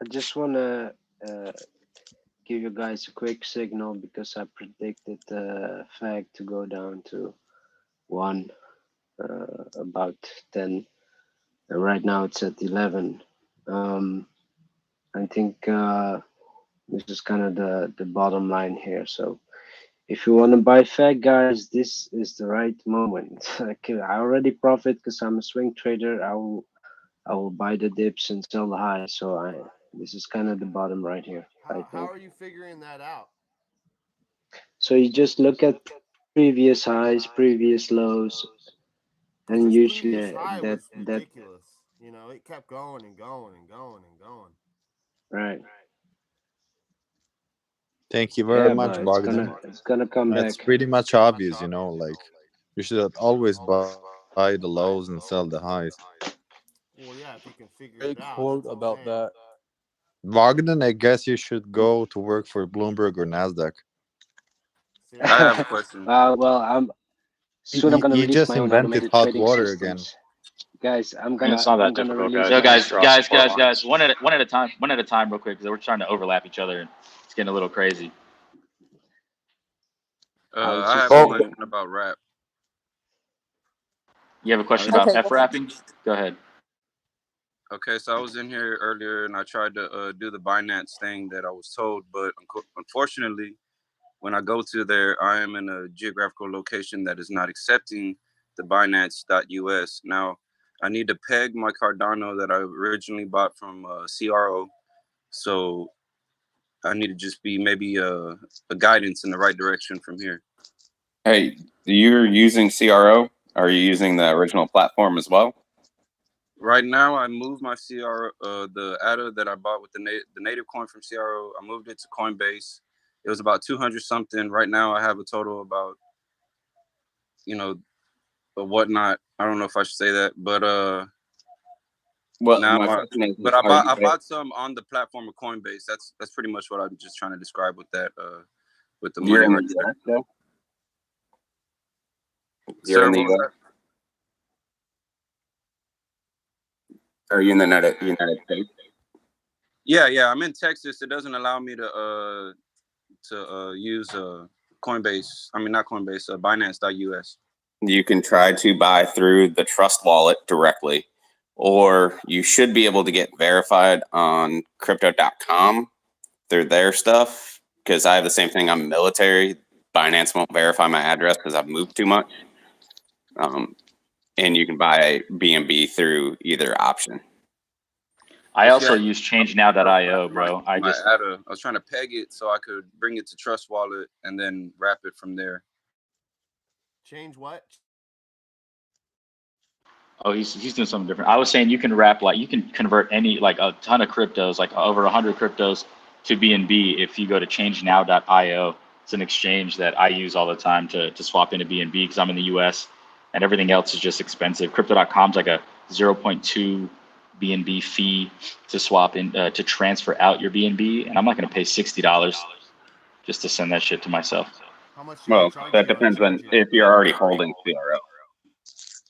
I just wanna give you guys a quick signal because I predicted Fag to go down to 1 about 10. And right now it's at 11. I think this is kind of the bottom line here. So if you want to buy Fag, guys, this is the right moment. Okay, I already profit because I'm a swing trader. I will buy the dips and sell the highs. So this is kind of the bottom right here, I How think. are you figuring that out? So you just look at previous highs, previous lows, and This usually previous high that was ridiculous. You know, it kept going and going and going and going. right. Thank you very Yeah, much, but Bogdan. it's gonna come It's back. pretty much obvious, you know, like you should always buy the lows and sell the highs. Well, yeah, if you can figure it Great out, quote that's what I'm about saying. that. Bogdan, I guess you should go to work for Bloomberg or Nasdaq. I have a question. Well, soon I'm gonna You release just my own invented automated hot trading water again. systems. Guys, I'm And gonna it's not that I'm gonna difficult, release guys. So my guys, one at a time, real quick, because we're trying to overlap each other, and it's getting a little crazy. I have a question about rap. You have a question about F-wrapping? Go ahead. Okay, so I was in here earlier and I tried to do the Binance thing that I was told, but unfortunately, when I go to there, I am in a geographical location that is not accepting the Binance.us. Now, I need to peg my Cardano that I originally bought from CRO, so I need to just be maybe a guidance in the right direction from here. Hey, you're using CRO? Are you using the original platform as well? Right now, I moved my CRO, the ADA that I bought with the native coin from CRO. I moved it to Coinbase. It was about 200 something. Right now, I have a total about, whatnot. I don't know if I should say that, but well, now, my question is, but I bought some on the platform of Coinbase. That's pretty much what I'm just trying to describe with that, with the you're money in right the there. US, though? You're Sir, in the what was US? that? Are you in the United States? Yeah, I'm in Texas. It doesn't allow me to use Coinbase. I mean, not Coinbase. Binance.us. You can try to buy through the Trust Wallet directly, or you should be able to get verified on crypto.com through their stuff, because I have the same thing. I'm military. Binance won't verify my address because I've moved too much. And you can buy BNB through either option. I also use ChangeNow.io, bro. I was trying to peg it so I could bring it to Trust Wallet and then wrap it from there. Change what? Oh, he's doing something different. I was saying you can you can convert a ton of cryptos, like over 100 cryptos, to BNB if you go to ChangeNow.io. It's an exchange that I use all the time to swap into BNB because I'm in the US and everything else is just expensive. Crypto.com is like a 0.2 BNB fee to swap in to transfer out your BNB, and I'm not going to pay $60 just to send that shit to myself. How much Well, that depends on if you're already holding CRO.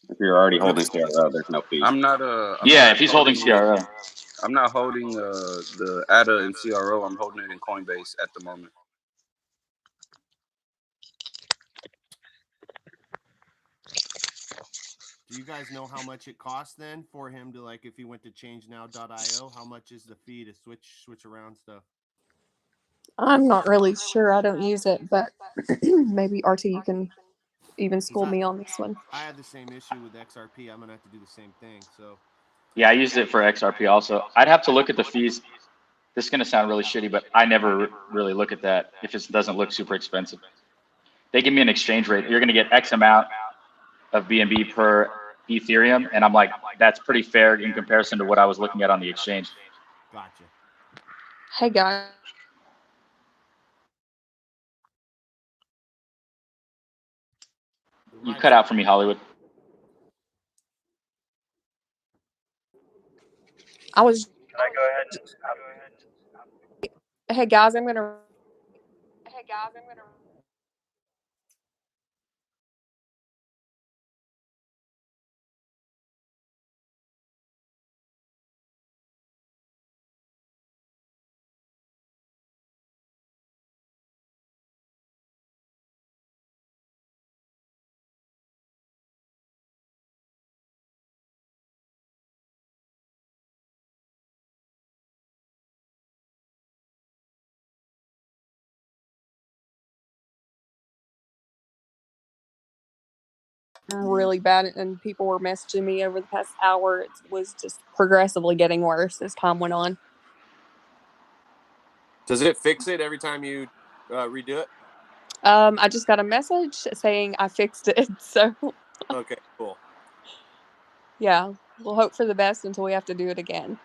If you're already holding CRO, there's no fee. I'm not if he's holding CRO. I'm not holding the ADA in CRO. I'm holding it in Coinbase at the moment. Do you guys know how much it costs then for him to, like, if he went to changenow.io, how much is the fee to switch around stuff? I'm not really sure. I don't use it, but maybe RT, you can even school me on this one. I had the same issue with XRP. I'm gonna have to do the same thing. So Yeah, I used it for XRP also. I'd have to look at the fees. This is going to sound really shitty, but I never really look at that if it doesn't look super expensive. They give me an exchange rate. You're going to get X amount of BNB per Ethereum, and I'm like, that's pretty fair in comparison to what I was looking at on the exchange. Gotcha. Hey, guys. You cut out for me, Hollywood. I was. Can I go ahead? Hey guys, I'm gonna. Really bad, and people were messaging me over the past hour. It was just progressively getting worse as time went on. Does it fix it every time you redo it? I just got a message saying I fixed it. So okay, cool. Yeah, we'll hope for the best until we have to do it again.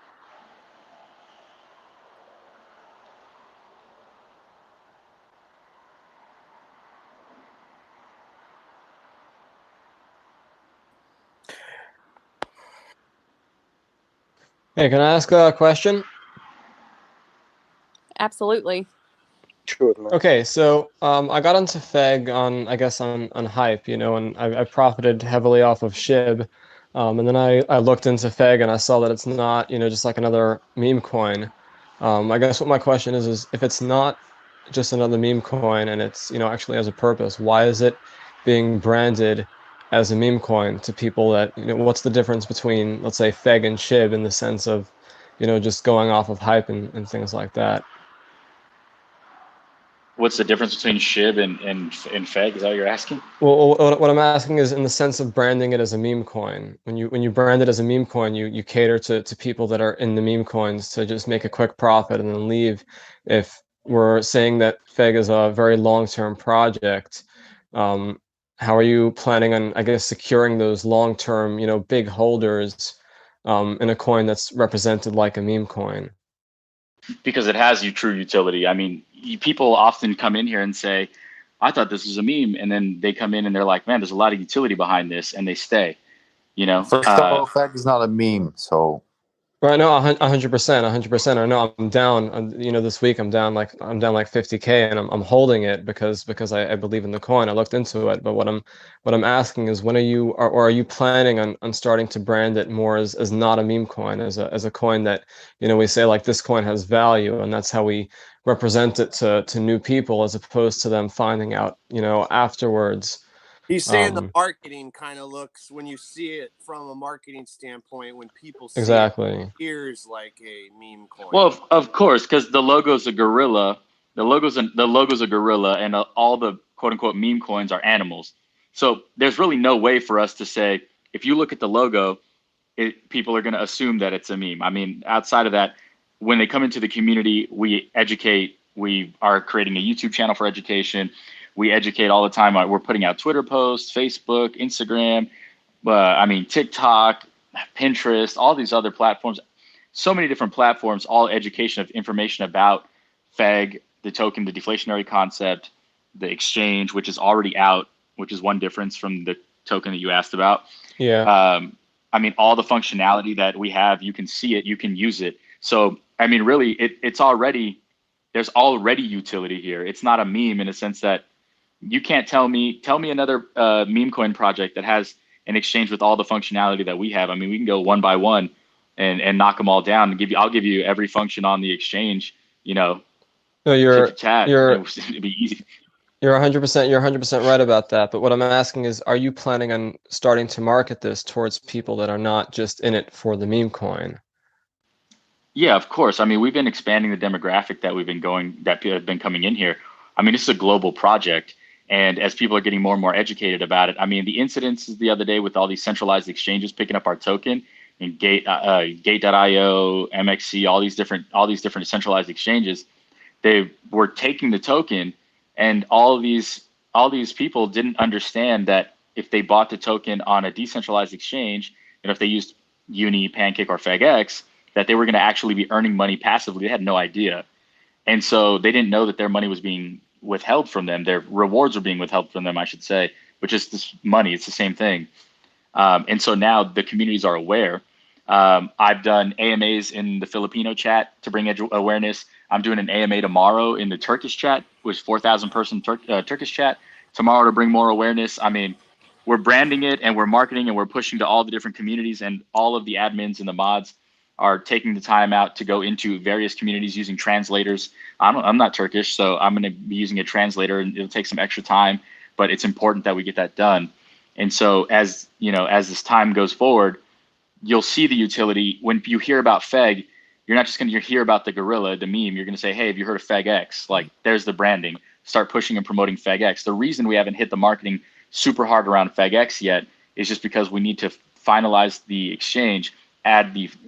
Hey, can I ask a question? Absolutely. Sure, man. Okay, so I got into Feg on hype, and I profited heavily off of SHIB, and then I looked into Feg and I saw that it's not just like another meme coin. I guess what my question is if it's not just another meme coin and it's actually has a purpose, why is it being branded as a meme coin to people that what's the difference between, let's say, Feg and SHIB in the sense of just going off of hype and things like that? What's the difference between SHIB and Feg? Is that what you're asking? Well, what I'm asking is in the sense of branding it as a meme coin. When you brand it as a meme coin, you cater to people that are in the meme coins to just make a quick profit and then leave. If we're saying that Feg is a very long-term project, how are you planning on, I guess, securing those long-term, big holders in a coin that's represented like a meme coin? Because it has true utility. I mean, people often come in here and say, I thought this was a meme. And then they come in and they're like, man, there's a lot of utility behind this. And they stay, First of all, Feg is not a meme, so. Right, no, 100%. I know I'm down. This week I'm down like 50K, and I'm holding it because I believe in the coin. I looked into it, but what I'm asking is when are you planning on starting to brand it more as not a meme coin, as a coin that we say like this coin has value, and that's how we represent it to new people as opposed to them finding out afterwards. He's saying the marketing kind of looks, when you see it from a marketing standpoint, when people see exactly. it appears like a meme coin. Well, of course, because the logo's a gorilla. The logo's a gorilla, and all the quote unquote meme coins are animals. So there's really no way for us to say if you look at the logo, people are going to assume that it's a meme. I mean, outside of that, when they come into the community, we educate. We are creating a YouTube channel for education. We educate all the time. We're putting out Twitter posts, Facebook, Instagram, TikTok, Pinterest, all these other platforms. So many different platforms, all education of information about Feg, the token, the deflationary concept, the exchange, which is already out, which is one difference from the token that you asked about. Yeah. All the functionality that we have, you can see it, you can use it. So, really, there's already utility here. It's not a meme in a sense that you can't tell me another meme coin project that has an exchange with all the functionality that we have. We can go one by one and knock them all down and I'll give you every function on the exchange, No, chat. It'd be easy. You're 100% right about that. But what I'm asking is, are you planning on starting to market this towards people that are not just in it for the meme coin? Yeah, of course. We've been expanding the demographic that have been coming in here. This is a global project. And as people are getting more and more educated about it, the incidences the other day with all these centralized exchanges picking up our token and Gate.io, MXC, all these different centralized exchanges, they were taking the token, and all these people didn't understand that if they bought the token on a decentralized exchange, and if they used Uni, Pancake, or FegX, that they were going to actually be earning money passively. They had no idea. And so they didn't know that their money was being withheld from them. Their rewards were being withheld from them, I should say, which is this money. It's the same thing. And so now the communities are aware. I've done AMAs in the Filipino chat to bring awareness. I'm doing an AMA tomorrow in the Turkish chat, which is 4,000 person Turkish chat tomorrow to bring more awareness. I mean, we're branding it and we're marketing and we're pushing to all the different communities, and all of the admins and the mods are taking the time out to go into various communities using translators. I'm not Turkish, so I'm going to be using a translator, and it'll take some extra time, but it's important that we get that done. And so as you know, as this time goes forward, you'll see the utility. When you hear about Feg, you're not just going to hear about the gorilla, the meme. You're going to say, hey, have you heard of Feg X? Like, there's the branding. Start pushing and promoting Feg X. The reason we haven't hit the marketing super hard around Feg X yet is just because we need to finalize the exchange,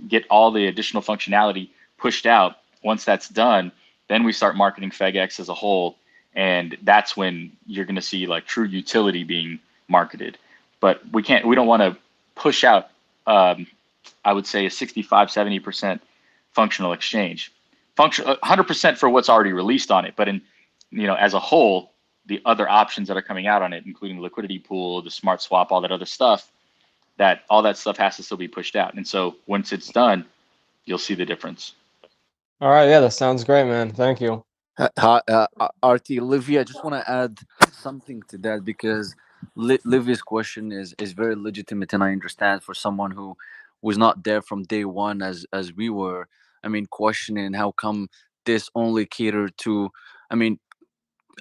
get all the additional functionality pushed out. Once that's done, then we start marketing Feg X as a whole, and that's when you're going to see like true utility being marketed. But we don't want to push out I would say a 65, 70% functional exchange. 100% for what's already released on it, but as a whole, the other options that are coming out on it, including the liquidity pool, the smart swap, all that other stuff, all that stuff has to still be pushed out. And so once it's done, you'll see the difference. All right, yeah, that sounds great, man. Thank you. RT, Livia, I just want to add something to that, because Livia's question is very legitimate, and I understand for someone who was not there from day one as we were. I mean, questioning how come this only catered to, I mean,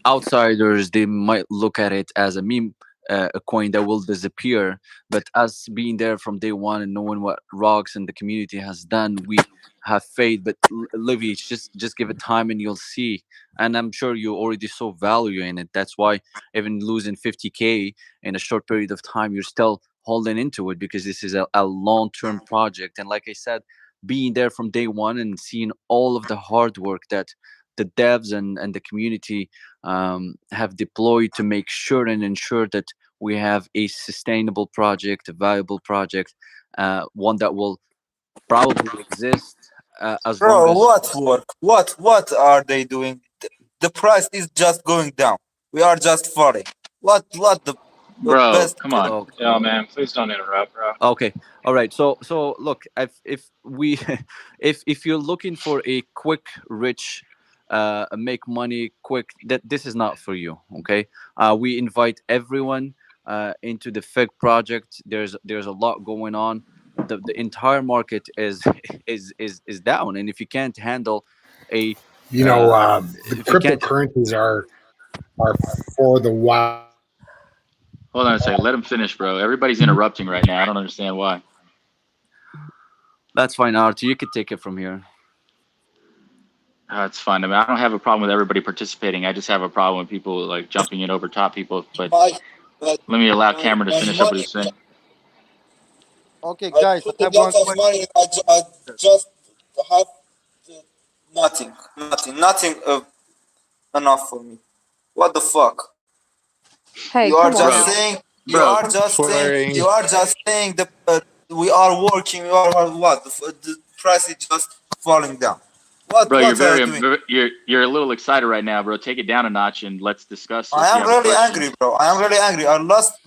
outsiders, they might look at it as a meme, a coin that will disappear, but us being there from day one and knowing what Rocks and the community has done, we have faith. But Livy, just give it time and you'll see, and I'm sure you already saw value in it. That's why even losing 50K in a short period of time, you're still holding into it, because this is a long-term project. And like I said, being there from day one and seeing all of the hard work that the devs and the community have deployed to make sure and ensure that we have a sustainable project, a viable project, one that will probably exist as long Bro, as. what work? What are they doing? The price is just going down. We are just falling. What the Bro, best? come on. Okay. Yeah, man, please don't interrupt, bro. Okay, all right. So look, if we if you're looking for a quick, rich, make money quick, that this is not for you. Okay, we invite everyone into the Fig project. There's a lot going on. The entire market is is down, and if you can't handle a the if you can't. cryptocurrencies are for the wild. Hold on a second. Let him finish, bro. Everybody's interrupting right now. I don't understand why. That's fine, Artie. You could take it from here. It's fine. I mean, I don't have a problem with everybody participating. I just have a problem with people like jumping in over top people. But let me allow Cameron to finish up what he's saying. Okay, guys, Put I a have lot one of question. money. I just have nothing enough for me. What the fuck? Hey, You are come just on now. saying. You Bro, are just saying. Flaring. You are just saying that we are working. We are what? The price is just falling down. Bro, What are you doing? you're a little excited right now, bro. Take it down a notch and let's discuss I if you am have a really question. angry, bro. I am really angry. I lost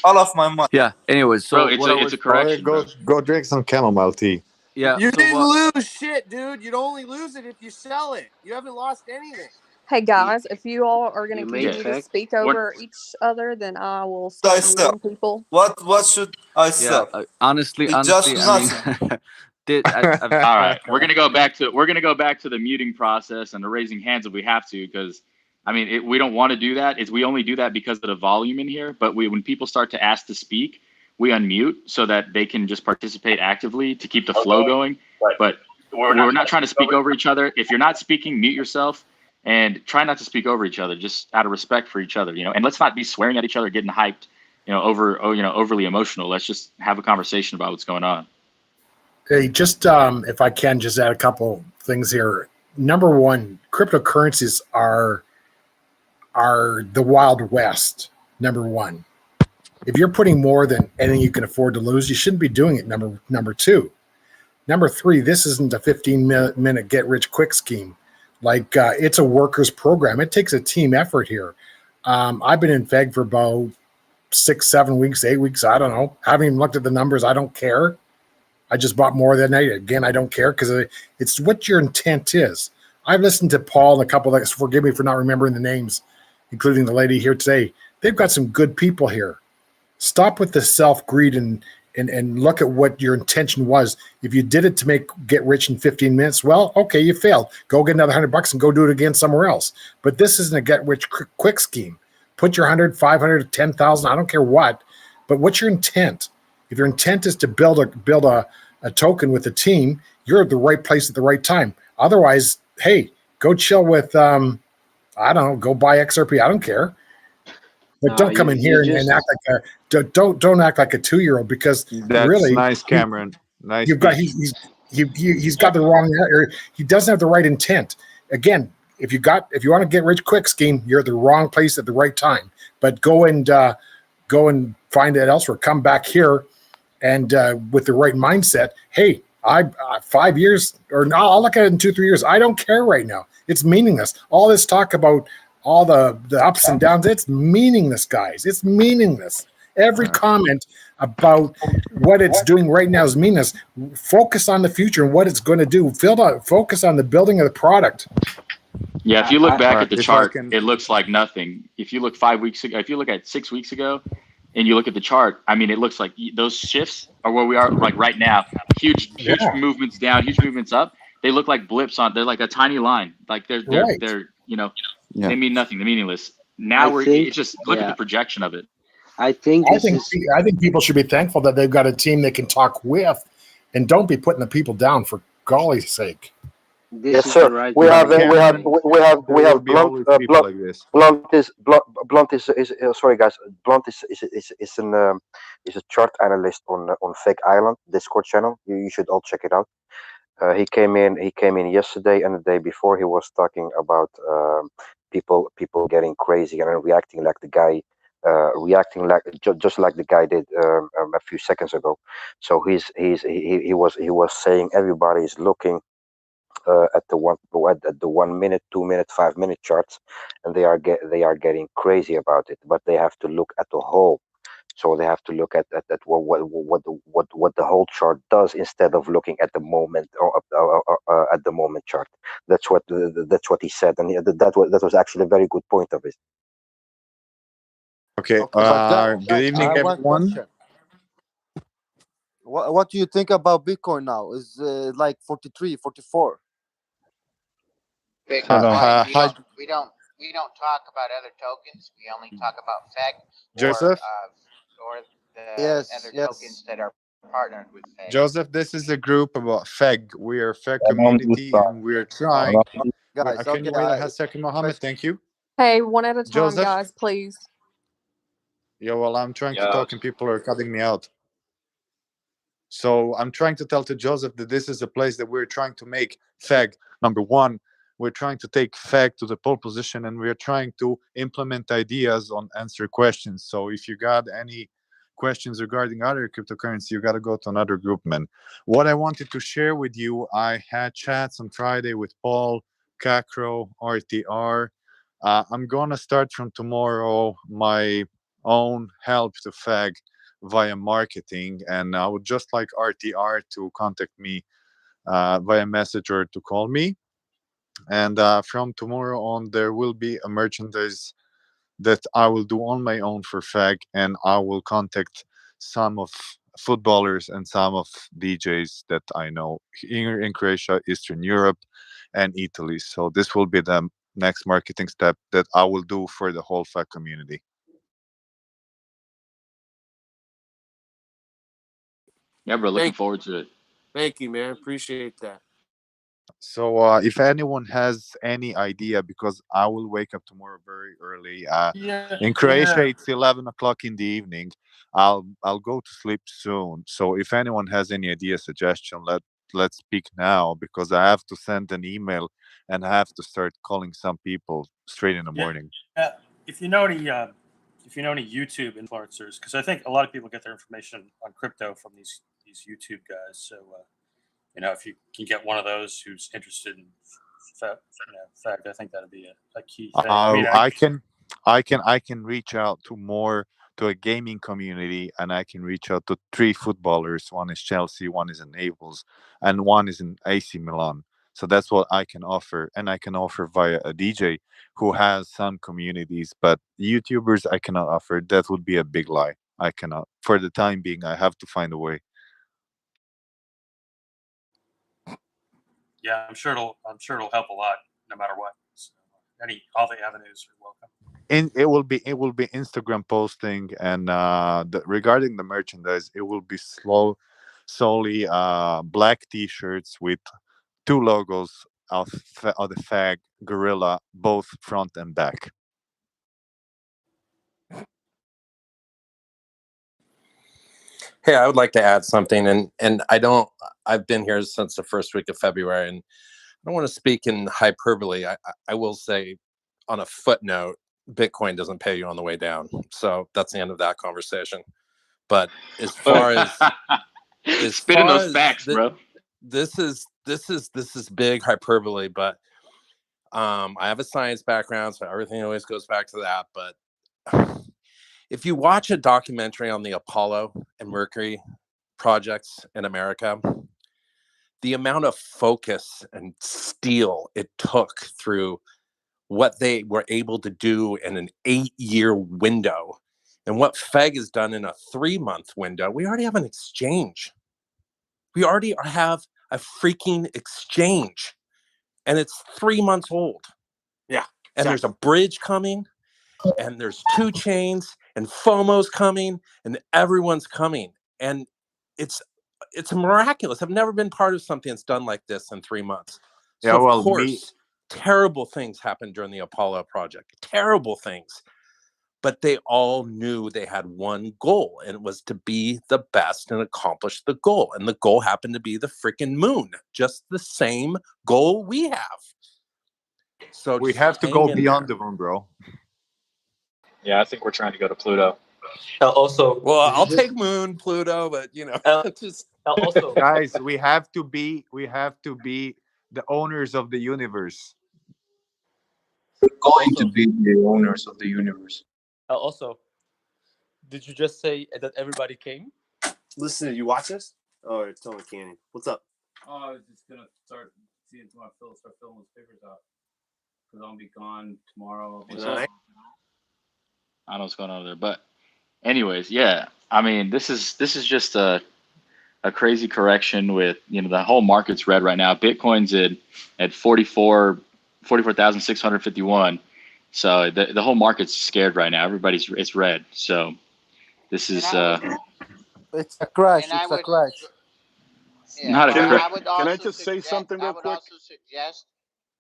all of my money. Yeah. Anyways, so Bro, what I it's was. a correction, bro. Go drink some chamomile tea. Yeah. You So didn't what? lose shit, dude. You'd only lose it if you sell it. You haven't lost anything. Hey guys, if you all are going You to made continue to Feg? speak What? over each other, then I will I start sell? muting people. What should I Yeah. sell? Honestly, It's just I mean, nothing. I've. All right, we're gonna go back to the muting process and the raising hands if we have to, because I mean we don't want to do that. We only do that because of the volume in here. But when people start to ask to speak, we unmute so that they can just participate actively to keep the flow going. But we're not trying to speak over each other. If you're not speaking, mute yourself and try not to speak over each other, just out of respect for each other, And let's not be swearing at each other, getting hyped, overly emotional. Let's just have a conversation about what's going on. Hey, just if I can just add a couple things here. Number one, cryptocurrencies are the Wild West. Number one, if you're putting more than anything you can afford to lose, you shouldn't be doing it. Number two. Number three, this isn't a 15-minute get-rich-quick scheme. Like, it's a workers' program. It takes a team effort here. I've been in Feg for about 6, 7 weeks, 8 weeks. I don't know. I haven't even looked at the numbers. I don't care. I just bought more than I again. I don't care because it's what your intent is. I've listened to Paul and a couple of forgive me for not remembering the names, including the lady here today. They've got some good people here. Stop with the self-greed and look at what your intention was. If you did it to get rich in 15 minutes, well, okay, you failed. Go get another $100 and go do it again somewhere else. But this isn't a get rich quick scheme. Put your 100, 500, 10,000, I don't care what, but what's your intent? If your intent is to build a token with a team, you're at the right place at the right time. Otherwise, hey, go chill with I don't know, go buy XRP. I don't care. But don't come in here and act like don't act like a 2-year-old because that's really nice, Cameron. Nice. You've got he's got the wrong, or he doesn't have the right intent. Again, if you want to get rich quick scheme, you're at the wrong place at the right time. But go and find it elsewhere. Come back here and with the right mindset. Hey, I 5 years or no, I'll look at it in 2-3 years. I don't care right now. It's meaningless. All this talk about all the ups and downs, it's meaningless, guys. It's meaningless. Every comment about what it's doing right now is meaningless. Focus on the future and what it's going to do. Focus on the building of the product. Yeah, if you look back at the chart, it looks like nothing. If you look 5 weeks ago, if you look at 6 weeks ago, and you look at the chart, I mean, it looks like those shifts are where we are like right now. Huge movements down, huge movements up. They look like blips on. They're like a tiny line. Like they're they mean nothing. They're meaningless. Now it's just look at the projection of it. I think people should be thankful that they've got a team they can talk with, and don't be putting the people down for golly's sake. Yes, sir. We have Blunt is sorry guys. Blunt is a chart analyst on Feg Island Discord channel. You should all check it out. He came in yesterday and the day before. He was talking about people getting crazy and reacting like the guy. Just like the guy did a few seconds ago. So he was saying everybody is looking at the 1 minute, 2 minute, 5 minute charts, and they are getting crazy about it. But they have to look at the whole. So they have to look at what the whole chart does instead of looking at the moment or at the moment chart. That's what he said, and that was actually a very good point of his. Okay. Good evening, everyone. What do you think about Bitcoin now? Is like 43, 44? We don't talk about other tokens. We only talk about Feg Joseph? or the other tokens that are partnered with Feg. Joseph, this is a group about Feg. We are Feg community, and we're trying. Guys, can you wait a second, Mohammed? Thank you. Hey, one at a time, Joseph? guys, please. Yeah, well, I'm trying to talk and people are cutting me out. So I'm trying to tell to Joseph that this is a place that we're trying to make Feg. Number one, we're trying to take Feg to the pole position, and we're trying to implement ideas on answer questions. So if you got any questions regarding other cryptocurrency, you got to go to another group, man. What I wanted to share with you, I had chats on Friday with Paul, Cacro, RTR. I'm going to start from tomorrow my own help to Feg via marketing, and I would just like RTR to contact me via message or to call me. And from tomorrow on, there will be a merchandise that I will do on my own for Feg, and I will contact some of footballers and some of DJs that I know here in Croatia, Eastern Europe, and Italy. So this will be the next marketing step that I will do for the whole Feg community. Yeah, bro, looking forward to it. Thank you, man. Appreciate that. So if anyone has any idea, because I will wake up tomorrow very early. In Croatia, it's 11 o'clock in the evening. I'll go to sleep soon. So if anyone has any idea, suggestion, let's speak now, because I have to send an email and I have to start calling some people straight in the morning. If you know any YouTube influencers, because I think a lot of people get their information on crypto from these YouTube guys. So if you can get one of those who's interested in fact, I think that'd be a key thing. I can reach out to more to a gaming community, and I can reach out to 3 footballers. One is Chelsea, one is in Naples, and one is in AC Milan. So that's what I can offer, and I can offer via a DJ who has some communities, but YouTubers I cannot offer. That would be a big lie. I cannot. For the time being, I have to find a way. Yeah, I'm sure it'll help a lot no matter what. So all the avenues are welcome. And it will be Instagram posting, and regarding the merchandise, it will be solely black T-shirts with 2 logos of the Fag Gorilla, both front and back. Hey, I would like to add something, and I've been here since the first week of February, and I don't want to speak in hyperbole. I will say, on a footnote, Bitcoin doesn't pay you on the way down. So that's the end of that conversation. But as far as spitting those facts, bro. This is big hyperbole, but I have a science background, so everything always goes back to that. But if you watch a documentary on the Apollo and Mercury projects in America, the amount of focus and steel it took through what they were able to do in an 8-year window and what Feg has done in a 3-month window, we already have an exchange. We already have a freaking exchange, and it's 3 months old. Yeah. And there's a bridge coming, and there's 2 chains, and FOMO's coming, and everyone's coming. And it's miraculous. I've never been part of something that's done like this in 3 months. So Yeah, well, of course, terrible things happened during the Apollo project. Terrible things. But they all knew they had one goal, and it was to be the best and accomplish the goal. And the goal happened to be the freaking moon. Just the same goal we have. So we have to go beyond the moon, bro. Yeah, I think we're trying to go to Pluto. Also, well, I'll take moon, Pluto, but just also, guys, we have to be the owners of the universe. Going to be the owners of the universe. Also, did you just say that everybody came? Listen, did you watch this? Oh, it's Tony Cannon. What's up? Oh, I was just gonna start filling those papers out because I'll be gone tomorrow. I don't know what's going on there, but anyways, yeah. I mean, this is just a crazy correction with the whole market's red right now. Bitcoin's at 44,651. So the whole market's scared right now. It's red. So this is it's a crash. It's a crash. Yeah, not a crash. Can I just say something real quick? I would also suggest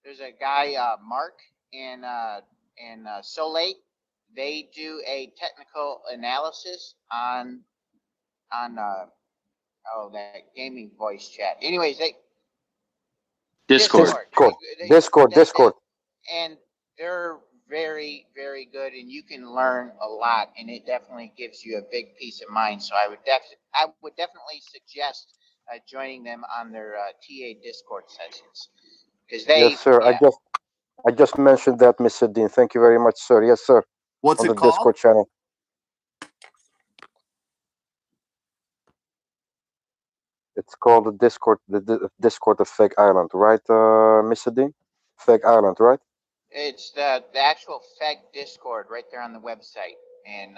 there's a guy Mark in Solate. They do a technical analysis on that gaming voice chat. Anyways, Discord. And they're very, very good, and you can learn a lot, and it definitely gives you a big peace of mind. So I would definitely suggest joining them on their TA Discord sessions because they. Yes, sir. Yeah. I just mentioned that, Mr. Dean. Thank you very much, sir. Yes, sir. What's on it the called? Discord channel. It's called the Discord of Feg Island, right, Mr. Dean? Feg Island, right? It's the actual Feg Discord right there on the website, and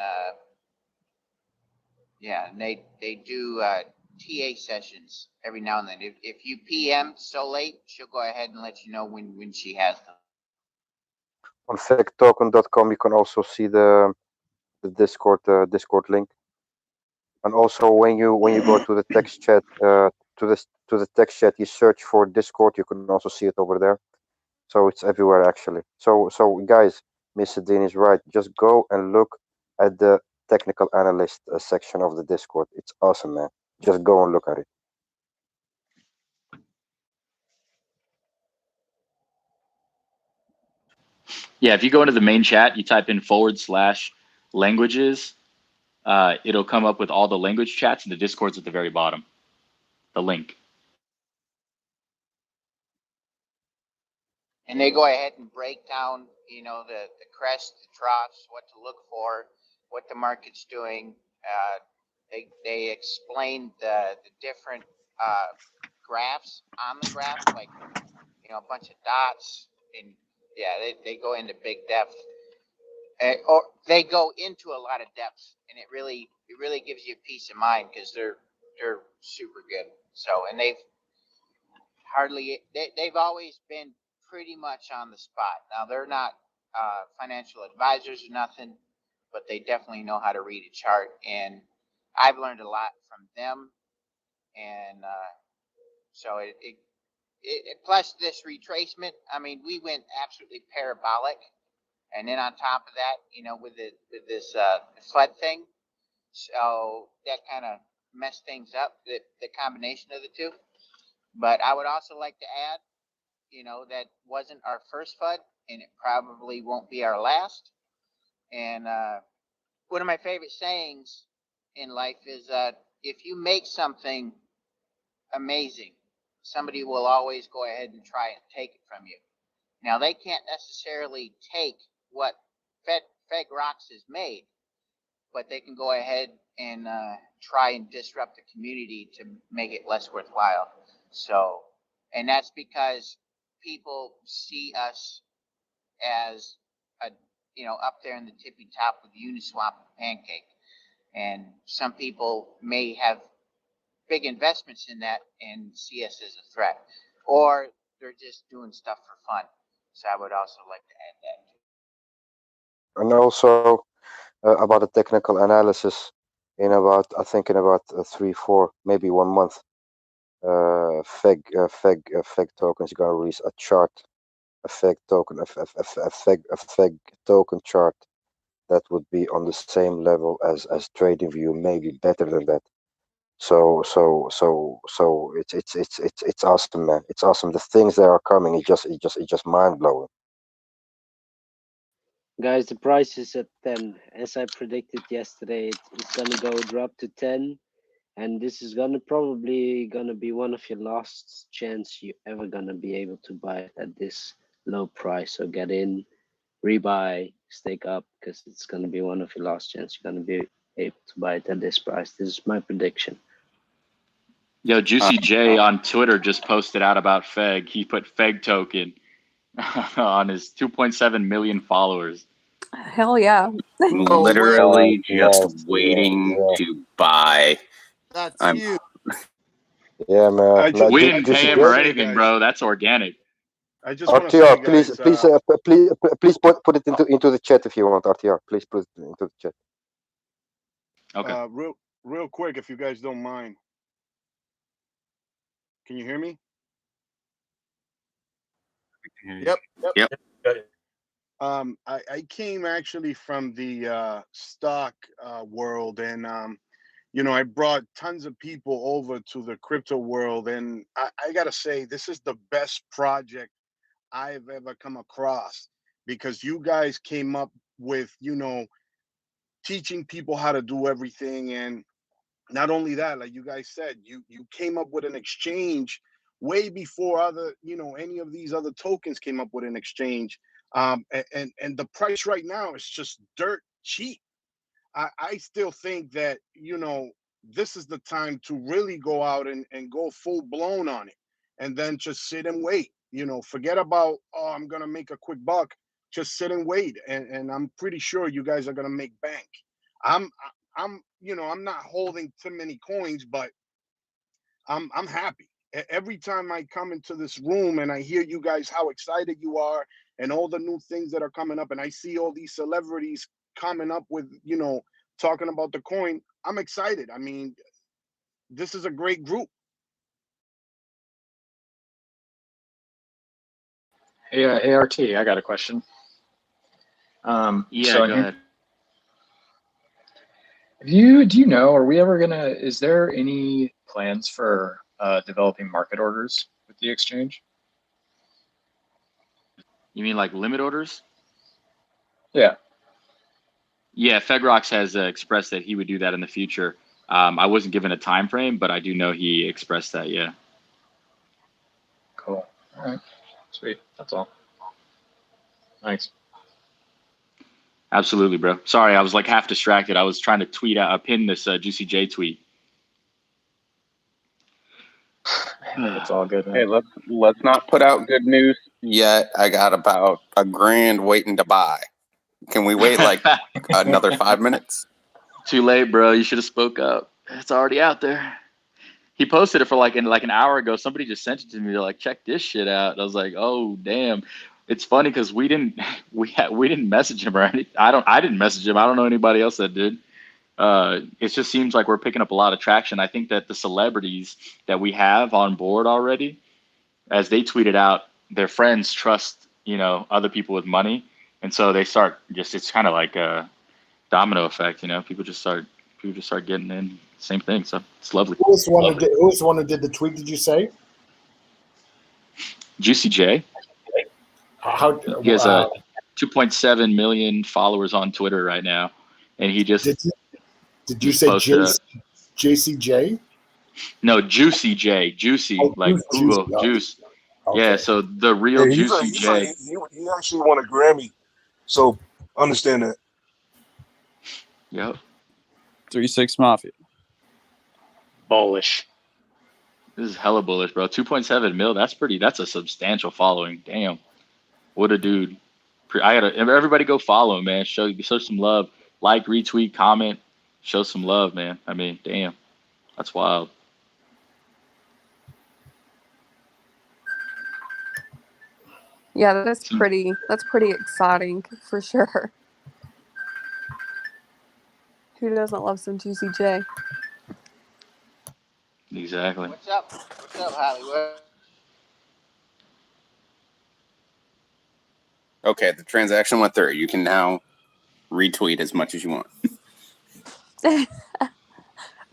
and they do TA sessions every now and then. If you PM Solate, she'll go ahead and let you know when she has them. On fegtoken.com, you can also see the Discord link. And also, when you go to the text chat, to the text chat, you search for Discord. You can also see it over there. So it's everywhere actually. So guys, Mr. Dean is right. Just go and look at the technical analyst section of the Discord. It's awesome, man. Just go and look at it. Yeah, if you go into the main chat, you type in /languages, it'll come up with all the language chats, and the Discord's at the very bottom. The link. And they go ahead and break down, the crest, the troughs, what to look for, what the market's doing. They explained the different graphs on the graph, like, you know, a bunch of dots, and yeah, they go into big depth, or they go into a lot of depth, and it really gives you peace of mind because they're super good. So, and they've always been pretty much on the spot. Now they're not financial advisors or nothing, but they definitely know how to read a chart, and I've learned a lot from them. And so it plus this retracement. I mean, we went absolutely parabolic, and then on top of that, you know, with this flood thing, so that kind of messed things up. The combination of the two. But I would also like to add, you know, that wasn't our first FUD, and it probably won't be our last. And one of my favorite sayings in life is if you make something amazing, somebody will always go ahead and try and take it from you. Now, they can't necessarily take what Feg Rocks has made, but they can go ahead and try and disrupt the community to make it less worthwhile. So, and that's because people see us as a, you know, up there in the tippy top with Uniswap and Pancake. And some people may have big investments in that and see us as a threat, or they're just doing stuff for fun. So I would also like to add that. And also about the technical analysis, in about, I think in about 3-4, maybe 1 month, Feg token is going to release a chart, a Feg token, a Feg token chart that would be on the same level as TradingView, maybe better than that. So it's awesome, man. It's awesome. The things that are coming, it's just mind blowing. Guys, the price is at 10. As I predicted yesterday, it's gonna go drop to 10, and this is probably gonna be one of your last chance you ever gonna be able to buy it at this low price. So get in, rebuy, stake up, because it's gonna be one of your last chance you're gonna be able to buy it at this price. This is my prediction. Yo, Juicy J on Twitter just posted out about Feg. He put Feg token on his 2.7 million followers. Hell yeah. Literally just Yes, waiting yeah. to buy. That's I'm huge. Yeah, man. just We wanna didn't say, pay him or guys, anything, bro. That's organic. I just want to say, RTR, please, guys, please put it into the chat if you want. RTR, please put it into the chat. Okay. real quick, if you guys don't mind. Can you hear me? Yep. I came actually from the stock world, and you know, I brought tons of people over to the crypto world, and I gotta say, this is the best project I've ever come across, because you guys came up with, you know, teaching people how to do everything. And not only that, like you guys said, you came up with an exchange way before other, you know, any of these other tokens came up with an exchange. And the price right now is just dirt cheap. I still think that, you know, this is the time to really go out and go full blown on it, and then just sit and wait. You know, forget about, oh, I'm gonna make a quick buck. Just sit and wait, and I'm pretty sure you guys are gonna make bank. I'm you know, I'm not holding too many coins, but I'm happy. Every time I come into this room and I hear you guys how excited you are and all the new things that are coming up, and I see all these celebrities coming up with, you know, talking about the coin, I'm excited. I mean, this is a great group. Hey, RT, I got a question. Yeah, So go ahead. do you know, are we ever gonna, is there any plans for developing market orders with the exchange? You mean like limit orders? Yeah. Yeah, FegRox has expressed that he would do that in the future. I wasn't given a time frame, but I do know he expressed that. Yeah. Cool. All right. Sweet. That's all. Thanks. Absolutely, bro. Sorry, I was like half distracted. I was trying to pin this Juicy J tweet. It's all good, man. Hey, let's not put out good news yet. I got about $1,000 waiting to buy. Can we wait like another 5 minutes? Too late, bro. You should have spoke up. It's already out there. He posted it for like an hour ago. Somebody just sent it to me. They're like, check this shit out. And I was like, oh damn. It's funny because we didn't message him or anything. I didn't message him. I don't know anybody else that did. It just seems like we're picking up a lot of traction. I think that the celebrities that we have on board already, as they tweeted out, their friends trust, other people with money. And so they start it's kind of like a domino effect, people just start getting in. Same thing. So it's lovely. Who was the one who did the tweet? Did you say? Juicy J. How He has 2.7 million followers on Twitter right now, and he just did you say JCJ? No, Juicy J. Juicy, like Google Juice. Okay. Yeah, so the real Juicy J. He actually won a Grammy, so understand that. Yep. 3-6 Mafia. Bullish. This is hella bullish, bro. 2.7 mil. That's a substantial following. Damn. What a dude. Everybody go follow him, man. Show some love. Like, retweet, comment. Show some love, man. I mean, damn. That's wild. Yeah, that's pretty exciting for sure. Who doesn't love some Juicy J? Exactly. What's up? What's up, Hollywood? Okay, the transaction went through. You can now retweet as much as you want.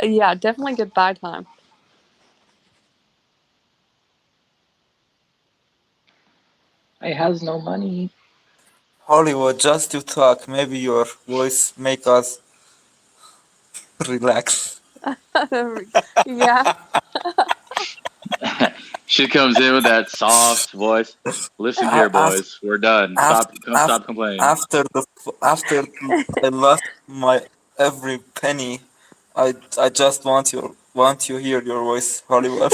Yeah, definitely good buy time. He has no money. Hollywood, just to talk. Maybe your voice make us relax. Yeah. She comes in with that soft voice. Listen here, boys. We're done. Stop complaining. After I lost my every penny, I just want to hear your voice, Hollywood.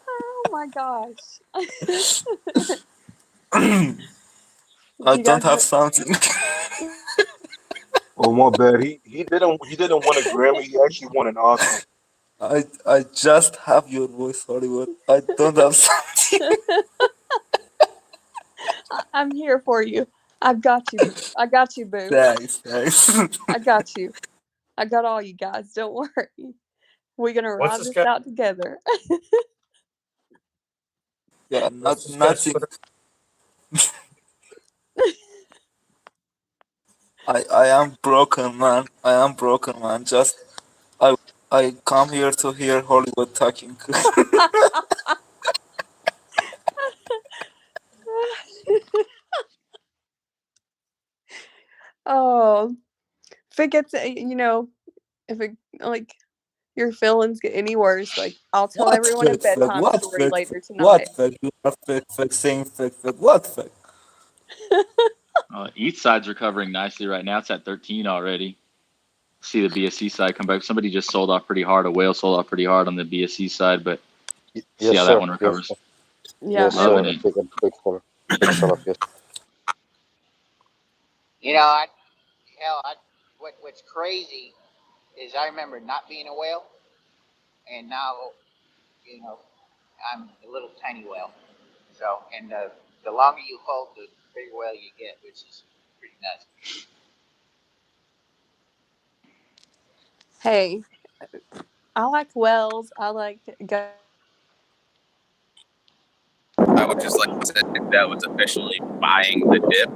Oh my gosh. I don't have something. Oh my bad. He didn't win a Grammy. He actually won an Oscar. I just have your voice, Hollywood. I don't have something. I'm here for you. I've got you. I got you, boo. Thanks. I got you. I got all you guys. Don't worry. We're gonna ride this out together. Yeah, nothing. I am broken, man. Just I come here to hear Hollywood talking. Oh, if it gets, if it like your feelings get any worse, like I'll tell everyone a bedtime story later tonight. Feg saying Feg? What Feg? East side's recovering nicely right now. It's at 13 already. See the BSC side come back. Somebody just sold off pretty hard. A whale sold off pretty hard on the BSC side, but see how that one recovers. Yeah. Yes, sir. Big setup, yes. What's crazy is I remember not being a whale, and now, I'm a little tiny whale. So, and the longer you hold, the bigger whale you get, which is pretty nuts. Hey, I like whales. I like go. I would just like to say that was officially buying the dip.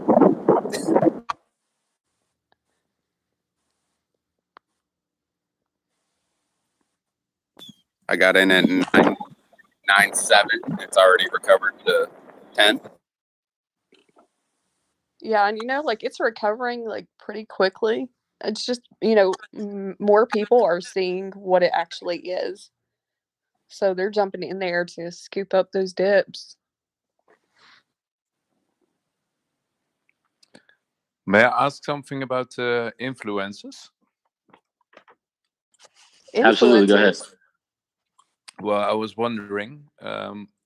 I got in at 9.97. It's already recovered to 10. Yeah, and like it's recovering like pretty quickly. It's just more people are seeing what it actually is, so they're jumping in there to scoop up those dips. May I ask something about influencers? Absolutely, go ahead. Influencers. Well, I was wondering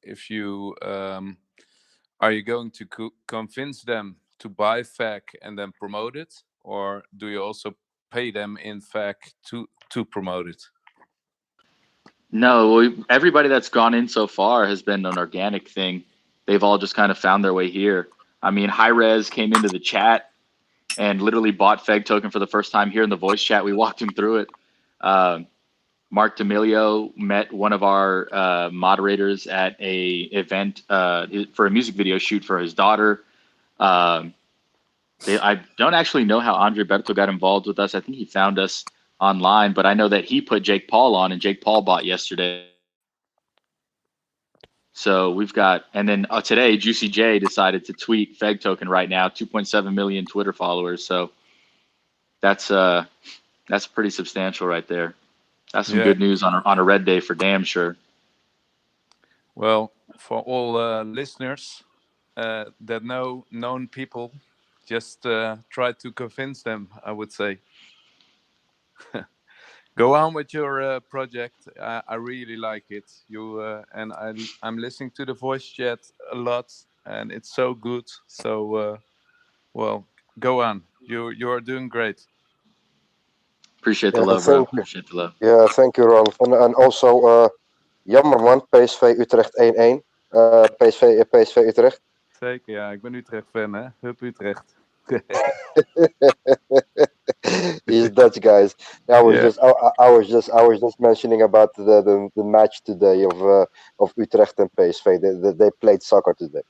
if you are you going to convince them to buy FAQ and then promote it, or do you also pay them in FAQ to promote it? No, everybody that's gone in so far has been an organic thing. They've all just kind of found their way here. I mean, High Res came into the chat and literally bought Feg Token for the first time here in the voice chat. We walked him through it. Mark D'Amelio met one of our moderators at a event for a music video shoot for his daughter. I don't actually know how Andre Berto got involved with us. I think he found us online, but I know that he put Jake Paul on, and Jake Paul bought yesterday. So we've got, and then today, Juicy J decided to tweet Feg Token right now, 2.7 million Twitter followers. So that's pretty substantial right there. That's some good news on a red day for damn sure. Well, for all listeners that know known people, just try to convince them, I would say. Go on with your project. I really like it. And I'm listening to the voice chat a lot, and it's so good. So, well, go on. You are doing great. Appreciate the Yeah, love, bro. thank you. Appreciate the love. Yeah, thank you, Rolf. And also, jammer man, PSV Utrecht 1-1. PSV Utrecht. Zeker, ja. Ik ben Utrecht-fan, hè. Hup Utrecht. These Dutch guys. I was Yeah. I was just mentioning about the match today of Utrecht and PSV. They played soccer today.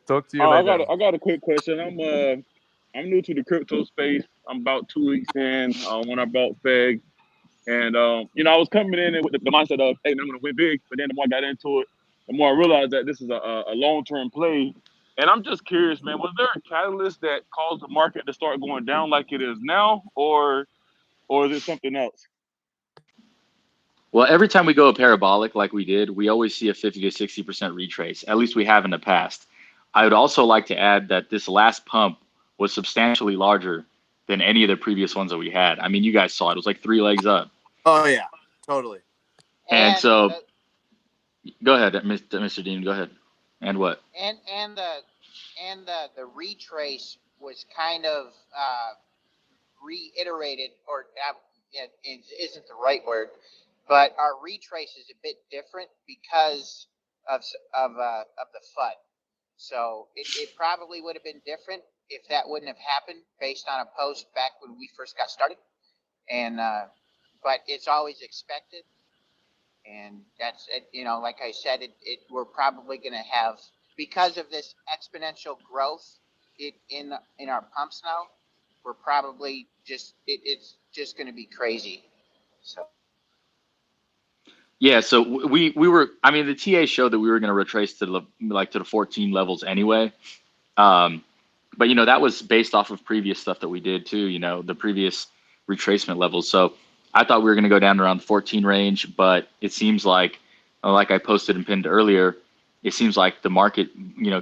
Talk to you later. I got a quick question. I'm new to the crypto space. I'm about 2 weeks in when I bought Feg. And I was coming in with the mindset of, hey, man, I'm gonna win big. But then the more I got into it, the more I realized that this is a long-term play. And I'm just curious, man, was there a catalyst that caused the market to start going down like it is now, or is it something else? Well, every time we go a parabolic like we did, we always see a 50 to 60% retrace. At least we have in the past. I would also like to add that this last pump was substantially larger than any of the previous ones that we had. I mean, you guys saw it. It was like 3 legs up. Oh yeah, totally. And so, go ahead, Mr. Dean. Go ahead. And what? And the retrace was kind of reiterated, or it isn't the right word, but our retrace is a bit different because of the FUD. So it probably would have been different if that wouldn't have happened based on a post back when we first got started. And but it's always expected. And that's it, like I said, we're probably going to have, because of this exponential growth in our pumps now, we're probably it's just going to be crazy. So Yeah, so we were. I mean, the TA showed that we were going to retrace to the 14 levels anyway. But that was based off of previous stuff that we did too. The previous retracement levels. So I thought we were going to go down around the 14 range, but it seems like I posted and pinned earlier, it seems like the market,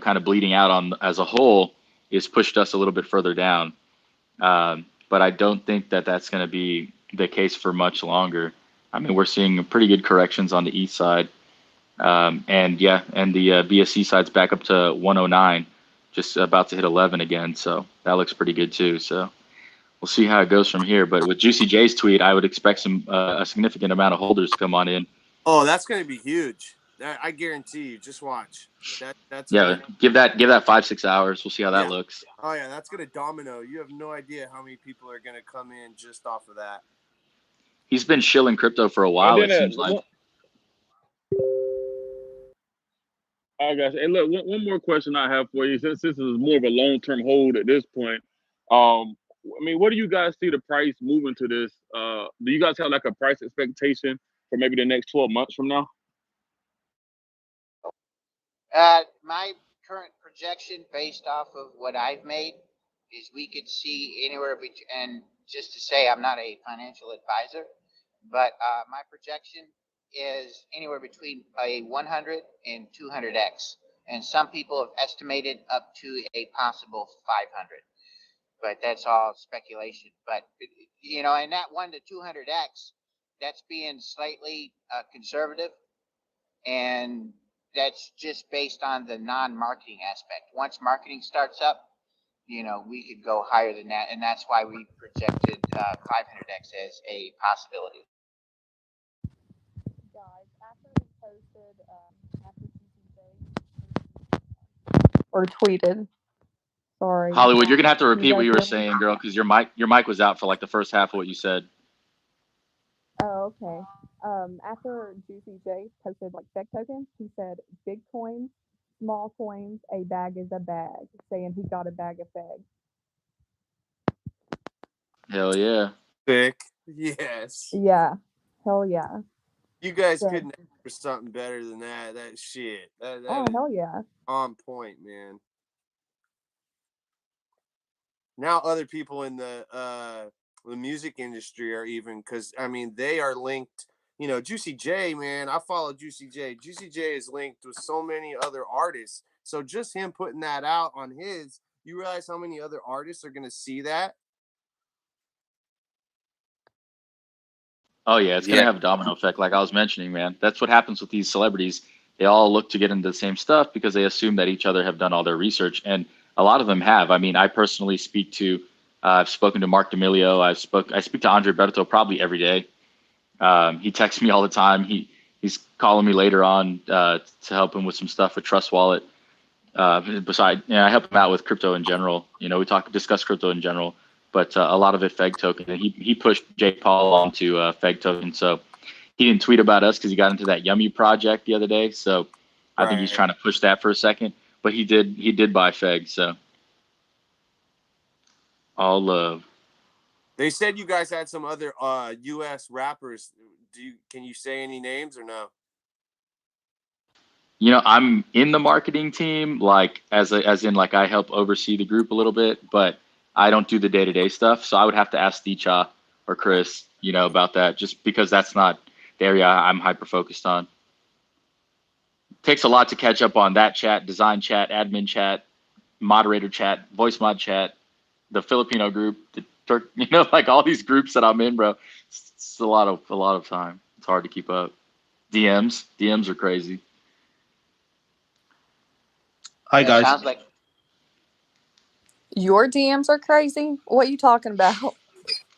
kind of bleeding out on as a whole, is pushed us a little bit further down. But I don't think that that's going to be the case for much longer. I mean, we're seeing pretty good corrections on the east side. And the BSC side's back up to 109, just about to hit 11 again. So that looks pretty good too. So we'll see how it goes from here. But with Juicy J's tweet, I would expect a significant amount of holders to come on in. Oh, that's going to be huge. I guarantee you. Just watch. That's Yeah, give that 5-6 hours. We'll see how that looks. Oh yeah, that's going to domino. You have no idea how many people are going to come in just off of that. He's been shilling crypto for a while, it seems like. Oh, gosh. And look, one more question I have for you, since this is more of a long-term hold at this point. I mean, what do you guys see the price moving to this? Do you guys have like a price expectation for maybe the next 12 months from now? My current projection, based off of what I've made, is we could see anywhere between, and just to say I'm not a financial advisor, but my projection is anywhere between a 100 and 200x. and some people have estimated up to a possible 500. But that's all speculation. But and that 1 to 200x, that's being slightly conservative, and that's just based on the non-marketing aspect. Once marketing starts up, we could go higher than that, and that's why we projected 500x as a possibility. Guys, after we posted, after or tweeted, sorry. Hollywood, you're gonna have to You repeat what guys you were hear me? saying, girl, because your mic was out for like the first half of what you said. Oh, okay. After Juicy J posted like Feg tokens, he said big coins, small coins, a bag is a bag, saying he got a bag of Feg. Hell yeah. Sick. Yes. Yeah. Hell yeah. You guys Yeah. couldn't ask for something better than that. That shit. That Oh, is hell yeah. on point, man. Now other people in the music industry are even, because I mean they are linked. Juicy J, man, I follow Juicy J. Juicy J is linked with so many other artists. So just him putting that out on his, you realize how many other artists are gonna see that? Oh yeah, it's gonna Yeah. have a domino effect, like I was mentioning, man. That's what happens with these celebrities. They all look to get into the same stuff because they assume that each other have done all their research, and a lot of them have. I mean, I personally speak to, I've spoken to Mark D'Amelio. I speak to Andre Berto probably every day. He texts me all the time. He's calling me later on to help him with some stuff with Trust Wallet. I help him out with crypto in general. We discuss crypto in general, but a lot of it Feg Token. And he pushed Jake Paul onto Feg Token, so he didn't tweet about us because he got into that Yummy project the other day. So I think he's Right. trying to push that for a second. But he did buy Feg, so all love. They said you guys had some other US rappers. Can you say any names or no? I'm in the marketing team, like as in like I help oversee the group a little bit, but I don't do the day-to-day stuff. So I would have to ask Deecha or Chris, about that, just because that's not the area I'm hyper focused on. Takes a lot to catch up on that chat, design chat, admin chat, moderator chat, voice mod chat, the Filipino group, the Turk, like all these groups that I'm in, bro. It's a lot of time. It's hard to keep up. DMs are crazy. Hi guys. Sounds like Your DMs are crazy? What are you talking about?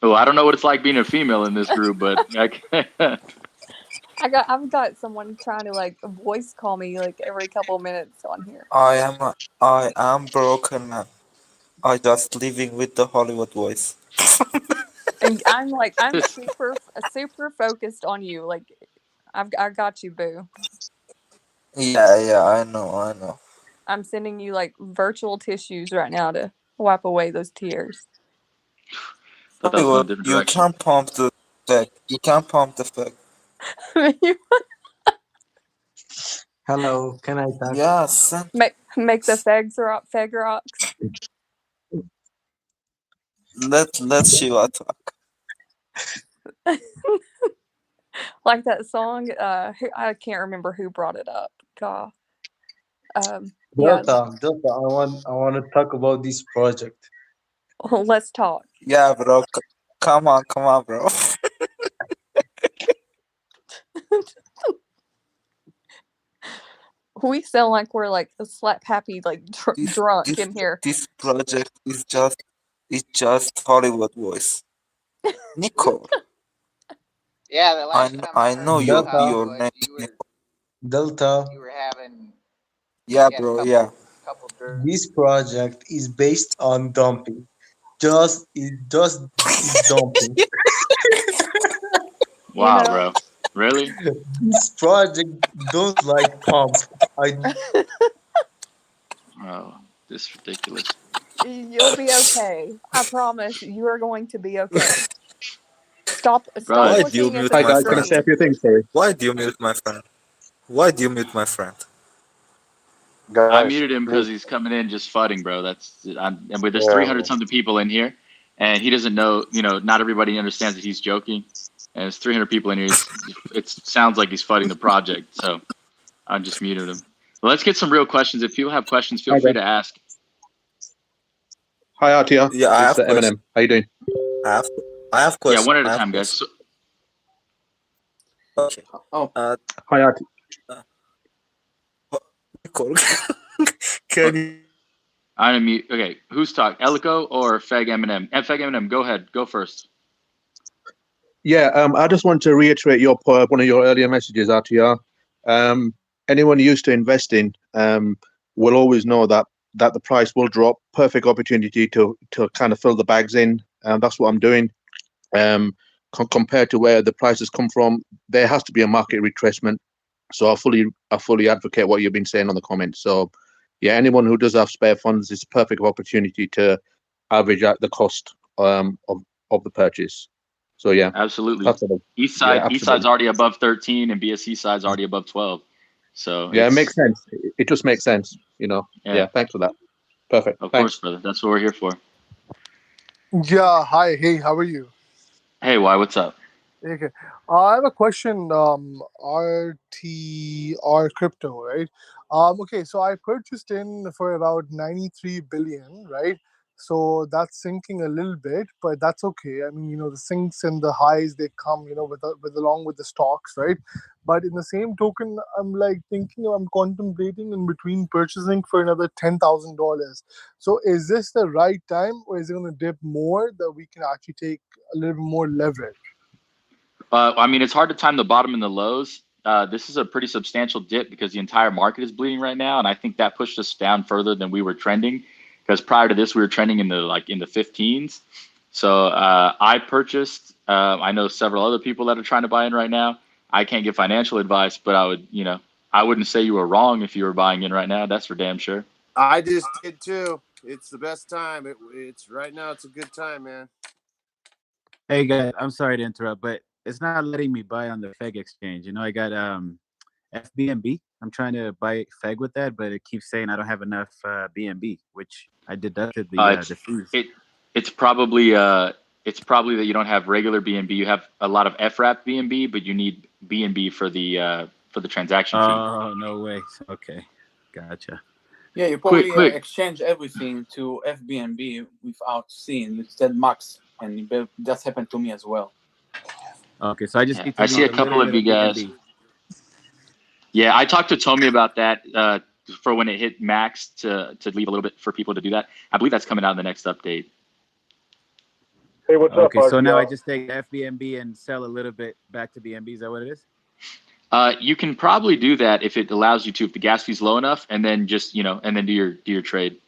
Oh, I don't know what it's like being a female in this group, but I've got someone trying to like voice call me like every couple minutes on here. I am broken. I just living with the Hollywood voice. And I'm super focused on you. Like I got you, boo. Yeah, I know. I'm sending you like virtual tissues right now to wipe away those tears. thought that was going a Hollywood, different you direction. can pump the fact. You can pump the fact. Hello, can I talk? Yes. Make the feg rocks. Let Shiva talk. Like that song, I can't remember who brought it up. God. Yeah. Delta, I want to talk about this project. Let's talk. Yeah, bro. Come on, bro. We sound like we're like a slap happy, like drunk in here. This project is just Hollywood voice. Nicole. Yeah, the last time I know your Hollywood, name. Delta. you were having Yeah, a bro. Yeah. couple This project is based on dumping. Just is dumping. Wow, bro. Really? This project don't like pump. Oh, this is ridiculous. You'll be okay. I promise you are going to be okay. Stop Why do you looking at mute the my screen. friend? say a few things, sorry. Why do you mute my friend? Why do you mute my friend? I muted him because he's coming in just fudding, bro. There's 300 something people in here, and he doesn't know. Not everybody understands that he's joking, and there's 300 people in here. It sounds like he's fudding the project, so I just muted him. let's get some real questions. If people have questions, feel Hi free there. to ask. Hi RTR. Yeah, I It's have question. Eminem. How you doing? I have I have Yeah, question. one at I a have time, guys. question. Okay. Oh, Hi RTR. Can you? I'm gonna mute. Okay, who's talking? Elico or Feg Eminem? And Feg Eminem, go ahead. Go first. Yeah, I just want to reiterate your one of your earlier messages, RTR. Anyone used to investing will always know that the price will drop. Perfect opportunity to kind of fill the bags in. That's what I'm doing. Compared to where the prices come from, there has to be a market retracement. So I fully advocate what you've been saying on the comments. So yeah, anyone who does have spare funds, it's a perfect opportunity to average out the cost of the purchase. So yeah, Absolutely. that's it. East Yeah, side, East side's absolutely. already above 13, and BSC side's already above 12. So Yeah, it it's makes sense. It just makes sense, you know. yeah, Yeah, thanks for that. Perfect. of Thanks. course, brother. That's what we're here for. Yeah, hi, hey, how are you? Hey, why? What's up? Okay, I have a question. RTR crypto, right? Okay, so I purchased in for about 93 billion, right? So that's sinking a little bit, but that's okay. I mean, the sinks and the highs they come, with along with the stocks, right? But in the same token, I'm like thinking, I'm contemplating in between purchasing for another $10,000. So is this the right time, or is it going to dip more that we can actually take a little bit more leverage? I mean, it's hard to time the bottom and the lows. This is a pretty substantial dip because the entire market is bleeding right now, and I think that pushed us down further than we were trending. Because prior to this, we were trending in the 15s. So I purchased. I know several other people that are trying to buy in right now. I can't give financial advice, but I wouldn't say you were wrong if you were buying in right now. That's for damn sure. I just did too. It's the best time. It's right now. It's a good time, man. Hey guys, I'm sorry to interrupt, but it's not letting me buy on the Feg exchange. I got FBNB. I'm trying to buy Feg with that, but it keeps saying I don't have enough BNB, which I deducted the fees. It's probably that you don't have regular BNB. You have a lot of FRAP BNB, but you need BNB for the transaction fee. Oh, no way. Okay, gotcha. Yeah, you probably exchange everything to FBNB without seeing. You said max, and that's happened to me as well. Okay, so I just need to I see a couple of you guys. Yeah, I talked to Tommy about that for when it hit max to leave a little bit for people to do that. I believe that's coming out in the next update. Hey, what's up? Okay, so now I just take FBNB and sell a little bit back to BNB. Is that what it is? You can probably do that if it allows you to, if the gas fee's low enough, and then just and then do your trade.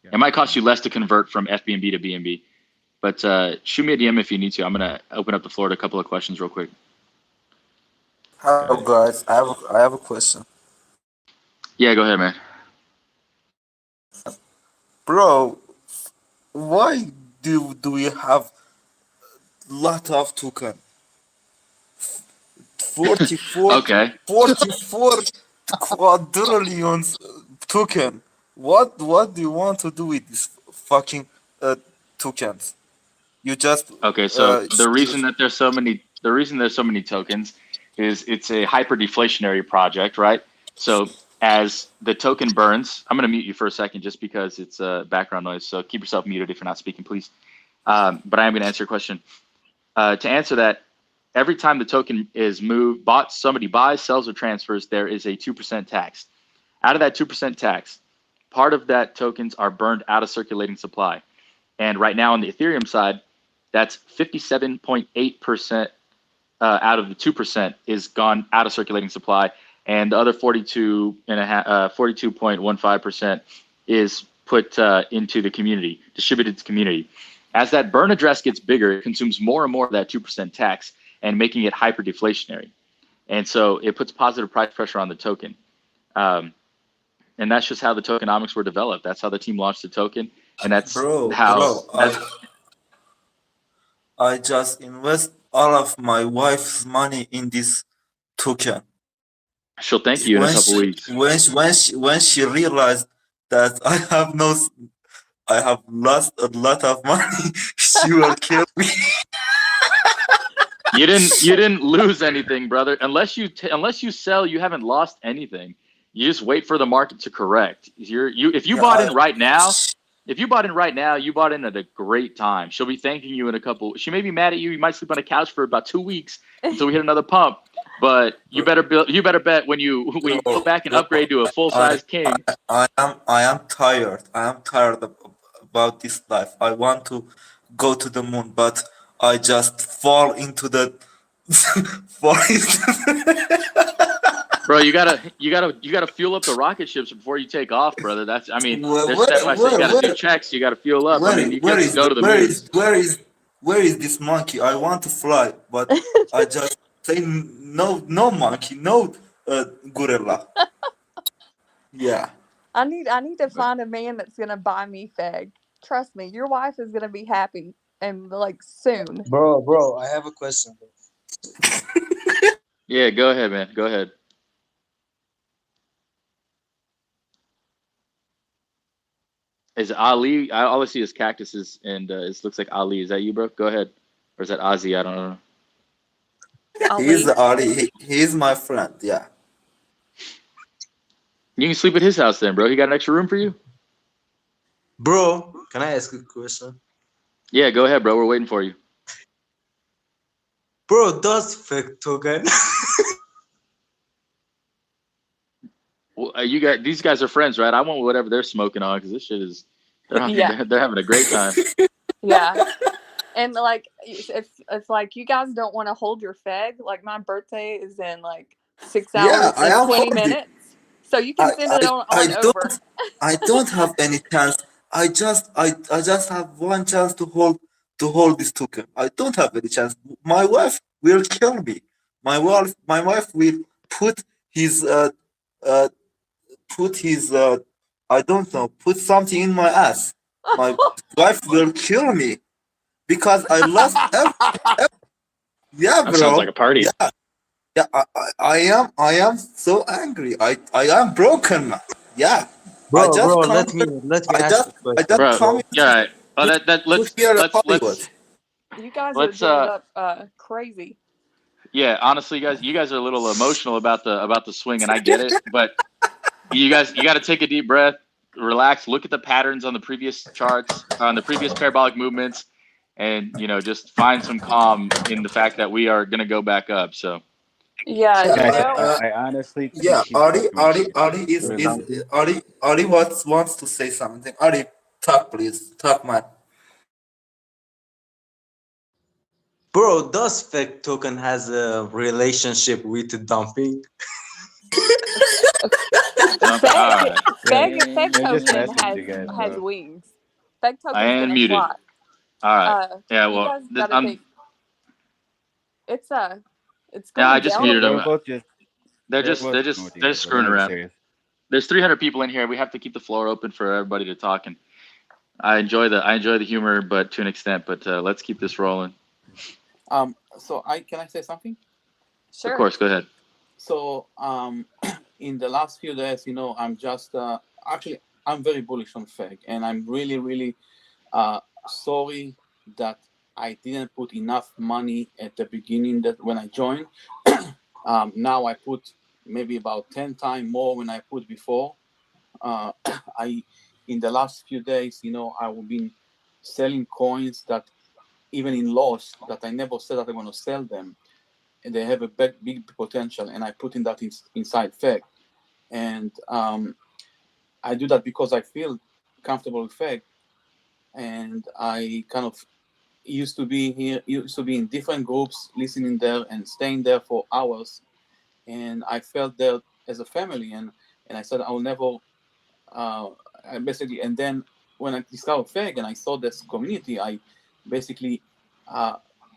It might cost you less to convert from FBNB to BNB, but shoot me a DM if you need to. I'm gonna open up the floor to a couple of questions real quick. Hello guys, I have a question. Yeah, go ahead, man. Bro, why do we have lot of token? 44 Okay. 44 quadrillions token. What do you want to do with these fucking tokens? You just Okay, so the reason there's so many tokens is it's a hyper deflationary project, right? So as the token burns, I'm going to mute you for a second just because it's background noise. So keep yourself muted if you're not speaking, please. But I am going to answer your question. To answer that, every time the token is bought, somebody buys, sells, or transfers, there is a 2% tax. Out of that 2% tax, part of that tokens are burned out of circulating supply. And right now on the Ethereum side, that's 57.8% out of the 2% is gone out of circulating supply, and the other 42.15% is put into the community, distributed to community. As that burn address gets bigger, it consumes more and more of that 2% tax and making it hyper deflationary. And so it puts positive price pressure on the token. And that's just how the tokenomics were developed. That's how the team launched the token. And that's I just invest all of my wife's money in this token. She'll thank you in a couple weeks. When she realized that I have lost a lot of money, she will kill me. You didn't lose anything, brother. Unless you sell, you haven't lost anything. You just wait for the market to correct. If you Yeah, bought in right now, you bought in at a great time. She'll be thanking you in a couple. She may be mad at you. You might sleep on a couch for about 2 weeks until we hit another pump. But you better bet when you go back and upgrade to a full I, size king. I am tired. I am tired about this life. I want to go to the moon, but I just fall into the fall Bro, you gotta fuel up the rocket ships before you take off, brother. There's step by step. You gotta do checks. You gotta fuel up. You can't just go to the moon. where is this monkey? I want to fly, but I just say no monkey, no gorilla. Yeah. I need to find a man that's gonna buy me Feg. Trust me, your wife is gonna be happy and like soon. Bro, I have a question. Yeah, go ahead, man. Go ahead. Is it Ali? All I see is cactuses, and it looks like Ali. Is that you, bro? Go ahead. Or is that Ozzy? I don't know. He's Ali. He's my friend. Yeah. You can sleep at his house then, bro. He got an extra room for you? Bro, can I ask a question? Yeah, go ahead, bro. We're waiting for you. Bro, does Feg Token? Well, these guys are friends, right? I want whatever they're smoking on because this shit is. Yeah. They're having a great time. Yeah. And like if like you guys don't want to hold your Feg, like my birthday is in like 6 hours I and am 20 holding. minutes. So you can send it on over. I don't have any chance. I just have one chance to hold this token. I don't have any chance. My wife will kill me. My wife will put his uh put his I don't know, put something in my ass. My wife will kill me because I lost yeah, That sounds like bro. a party. Yeah, I am so angry. I am broken, man. Yeah. I just Bro, come let me I ask just a I question, just Bro, come bro. all right. Oh, to here at Hollywood. You guys are let's doing up crazy. yeah. Honestly, you guys are a little emotional about the swing, and I get it. But you got to take a deep breath, relax, look at the patterns on the previous charts, on the previous parabolic movements, and just find some calm in the fact that we are gonna go back up. So. Yeah, you Guys, know. I honestly Yeah, think he's fucking with you. Ari wants to say something. Ari, talk please. Talk, man. Bro, does Feg Token has a relationship with dumping? Feg They're just Token messing with you guys, has bro. wings. Feg I Token's am gonna muted. fly. All right. Yeah. You Well, guys gotta think it's yeah. I going just down a muted They were them. little. both just They're they're just both they're screwing just with you they're guys, just bro. They're screwing not being around. serious. There's 300 people in here. We have to keep the floor open for everybody to talk. And I enjoy the humor, but to an extent. But let's keep this rolling. So can I say something? Of Sure. course. Go ahead. So in the last few days, I'm just actually I'm very bullish on Feg, and I'm really, really sorry that I didn't put enough money at the beginning that when I joined. Now I put maybe about 10 times more when I put before. I in the last few days, I've been selling coins that even in loss that I never said that I want to sell them, and they have a big potential, and I put in that inside Feg, and I do that because I feel comfortable with Feg, and I kind of used to be in different groups, listening there and staying there for hours, and I felt there as a family, and I said I will never. I basically, and then when I discovered Feg and I saw this community, I basically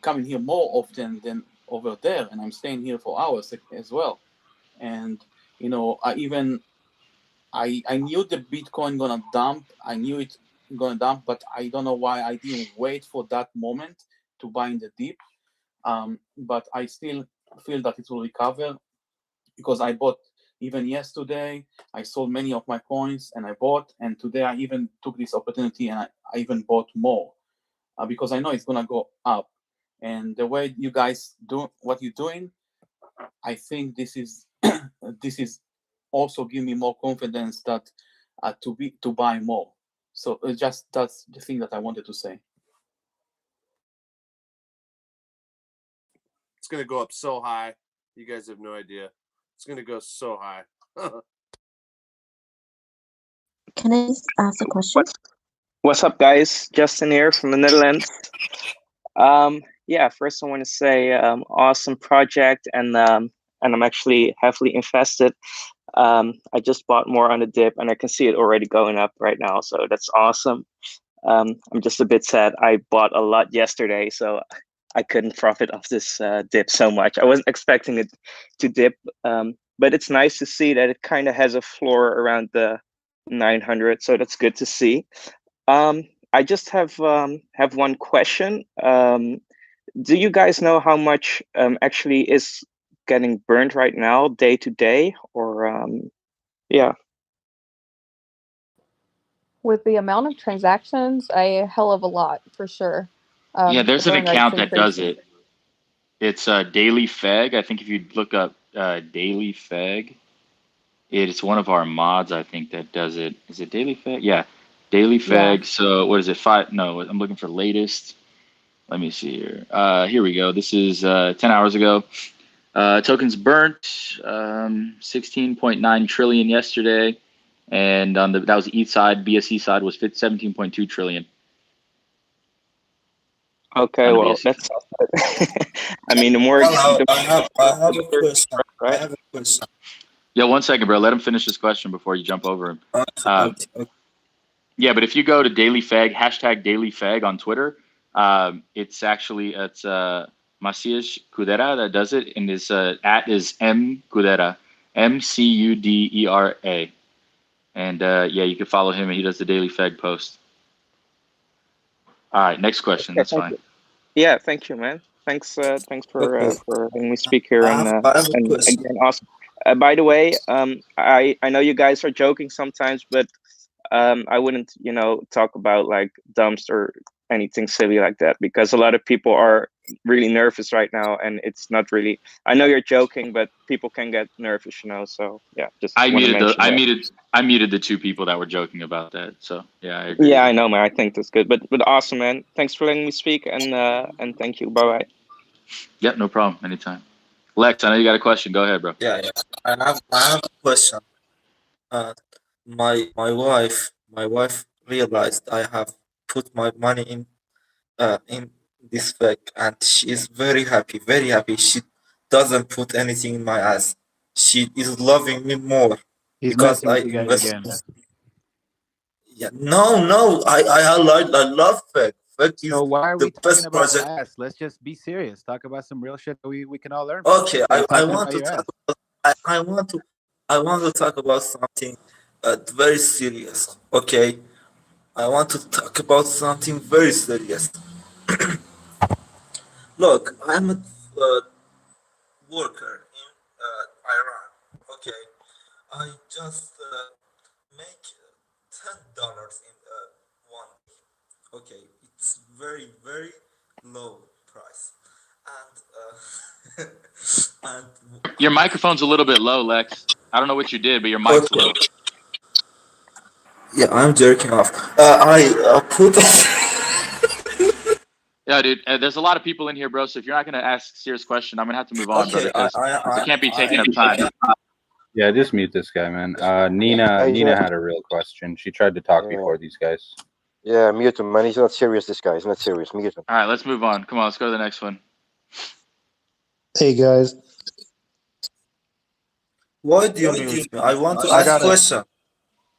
come in here more often than over there, and I'm staying here for hours as well. And I knew the Bitcoin gonna dump. I knew it gonna dump, but I don't know why I didn't wait for that moment to buy in the dip. But I still feel that it will recover because I bought even yesterday. I sold many of my coins and I bought, and today I even took this opportunity and I even bought more because I know it's gonna go up. And the way you guys do what you're doing, I think this is this is also give me more confidence that to buy more. So just that's the thing that I wanted to say. It's gonna go up so high. You guys have no idea. It's gonna go so high. Can I just ask a question? What's up, guys? Justin here from the Netherlands. Yeah, first I want to say awesome project, and I'm actually heavily invested. I just bought more on the dip, and I can see it already going up right now, so that's awesome. I'm just a bit sad. I bought a lot yesterday, so I couldn't profit off this dip so much. I wasn't expecting it to dip, but it's nice to see that it kind of has a floor around the 900, so that's good to see. I just have one question. Do you guys know how much actually is getting burned right now, day to day, or yeah? With the amount of transactions, a hell of a lot for sure. Yeah, The there's an burn rate's account that does increasing. it. It's Daily Feg. I think if you look up Daily Feg, it's one of our mods, I think, that does it. Is it Daily Feg? Yeah, Daily Yeah. Feg. So what is it? No, I'm looking for latest. Let me see here. Here we go. This is 10 hours ago. Tokens burnt 16.9 trillion yesterday, and on that was the ETH side. BSC side was 17.2 trillion. Okay, On the well, BSC that's. I mean, the more. Hello, The I have a question. I right? have a question. Yeah, 1 second, bro. Let him finish his question before you jump over him. Okay. Yeah, but if you go to Daily Feg, hashtag Daily Feg on Twitter, it's Macias Cudera that does it, and his at is M Cudera, MCUDERA, and yeah, you can follow him, and he does the Daily Feg post. All right, next question. Okay, That's thank fine. you. Yeah, thank you, man. Thanks Okay. for letting me speak here, I have a and question. again, awesome. By the way, I know you guys are joking sometimes, but I wouldn't, talk about like dumps or anything silly like that, because a lot of people are really nervous right now, and it's not really. I know you're joking, but people can get nervous, So yeah, just I want to muted the mention that. I muted the two people that were joking about that. So yeah, I agree Yeah, with I you. know, man. I think that's good, but awesome, man. Thanks for letting me speak, and thank you. Bye bye. Yep, no problem. Anytime. Lex, I know you got a question. Go ahead, bro. Yeah. I have a question. Uh, my wife realized I have put my money in this bag, and she is very happy, very happy. She doesn't put anything in my ass. She is loving me more He's because messing I with you guys invest. again. Yeah, no, I love Feg. Feg So is why are the we talking best about project. ass? Let's just be serious. Talk about some real shit that we can all learn from. Okay, Why are you I talking want about to your talk ass? about, I want to talk about something very serious. Okay, I want to talk about something very serious. Look, I'm a worker in Iran. Okay, I just make $10 in one day. Okay, it's very low price, and and Your microphone's a little bit low, Lex. I don't know what you did, but your mic's okay, low. yeah, I'm jerking off. I put. Yeah, dude. There's a lot of people in here, bro. So if you're not gonna ask a serious question, I'm gonna have to move on, brother, Okay, because we can't be taking up time. Yeah, just mute this guy, man. Nina had a real question. She tried to talk before these guys. Yeah, mute him, man. He's not serious. This guy. He's not serious. Mute him. All right, let's move on. Come on, let's go to the next one. Hey guys, Why do you mute me? I want to I ask got a. question.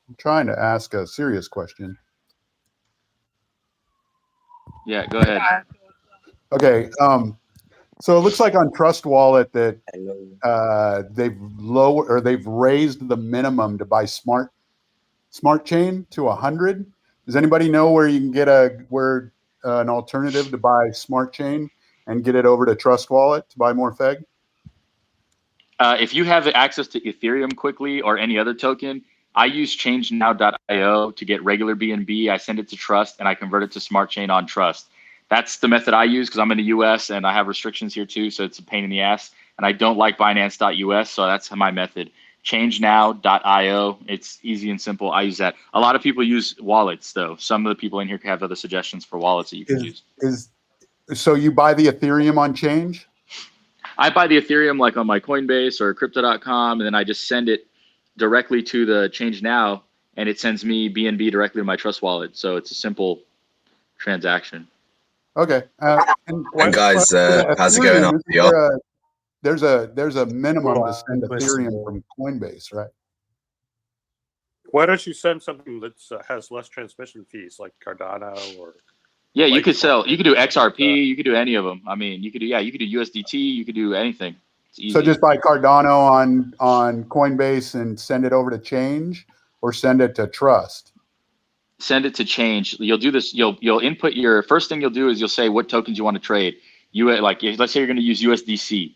I'm trying to ask a serious question. Yeah, go ahead. Okay, so it looks like on Trust Wallet that they've raised the minimum to buy smart chain to 100. Does anybody know where you can get an alternative to buy smart chain and get it over to Trust Wallet to buy more Feg? If you have access to Ethereum quickly or any other token, I use ChangeNow.io to get regular BNB. I send it to Trust and I convert it to Smart Chain on Trust. That's the method I use because I'm in the US and I have restrictions here too, so it's a pain in the ass. And I don't like Binance.us, so that's my method. ChangeNow.io. It's easy and simple. I use that. A lot of people use wallets though. Some of the people in here have other suggestions for wallets that you can use. So you buy the Ethereum on Change? I buy the Ethereum like on my Coinbase or crypto.com, and then I just send it directly to the Change Now, and it sends me BNB directly to my Trust wallet. So it's a simple transaction. Okay. And guys, how's it going on? There's a minimum to send Ethereum from Coinbase, right? Why don't you send something that has less transmission fees, like Cardano or? Yeah, you could sell. You could do XRP. You could do any of them. I mean, you could do USDT. You could do anything. It's easy. So just buy Cardano on Coinbase and send it over to Change, or send it to Trust. Send it to Change. You'll do this. You'll input your first thing you'll do is you'll say what tokens you want to trade. Let's say you're going to use USDC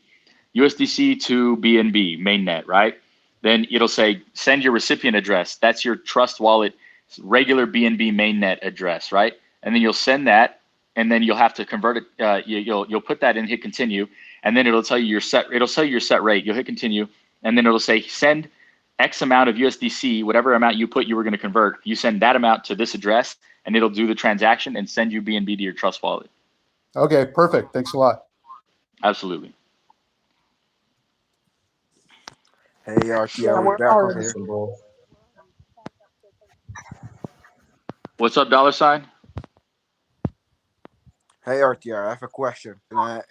to BNB mainnet, right? Then it'll say send your recipient address. That's your Trust wallet regular BNB mainnet address, right? And then you'll send that, and then you'll have to convert it. You'll put that in, hit continue, and then it'll tell you your set. It'll tell you your set rate. You'll hit continue, and then it'll say send X amount of USDC, whatever amount you put you were going to convert. You send that amount to this address, and it'll do the transaction and send you BNB to your Trust wallet. Okay, perfect. Thanks a lot. Absolutely. Hey, RTR, we're back over here. What's up, dollar sign? Hey, RTR, I have a question. Can I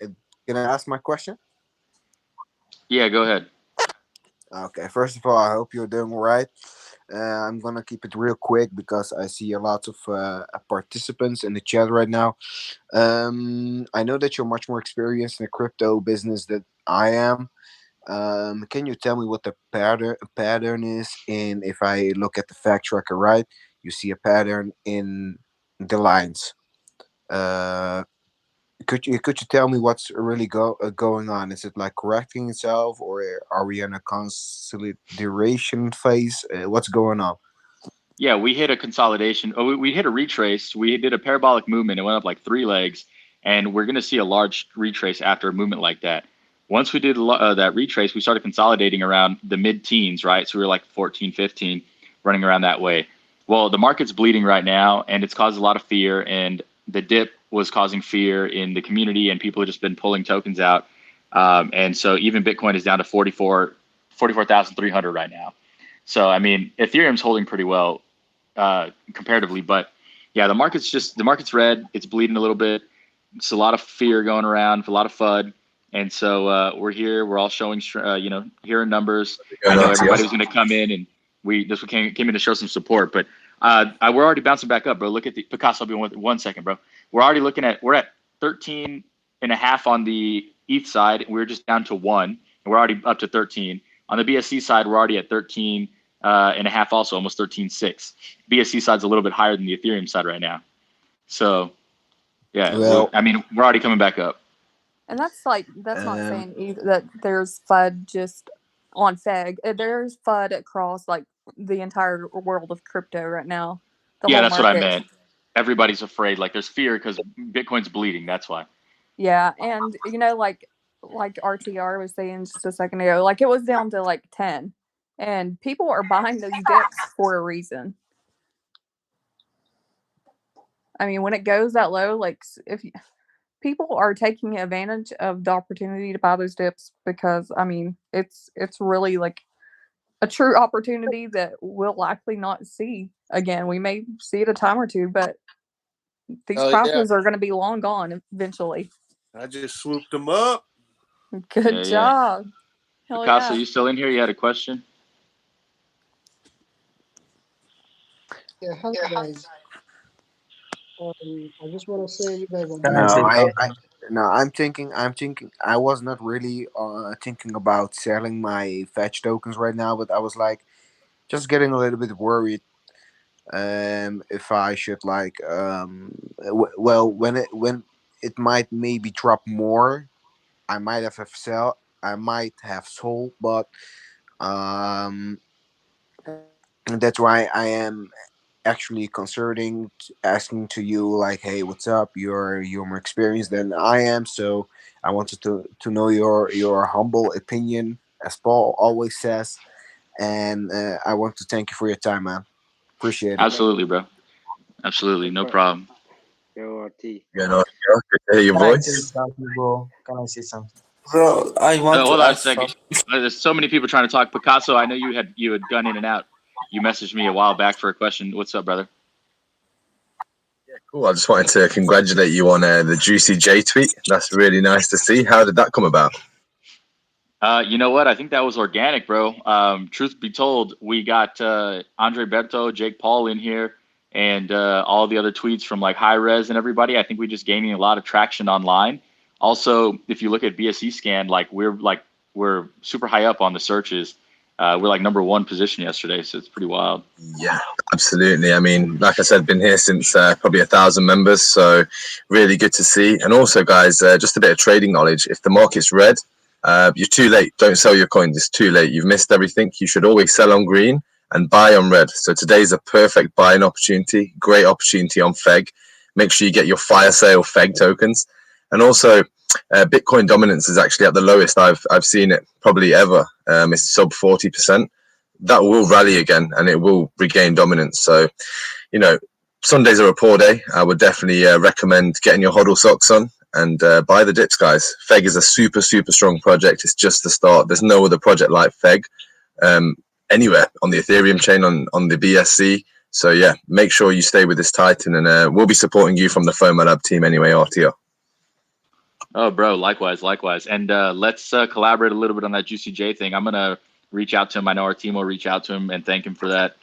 ask my question? Yeah, go ahead. Okay, first of all, I hope you're doing all right. I'm gonna keep it real quick because I see a lot of participants in the chat right now. I know that you're much more experienced in the crypto business than I am. Can you tell me what the pattern is? And if I look at the fact tracker right, you see a pattern in the lines. Could you tell me what's really going on? Is it like correcting itself, or are we in a consolidation phase? What's going on? Yeah, we hit a consolidation. Oh, we hit a retrace. We did a parabolic movement. It went up like 3 legs, and we're going to see a large retrace after a movement like that. Once we did that retrace, we started consolidating around the mid-teens, right? So we were like 14, 15, running around that way. Well, the market's bleeding right now, and it's caused a lot of fear, and the dip was causing fear in the community, and people have just been pulling tokens out. And so even Bitcoin is down to 44,300 right now. So, I mean, Ethereum's holding pretty well comparatively, but yeah, the market's red. It's bleeding a little bit. It's a lot of fear going around, a lot of FUD. And so we're here. We're all showing, here in numbers. I know everybody was going to come in, and this came in to show some support. But we're already bouncing back up, bro. Look at the Picasso. I'll be 1 second, bro. We're at 13 and a half on the ETH side. We're just down to 1, and we're already up to 13. On the BSC side, we're already at 13 and a half, also almost 13.6. BSC side's a little bit higher than the Ethereum side right now. So, yeah, well, we're already coming back up. And that's not saying either that there's FUD just on Feg. There's FUD across like the entire world of crypto right now. Yeah, that's what I meant. Everybody's afraid. Like there's fear because Bitcoin's bleeding. That's why. Yeah, and like RTR was saying just a second ago, like it was down to like 10, and people are buying those dips for a reason. I mean, when it goes that low, like people are taking advantage of the opportunity to buy those dips because I mean it's really like a true opportunity that we'll likely not see again. We may see it a time or two, but these prices are going to be long gone eventually. I just swooped them up. Good job. Hell Picasso, yeah. you still in here? You had a question? Yeah, hello guys. I just want to say you guys are I'm thinking. I was not really thinking about selling my fetch tokens right now, but I was like, just getting a little bit worried. If I should like, when it might maybe drop more, I might have sold, but that's why I am actually concerning, asking to you like, hey, what's up? You're more experienced than I am, so I wanted to know your humble opinion, as Paul always says, and I want to thank you for your time, man. Appreciate it. Absolutely, bro. Absolutely, no problem. Yo, T. Yeah, no, yeah, good to hear your Can I say voice. something, bro? Can I say something? Bro, I want to Hold on a ask second. something. There's so many people trying to talk. Picasso, I know you had gone in and out. You messaged me a while back for a question. What's up, brother? Cool. I just wanted to congratulate you on the Juicy J tweet. That's really nice to see. How did that come about? You know what? I think that was organic, bro. Truth be told, we got Andre Berto, Jake Paul in here, and all the other tweets from like High Res and everybody. I think we're just gaining a lot of traction online. Also, if you look at BSE scan, we're super high up on the searches. We're like #1 position yesterday, so it's pretty wild. Yeah, absolutely. I mean, like I said, been here since probably 1,000 members, so really good to see. And also, guys, just a bit of trading knowledge. If the market's red, you're too late. Don't sell your coins. It's too late. You've missed everything. You should always sell on green and buy on red. So today's a perfect buying opportunity. Great opportunity on Feg. Make sure you get your fire sale Feg tokens. And also, Bitcoin dominance is actually at the lowest I've seen it probably ever. It's sub 40%. That will rally again and it will regain dominance. So, you know, Sundays are a poor day. I would definitely recommend getting your hodl socks on and buy the dips, guys. Feg is a super, super strong project. It's just the start. There's no other project like Feg anywhere on the Ethereum chain, on the BSC. So, yeah, make sure you stay with this Titan and we'll be supporting you from the FOMO Lab team anyway, RTO. Oh, bro, likewise. And let's collaborate a little bit on that Juicy J thing. I'm gonna reach out to him. I know our team will reach out to him and thank him for that,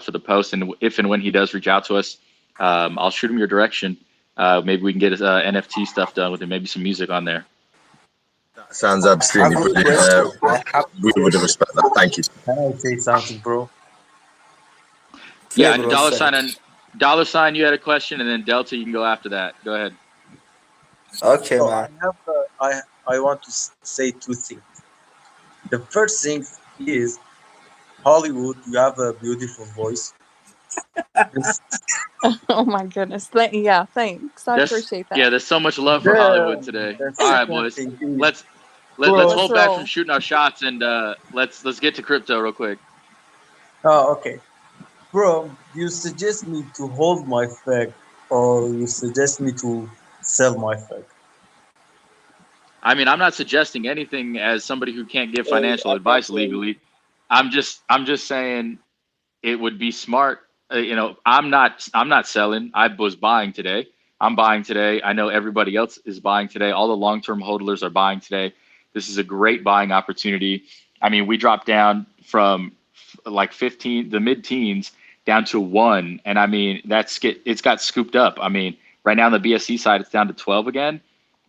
for the post. And if and when he does reach out to us, I'll shoot him your direction. Maybe we can get his NFT stuff done with it. Maybe some music on there. That sounds absolutely brilliant. We would respect that. Thank you. Can I say something, bro? Yeah, and $sign. You had a question, and then Delta, you can go after that. Go ahead. Okay, So man. I want to say two things. The first thing is Hollywood. You have a beautiful voice. Oh my goodness. Yeah, thanks. I appreciate that. Yeah, there's so much love for Hollywood today. All right, boys. Let's hold back from shooting our shots and let's get to crypto real quick. Oh, okay. Bro, you suggest me to hold my Feg or you suggest me to sell my Feg? I mean, I'm not suggesting anything as somebody who can't give financial advice legally. I'm just saying it would be smart. You know, I'm not selling. I was buying today. I'm buying today. I know everybody else is buying today. All the long-term hodlers are buying today. This is a great buying opportunity. I mean, we dropped down from like 15, the mid-teens, down to 1, and I mean it's got scooped up. I mean, right now on the BSC side, it's down to 12 again.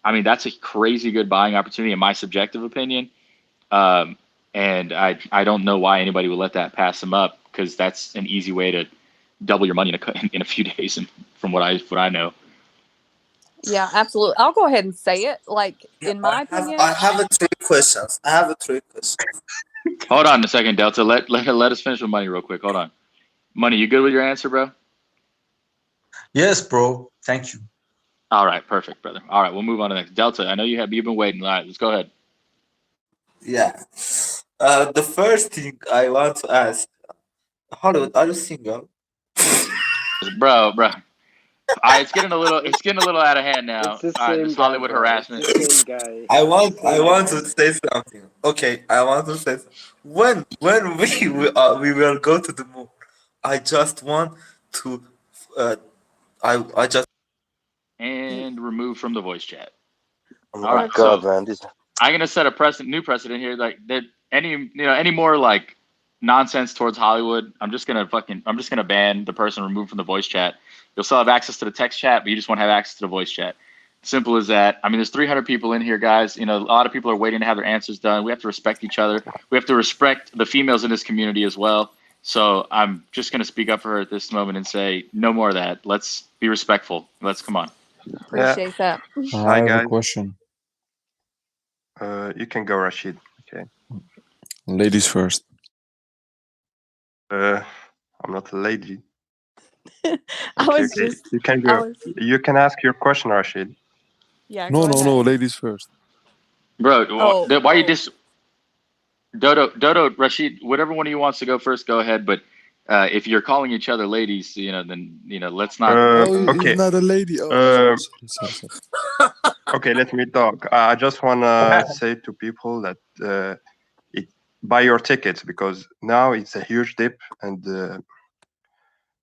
I mean, that's a crazy good buying opportunity in my subjective opinion. And I don't know why anybody would let that pass them up, because that's an easy way to double your money in a few days, and from what I know. Yeah, absolutely. I'll go ahead and say it. Like, in my opinion, I have 3 questions. Hold on a second, Delta. Let us finish with Money real quick. Hold on. Money, you good with your answer, bro? Yes, bro. Thank you. All right, perfect, brother. All right, we'll move on to the next. Delta, I know you've been waiting. All right, let's go ahead. Yeah. The first thing I want to ask, Hollywood, are you single? Bro. It's getting a little out of hand now. It's the All right, same this guy, Hollywood bro. harassment. It's the same guy. I want to say something. Okay, I want to say when we will go to the moon. I just want to I just And remove from the voice chat. Oh All my right, God, so man! I'm gonna set a new precedent here. Like, that any more like nonsense towards Hollywood, I'm just gonna ban the person removed from the voice chat. You'll still have access to the text chat, but you just won't have access to the voice chat. Simple as that. I mean, there's 300 people in here, guys. You know, a lot of people are waiting to have their answers done. We have to respect each other. We have to respect the females in this community as well. So I'm just gonna speak up for her at this moment and say, no more of that. Let's be respectful. Let's come on. appreciate that. I have a question. You can go, Rashid. Okay. Ladies first. I'm not a lady. I Okay, was okay. just, You can I go. was, You can ask your question, Rashid. yeah, No, go no, no. ahead. Ladies first. Bro, Oh, why you just Dodo, Rashid, whatever one of you wants to go first, go ahead. But if you're calling each other ladies, then let's not. Oh, he's Okay. not a lady. Oh, sorry, sorry, sorry. Okay, let me talk. I just wanna say to people that buy your tickets because now it's a huge dip and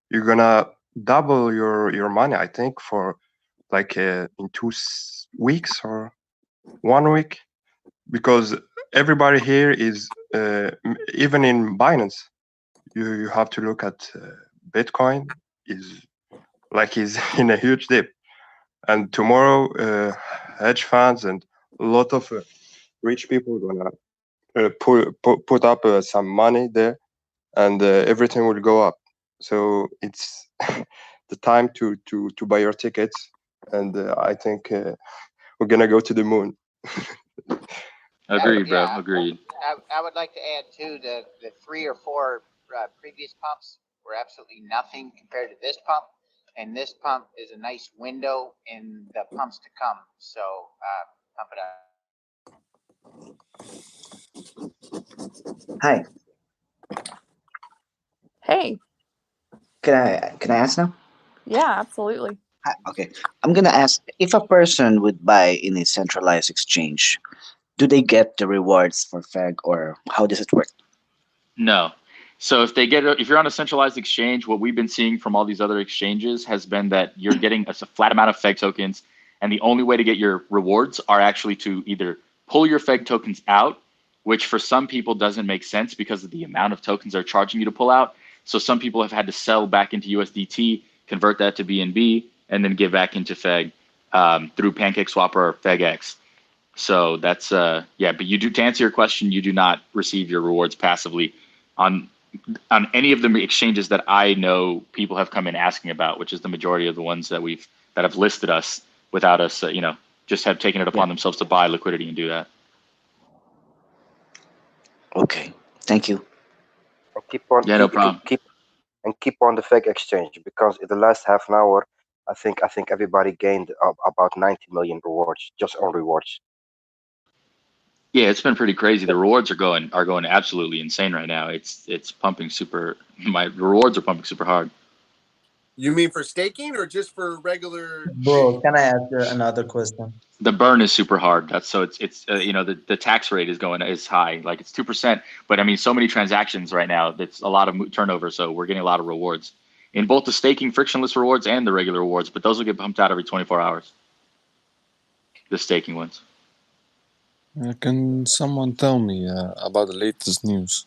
you're gonna double your money. I think for like in 2 weeks or 1 week because everybody here is even in Binance. You have to look at Bitcoin is in a huge dip, and tomorrow hedge funds and a lot of rich people gonna put up some money there, and everything will go up. So it's the time to buy your tickets, and I think we're gonna go to the moon. Agreed, bro. Agreed. I would like to add too the 3 or 4 previous pumps were absolutely nothing compared to this pump, and this pump is a nice window in the pumps to come. So pump it up. Hi. hey, Can I ask now? yeah, absolutely. Okay. I'm gonna ask if a person would buy in a centralized exchange, do they get the rewards for Feg or how does it work? No. So if you're on a centralized exchange, what we've been seeing from all these other exchanges has been that you're getting a flat amount of Feg tokens, and the only way to get your rewards are actually to either pull your Feg tokens out, which for some people doesn't make sense because of the amount of tokens they're charging you to pull out. So some people have had to sell back into USDT, convert that to BNB, and then get back into Feg through PancakeSwap or FegX. So that's but you do, to answer your question, you do not receive your rewards passively on any of the exchanges that I know people have come in asking about, which is the majority of the ones that have listed us without us, just have taken it upon themselves to buy liquidity and do that. Okay. Thank you. And keep on Yeah, no problem. keep on the fake exchange because in the last half an hour, I think everybody gained about 90 million rewards just on rewards. Yeah, it's been pretty crazy. The rewards are going absolutely insane right now. It's pumping super. My rewards are pumping super hard. You mean for staking or just for regular? Bro, can I ask you another question? The burn is super hard. That's so it's the tax rate is high, like it's 2%. But I mean, so many transactions right now. That's a lot of turnover. So we're getting a lot of rewards in both the staking frictionless rewards and the regular rewards. But those will get pumped out every 24 hours. The staking ones. Can someone tell me about the latest news?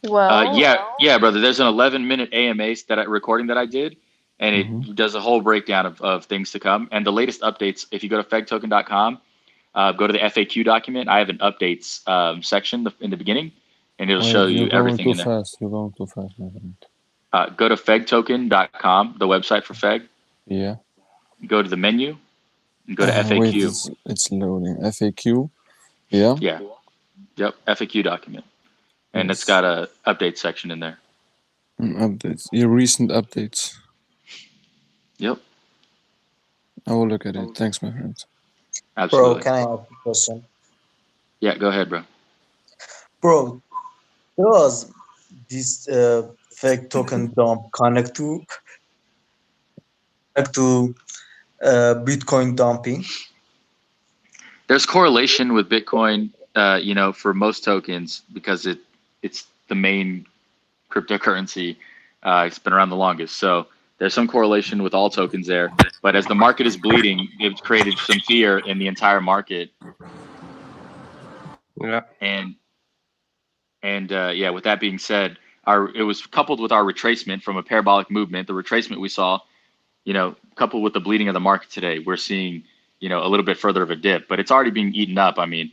Well, Yeah, brother. There's an 11-minute AMA recording that I did, and it does a whole breakdown of things to come. And the latest updates, if you go to fegtoken.com, go to the FAQ document. I have an updates section in the beginning, and it'll show you everything in there. You're going too fast, my friend. Go to fegtoken.com, the website for Feg. Yeah. Go to the menu and go to FAQ. Wait, it's loading. FAQ. Yeah. Yeah. Yep. FAQ document, and it's Yes. got a update section in there. Updates. Your recent updates. Yep. I will look at it. Thanks, my friend. Absolutely. Bro, can I ask a question? Yeah, go ahead, bro. Bro, does this fake token dump connect to Bitcoin dumping? There's correlation with Bitcoin, for most tokens because it's the main cryptocurrency. It's been around the longest, so there's some correlation with all tokens there. But as the market is bleeding, it's created some fear in the entire market. Yeah. And with that being said, it was coupled with our retracement from a parabolic movement. The retracement we saw, coupled with the bleeding of the market today, we're seeing, a little bit further of a dip, but it's already being eaten up. I mean,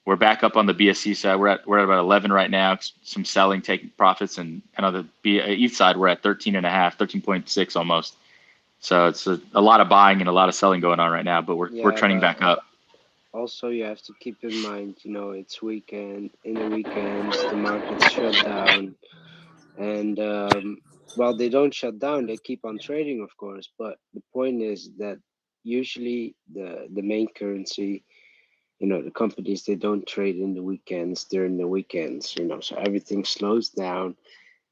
we're back up on the BSC side. We're at about 11 right now. Some selling, taking profits, and on the ETH side, we're at 13.6 almost. So it's a lot of buying and a lot of selling going on right now, but we're trending back up. Also, you have to keep in mind, it's weekend. In the weekends, the markets shut down, and well, they don't shut down. They keep on trading, of course. But the point is that usually the main currency, you know, the companies, they don't trade in the weekends, during the weekends, you know, so everything slows down.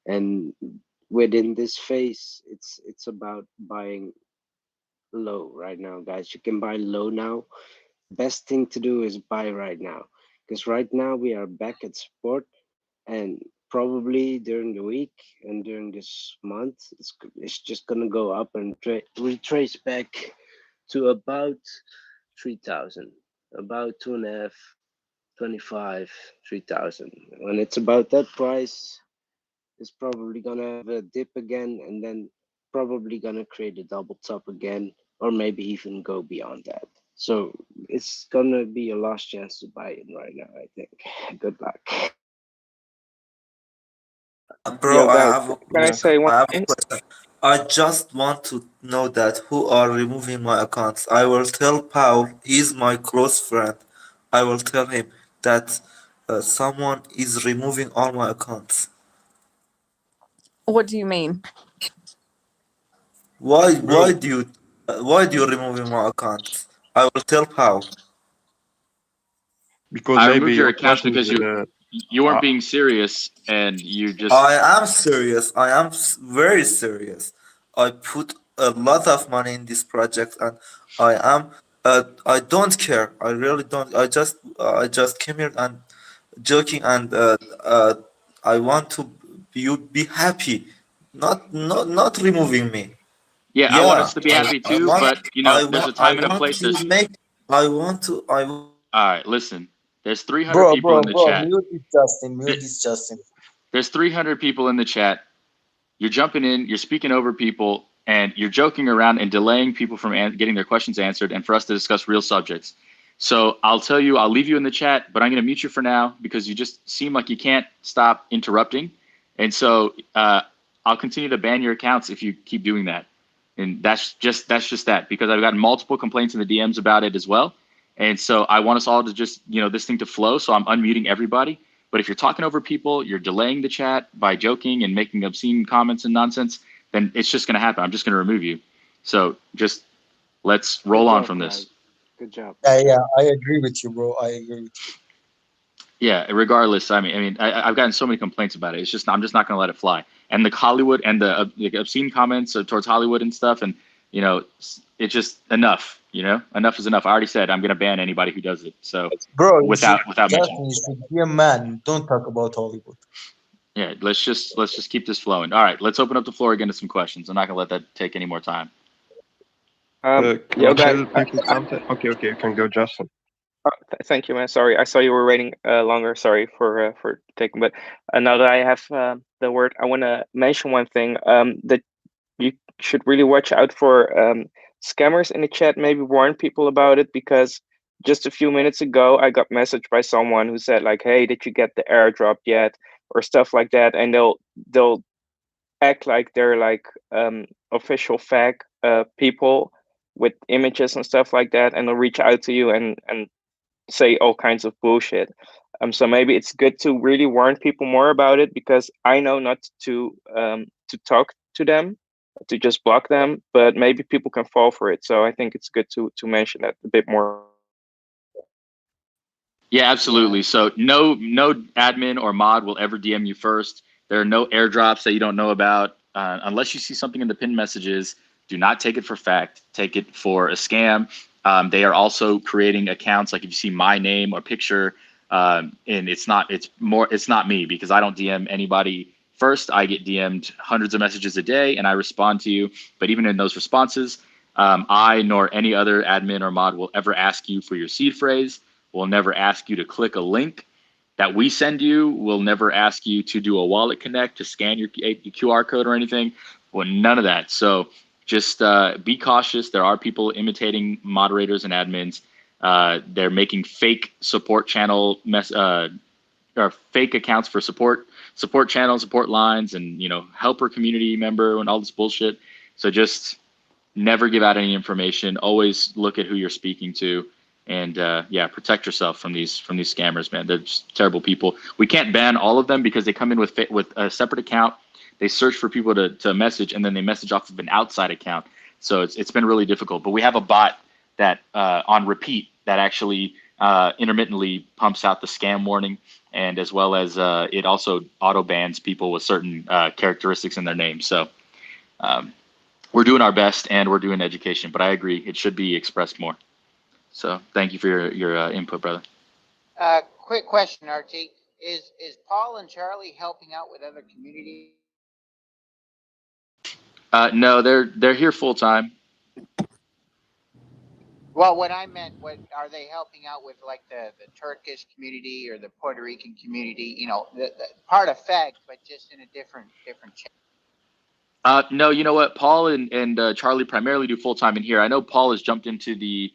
And within this phase, it's about buying low right now, guys. You can buy low now. Best thing to do is buy right now, because right now we are back at support, and probably during the week and during this month, it's just gonna go up and retrace back to about 3,000, about 2.5, 25, 3,000. When it's about that price, it's probably gonna have a dip again, and then probably gonna create a double top again, or maybe even go beyond that. So it's gonna be a last chance to buy in right now, I think. Good luck. Bro, Yo, I guys, have a can I question. say one I have a thing? question. I just want to know that who are removing my accounts. I will tell Paul, he's my close friend. I will tell him that someone is removing all my accounts. What do you mean? Why? Bro, Why do you removing my accounts? I will tell Paul. Because I maybe removed your your accounts questions. because you weren't being serious and you just I am serious. I am very serious. I put a lot of money in this project, and I am. I don't care. I really don't. I just came here and joking, and I want to you be happy, not removing me. yeah, I want Yeah, us to be happy too, but you know, there's a I time and a want place. to There's make. I want to. I. all right, listen. There's 300 bro, people bro, in the bro, chat. mute this Justin, There- mute this Justin. There's 300 people in the chat. You're jumping in, you're speaking over people, and you're joking around and delaying people from getting their questions answered and for us to discuss real subjects. So I'll tell you, I'll leave you in the chat, but I'm going to mute you for now because you just seem like you can't stop interrupting. And so I'll continue to ban your accounts if you keep doing that. And that's just that, because I've gotten multiple complaints in the DMs about it as well. And so I want us all to just, you know, this thing to flow. So I'm unmuting everybody. But if you're talking over people, you're delaying the chat by joking and making obscene comments and nonsense, then it's just going to happen. I'm just going to remove you. So just let's roll Good on job, from guys. this. Good job. Yeah, I agree with you, bro. I agree with you. Yeah, regardless, I've gotten so many complaints about it. It's just I'm just not going to let it fly. And the Hollywood and the obscene comments towards Hollywood and stuff, and you know, it's just enough. You know, enough is enough. I already said I'm going to ban anybody who does it. So Bro, without mention. Justin, you should be a man. Don't talk about Hollywood. Yeah, let's just keep this flowing. All right, let's open up the floor again to some questions. I'm not going to let that take any more time. Can Yo, I guys, tell people something? Okay, you can go, Justin. thank you, man. Sorry, I saw you were waiting longer. Sorry for taking, but now that I have the word, I want to mention one thing. That you should really watch out for scammers in the chat. Maybe warn people about it, because just a few minutes ago I got messaged by someone who said like, "Hey, did you get the airdrop yet?" or stuff like that, and they'll act like they're like official fag people with images and stuff like that, and they'll reach out to you and say all kinds of bullshit. So maybe it's good to really warn people more about it, because I know not to talk to them, to just block them, but maybe people can fall for it. So I think it's good to mention that a bit more. Yeah, absolutely. So no admin or mod will ever DM you first. There are no airdrops that you don't know about. Unless you see something in the pinned messages, do not take it for fact. Take it for a scam. They are also creating accounts. Like if you see my name or picture, and it's not me, because I don't DM anybody first. I get DM'd hundreds of messages a day and I respond to you. But even in those responses, I nor any other admin or mod will ever ask you for your seed phrase. We'll never ask you to click a link that we send you. We'll never ask you to do a wallet connect to scan your QR code or anything. Well, none of that. So just be cautious. There are people imitating moderators and admins. They're making fake support channel or fake accounts for support channels, support lines, and helper community member and all this bullshit. So just never give out any information. Always look at who you're speaking to, and protect yourself from these scammers, man. They're just terrible people. We can't ban all of them because they come in with a separate account. they search for people to message, and then they message off of an outside account. So it's been really difficult. But we have a bot that on repeat that actually intermittently pumps out the scam warning, and as well as it also auto bans people with certain characteristics in their name. So we're doing our best, and we're doing education. But I agree, it should be expressed more. So thank you for your input, brother. Quick question, Archie. Is Paul and Charlie helping out with other communities? No, they're here full time. Well, what I meant, what are they helping out with, like the Turkish community or the Puerto Rican community? You know, the part of Feg, but just in a different channel. No, you know what? Paul and Charlie primarily do full time in here. I know Paul has jumped into the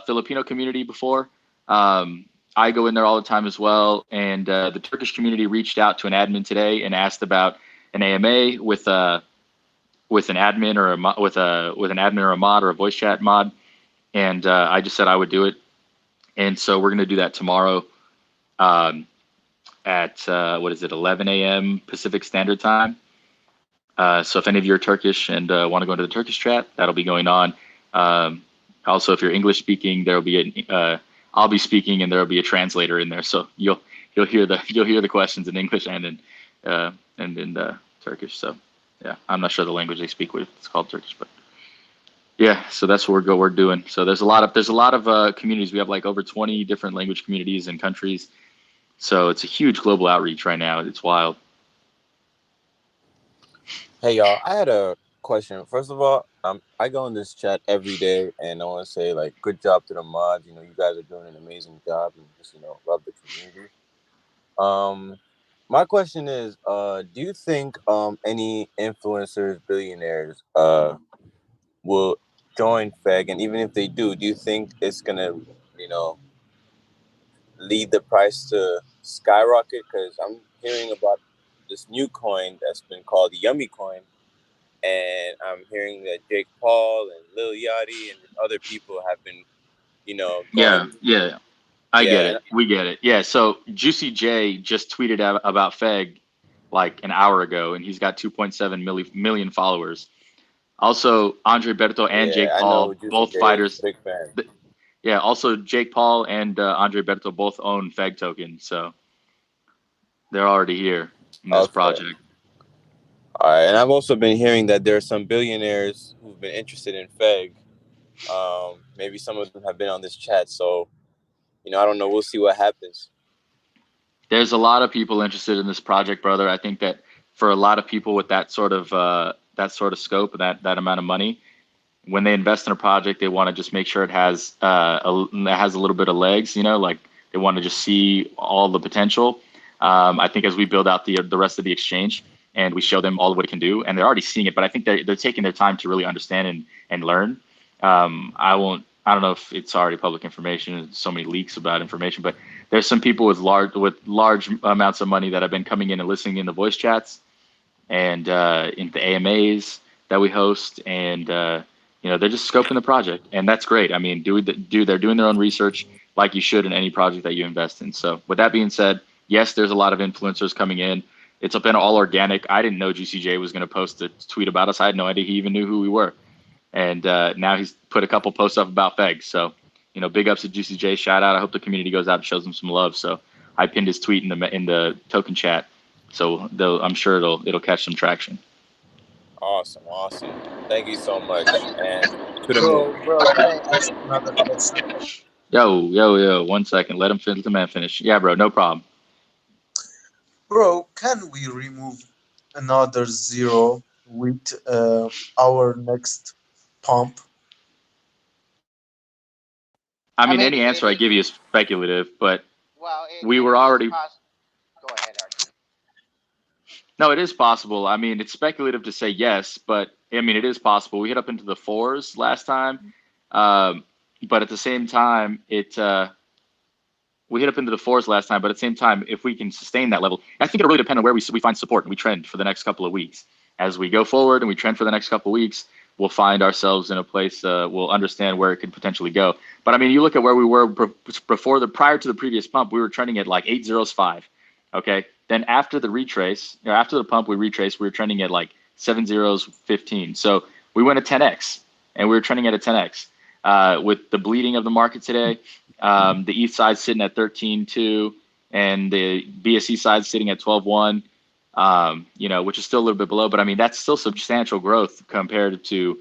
Filipino community before. I go in there all the time as well. And the Turkish community reached out to an admin today and asked about an AMA with an admin or with an admin or a mod or a voice chat mod. And I just said I would do it. And so we're going to do that tomorrow at 11 a.m. Pacific Standard Time. So if any of you are Turkish and want to go into the Turkish chat, that'll be going on. Also, if you're English speaking, there'll be I'll be speaking, and there'll be a translator in there. So you'll hear the questions in English and in Turkish. So yeah, I'm not sure the language they speak with. It's called Turkish, but yeah. So that's what we're doing. So there's a lot of communities. We have like over 20 different language communities and countries. So it's a huge global outreach right now. It's wild. Hey y'all, I had a question. First of all, I go in this chat every day, and I want to say like, good job to the mods. You know, you guys are doing an amazing job, and just love the community. My question is, do you think any influencers, billionaires, will join Feg, and even if they do you think it's gonna, lead the price to skyrocket? Because I'm hearing about this new coin that's been called the Yummy Coin. And I'm hearing that Jake Paul and Lil Yachty and other people have been, going. Yeah. I get it. We get it. Yeah. So Juicy J just tweeted out about Feg like an hour ago, and he's got 2.7 million followers. Also, Andre Berto and Jake I Paul, know Juicy both J is fighters. a big fan. Yeah. Also, Jake Paul and Andre Berto both own Feg Token, so they're already here in this project. All right, and I've also been hearing that there are some billionaires who've been interested in Feg. Maybe some of them have been on this chat, so I don't know. We'll see what happens. There's a lot of people interested in this project, brother. I think that for a lot of people with that sort of scope, that amount of money, when they invest in a project, they want to just make sure it has a little bit of legs. Like they want to just see all the potential. I think as we build out the rest of the exchange and we show them all of what it can do, and they're already seeing it, but I think they're taking their time to really understand and learn. I don't know if it's already public information. There's so many leaks about information, but there's some people with large amounts of money that have been coming in and listening in the voice chats and in the AMAs that we host, and they're just scoping the project, and that's great. I mean, they're doing their own research like you should in any project that you invest in. So with that being said, yes, there's a lot of influencers coming in. It's been all organic. I didn't know GCJ was going to post a tweet about us. I had no idea he even knew who we were. And now he's put a couple posts up about Feg. So, big ups to GCJ. Shout out. I hope the community goes out and shows him some love. So I pinned his tweet in the token chat. So I'm sure it'll catch some traction. Awesome. Thank you so much. And to the Bro, can I ask another question? Yo. 1 second. Let the man finish. Yeah, bro. No problem. Bro, can we remove another zero with our next pump? I mean, any answer I give you is speculative, but we were already. Go ahead, Archie. No, it is possible. I mean, it's speculative to say yes, but I mean, it is possible. We hit up into the 4s last time, but at the same time, we hit up into the 4s last time. But at the same time, if we can sustain that level, I think it'll really depend on where we find support and we trend for the next couple of weeks. As we go forward and we trend for the next couple of weeks, we'll find ourselves in a place. We'll understand where it could potentially go. But I mean, you look at where we were prior to the previous pump. We were trending at like 805. Okay, Then after the retrace, after the pump, we retraced. We were trending at like 7.015. So we went a 10x, and we were trending at a 10x. With the bleeding of the market today, the ETH side sitting at 13.2, and the BSC side sitting at 12.1. Which is still a little bit below, but I mean that's still substantial growth compared to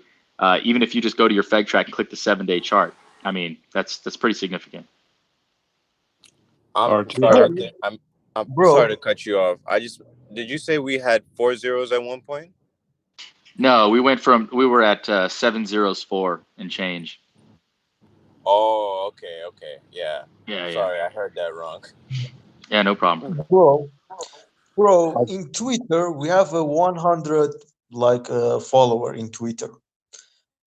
even if you just go to your Feg track and click the 7-day chart. I mean that's pretty significant. I'm sorry. I'm sorry to cut you off. Did you say we had 4 zeros at one point? No, we were at 704 and change. Oh, okay, yeah. Yeah. Sorry, I heard that wrong. Yeah, no problem. Bro, in Twitter we have a 100 follower in Twitter,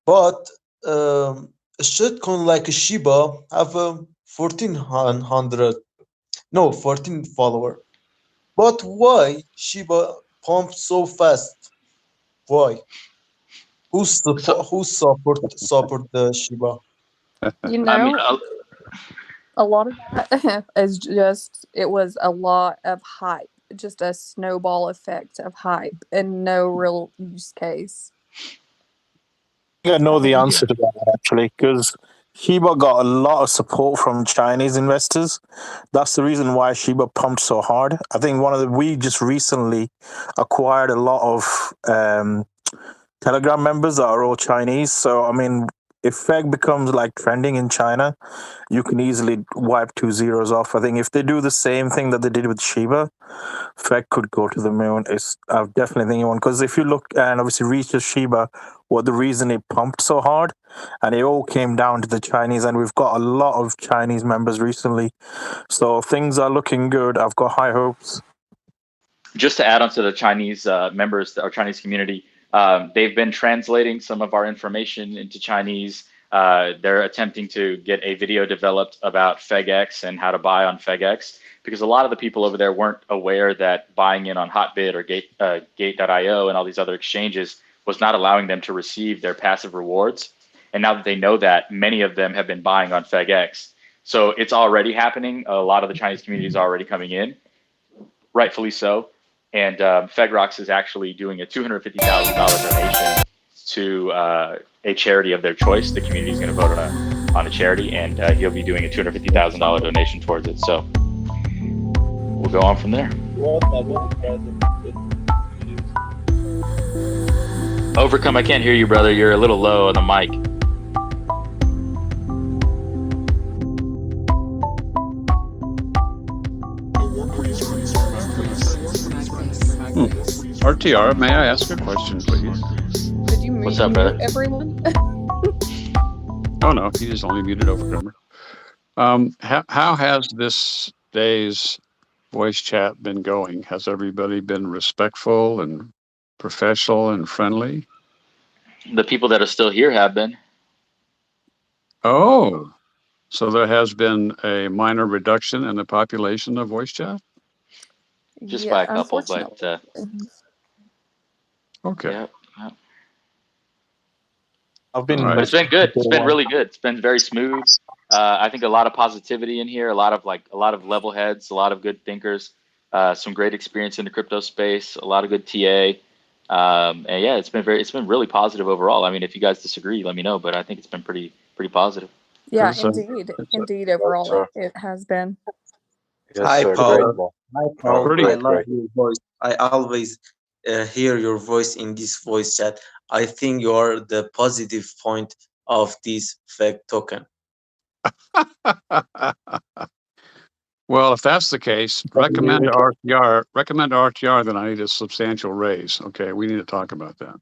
but a shitcoin like Shiba have a 14 follower. But why Shiba pumps so fast? Why? Who support the Shiba? You I mean, know, a lot of that is just, it was a lot of hype, just a snowball effect of hype and no real use case. I think I know the answer to that actually, because Shiba got a lot of support from Chinese investors. That's the reason why Shiba pumped so hard. I think we just recently acquired a lot of Telegram members that are all Chinese. So I mean, if Feg becomes like trending in China, you can easily wipe 2 zeros off. I think if they do the same thing that they did with Shiba, Feg could go to the moon. I definitely think you want, because if you look and obviously research Shiba, what the reason it pumped so hard, and it all came down to the Chinese, and we've got a lot of Chinese members recently, so things are looking good. I've got high hopes. Just to add on to the Chinese members, our Chinese community, they've been translating some of our information into Chinese. They're attempting to get a video developed about FegX and how to buy on FegX, because a lot of the people over there weren't aware that buying in on Hotbit or Gate.io and all these other exchanges was not allowing them to receive their passive rewards. And now that they know that, many of them have been buying on FegX. So it's already happening. A lot of the Chinese community is already coming in, rightfully so. And FegRox is actually doing a $250,000 donation to a charity of their choice. The community is going to vote on a charity, and he'll be doing a $250,000 donation towards it. So we'll go on from there. Overcome, I can't hear you, brother. You're a little low on the mic. RTR, may I ask a question, please? Did you mute everyone? Oh no, he just only muted Overcomer. How has this day's voice chat been going? Has everybody been respectful and professional and friendly? The people that are still here have been. Oh, so there has been a minor reduction in the population of voice chat? Just by a couple, but okay. Yeah. But it's been good. It's been really good. It's been very smooth. I think a lot of positivity in here, a lot of level heads, a lot of good thinkers, some great experience in the crypto space, a lot of good TA. And yeah, it's been really positive overall. I mean, if you guys disagree, let me know, but I think it's been pretty positive. Yeah, indeed, overall it has been. Hi, Paul. Hi, Paul. I love great. your voice. I always hear your voice in this voice chat. I think you are the positive point of this Feg token. Well, if that's the case, recommend to RTR that I need a substantial raise. Okay, we need to talk about that.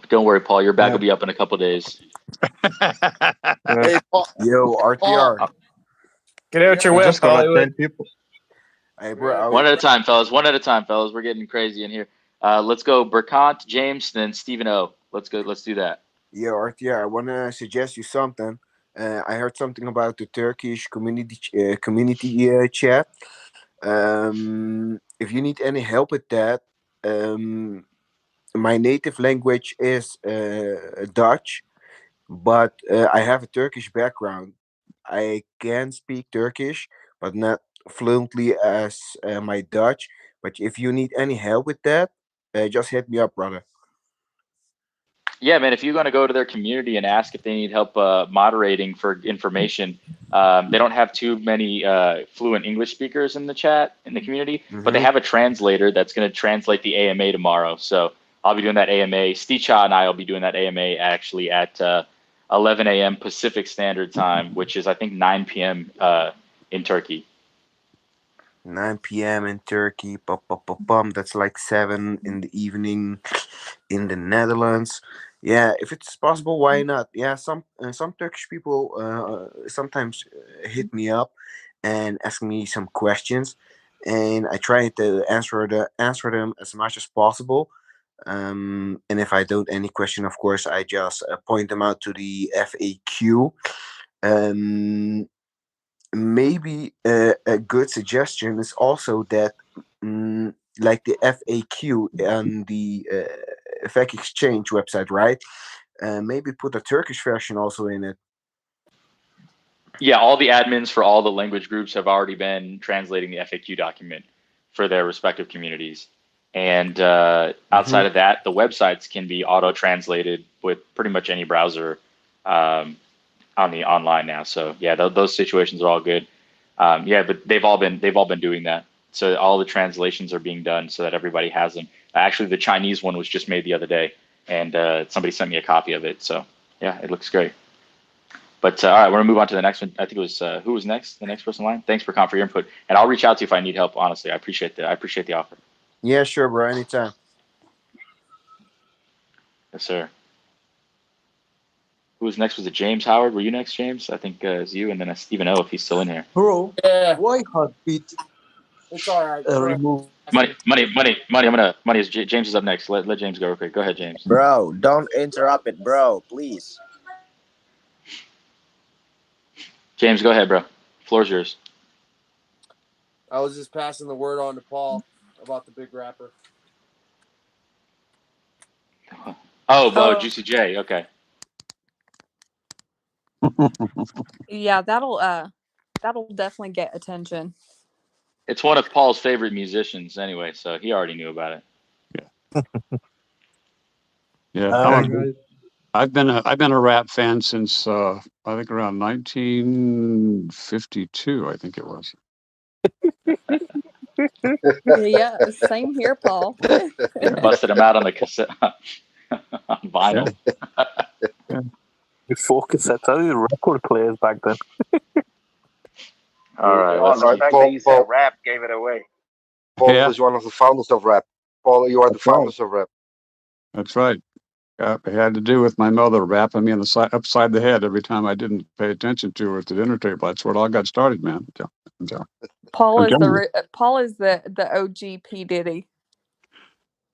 Don't worry, Paul. Your bag will be up in a couple days. Hey, Paul. Yo, RTR. Get out your whip, Hollywood. Hey, bro. One at a time, fellas. We're getting crazy in here. Let's go Burkant, James, then Stephen O. Let's go. Let's do that. Yo, RTR, I want to suggest you something. I heard something about the Turkish community chat. If you need any help with that, my native language is Dutch, but I have a Turkish background. I can speak Turkish, but not fluently as my Dutch. But if you need any help with that, just hit me up, brother. Yeah, man, if you're going to go to their community and ask if they need help moderating for information, they don't have too many fluent English speakers in the chat, in the community, but they Mm-hmm. have a translator that's going to translate the AMA tomorrow. So I'll be doing that AMA. Sticha and I will be doing that AMA actually at 11 a.m. Pacific Standard Time, which is, I think, 9 p.m. In Turkey. 9 p.m. in Turkey. That's like 7 in the evening in the Netherlands. Yeah, if it's possible, why not? Yeah, some Turkish people sometimes hit me up and ask me some questions, and I try to answer them as much as possible. And if I don't any question, of course, I just point them out to the FAQ. Maybe a good suggestion is also that like the FAQ on the FAQ Exchange website, right? Maybe put a Turkish version also in it. Yeah, all the admins for all the language groups have already been translating the FAQ document for their respective communities. And outside of that, the websites can be auto-translated with pretty much any browser on the online now. So yeah, those situations are all good. Yeah, but they've all been doing that. So all the translations are being done so that everybody has them. Actually, the Chinese one was just made the other day, and somebody sent me a copy of it. So yeah, it looks great. But all right, we're gonna move on to the next one. I think it was who was next? The next person in line. Thanks for your input, and I'll reach out to you if I need help. Honestly, I appreciate the offer. Yeah, sure, bro. Anytime. Yes, sir. Who was next? Was it James Howard? Were you next, James? I think it's you, and then Stephen O. If he's still in here. Bro, Yeah, why Heartbeat it's all right. remove? Money. James is up next. Let James go real quick. Go ahead, James. Bro, don't interrupt it, bro. Please. James, go ahead, bro. Floor's yours. I was just passing the word on to Paul about the big rapper. Oh, Juicy J. Okay. Yeah, that'll definitely get attention. It's one of Paul's favorite musicians, anyway, so he already knew about it. Yeah, I've been a rap fan since I think around 1952. I think it was. Yeah, same here, Paul. Busted him out on the cassette on vinyl. Yeah. Before cassettes, I did record players back then. All right. The fact that you said rap gave it away. Paul is one of the founders of rap. Paul, you are the founders of rap. That's right. It had to do with my mother rapping me upside the head every time I didn't pay attention to her at the dinner table. That's where it all got started, man. Paul is the OG P Diddy.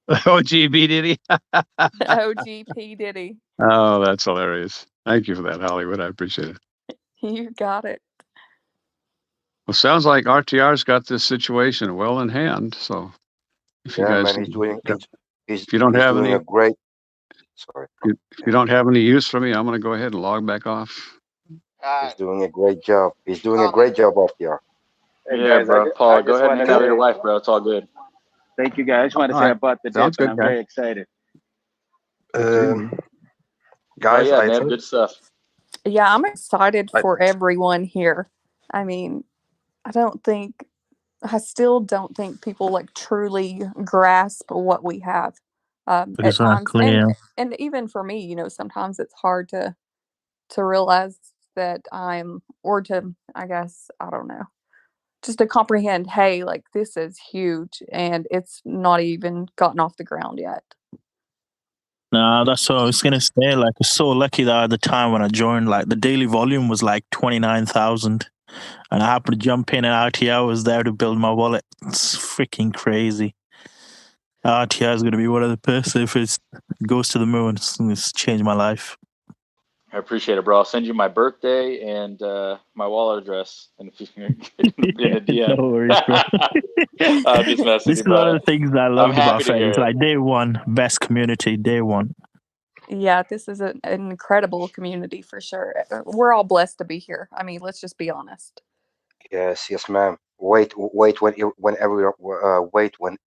OG P Diddy. OG P Diddy. Oh, that's hilarious. Thank you for that, Hollywood. I appreciate it. You got it. Well, sounds like RTR's got this situation well in hand. So, if you guys, man, if you don't have any, a great. Sorry. If you don't have any use for me, I'm going to go ahead and log back off. He's doing a great job. He's doing a great job, RTR. Hey, yeah, guys, bro. Paul, go ahead and tell your wife, bro. It's all good. Thank you, guys. I just want to say about the dip, and I'm very excited. Guys, yeah, man, good stuff. Yeah, I'm excited for everyone here. I mean, I still don't think people like truly grasp what we have at times. And even for me, you know, sometimes it's hard to realize that I guess, I don't know, just to comprehend, hey, like this is huge and it's not even gotten off the ground yet. Nah, that's what I was gonna say. Like, I was so lucky that at the time when I joined, like the daily volume was like 29,000, and I happened to jump in, and RTR was there to build my wallet. It's freaking crazy. RTR is gonna be one of the person if it goes to the moon. It's changed my life. I appreciate it, bro. I'll send you my birthday and my wallet address, and if you can in a DM. No worries, bro. I'm just messing. This is one of the things that I loved about Feg. It's like day one, best community, day one. Yeah, this is an incredible community for sure. We're all blessed to be here. I mean, let's just be honest. Yes, ma'am. when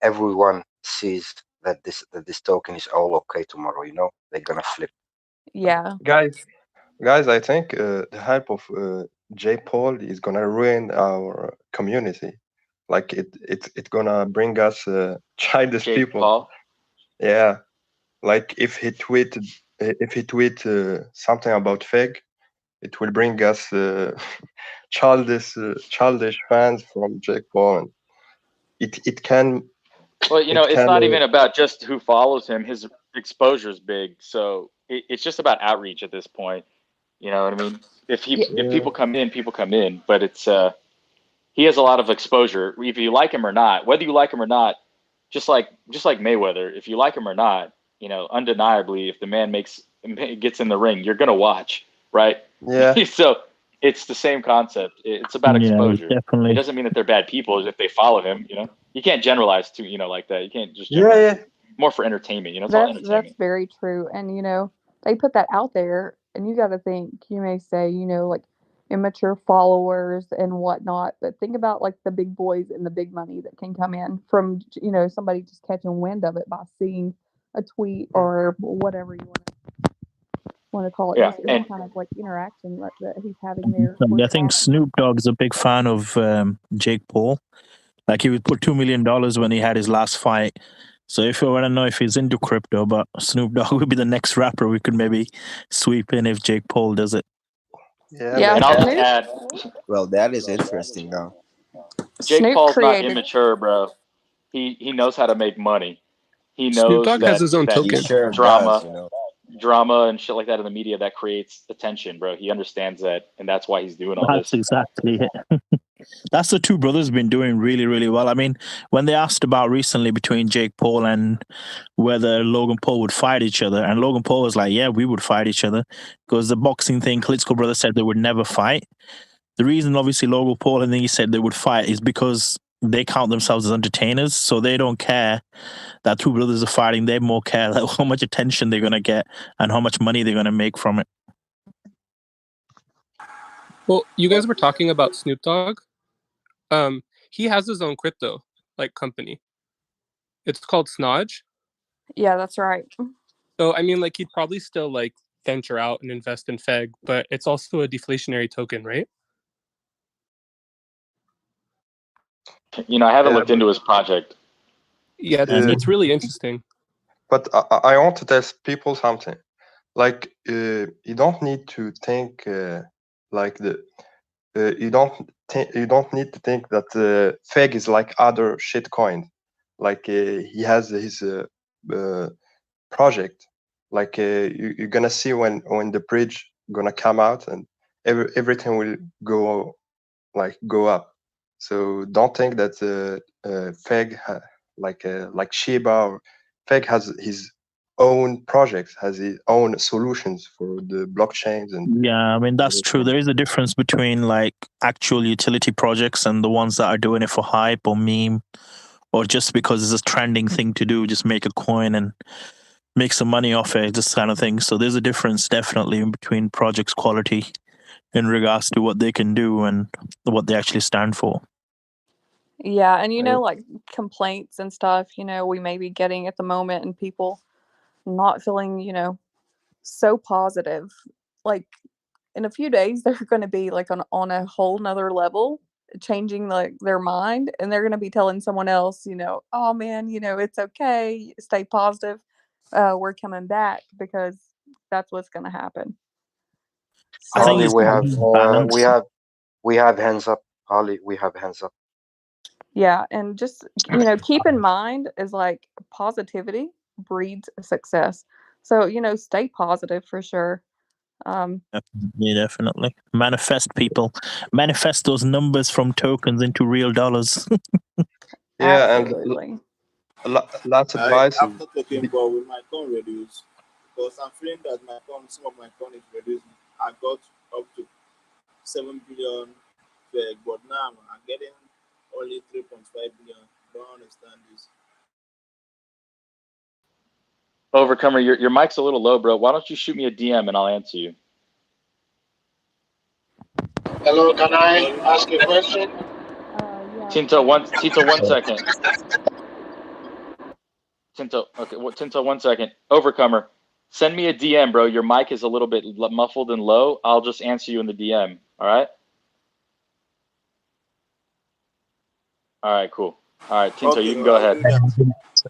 everyone sees that this token is all okay tomorrow. You know, they're gonna flip. Yeah. Guys, I think the hype of J. Paul is gonna ruin our community. Like it's gonna bring us childish Jake people. Paul. Yeah, like if he tweet something about Feg, it will bring us childish fans from Jake Paul. And it can Well, you know, it it's can not even about just who follows him. His exposure is big, so it's just about outreach at this point. You know what I mean? If yeah. people come in, people come in, but it's he has a lot of exposure. If you like him or not, whether you like him or not, just like Mayweather, if you like him or not, you know, undeniably, if the man gets in the ring, you're gonna watch, right? Yeah. So it's the same concept. It's about Yeah, exposure. It definitely. doesn't mean that they're bad people if they follow him. You know, you can't generalize to like that. You can't just Yeah, generalize. yeah. It's more for entertainment. You know, it's all That's entertainment. very true. And they put that out there, and you got to think. You may say, like immature followers and whatnot, but think about like the big boys and the big money that can come in from somebody just catching wind of it by seeing a tweet or whatever you want to call it, Yeah, just any and kind of like interaction that he's having there with I the think audience. Snoop Dogg's a big fan of Jake Paul. Like he would put $2 million when he had his last fight. So if you want to know if he's into crypto, but Snoop Dogg would be the next rapper we could maybe sweep in if Jake Paul does it. Yeah, Yeah, and maybe. I'll just Snoop. add, Well, that is interesting, though. Jake Snoop Paul's not created. immature, bro. He knows how to make money. He Snoop knows Dogg has that his own He token. sure does, drama you know. drama and shit like that in the media that creates attention, bro. He understands that, and that's why he's doing all That's this. exactly it. That's the two brothers been doing really, really well. I mean, when they asked about recently between Jake Paul and whether Logan Paul would fight each other, and Logan Paul was like, "Yeah, we would fight each other," because the boxing thing, Klitschko brothers said they would never fight. The reason, obviously, Logan Paul and he said they would fight is because they count themselves as entertainers, so they don't care that two brothers are fighting. They more care like, how much attention they're gonna get and how much money they're gonna make from it. Well, you guys were talking about Snoop Dogg. He has his own crypto company. It's called Snodge. Yeah, that's right. So I mean, he'd probably still venture out and invest in Feg, but it's also a deflationary token, right? You know, I haven't Yeah, looked into his project. Yeah, it's really interesting. but I want to tell people something. Like you don't need to think like the you don't need to think that Feg is like other shitcoin. Like he has his project. Like you're gonna see when the bridge gonna come out and everything will go up. So don't think that Feg like Shiba or Feg has his own projects, has his own solutions for the blockchains and Yeah, I mean that's true. everything. There is a difference between actual utility projects and the ones that are doing it for hype or meme, or just because it's a trending thing to do, just make a coin and make some money off it, this kind of thing. So there's a difference definitely in between projects' quality in regards to what they can do and what they actually stand for. Yeah, and like complaints and stuff, we may be getting at the moment, and people not feeling, so positive. Like in a few days, they're going to be on a whole nother level, changing their mind, and they're going to be telling someone else, oh man, it's okay, stay positive. We're coming back, because that's what's going to happen. I think Holly, So it's balance. we have hands up. Holly, we have hands up. yeah, and just keep in mind is positivity breeds success. So stay positive for sure. Definitely. Manifest, people. Manifest those numbers from tokens into real dollars. Yeah, and Absolutely. last advice is After talking, but with my coin reduce because I'm feeling that some of my coin is reducing. I got up to 7 billion Feg, but now I'm getting only 3.5 billion. Don't understand this. Overcomer, your mic's a little low, bro. Why don't you shoot me a DM and I'll answer you? Hello, can I ask a question? Tinto, one second. Tinto, okay, Tinto, 1 second. Overcomer, send me a DM, bro. Your mic is a little bit muffled and low. I'll just answer you in the DM. All right. All right, cool. All right, Tinto, you can go ahead.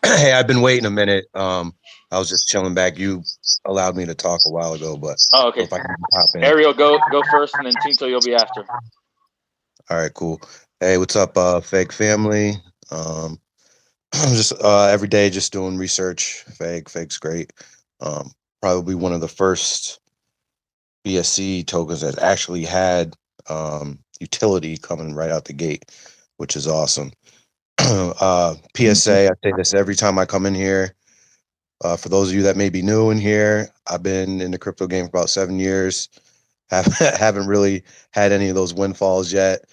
Hey, I've been waiting a minute. I was just chilling back. You allowed me to talk a while ago, but oh, okay. If I can hop in. Ariel, go first, and then Tinto, you'll be after. All right, cool. Hey, what's up, Feg family? I'm just every day just doing research. Feg's great. Probably one of the first BSC tokens that actually had utility coming right out the gate, which is awesome. PSA, I say this every time I come in here. For those of you that may be new in here, I've been in the crypto game for about 7 years. Haven't really had any of those windfalls yet.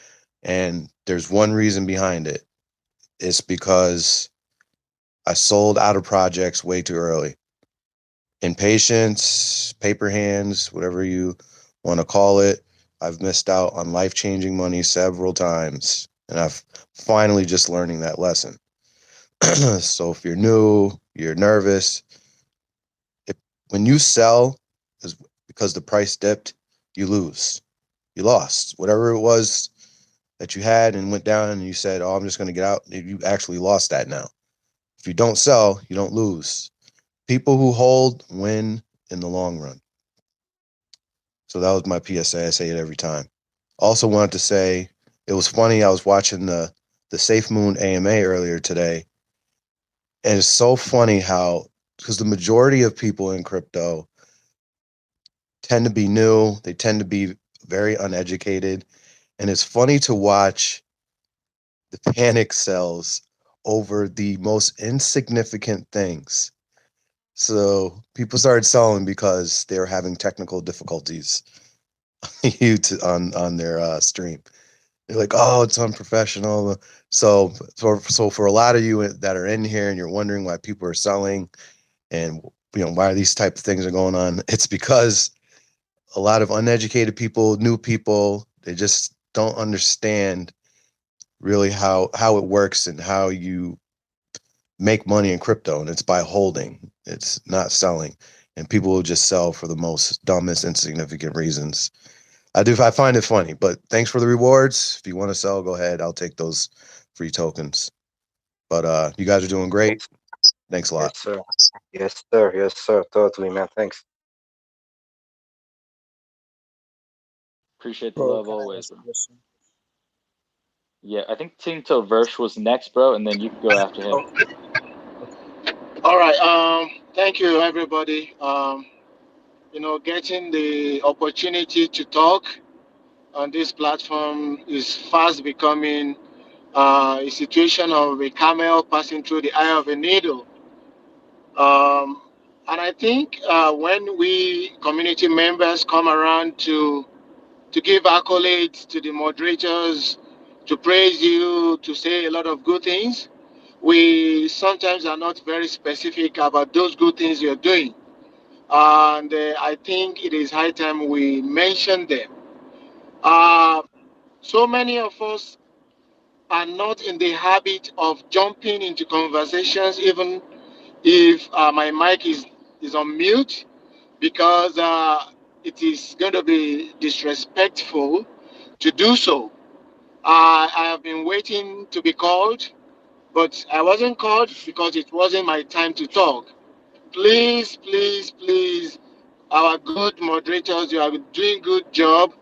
And there's one reason behind it. It's because I sold out of projects way too early. Impatience, paper hands, whatever you want to call it. I've missed out on life-changing money several times. And I've finally just learning that lesson. So if you're new, you're nervous, when you sell is because the price dipped, you lose. You lost. Whatever it was that you had and went down and you said, oh, I'm just going to get out, you actually lost that now. If you don't sell, you don't lose. People who hold win in the long run. So that was my PSA. I say it every time. Also wanted to say, it was funny, I was watching the Safe Moon AMA earlier today. And it's so funny how, because the majority of people in crypto tend to be new, they tend to be very uneducated. And it's funny to watch the panic sells over the most insignificant things. So people started selling because they were having technical difficulties on their stream. They're like, oh, it's unprofessional. So for a lot of you that are in here and you're wondering why people are selling and why these type of things are going on, it's because a lot of uneducated people, new people, they just don't understand really how it works and how you make money in crypto, and it's by holding. It's not selling. And people will just sell for the most dumbest, insignificant reasons. I find it funny, but thanks for the rewards. If you want to sell, go ahead. I'll take those free tokens. But you guys are doing great. Thanks a lot. Yes, sir. Yes, sir. Yes, sir. Totally, man. Thanks. Appreciate the Bro, love can I always, ask a bro. question? Yeah, I think Tinto Versh was next, bro, and then you can go after him. All right. Thank you, everybody. Getting the opportunity to talk on this platform is fast becoming a situation of a camel passing through the eye of a needle. And I think when we community members come around to give accolades to the moderators, to praise you, to say a lot of good things, we sometimes are not very specific about those good things you're doing. And I think it is high time we mention them. So many of us are not in the habit of jumping into conversations, even if my mic is on mute, because it is going to be disrespectful to do so. I have been waiting to be called, but I wasn't called because it wasn't my time to talk. Please, please, please, our good moderators, you are doing good job.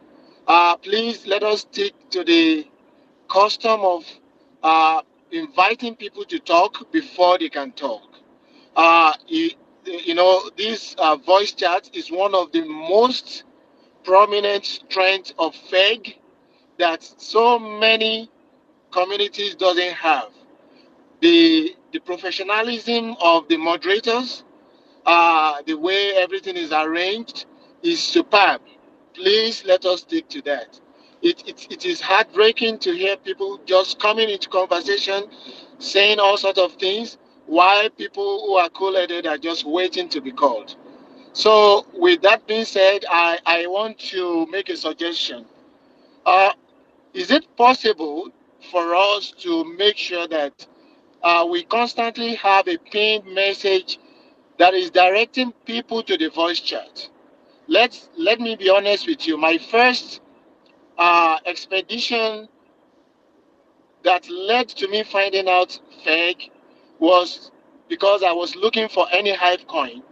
Please let us stick to the custom of inviting people to talk before they can talk. This voice chat is one of the most prominent strengths of FEG that so many communities doesn't have. The professionalism of the moderators, the way everything is arranged is superb. Please let us stick to that. It is heartbreaking to hear people just coming into conversation, saying all sorts of things, while people who are cool-headed are just waiting to be called. So with that being said, I want to make a suggestion. Is it possible for us to make sure that we constantly have a pinned message that is directing people to the voice chat. Let me be honest with you. My first expedition that led to me finding out Feg was because I was looking for any hype coin.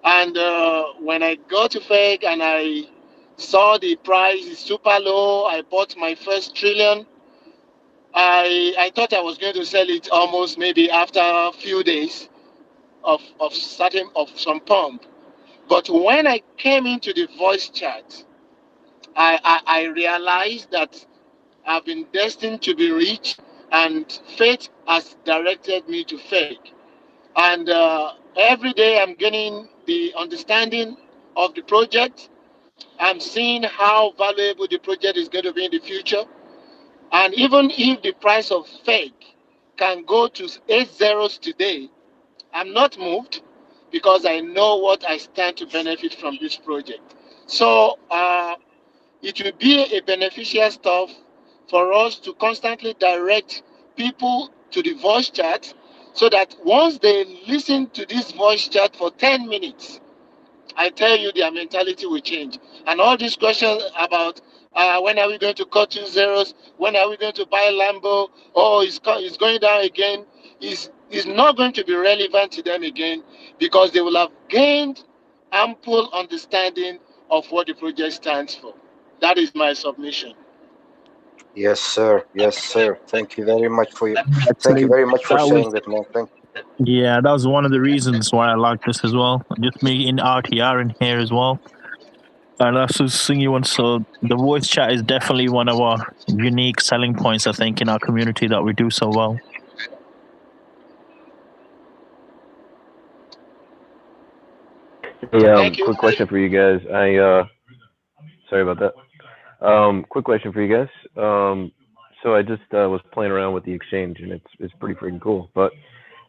And when I got to Feg and I saw the price is super low, I bought my first trillion. I thought I was going to sell it almost maybe after a few days of some pump. But when I came into the voice chat, I realized that I've been destined to be rich, and fate has directed me to Feg. And every day I'm gaining the understanding of the project. I'm seeing how valuable the project is going to be in the future. And even if the price of Feg can go to 8 zeros today, I'm not moved because I know what I stand to benefit from this project. So it will be a beneficial stuff for us to constantly direct people to the voice chat so that once they listen to this voice chat for 10 minutes, I tell you their mentality will change. And all these questions about when are we going to cut 2 zeros, when are we going to buy Lambo, oh, it's going down again, is not going to be relevant to them again because they will have gained ample understanding of what the project stands for. That is my submission. Yes, sir. Yes, sir. Thank you very much for thank Actually, you very much for that was saying that, man. yeah, that was one of the reasons why I like this as well. Just making RTR in here as well. And that's to sing you one. So the voice chat is definitely one of our unique selling points, I think, in our community that we do so well. Hey, quick question for you guys. Sorry about that. Quick question for you guys. So I just was playing around with the exchange, and it's pretty freaking cool. But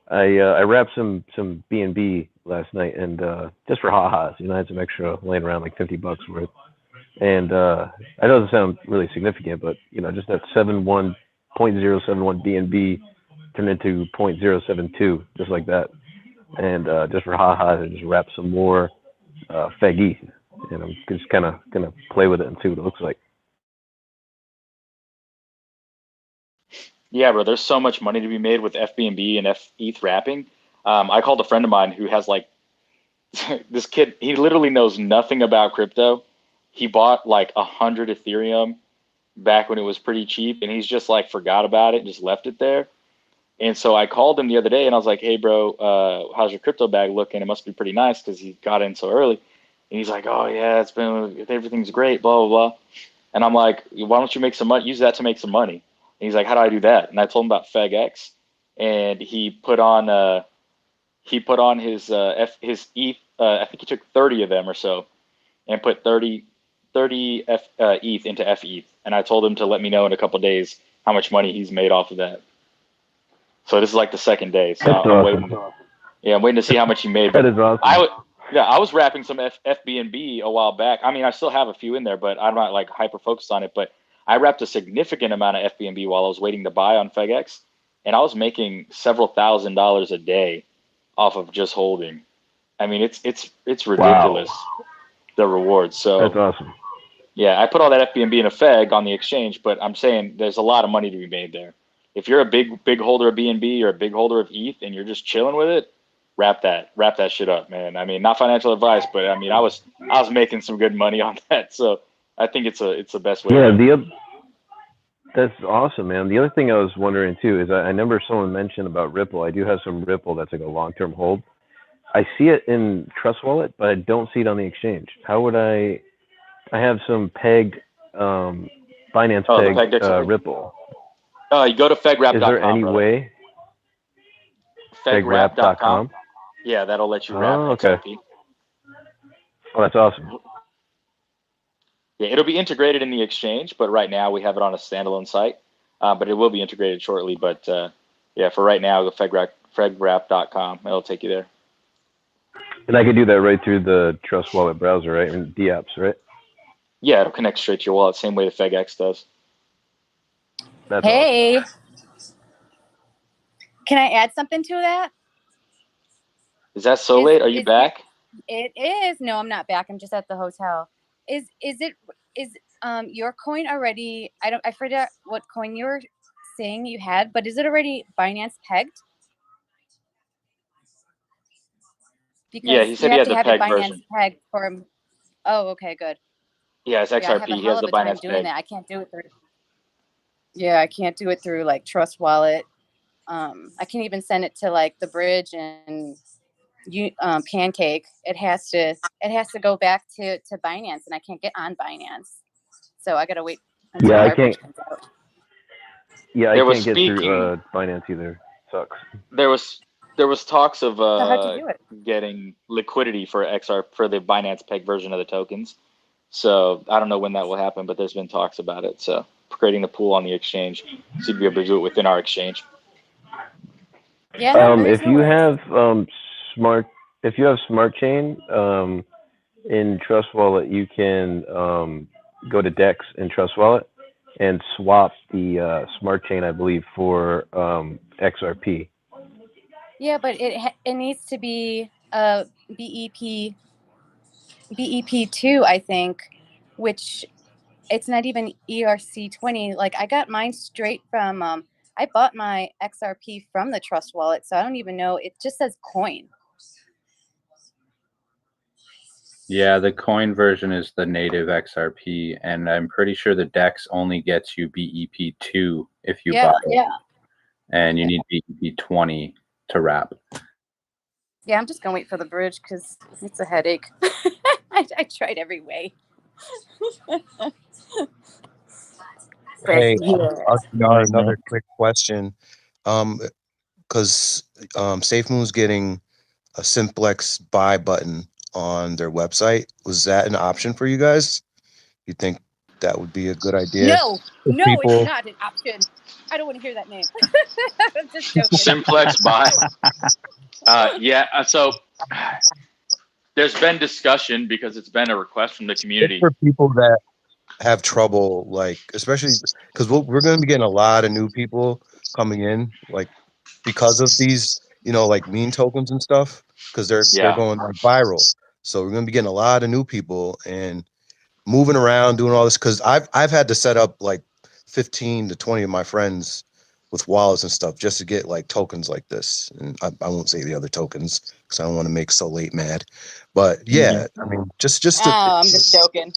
I wrapped some BNB last night, and just for ha-has, I had some extra laying around, like $50 worth. And I know it doesn't sound really significant, but just that 0.071 BNB turned into 0.072, just like that. And just for ha-has, I just wrapped some more Feg ETH, and I'm just kind of gonna play with it and see what it looks like. Yeah, bro, there's so much money to be made with FBNB and ETH wrapping. I called a friend of mine who has like this kid. He literally knows nothing about crypto. He bought like 100 Ethereum back when it was pretty cheap, and he's just like forgot about it and just left it there. And so I called him the other day, and I was like, "Hey, bro, how's your crypto bag looking? It must be pretty nice because he got in so early." And he's like, "Oh yeah, everything's great, blah blah blah." And I'm like, "Why don't you make some money? Use that to make some money." And he's like, "How do I do that?" And I told him about FegX, and he put on his his ETH. I think he took 30 of them or so, and put 30 ETH into FETH. And I told him to let me know in a couple of days how much money he's made off of that. So this is like the second day. So That's I'm awesome. waiting. Yeah, I'm waiting to see how much he made. That is awesome. I was wrapping some FBNB a while back. I mean, I still have a few in there, but I'm not like hyper focused on it. But I wrapped a significant amount of FBNB while I was waiting to buy on FegX, and I was making several $1,000s a day off of just holding. I mean, it's ridiculous, the rewards. So That's awesome. yeah, I put all that FBNB in a Feg on the exchange, but I'm saying there's a lot of money to be made there. If you're a big holder of BNB or a big holder of ETH and you're just chilling with it, wrap that shit up, man. I mean, not financial advice, but I mean, I was making some good money on that, so I think it's the best way. Yeah, that's awesome, man. The other thing I was wondering too is I remember someone mentioned about Ripple. I do have some Ripple that's like a long-term hold. I see it in Trust Wallet, but I don't see it on the exchange. How would I have some pegged Binance pegged Ripple. You go to fegwrap.com. Is there any way? Fegwrap.com. Yeah, that'll let you wrap XRP. Oh, that's awesome. Yeah, it'll be integrated in the exchange, but right now we have it on a standalone site. But it will be integrated shortly. But yeah, for right now, go fegwrap.com. It'll take you there. And I could do that right through the Trust Wallet browser, right? And the apps, right? Yeah, it'll connect straight to your wallet, same way the FegX does. That's all. Hey, can I add something to that? Is that so late? Are you back? It is. No, I'm not back. I'm just at the hotel. Is your coin already? I forget what coin you were saying you had, but is it already Binance pegged? Because Yeah, he said he you have had to the have it peg Binance version. pegged for. Oh, okay, good. Yeah, it's Yeah, I have XRP. a He hell has of the a time Binance doing peg. that. I can't do it through. Yeah, I can't do it through like Trust Wallet. I can't even send it to like the Bridge and Pancake. It has to go back to Binance, and I can't get on Binance, so I gotta wait until Yeah, I our can't. Bridge comes out. Yeah, I There was can't get through speaking. Binance either. Sucks. There was talks of So how'd you do it? getting liquidity for the Binance peg version of the tokens. So I don't know when that will happen, but there's been talks about it. So creating the pool on the exchange, so you'd be able to do it within our exchange. Yeah, no worries, If no you worries. have smart, if you have Smart Chain in Trust Wallet, you can go to Dex in Trust Wallet and swap the Smart Chain, I believe, for XRP. Yeah, but it needs to be BEP 2, I think, which it's not even ERC20. Like I got mine straight from I bought my XRP from the Trust Wallet, so I don't even know. It just says coin. Yeah, the coin version is the native XRP, and I'm pretty sure the DEX only gets you BEP2 if you buy it. Yeah. And you need BEP20 to wrap. Yeah, I'm just gonna wait for the Bridge because it's a headache. I tried every way. Hey, Yeah. another quick question. Because SafeMoon's getting a simplex buy button on their website. Was that an option for you guys? You think that would be a good idea? No, it's not an option. I don't want to hear that name. I'm just joking. Simplex buy. So there's been discussion because it's been a request from the community. For people that have trouble, like especially because we're going to be getting a lot of new people coming in, like because of these, like meme tokens and stuff, because they're going like viral. So we're going to be getting a lot of new people and moving around, doing all this. Because I've had to set up like 15 to 20 of my friends with wallets and stuff just to get like tokens like this. And I won't say the other tokens because I don't want to make So Late mad. But yeah, I mean, just to, I'm just joking.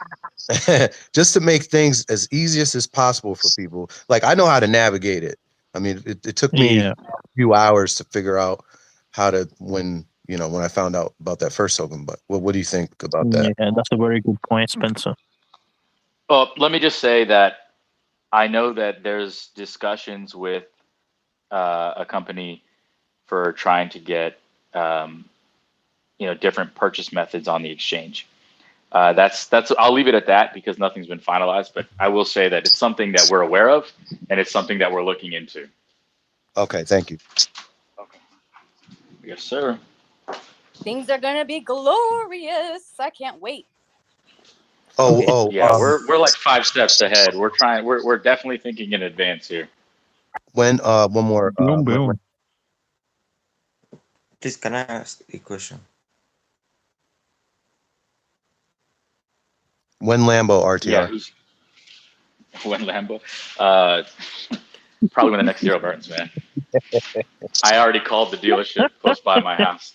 just to make things as easy as possible for people. Like I know how to navigate it. I mean, it took me a few hours to figure out how to when I found out about that first token. But what do you think about that? Yeah, that's a very good point, Spencer. Well, let me just say that I know that there's discussions with a company for trying to get different purchase methods on the exchange. That's I'll leave it at that because nothing's been finalized. But I will say that it's something that we're aware of and it's something that we're looking into. Okay, thank you. Okay. Yes, sir. Things are gonna be glorious. I can't wait. Yeah, we're like 5 steps ahead. We're trying. We're definitely thinking in advance here. When one more. Please, can I ask a question? When Lambo RTR? Yeah, when Lambo? Probably when the next zero burns, man. I already called the dealership close by my house.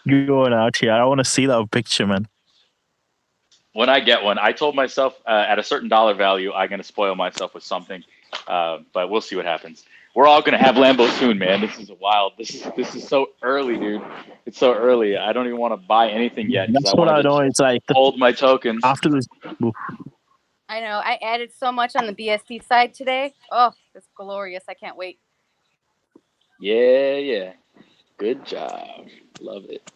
Going out here. I want to see that picture, man. When I get one, I told myself at a certain dollar value, I'm going to spoil myself with something. But we'll see what happens. We're all going to have Lambos soon, man. This is wild. This is so early, dude. It's so early. I don't even want to buy anything yet because I want to It's like hold my tokens. After this. I know. I added so much on the BSC side today. Oh, it's glorious. I can't wait. Yeah. Good job. Love it.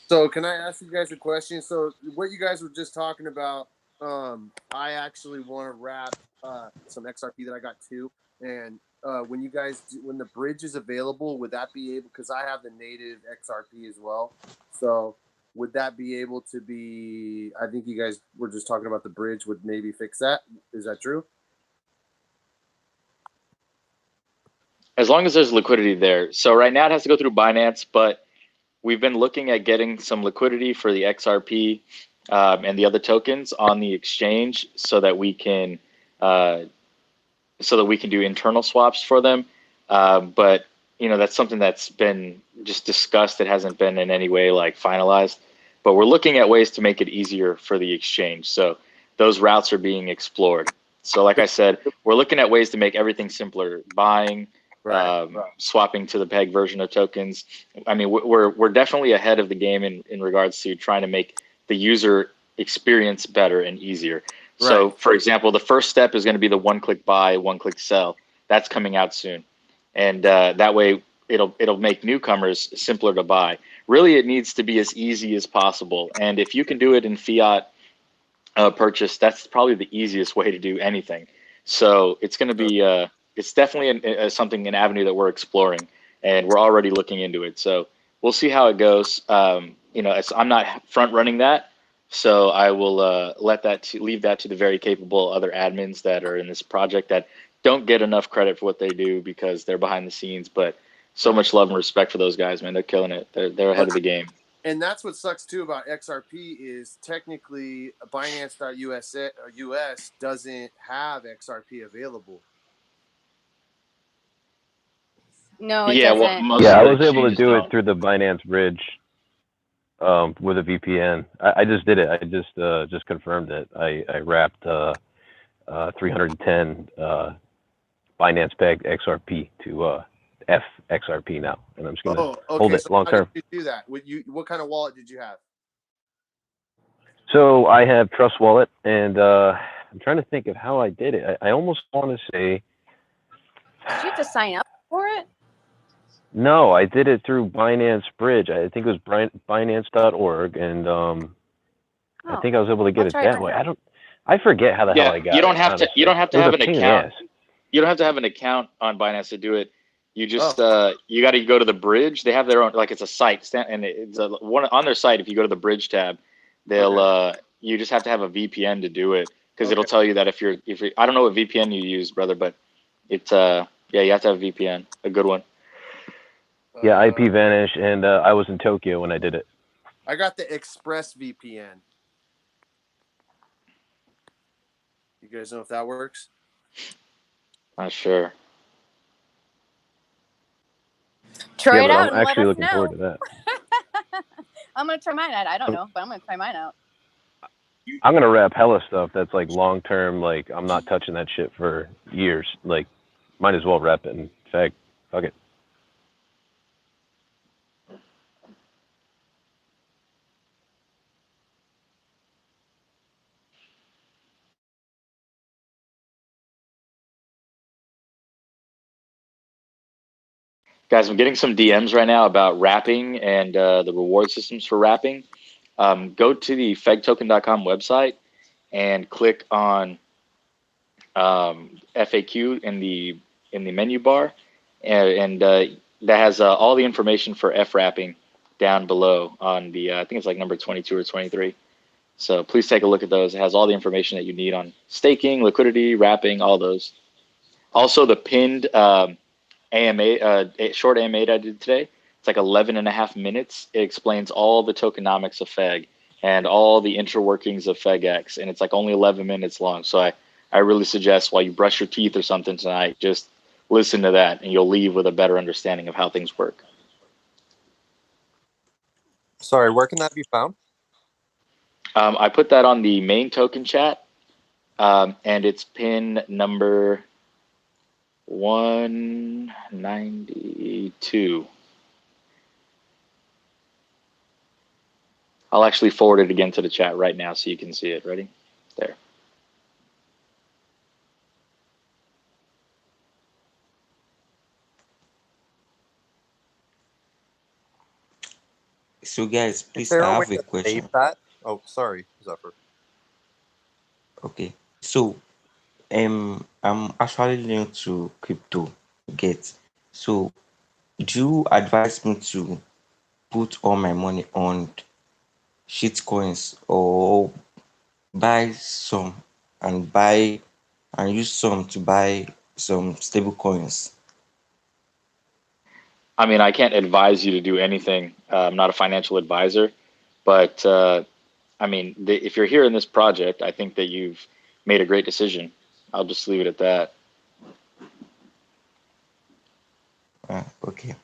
So can I ask you guys a question? So what you guys were just talking about, I actually want to wrap some XRP that I got too. And when the bridge is available, would that be able, because I have the native XRP as well. So would that be able to be, I think you guys were just talking about the bridge would maybe fix that. Is that true? As long as there's liquidity there. So right now it has to go through Binance, but we've been looking at getting some liquidity for the XRP and the other tokens on the exchange so that we can do internal swaps for them. But that's something that's been just discussed. It hasn't been in any way like finalized. But we're looking at ways to make it easier for the exchange. So those routes are being explored. So like I said, we're looking at ways to make everything simpler. Buying, swapping to the peg version of tokens. I mean, we're definitely ahead of the game in regards to trying to make the user experience better and easier. So, for example, the first step is going to be the one-click buy, one-click sell. That's coming out soon, and that way it'll make newcomers simpler to buy. Really, it needs to be as easy as possible, and if you can do it in fiat purchase, that's probably the easiest way to do anything. So it's going to be it's definitely an avenue that we're exploring, and we're already looking into it. So we'll see how it goes. I'm not front running that, so I will leave that to the very capable other admins that are in this project that don't get enough credit for what they do because they're behind the scenes. But so much love and respect for those guys, man. They're killing it. They're ahead of the game. And that's what sucks too about XRP is technically Binance.US doesn't have XRP available. No, it doesn't. Yeah, I was able to do it through the Binance Bridge with a VPN. I just did it. I just confirmed it. I wrapped 310 Binance pegged XRP to FXRP now, and I'm just gonna hold it long term. How did you do that? What kind of wallet did you have? So I have Trust Wallet, and I'm trying to think of how I did it. I almost want to say. Did you have to sign up for it? No, I did it through Binance Bridge. I think it was Binance.org, and I think I was able to get it that way. I forget how the hell I got it. You don't have to. You don't have to have an account. Ass. You don't have to have an account on Binance to do it. You just you got to go to the bridge. They have their own, like it's a site, and it's one on their site. If you go to the bridge tab, they'll you just have to have a VPN to do it because it'll tell you that if you're I don't know what VPN you use, brother, but it's you have to have a VPN, a good one. Yeah, IP vanished, and I was in Tokyo when I did it. I got the Express VPN. You guys know if that works? Not sure. Try it out. I'm actually looking forward to that. I'm gonna try mine out. I don't know, but I'm gonna try mine out. I'm gonna wrap hella stuff that's like long term. Like I'm not touching that shit for years. Like, might as well wrap it in Feg. Fuck it. Guys, I'm getting some DMs right now about wrapping and the reward systems for wrapping. Go to the fegtoken.com website and click on FAQ in the menu bar, and that has all the information for F wrapping down below on the I think it's like number 22 or 23. So please take a look at those. It has all the information that you need on staking, liquidity, wrapping, all those. Also, the pinned AMA, short AMA that I did today. It's like 11.5 minutes. It explains all the tokenomics of Feg and all the interworkings of FegX, and it's like only 11 minutes long. So I really suggest while you brush your teeth or something tonight, just listen to that, and you'll leave with a better understanding of how things work. Sorry, where can that be found? I put that on the main token chat, and it's pin number 192. I'll actually forward it again to the chat right now so you can see it. Ready? There. So guys, please, there I a way have a to question. save that? Oh, sorry, Zephyr. Okay, so I'm actually new to crypto get. So do you advise me to put all my money on shit coins or buy some and use some to buy some stable coins? I mean, I can't advise you to do anything. I'm not a financial advisor, but I mean, if you're here in this project, I think that you've made a great decision. I'll just leave it at that. Okay.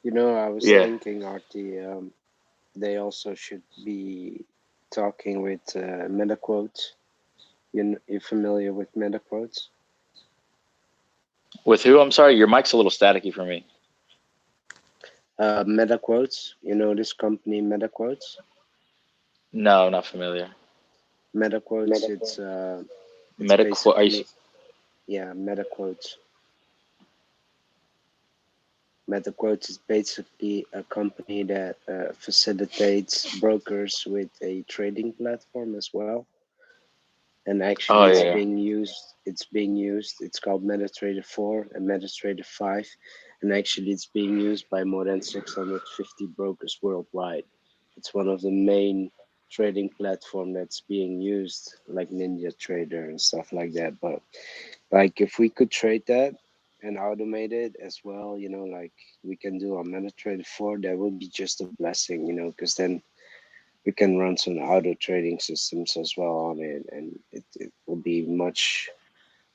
You know, I was Yeah. thinking, Artie, they also should be talking with MetaQuotes. You're familiar with MetaQuotes? With who? I'm sorry, your mic's a little staticky for me. MetaQuotes, you know this company, MetaQuotes? No, not familiar. MetaQuotes, it's MetaQuotes. yeah, MetaQuotes. MetaQuotes is basically a company that facilitates brokers with a trading platform as well. And actually, it's being used. It's called MetaTrader 4 and MetaTrader 5, and actually, it's being used by more than 650 brokers worldwide. It's one of the main trading platform that's being used, like Ninja Trader and stuff like that. But like, if we could trade that and automate it as well, you know, like we can do on MetaTrader 4, that would be just a blessing, you know, because then we can run some auto trading systems as well on it, and it will be much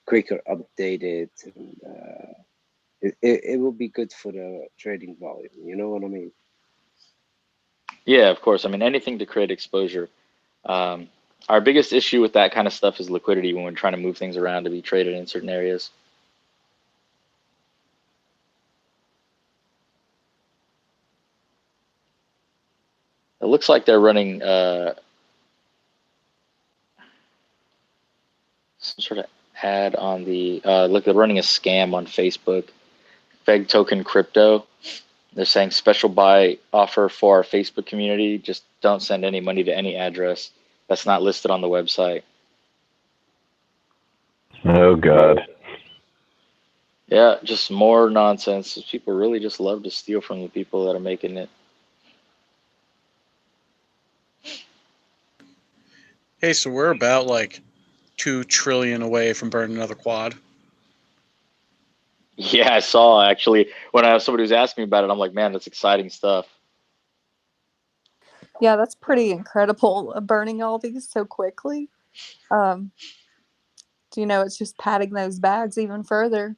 quicker updated, and it will be good for the trading volume. You know what I mean? Yeah, of course. I mean, anything to create exposure. Our biggest issue with that kind of stuff is liquidity when we're trying to move things around to be traded in certain areas. It looks like they're running some sort of ad on the look. They're running a scam on Facebook. Feg Token Crypto. They're saying special buy offer for our Facebook community. Just don't send any money to any address that's not listed on the website. Oh God. Yeah, just more nonsense. People really just love to steal from the people that are making it. Hey, so we're about like 2 trillion away from burning another quad. Yeah, I saw actually when somebody was asking me about it. I'm like, man, that's exciting stuff. Yeah, that's pretty incredible, burning all these so quickly. You know, it's just padding those bags even further.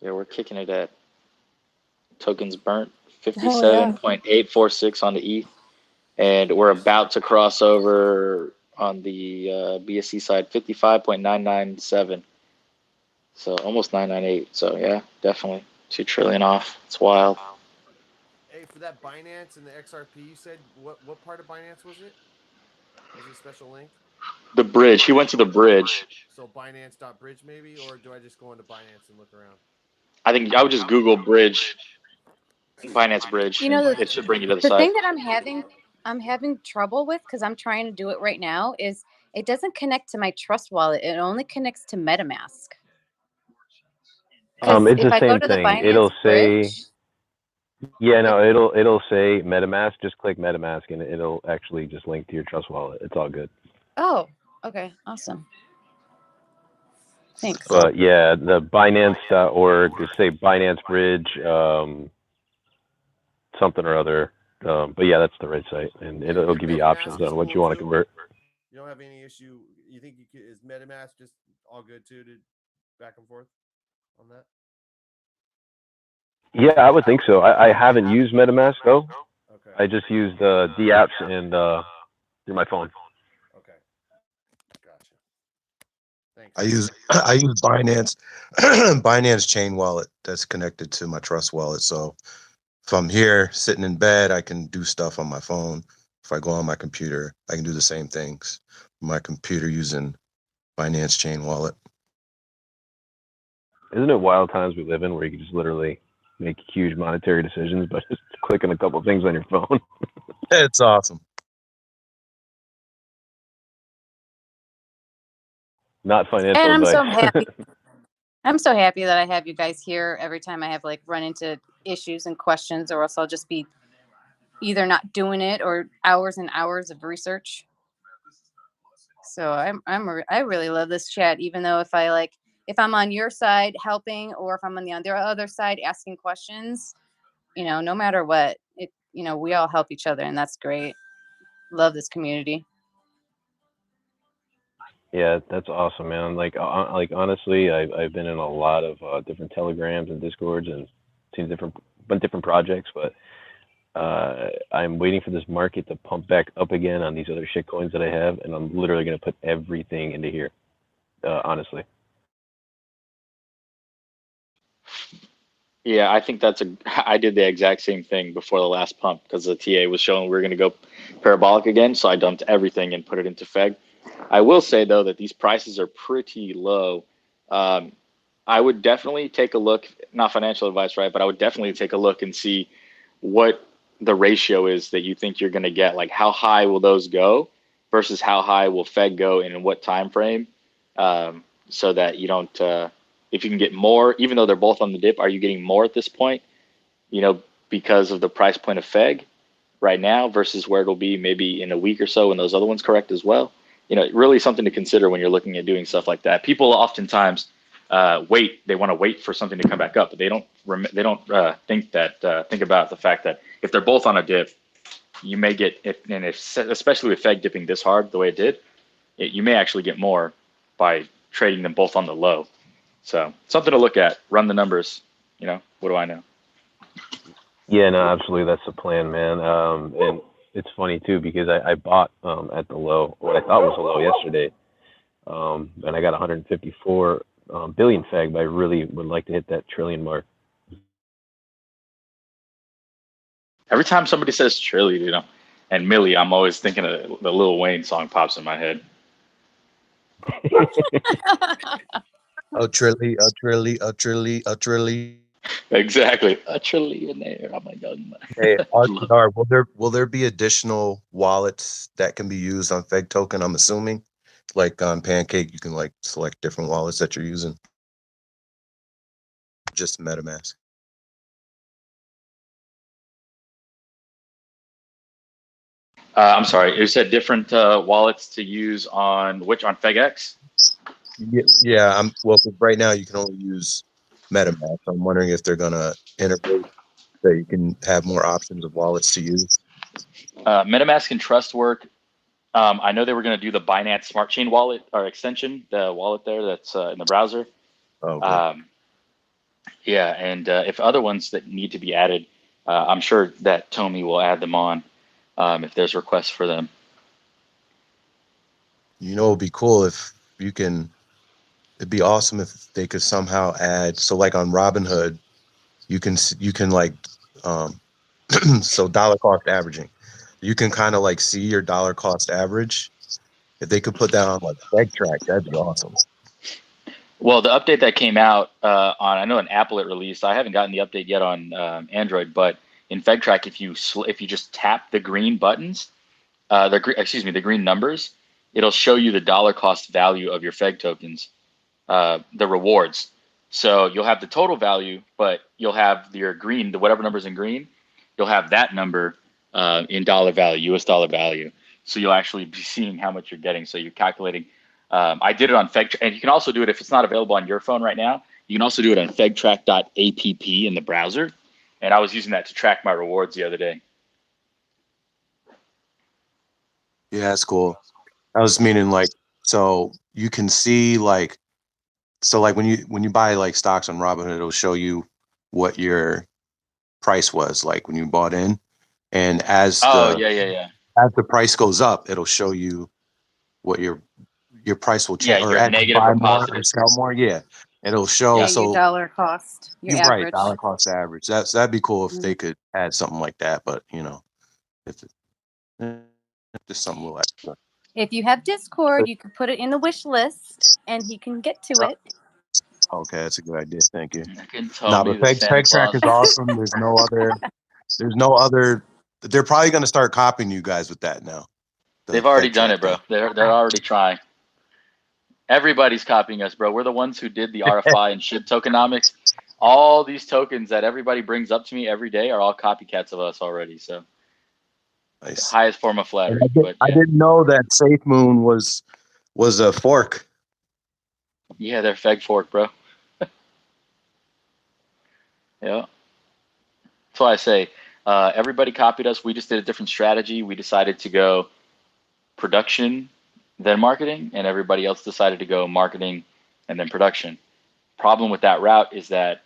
Yeah, we're kicking it at tokens burnt Hell yeah. 57.846 on the ETH, and we're about to cross over on the BSC side 55.997. So almost 998. So yeah, definitely 2 trillion off. It's wild. Hey, for that Binance and the XRP, you said what part of Binance was it? Was it a special link? The bridge. He went to the bridge. So Binance.bridge maybe, or do I just go into Binance and look around? I think I would just Google bridge, Binance bridge. You know, It should bring you to the the site. thing that I'm having trouble with, because I'm trying to do it right now, is it doesn't connect to my Trust wallet. It only connects to MetaMask. It's If the I go same to the thing. Binance It'll say, bridge, yeah, no, it'll say MetaMask. Just click MetaMask, and it'll actually just link to your Trust wallet. It's all good. oh, okay, awesome. Thanks. But yeah, the Binance.org, just say Binance Bridge, something or other. But yeah, that's the right site, and it'll give you options on what you want to convert. You don't have any issue. You think is MetaMask just all good too to back and forth on that? Yeah, I would think so. I haven't used MetaMask though. Okay. I just used the apps and through my phone. Okay. Gotcha. Thanks. I use Binance Binance Chain Wallet that's connected to my Trust wallet. So if I'm here sitting in bed, I can do stuff on my phone. If I go on my computer, I can do the same things on my computer using Binance Chain Wallet. Isn't it wild times we live in where you can just literally make huge monetary decisions by just clicking a couple things on your phone? It's awesome. Not financial And I'm advice. so happy. I'm so happy that I have you guys here every time I have like run into issues and questions, or else I'll just be either not doing it or hours and hours of research. So I really love this chat, even though if I like if I'm on your side helping, or if I'm on the other side asking questions, no matter what, we all help each other, and that's great. Love this community. Yeah, that's awesome, man. Like honestly, I've been in a lot of different Telegrams and Discords and seen different projects, but I'm waiting for this market to pump back up again on these other shitcoins that I have, and I'm literally gonna put everything into here. Honestly. Yeah, I think I did the exact same thing before the last pump because the TA was showing we were going to go parabolic again. So I dumped everything and put it into Feg. I will say, though, that these prices are pretty low. I would definitely take a look, not financial advice, right? But I would definitely take a look and see what the ratio is that you think you're going to get. Like, how high will those go versus how high will Feg go and in what time frame, so that you don't if you can get more, even though they're both on the dip, are you getting more at this point, because of the price point of Feg right now versus where it'll be maybe in a week or so when those other ones correct as well? Really something to consider when you're looking at doing stuff like that. People oftentimes they want to wait for something to come back up, but they don't think about the fact that if they're both on a dip, you may get, especially with Feg dipping this hard the way it did, you may actually get more by trading them both on the low. So something to look at. Run the numbers. What do I know? Yeah, no, absolutely. That's the plan, man. And it's funny too because I bought at the low, what I thought was a low yesterday, and I got 154 billion Feg, but I really would like to hit that trillion mark. Every time somebody says trillion, and Millie, I'm always thinking of the Lil Wayne song pops in my head. A trilly. Exactly. A trillionaire. I'm a young man. Hey, RTR, will there be additional wallets that can be used on Feg Token? I'm assuming, like on Pancake, you can like select different wallets that you're using. Just MetaMask. I'm sorry. You said different wallets to use on FegX? Yeah. Well, right now you can only use MetaMask. I'm wondering if they're gonna integrate that you can have more options of wallets to use. MetaMask and Trust work. I know they were going to do the Binance Smart Chain wallet or extension, the wallet there that's in the browser. Oh, okay. Yeah, and if other ones that need to be added, I'm sure that Tomi will add them on if there's requests for them. It'd be cool if you can. It'd be awesome if they could somehow add. So, like on Robinhood, you can like, so dollar cost averaging. You can kind of like see your dollar cost average. If they could put that on like FegTrack, that'd be awesome. Well, the update that came out on, I know an Apple it released. I haven't gotten the update yet on Android, but in FegTrack, if you just tap the green buttons, the green numbers, it'll show you the dollar cost value of your Feg tokens, the rewards. So you'll have the total value, but you'll have your green, whatever number's in green, you'll have that number in dollar value, US dollar value. So you'll actually be seeing how much you're getting. So you're calculating. I did it on FegTrack, and you can also do it if it's not available on your phone right now. You can also do it on fegtrack.app in the browser. And I was using that to track my rewards the other day. Yeah, that's cool. I was meaning like, so you can see like, so like when you buy like stocks on Robinhood, it'll show you what your price was like when you bought in, and as the price goes up, it'll show you what your price will change, or your as you negative buy or more positive. or sell more. Yeah, it'll show. Yeah, So your dollar cost, your you're right, average. dollar cost average. That'd be cool if they could add something like that. But if just something a little extra. If you have Discord, you can put it in the wish list, and he can get to it. Okay, that's a good idea. Thank you. But FegTrack is awesome. There's no other. They're probably going to start copying you guys with that now. They've already done it, bro. They're already trying. Everybody's copying us, bro. We're the ones who did the RFI and SHIB tokenomics. All these tokens that everybody brings up to me every day are all copycats of us already. So, nice. Highest form of flattery. I didn't know that Safe Moon was a fork. Yeah, they're Feg fork, bro. Yeah. That's why I say everybody copied us. We just did a different strategy. We decided to go production, then marketing, and everybody else decided to go marketing and then production. Problem with that route is that,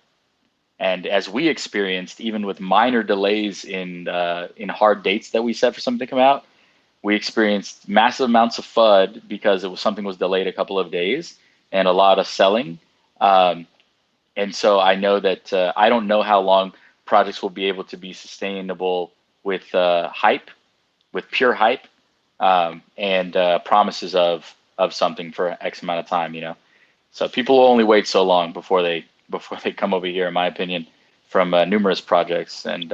and as we experienced, even with minor delays in hard dates that we set for something to come out, we experienced massive amounts of FUD because something was delayed a couple of days and a lot of selling. And so I know that I don't know how long projects will be able to be sustainable with hype, with pure hype, and promises of something for X amount of time. You know, so people will only wait so long before they come over here, in my opinion, from numerous projects, and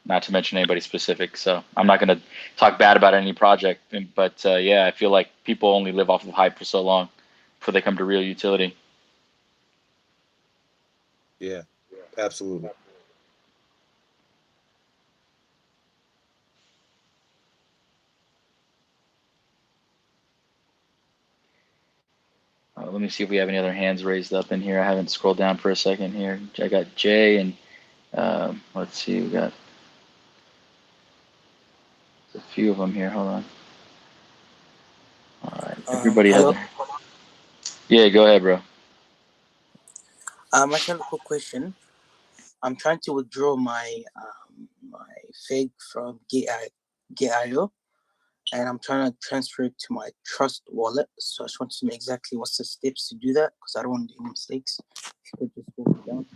not to mention anybody specific. So I'm not going to talk bad about any project, but yeah, I feel like people only live off of hype for so long before they come to real utility. Yeah, absolutely. Let me see if we have any other hands raised up in here. I haven't scrolled down for a second here. I got Jay and let's see, we got a few of them here. Hold on. All right, everybody hello. Yeah, go ahead, bro. I just have a quick question. I'm trying to withdraw my my Feg from Gate.io, and I'm trying to transfer it to my Trust wallet. So I just want to know exactly what's the steps to do that, because I don't want to do any mistakes. If you could just hold me down.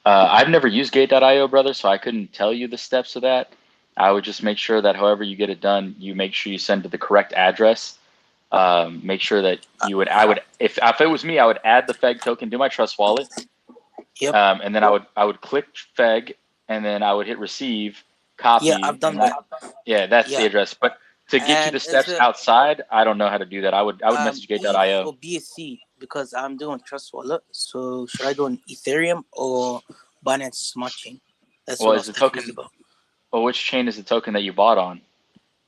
I've never used Gate.io, brother, so I couldn't tell you the steps of that. I would just make sure that however you get it done, you make sure you send to the correct address. Make sure that if it was me, I would add the Feg token to my Trust wallet. Yep. And then I would click Feg, and then I would hit receive, copy. Yeah, I've done that. Yeah, that's the address. But to get you And the steps outside, I don't know how to do that. I would message ETH Gate.io. or BSC, because I'm doing Trust wallet. So should I do an Ethereum or Binance Smart Chain? That's Well, what I is was the confused token? about. Well, which chain is the token that you bought on?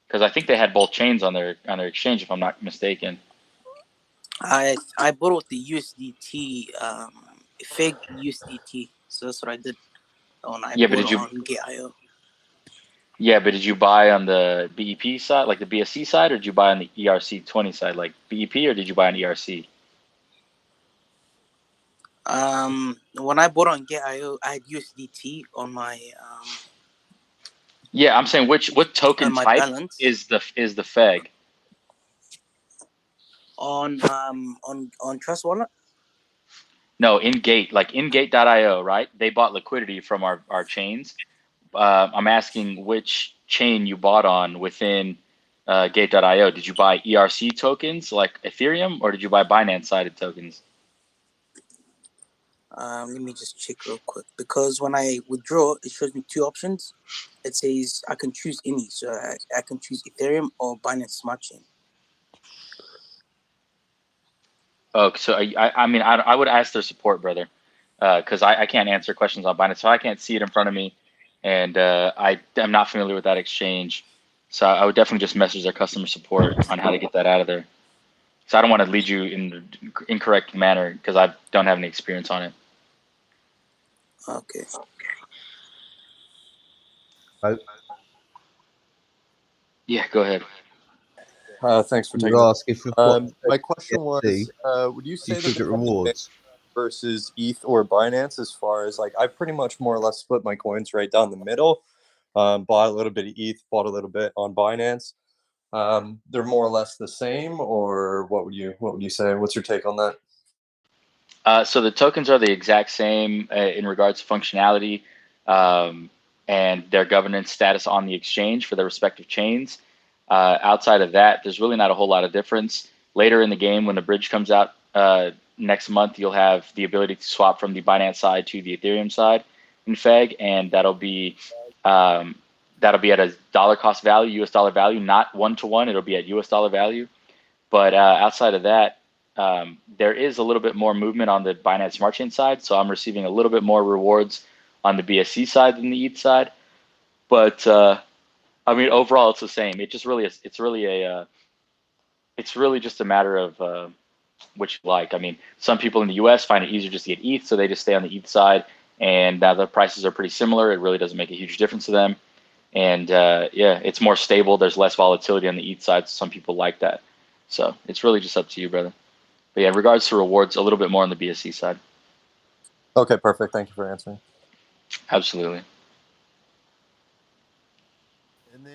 Because I think they had both chains on their exchange, if I'm not mistaken. I bought with the USDT, Feg USDT. So that's what I did when I bought it on Gate.io. Yeah, but did you buy on the BEP side, like the BSC side, or did you buy on the ERC20 side, like BEP, or did you buy on ERC? When I bought on Gate.io, I had USDT on my Yeah, I'm saying what token my type balance. is the Feg? On Trust wallet? No, in Gate.io, right? They bought liquidity from our chains. I'm asking which chain you bought on within Gate.io. Did you buy ERC tokens like Ethereum, or did you buy Binance sided tokens? Let me just check real quick, because when I withdraw, it shows me two options. It says I can choose any, so I can choose Ethereum or Binance Smart Chain. Oh, so I mean, I would ask their support, brother, because I can't answer questions on Binance, so I can't see it in front of me, and I'm not familiar with that exchange, so I would definitely just message their customer support on how to get that out of there. So I don't want to lead you in the incorrect manner because I don't have any experience on it. Okay. Yeah, go ahead. Thanks for You taking would the ask if you've got My question was, BSC, would you you say that should the get rewards. versus ETH or Binance, as far as like I've pretty much more or less split my coins right down the middle. Bought a little bit of ETH, bought a little bit on Binance. They're more or less the same, or what would you say? What's your take on that? So the tokens are the exact same in regards to functionality and their governance status on the exchange for their respective chains. Outside of that, there's really not a whole lot of difference. Later in the game, when the bridge comes out next month, you'll have the ability to swap from the Binance side to the Ethereum side in Feg, and that'll be at a dollar cost value, US dollar value, not one-to-one. It'll be at US dollar value. But outside of that, there is a little bit more movement on the Binance Smart Chain side, so I'm receiving a little bit more rewards on the BSC side than the ETH side. But I mean, overall, it's the same. It's really just a matter of which you like. I mean, some people in the US find it easier just to get ETH, so they just stay on the ETH side. And now the prices are pretty similar. It really doesn't make a huge difference to them. And yeah, it's more stable. There's less volatility on the ETH side. So some people like that. So it's really just up to you, brother. But yeah, in regards to rewards, a little bit more on the BSC side. Okay, perfect. Thank you for answering. Absolutely.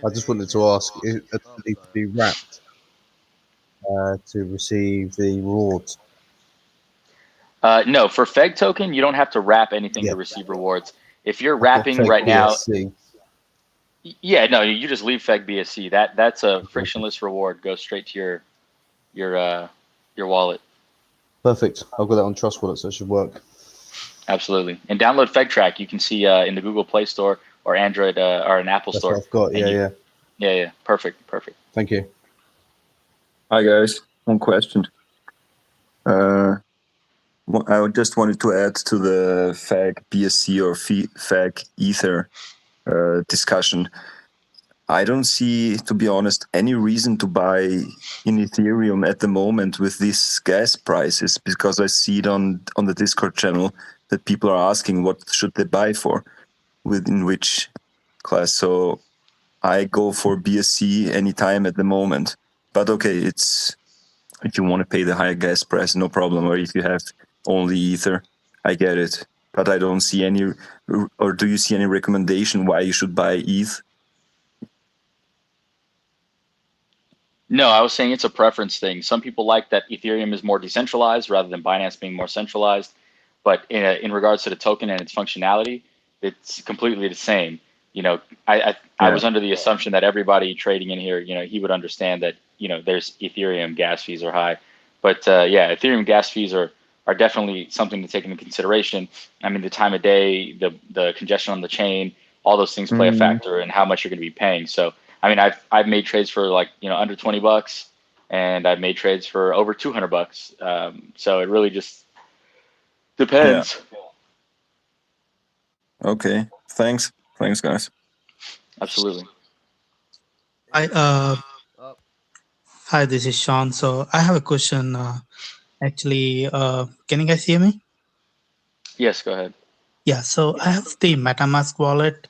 I just wanted to ask, does it need to be wrapped to receive the rewards? No, for Feg token, you don't have to wrap anything to receive rewards. If you're wrapping Feg right now, BSC. yeah, no, you just leave Feg BSC. That's a frictionless reward. Goes straight to your wallet. Perfect. I've got that on Trust Wallet, so it should work. Absolutely. And download FegTrack. You can see in the Google Play Store or Android or an Apple That's Store. what I've got. Yeah. Yeah. Perfect. Thank you. Hi guys, one question. I just wanted to add to the Feg BSC or Feg Ether discussion. I don't see, to be honest, any reason to buy in Ethereum at the moment with these gas prices, because I see it on the Discord channel that people are asking what should they buy for, within which class. So I go for BSC anytime at the moment. But okay, it's if you want to pay the higher gas price, no problem. Or if you have only Ether, I get it. But I don't see any, or do you see any recommendation why you should buy ETH? No, I was saying it's a preference thing. Some people like that Ethereum is more decentralized rather than Binance being more centralized. But in regards to the token and its functionality, it's completely the same. You know, I was under the assumption that everybody trading in here, you know, he would understand that, you know, there's Ethereum gas fees are high. But yeah, Ethereum gas fees are definitely something to take into consideration. I mean, the time of day, the congestion on the chain, all those things play a factor in how much you're going to be paying. So, I mean, I've made trades for like, you know, under $20, and I've made trades for over $200. So it really just depends. Okay, thanks guys. Absolutely. Hi, this is Sean. So I have a question. Actually, can you guys hear me? Yes, go ahead. Yeah. So I have the MetaMask wallet.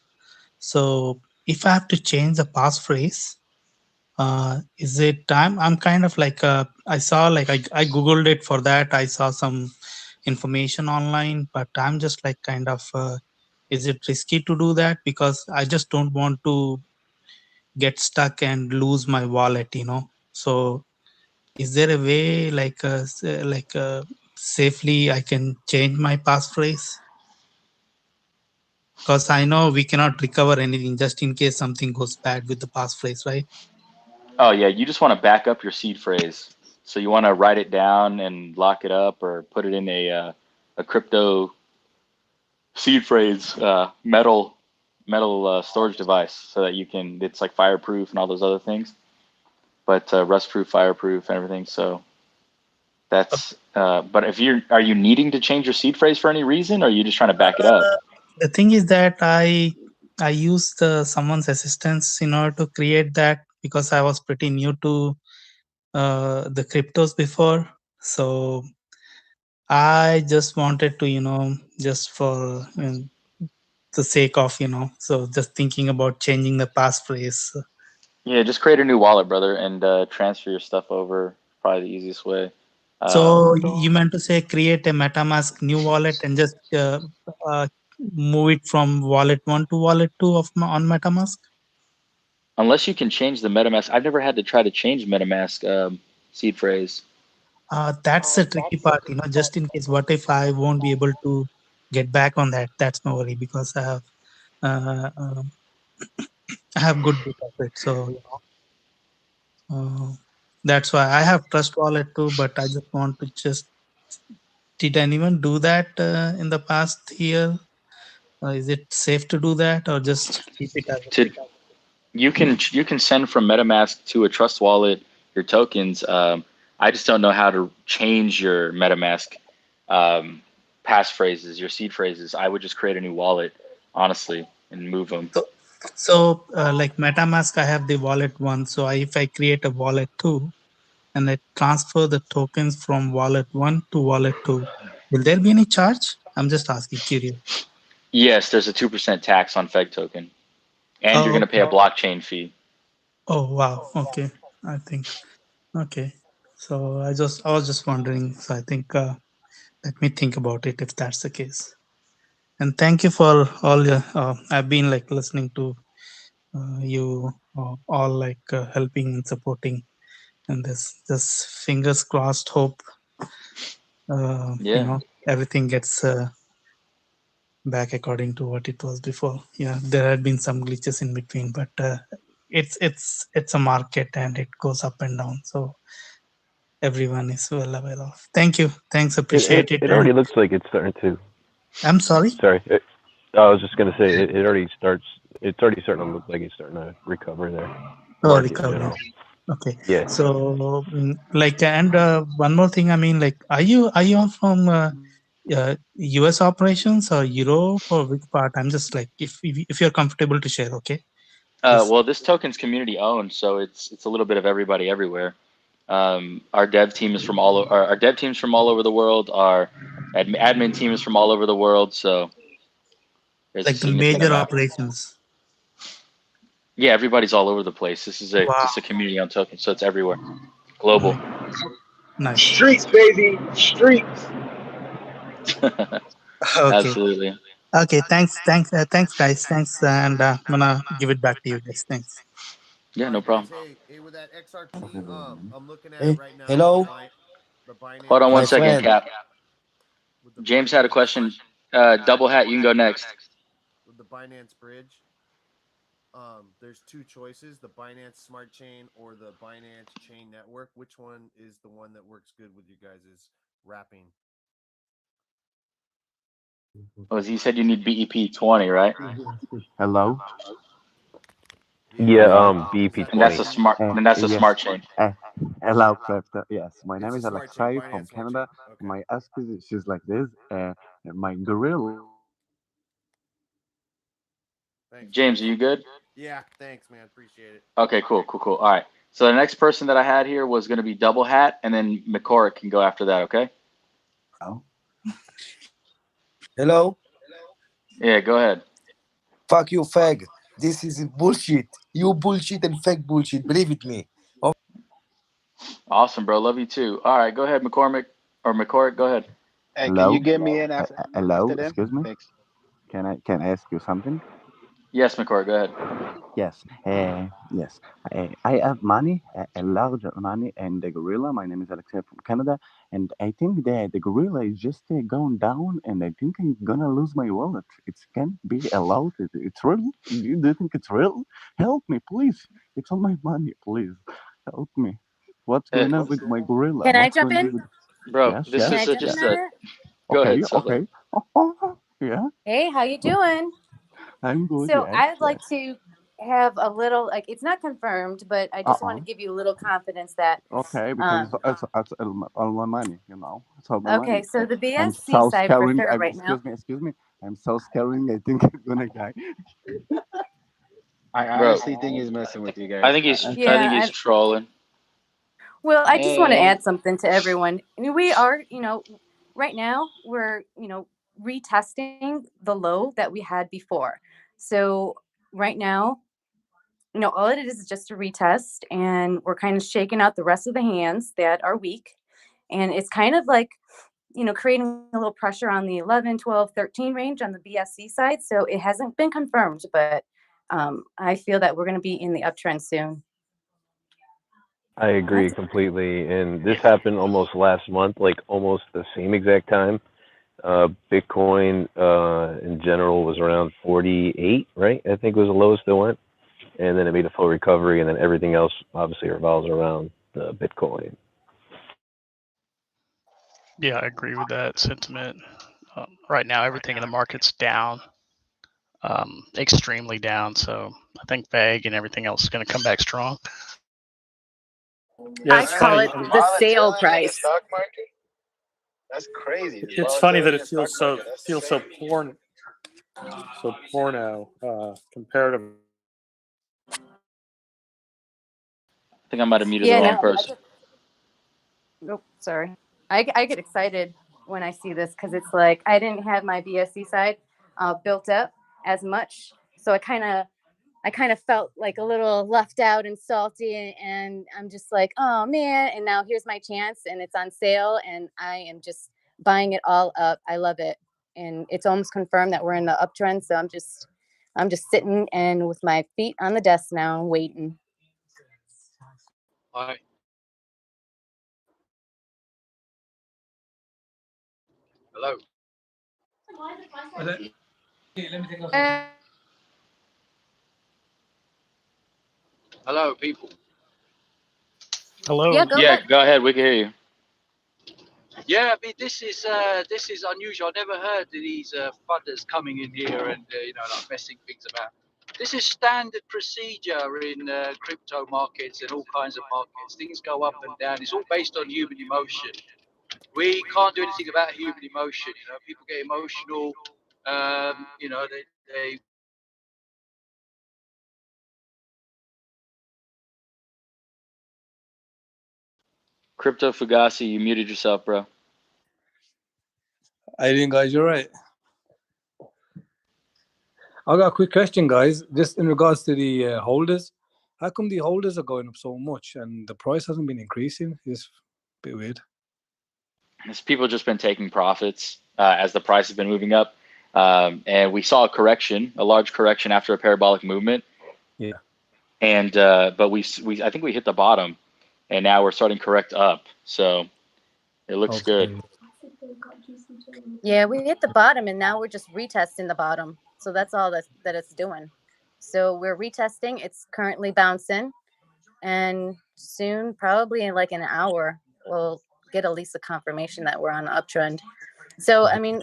So if I have to change the passphrase, is it time? I'm kind of like I saw like I googled it for that. I saw some information online, but I'm just like kind of is it risky to do that? Because I just don't want to get stuck and lose my wallet, you know. So is there a way like safely I can change my passphrase? Because I know we cannot recover anything just in case something goes bad with the passphrase, right? Oh yeah, you just want to back up your seed phrase. So you want to write it down and lock it up, or put it in a crypto seed phrase metal storage device, so that you can. It's like fireproof and all those other things, but rust-proof, fireproof, and everything. So that's. But if are you needing to change your seed phrase for any reason, or are you just trying to back it up? The thing is that I used someone's assistance in order to create that, because I was pretty new to the cryptos before. So I just wanted to, you know, just for the sake of, you know, so just thinking about changing the passphrase. Yeah, just create a new wallet, brother, and transfer your stuff over. Probably the easiest way. So you meant to say create a MetaMask new wallet and just move it from wallet 1 to wallet 2 on MetaMask? Unless you can change the MetaMask. I've never had to try to change MetaMask seed phrase. That's the tricky part, you know, just in case, what if I won't be able to get back on that? That's no worry, because I have I have good bit of it. So, you know, that's why I have Trust Wallet too, but I just want to did anyone do that in the past year? Is it safe to do that, or just keep it as it is? You can send from MetaMask to a Trust Wallet your tokens. I just don't know how to change your MetaMask passphrases, your seed phrases. I would just create a new wallet, honestly, and move them. So like MetaMask, I have the wallet 1. So if I create a wallet 2, and I transfer the tokens from wallet 1 to wallet 2, will there be any charge? I'm just asking, curious. Yes, there's a 2% tax on Feg token, and you're Oh, going to pay a blockchain fee. oh wow. Okay. I think. Okay. So I was just wondering. So I think let me think about it if that's the case. And thank you for all your. I've been like listening to you all like helping and supporting, and this fingers crossed. Hope Yeah. everything gets back according to what it was before. Yeah, there had been some glitches in between, but it's a market and it goes up and down. So everyone is well aware of. Thank you. Thanks. Appreciate it. It And already looks like it's starting to. I'm sorry. Sorry, I was just gonna say it already starts. It's already starting to look like it's starting to recover there. Oh, Market in recovery. general. Okay. Yeah. So like, and one more thing. I mean, like, are you all from U.S. operations or Europe or which part? I'm just like, if you're comfortable to share, okay. Well, this token's community owned, so it's a little bit of everybody everywhere. Our dev team is from our dev team's from all over the world. Our admin team is from all over the world. So there's a Like the significant major amount. operations. Yeah, everybody's all over the place. This is Wow. just a community on token, so it's everywhere, global. Nice. Streets, baby, streets. Okay. Absolutely. Okay. Thanks, guys. Thanks, and I'm gonna give it back to you guys. Thanks. Yeah, All no right, guys. problem. Hey, with that XRP, I'm looking at Hey, right now hello, the Hold on Binance one my second, friend. Cap. with the James had a Binance question. Double hat, you can go next. with the Binance Bridge. There's two choices: the Binance Smart Chain or the Binance Chain Network. Which one is the one that works good with you guys' wrapping? Oh, you said you need BEP 20, right? Hello. Yeah. Hello. BEP And that's 20. a smart. And that's a Yes. smart chain. Hello, Crypto. Yes, my name It's a is smart chain, Alexei Binance from Smart Chain. Canada. Okay. My ask is like this. My gorilla. Thanks, man. James, are you good? Yeah, thanks, man. Appreciate it. Okay, cool. All right. So the next person that I had here was going to be Double Hat, and then McCorrick can go after that. Okay. Oh. Hello. Yeah, go ahead. Fuck you, fag. This is bullshit. You bullshit and fake bullshit. Believe it me. Oh, Awesome, bro. Love you too. All right, go ahead, McCorrick. Go ahead. Hey, can you Hello. get me in after Hello. them? Excuse me. Thanks. Can I ask you something? Yes, McCorrick. Go ahead. Yes. Yes. I have money, a large money, and the gorilla. My name is Alexei from Canada, and I think the gorilla is just going down, and I think I'm gonna lose my wallet. It can't be allowed. It's real. Do you think it's real? Help me, please. It's all my money. Please help me. What's Uh, going on with my gorilla? Can I What's jump going on in? with? bro, Yes. this Can Yes. I is jump in just on a. it? Go Okay. ahead, Sova. Okay. Yeah. Hey, how you doing? I'm good. So Yes. I'd like Yes. to have a little, like, it's not confirmed, but I just want Uh-uh. to give you a little confidence that, Okay, because um, it's all my money, It's all my okay, money. so the I'm BSC so side for scaring. sure right now. Excuse me. I'm so scaring. I think I'm gonna die. I Bro, honestly think he's messing with you I guys. think he's. I think Yeah, he's trolling. well, I just want to And add something to everyone. I mean, we are, right now we're, retesting the low that we had before. So right now, all it is just a retest, and we're kind of shaking out the rest of the hands that are weak. And it's kind of like, creating a little pressure on the 11, 12, 13 range on the BSC side. So it hasn't been confirmed, but I feel that we're going to be in the uptrend soon. I agree completely. And this happened almost last month, like almost the same exact time. Bitcoin in general was around 48, right? I think was the lowest it went. And then it made a full recovery, and then everything else obviously revolves around Bitcoin. Yeah, I agree with that sentiment. Right now, everything in the market's down, extremely down. So I think Feg and everything else is going to come back strong. Yeah, I it's call funny. it the sale price. Stock market? That's crazy. The It's funny that volatility in it the stock market. That's feels so insane. porno comparative. I think I might have muted the Yeah, wrong no, person. Oh, sorry. I get excited when I see this because it's like I didn't have my BSC side built up as much, so I kind of felt like a little left out and salty, and I'm just like, oh man! And now here's my chance, and it's on sale, and I am just buying it all up. I love it, and it's almost confirmed that we're in the uptrend. So I'm just sitting and with my feet on the desk now, waiting. Hi. Hello. Hello, people. Hello. Yeah, go Yeah, ahead. go ahead. We can hear you. Yeah, I mean this is unusual. I never heard of these funders coming in here and like messing things about. This is standard procedure in crypto markets and all kinds of markets. Things go up and down. It's all based on human emotion. We can't do anything about human emotion. People get emotional. They Crypto Fugazi, you muted yourself, bro. How you doing, guys? You're right. I got a quick question, guys. Just in regards to the holders, how come the holders are going up so much and the price hasn't been increasing? It's a bit weird. It's people just been taking profits as the price has been moving up, and we saw a large correction after a parabolic movement. Yeah. And but I think we hit the bottom, and now we're starting to correct up. So it looks good. Yeah, we hit the bottom and now we're just retesting the bottom. So that's all that it's doing. So we're retesting. It's currently bouncing, and soon, probably in like an hour, we'll get at least a confirmation that we're on the uptrend. So I mean,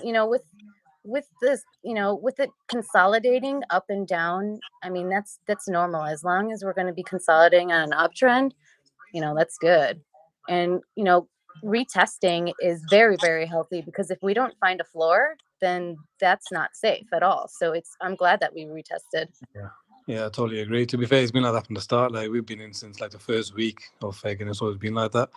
with this, with it consolidating up and down, I mean that's normal. As long as we're going to be consolidating on an uptrend, that's good. And retesting is very, very healthy, because if we don't find a floor, then that's not safe at all. So I'm glad that we retested. Yeah, I totally agree. To be fair, it's been like that from the start. Like, we've been in since like the first week of Feg, and it's always been like that.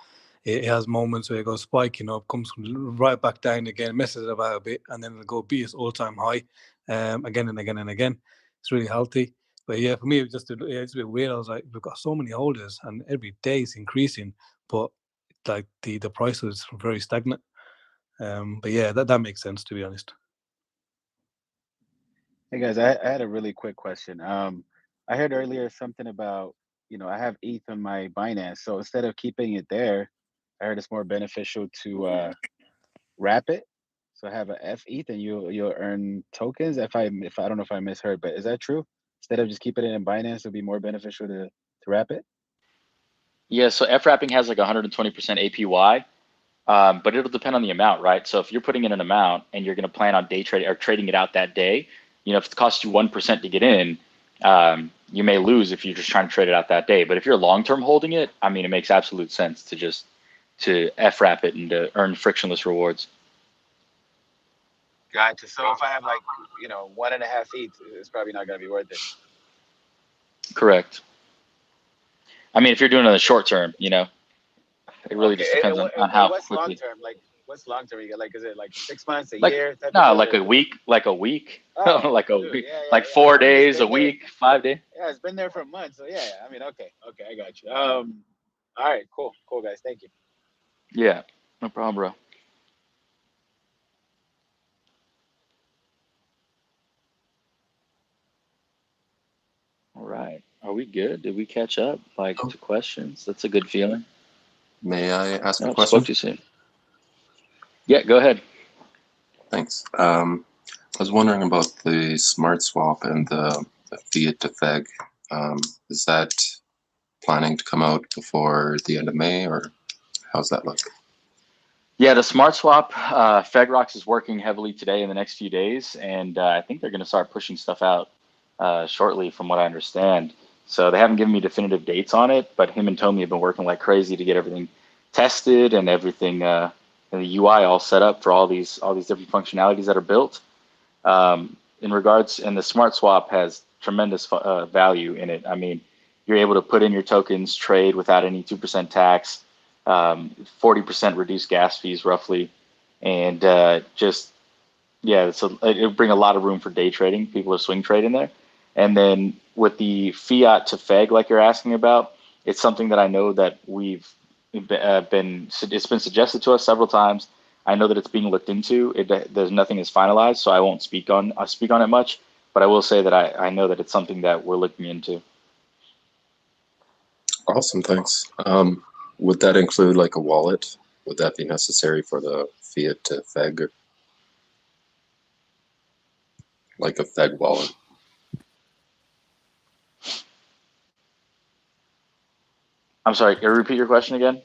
It has moments where it goes spiking up, comes right back down again, messes it about a bit, and then it'll go beat its all-time high again and again and again. It's really healthy. But yeah, for me, it's a bit weird. I was like, we've got so many holders, and every day it's increasing, but like the price is very stagnant. But yeah, that makes sense, to be honest. Hey guys, I had a really quick question. I heard earlier something about, I have ETH on my Binance, so instead of keeping it there, I heard it's more beneficial to wrap it. So I have a FETH and you'll earn tokens. If I don't know if I misheard, but is that true? Instead of just keeping it in Binance, it'll be more beneficial to wrap it? Yeah, so F wrapping has like 120% APY, but it'll depend on the amount, right? So if you're putting in an amount and you're going to plan on day trading or trading it out that day, if it costs you 1% to get in, you may lose if you're just trying to trade it out that day. But if you're long-term holding it, I mean, it makes absolute sense to F wrap it and to earn frictionless rewards. Gotcha. So if I have like, 1.5 ETH, it's probably not going to be worth it. Correct. I mean, if you're doing it in the short term, it really just depends on how what's quickly. long term? What's long term? Is it like 6 months, a Like, year? no, like a week, like a week, Oh, like a dude, week, yeah, like yeah. 4 I mean, it's days, a been there. week, 5 days. Yeah, it's been there for a month. So yeah, I mean, okay, I got you. All right, cool, guys, thank you. Yeah, no problem, bro. All right, are we good? Did we catch up to questions? That's a good feeling. May I ask a Nope, question? spoke too soon. Yeah, go ahead. Thanks. I was wondering about the smart swap and the fiat to Feg. Is that planning to come out before the end of May, or how's that look? Yeah, the smart swap, FegRox is working heavily today in the next few days, and I think they're going to start pushing stuff out shortly, from what I understand. So they haven't given me definitive dates on it, but him and Tommy have been working like crazy to get everything tested and everything, and the UI all set up for all these different functionalities that are built. In regards, and the smart swap has tremendous value in it. I mean, you're able to put in your tokens, trade without any 2% tax. 40% reduced gas fees roughly, and just yeah, so it'll bring a lot of room for day trading. People are swing trading there, and then with the fiat to Feg, like you're asking about, it's something that I know that we've been it's been suggested to us several times. I know that it's being looked into. There's nothing is finalized, so I won't speak on it much. But I will say that I know that it's something that we're looking into. Awesome, thanks. Would that include like a wallet? Would that be necessary for the fiat to Feg, like a Feg wallet? I'm sorry, can you repeat your question again?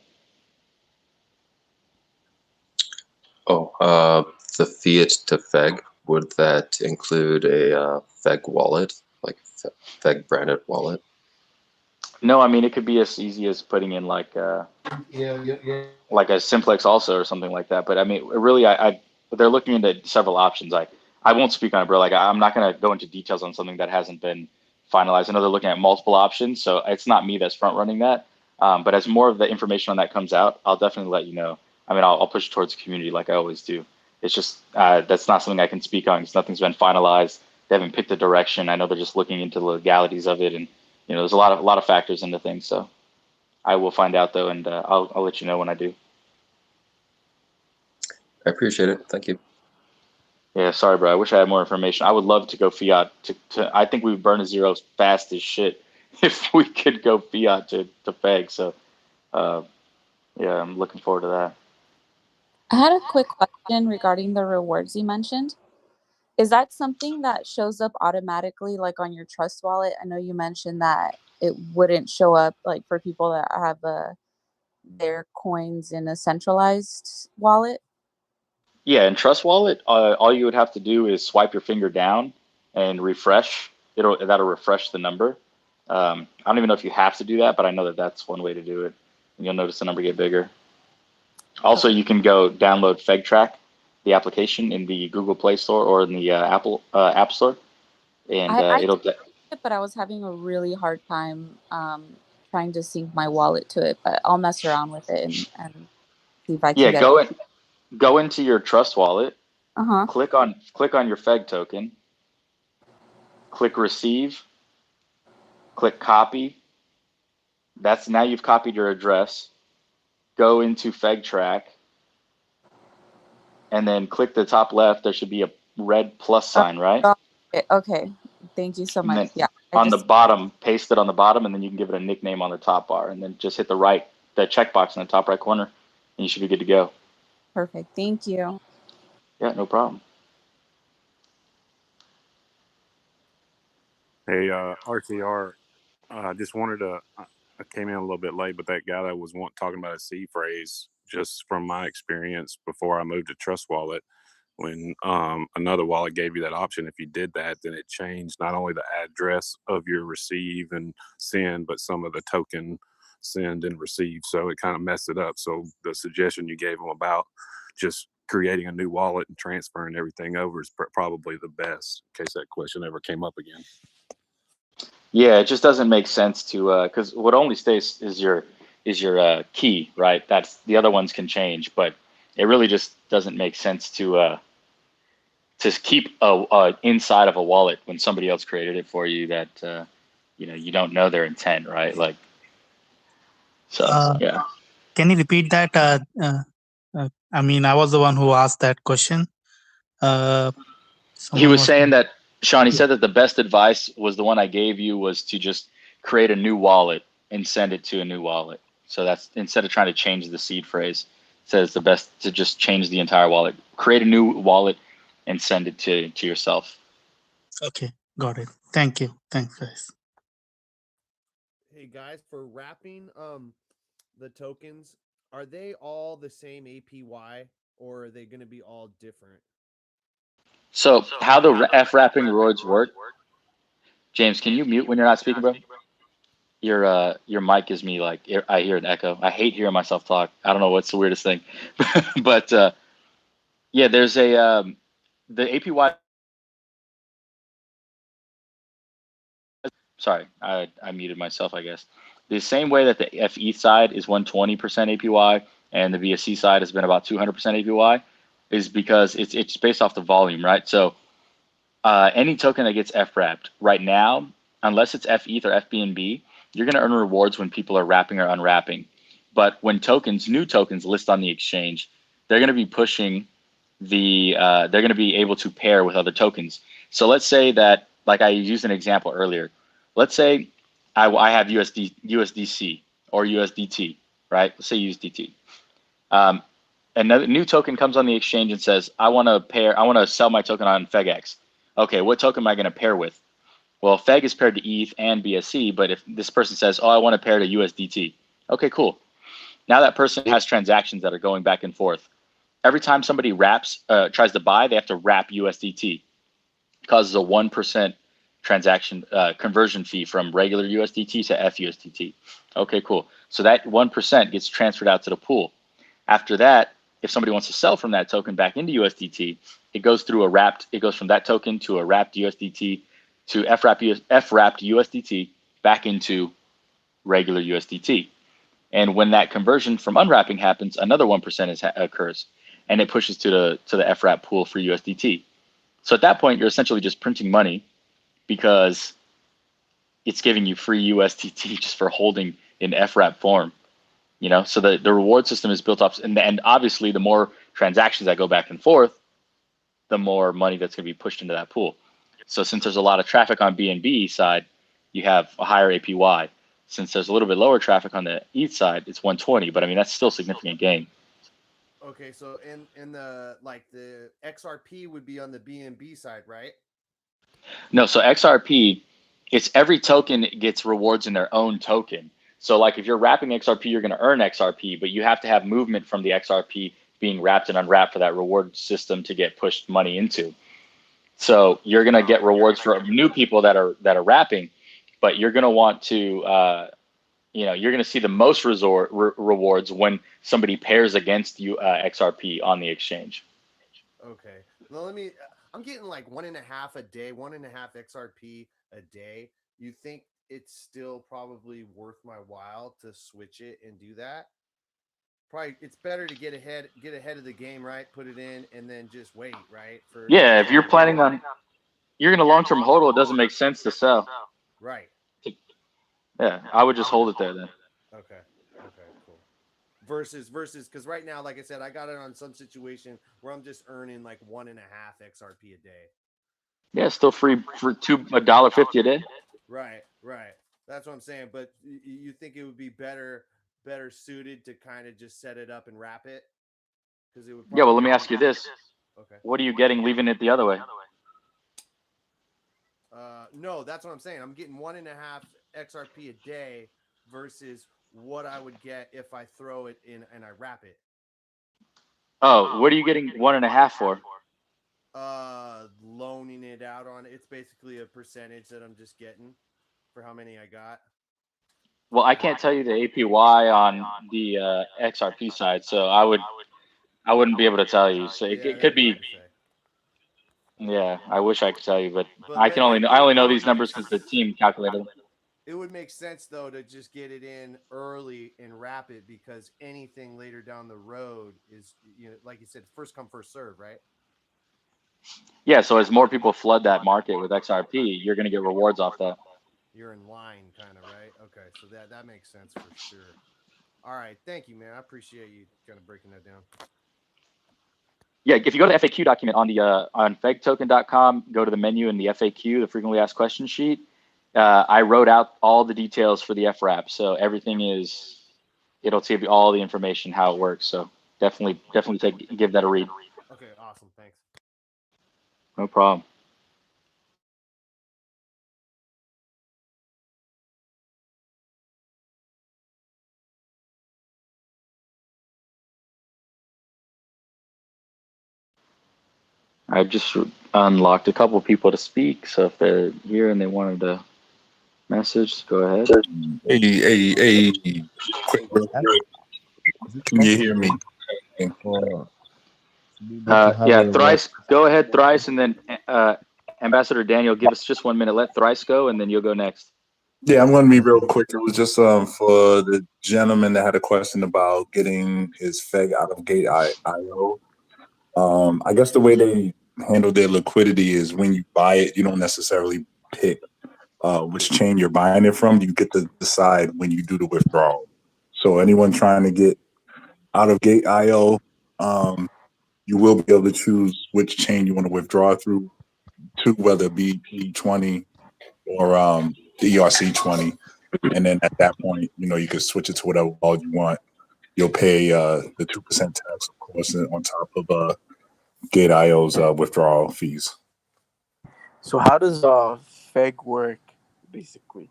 Oh, the fiat to Feg, would that include a Feg wallet, like a Feg branded wallet? No, I mean it could be as easy as putting in like like a simplex also or something like that. But I mean, really, they're looking into several options. I won't speak on it, bro. Like I'm not gonna go into details on something that hasn't been finalized. I know they're looking at multiple options, so it's not me that's front running that. But as more of the information on that comes out, I'll definitely let you know. I mean, I'll push towards the community like I always do. It's just that's not something I can speak on because nothing's been finalized. They haven't picked a direction. I know they're just looking into the legalities of it, and there's a lot of factors into things. So I will find out though, and I'll let you know when I do. I appreciate it. Thank you. Yeah, sorry, bro. I wish I had more information. I would love to go fiat I think we would burn a zero fast as shit if we could go fiat to Feg. So, uh, yeah, I'm looking forward to that. I had a quick question regarding the rewards you mentioned. Is that something that shows up automatically, like on your Trust wallet? I know you mentioned that it wouldn't show up like for people that have their coins in a centralized wallet. Yeah, in Trust Wallet, all you would have to do is swipe your finger down and refresh. That'll refresh the number. I don't even know if you have to do that, but I know that that's one way to do it. And you'll notice the number get bigger. Also, you can go download FegTrack, the application in the Google Play Store or in the Apple App Store, and I it'll. did it, but I was having a really hard time trying to sync my wallet to it. But I'll mess around with it and see if I can Yeah, get it. go into your Trust Wallet. Uh-huh. Click on your Feg token. Click Receive. Click Copy. Now you've copied your address. Go into FegTrack, and then click the top left. There should be a red plus sign, right? Okay. Thank you so And much. then Yeah. on the bottom, paste it on the bottom, and then you can give it a nickname on the top bar, and then just hit the checkbox in the top right corner, and you should be good to go. Perfect. Thank you. Yeah, no problem. Hey, RTR, I just wanted to. I came in a little bit late, but that guy that was talking about a C phrase, just from my experience before I moved to Trust Wallet, when another wallet gave you that option, if you did that, then it changed not only the address of your receive and send, but some of the token send and receive. So it kind of messed it up. So the suggestion you gave them about just creating a new wallet and transferring everything over is probably the best, in case that question ever came up again. Yeah, it just doesn't make sense to because what only stays is your key, right? That's the other ones can change, but it really just doesn't make sense to keep a inside of a wallet when somebody else created it for you that you don't know their intent, right? Like, so yeah. Can you repeat that? I mean, I was the one who asked that question. He was Was saying that, Sean, he said that the best advice was the one I gave you was to just create a new wallet and send it to a new wallet. So that's instead of trying to change the seed phrase, says the best to just change the entire wallet, create a new wallet and send it to yourself. Okay, got it. Thank you. Thanks, guys. Hey guys, for wrapping the tokens, are they all the same APY or are they going to be all different? So how the F wrapping rewards work? James, can you mute when you're not speaking, bro? Your mic gives me like I hear an echo. I hate hearing myself talk. I don't know what's the weirdest thing, but yeah, there's the APY. Sorry, I muted myself, I guess. The same way that the FE side is 120% APY and the BSC side has been about 200% APY is because it's based off the volume, right? So any token that gets FWrapped right now, unless it's FETH or FBNB, you're going to earn rewards when people are wrapping or unwrapping. But when new tokens list on the exchange, they're going to be pushing they're going to be able to pair with other tokens. So let's say that, like I used an example earlier, let's say I have USDC or USDT, right? Let's say USDT. Another new token comes on the exchange and says, I want to sell my token on FegX. Okay, what token am I going to pair with? Well, Feg is paired to ETH and BSC, but if this person says, oh, I want to pair to USDT. Okay, cool. Now that person has transactions that are going back and forth. Every time somebody tries to buy, they have to wrap USDT. It causes a 1% transaction conversion fee from regular USDT to FUSDT. Okay, cool. So that 1% gets transferred out to the pool. After that, if somebody wants to sell from that token back into USDT, it goes from that token to a wrapped USDT to FWrapped USDT back into regular USDT. And when that conversion from unwrapping happens, another 1% occurs, and it pushes to the FWrap pool for USDT. So at that point, you're essentially just printing money because it's giving you free USDT just for holding in FWrap form. So the reward system is built up, and obviously the more transactions that go back and forth, the more money that's going to be pushed into that pool. So since there's a lot of traffic on BNB side, you have a higher APY. Since there's a little bit lower traffic on the ETH side, it's 120, but I mean that's still significant gain. Okay, so in the XRP would be on the BNB side, right? No, so XRP, it's every token gets rewards in their own token. So like if you're wrapping XRP, you're going to earn XRP, but you have to have movement from the XRP being wrapped and unwrapped for that reward system to get pushed money into. So you're going to get rewards for new people that are wrapping, but you're going to want to you're going to see the most rewards when somebody pairs against you XRP on the exchange. Okay. Well, I'm getting like 1.5 a day, 1.5 XRP a day. You think it's still probably worth my while to switch it and do that? Probably it's better to get ahead of the game, right? Put it in and then just wait, right? Yeah, if you're planning on, you're going to long-term hodl, it doesn't make sense to sell. Right. Yeah, I would just hold it there then. Okay, cool. Versus, because right now, like I said, I got it on some situation where I'm just earning like 1.5 XRP a day. Yeah, still free for $1.50 a day. Right. That's what I'm saying. But you think it would be better suited to kind of just set it up and wrap it? Because it would. Yeah, well, let me ask you this. Okay. What are you getting leaving it the other way? No, that's what I'm saying. I'm getting 1.5 XRP a day versus what I would get if I throw it in and I wrap it. Oh, what are you getting 1.5 for? Loaning it out on it's basically a percentage that I'm just getting for how many I got. Well, I can't tell you the APY on the XRP side, so I wouldn't be able to tell you. So it could be. Yeah, I wish I could tell you, but I only know these numbers because the team calculated them. It would make sense though to just get it in early and wrap it, because anything later down the road is, like you said, first come first serve, right? Yeah, so as more people flood that market with XRP, you're going to get rewards off that. You're in line, kind of, right? Okay, so that makes sense for sure. All right, thank you, man. I appreciate you kind of breaking that down. Yeah, if you go to the FAQ document on fegtoken.com, go to the menu in the FAQ, the frequently asked questions sheet. I wrote out all the details for the FWrap, so everything it'll give you all the information how it works. So definitely give that a read. Okay, awesome, thanks. No problem. I just unlocked a couple people to speak, so if they're here and they wanted to message, go ahead. Hey. Can you hear me? Yeah, Thrice, go ahead, Thrice, and then Ambassador Daniel, give us just 1 minute. Let Thrice go, and then you'll go next. Yeah, I'm going to be real quick. It was just for the gentleman that had a question about getting his Feg out of Gate IO. I guess the way they handle their liquidity is when you buy it, you don't necessarily pick which chain you're buying it from. You get to decide when you do the withdrawal. So anyone trying to get out of Gate IO, you will be able to choose which chain you want to withdraw through to, whether it be P20 or the ERC20. And then at that point, you can switch it to whatever wallet you want. You'll pay the 2% tax, of course, on top of Gate IO's withdrawal fees. So how does Feg work basically?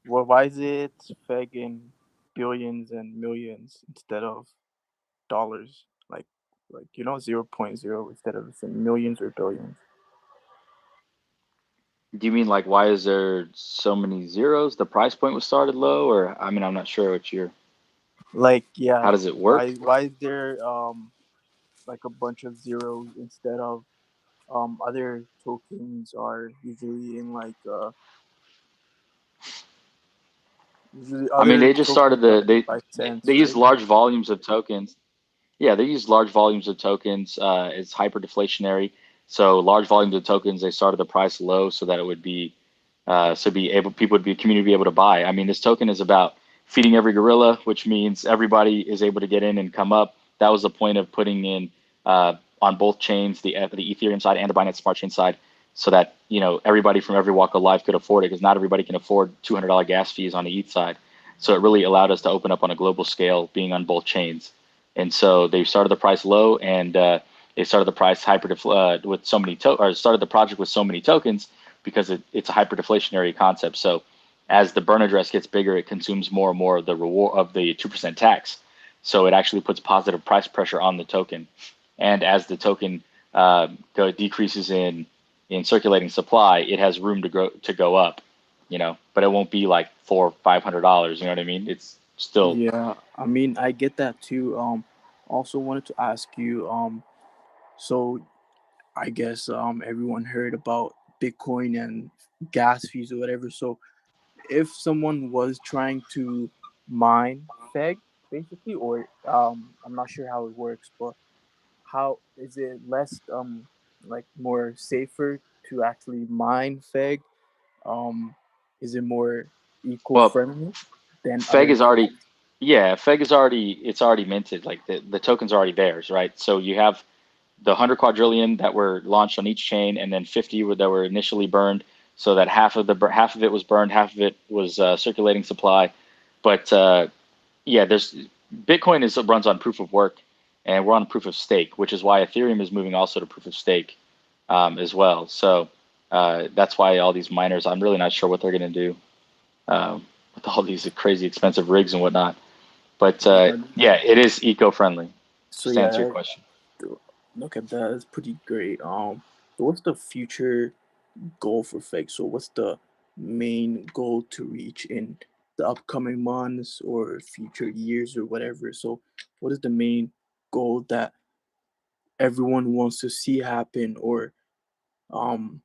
Well, why is it Feg in billions and millions instead of dollars? Like 0.0 instead of in millions or billions. Do you mean like why is there so many zeros? The price point was started low, or I mean I'm not sure what you're. Like How yeah, does it work? why is there like a bunch of zeros instead of other tokens are usually in like usually I mean other they just started tokens are the like they 5 cents, they use right? large volumes of tokens. Yeah, they use large volumes of tokens. It's hyper deflationary. So large volumes of tokens, they started the price low so that it would be, people would be community be able to buy. I mean, this token is about feeding every gorilla, which means everybody is able to get in and come up. That was the point of putting in on both chains, the Ethereum side and the Binance Smart Chain side, so that everybody from every walk of life could afford it, because not everybody can afford $200 gas fees on the ETH side. So it really allowed us to open up on a global scale, being on both chains. And so they started the price low, and they started the price with so many or started the project with so many tokens because it's a hyper deflationary concept. So as the burn address gets bigger, it consumes more and more of the reward of the 2% tax. So it actually puts positive price pressure on the token. And as the token decreases in circulating supply, it has room to go up. But it won't be like $400-500. You know what I mean? It's still. Yeah, I mean I get that too. Also wanted to ask you so I guess everyone heard about Bitcoin and gas fees or whatever. So if someone was trying to mine Feg basically, or I'm not sure how it works, but how is it less like more safer to actually mine Feg? Um, is it more Well, eco-friendly than Feg other is already, tokens? yeah, Feg is already, it's already minted. Like the token's already theirs, right? So you have the 100 quadrillion that were launched on each chain, and then 50 that were initially burned. So that half of it was burned, half of it was circulating supply. But yeah, Bitcoin runs on proof of work, and we're on proof of stake, which is why Ethereum is moving also to proof of stake as well. So that's why all these miners, I'm really not sure what they're going to do with all these crazy expensive rigs and whatnot. But Yeah. yeah, it is eco-friendly. So Just to answer your yeah, question. look at that. It's pretty great. What's the future goal for Fake? So what's the main goal to reach in the upcoming months or future years or whatever? So what is the main goal that everyone wants to see happen, or um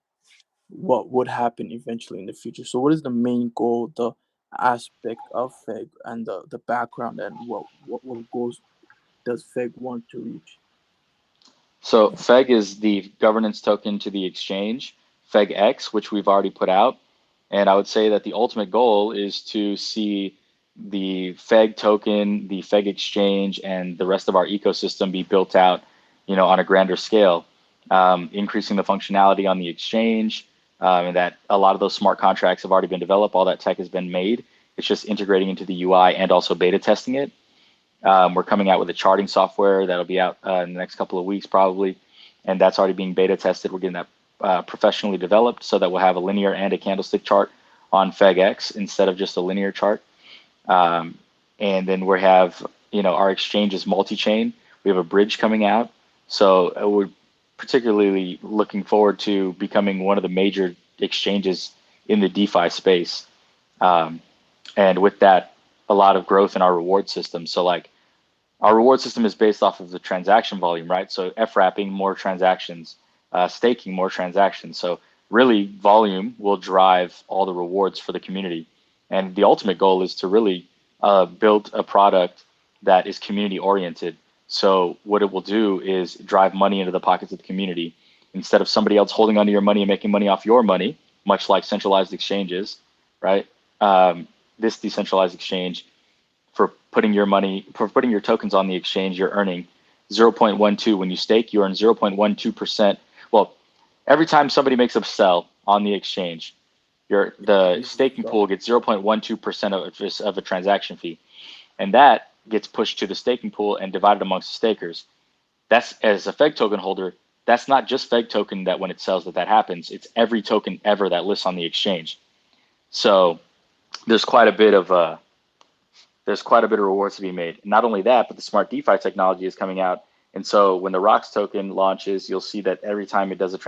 what would happen eventually in the future? So what is the main goal, the aspect of Feg, and the background, and what goals does Feg want to reach? So Feg is the governance token to the exchange, FegX, which we've already put out. And I would say that the ultimate goal is to see the Feg token, the Feg exchange, and the rest of our ecosystem be built out, on a grander scale, increasing the functionality on the exchange, and that a lot of those smart contracts have already been developed. All that tech has been made. It's just integrating into the UI and also beta testing it. We're coming out with a charting software that'll be out in the next couple of weeks probably, and that's already being beta tested. We're getting that professionally developed so that we'll have a linear and a candlestick chart on FegX instead of just a linear chart. And then we have, our exchange is multi-chain. We have a bridge coming out. So we're particularly looking forward to becoming one of the major exchanges in the DeFi space. And with that, a lot of growth in our reward system. So like our reward system is based off of the transaction volume, right? So FWrapping more transactions, staking more transactions. So really volume will drive all the rewards for the community. And the ultimate goal is to really build a product that is community oriented. So what it will do is drive money into the pockets of the community. Instead of somebody else holding onto your money and making money off your money, much like centralized exchanges, right? This decentralized exchange, for putting your tokens on the exchange, you're earning 0.12. When you stake, you earn 0.12%. Well, every time somebody makes a sell on the exchange, the staking pool gets 0.12% of a transaction fee, and that gets pushed to the staking pool and divided amongst the stakers. That's, as a Feg token holder, that's not just Feg token that when it sells that happens. It's every token ever that lists on the exchange. So there's quite a bit of rewards to be made. Not only that, but the smart DeFi technology is coming out. And so when the ROX token launches, you'll see that every time it does a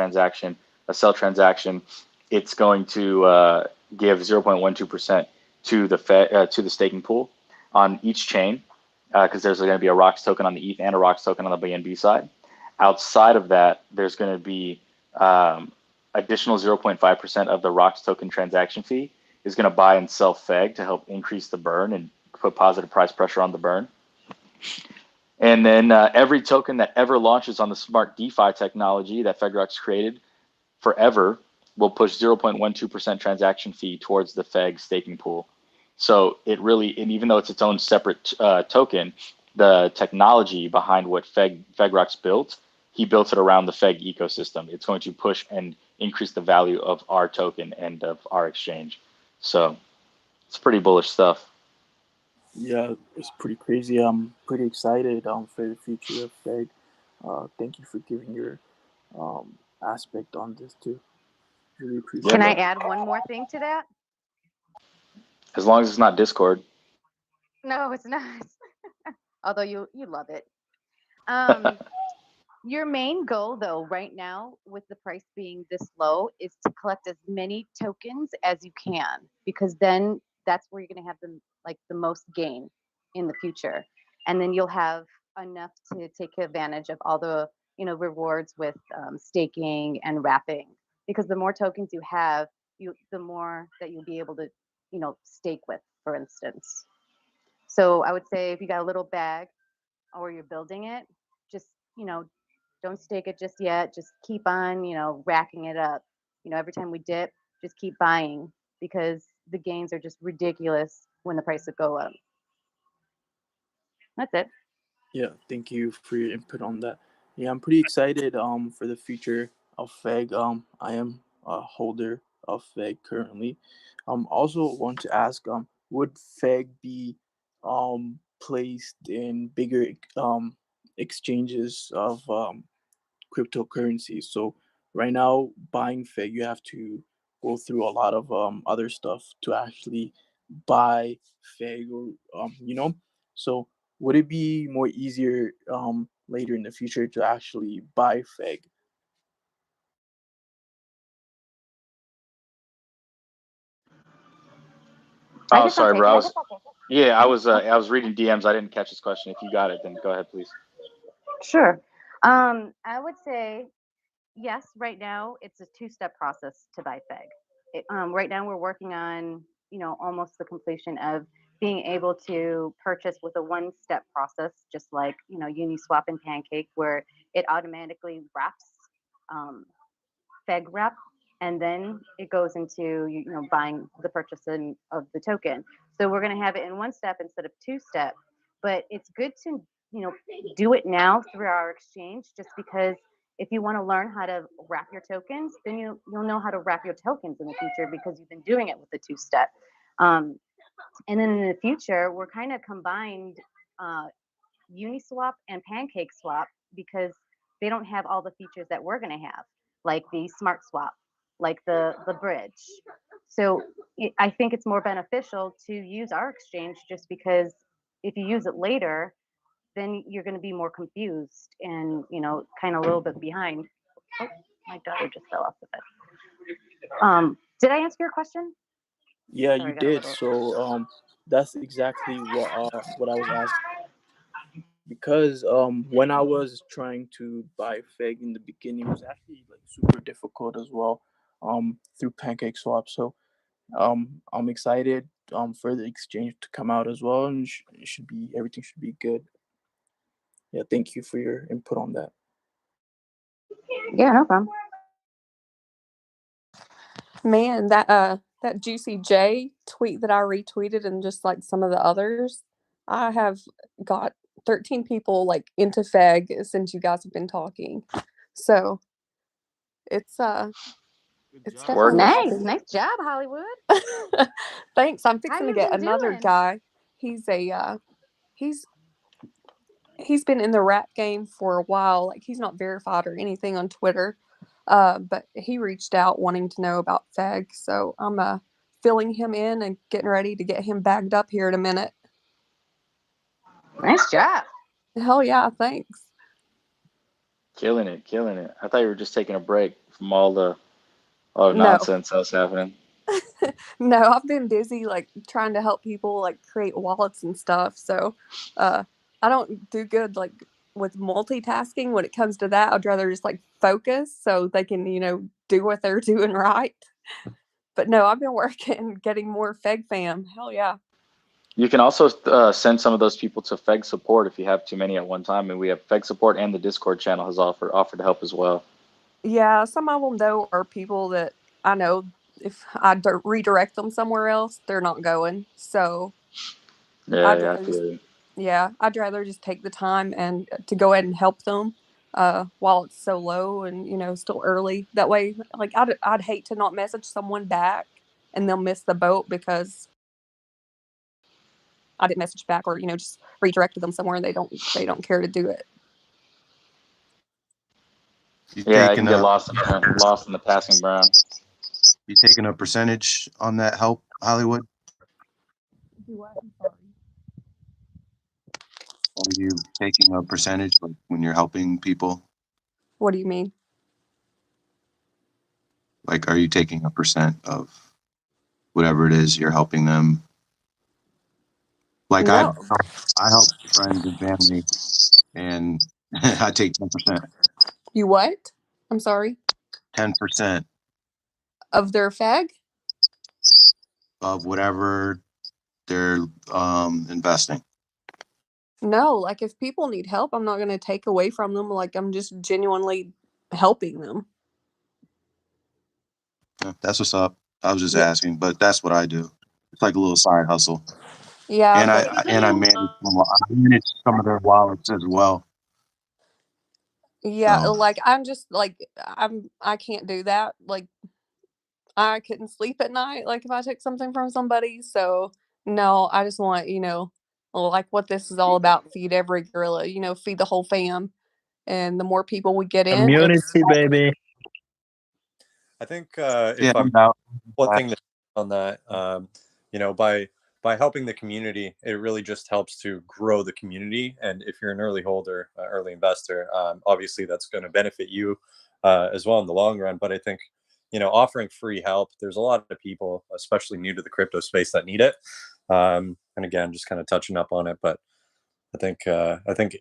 sell transaction, it's going to give 0.12% to the staking pool on each chain, because there's going to be a ROX token on the ETH and a ROX token on the BNB side. Outside of that, there's going to be additional 0.5% of the ROX token transaction fee is going to buy and sell Feg to help increase the burn and put positive price pressure on the burn. And then every token that ever launches on the smart DeFi technology that FegRox created forever will push 0.12% transaction fee towards the Feg staking pool. So it really, and even though it's its own separate token, the technology behind what FegRox built, he built it around the Feg ecosystem. It's going to push and increase the value of our token and of our exchange. So it's pretty bullish stuff. Yeah, it's pretty crazy. I'm pretty excited for the future of Feg. Thank you for giving your aspect on this too. Really appreciate Can it. I add one more thing to that? As long as it's not Discord. No, it's not. Although you love it. Your main goal, though, right now, with the price being this low, is to collect as many tokens as you can, because then that's where you're going to have the most gain in the future, and then you'll have enough to take advantage of all the rewards with staking and wrapping. Because the more tokens you have, the more that you'll be able to stake with, for instance. So I would say if you got a little bag or you're building it, just don't stake it just yet. Just keep on, racking it up. Every time we dip, just keep buying, because the gains are just ridiculous when the prices go up. That's it. Yeah, thank you for your input on that. Yeah, I'm pretty excited for the future of Feg. I am a holder of Feg currently. Also want to ask, would Feg be placed in bigger exchanges of cryptocurrencies? So right now, buying Feg, you have to go through a lot of other stuff to actually buy Feg, or So would it be more easier later in the future to actually buy Feg? Oh, sorry, bro. I was reading DMs. I didn't catch this question. If you got it, then go ahead, please. Sure. I would say yes. Right now, it's a two-step process to buy Feg. Right now, we're working on almost the completion of being able to purchase with a one-step process, just like Uniswap and Pancake, where it automatically wraps Feg wrap, and then it goes into buying the purchase of the token. So we're going to have it in one step instead of two-step. But it's good to do it now through our exchange, just because if you want to learn how to wrap your tokens, then you'll know how to wrap your tokens in the future, because you've been doing it with the two-step. And then in the future, we're kind of combined Uniswap and Pancake Swap, because they don't have all the features that we're going to have, like the smart swap, like the bridge. So I think it's more beneficial to use our exchange, just because if you use it later, then you're going to be more confused and kind of a little bit behind. Oh, my daughter just fell off the bed. Did I answer your question? Yeah, Sorry, you I got a did. little. So that's exactly what I was asking. Because when I was trying to buy Feg in the beginning, it was actually like super difficult as well. through Pancake Swap. So I'm excited for the exchange to come out as well, and it should be everything should be good. Yeah, thank you for your input on that. Yeah, no problem. Man, that Juicy J tweet that I retweeted and just like some of the others, I have got 13 people like into Feg since you guys have been talking. So it's definitely Nice job, Hollywood. Thanks. I'm How fixing to you get been another doing? guy. He's a he's been in the rap game for a while. Like he's not verified or anything on Twitter. But he reached out wanting to know about Feg. So I'm filling him in and getting ready to get him bagged up here in a minute. Nice job. Hell yeah, thanks. Killing it, killing it. I thought you were just taking a break from all the No. nonsense that was happening. No, I've been busy like trying to help people like create wallets and stuff. So I don't do good like with multitasking when it comes to that. I'd rather just like focus so they can, do what they're doing right. But no, I've been working, getting more Feg fam. Hell yeah. You can also send some of those people to Feg support if you have too many at one time. And we have Feg support, and the Discord channel has offered to help as well. Yeah, some of them though are people that I know if I redirect them somewhere else, they're not going. So Yeah, I feel you. Yeah, I'd rather just take the time and to go ahead and help them while it's so low and still early. That way, like I'd hate to not message someone back and they'll miss the boat because I didn't message back or just redirected them somewhere and they don't care to do it. Yeah, you can get lost in the passing brown. You taking a percentage on that help, Hollywood? Do what? I'm sorry. Are you taking a percentage when you're helping people? What do you mean? Like, are you taking a percent of whatever it is you're helping them? Like No. I help friends and family, and I take 10%. You what? I'm sorry. 10% Of their Feg? of whatever they're investing. No, like if people need help, I'm not going to take away from them. Like I'm just genuinely helping them. Yeah, that's what's up. I was just asking, but that's what I do. It's like a little side hustle. Yeah, and I manage some of their wallets as well. Yeah, So. like I'm just like I can't do that. Like I couldn't sleep at night like if I took something from somebody. So no, I just want, like what this is all about, feed every gorilla, feed the whole fam. And the more people we get in, Community, baby. I think if I'm one thing on that, by helping the community, it really just helps to grow the community. And if you're an early holder, early investor, obviously that's going to benefit you as well in the long run. But I think, offering free help, there's a lot of people, especially new to the crypto space, that need it. And again, just kind of touching up on it, but I think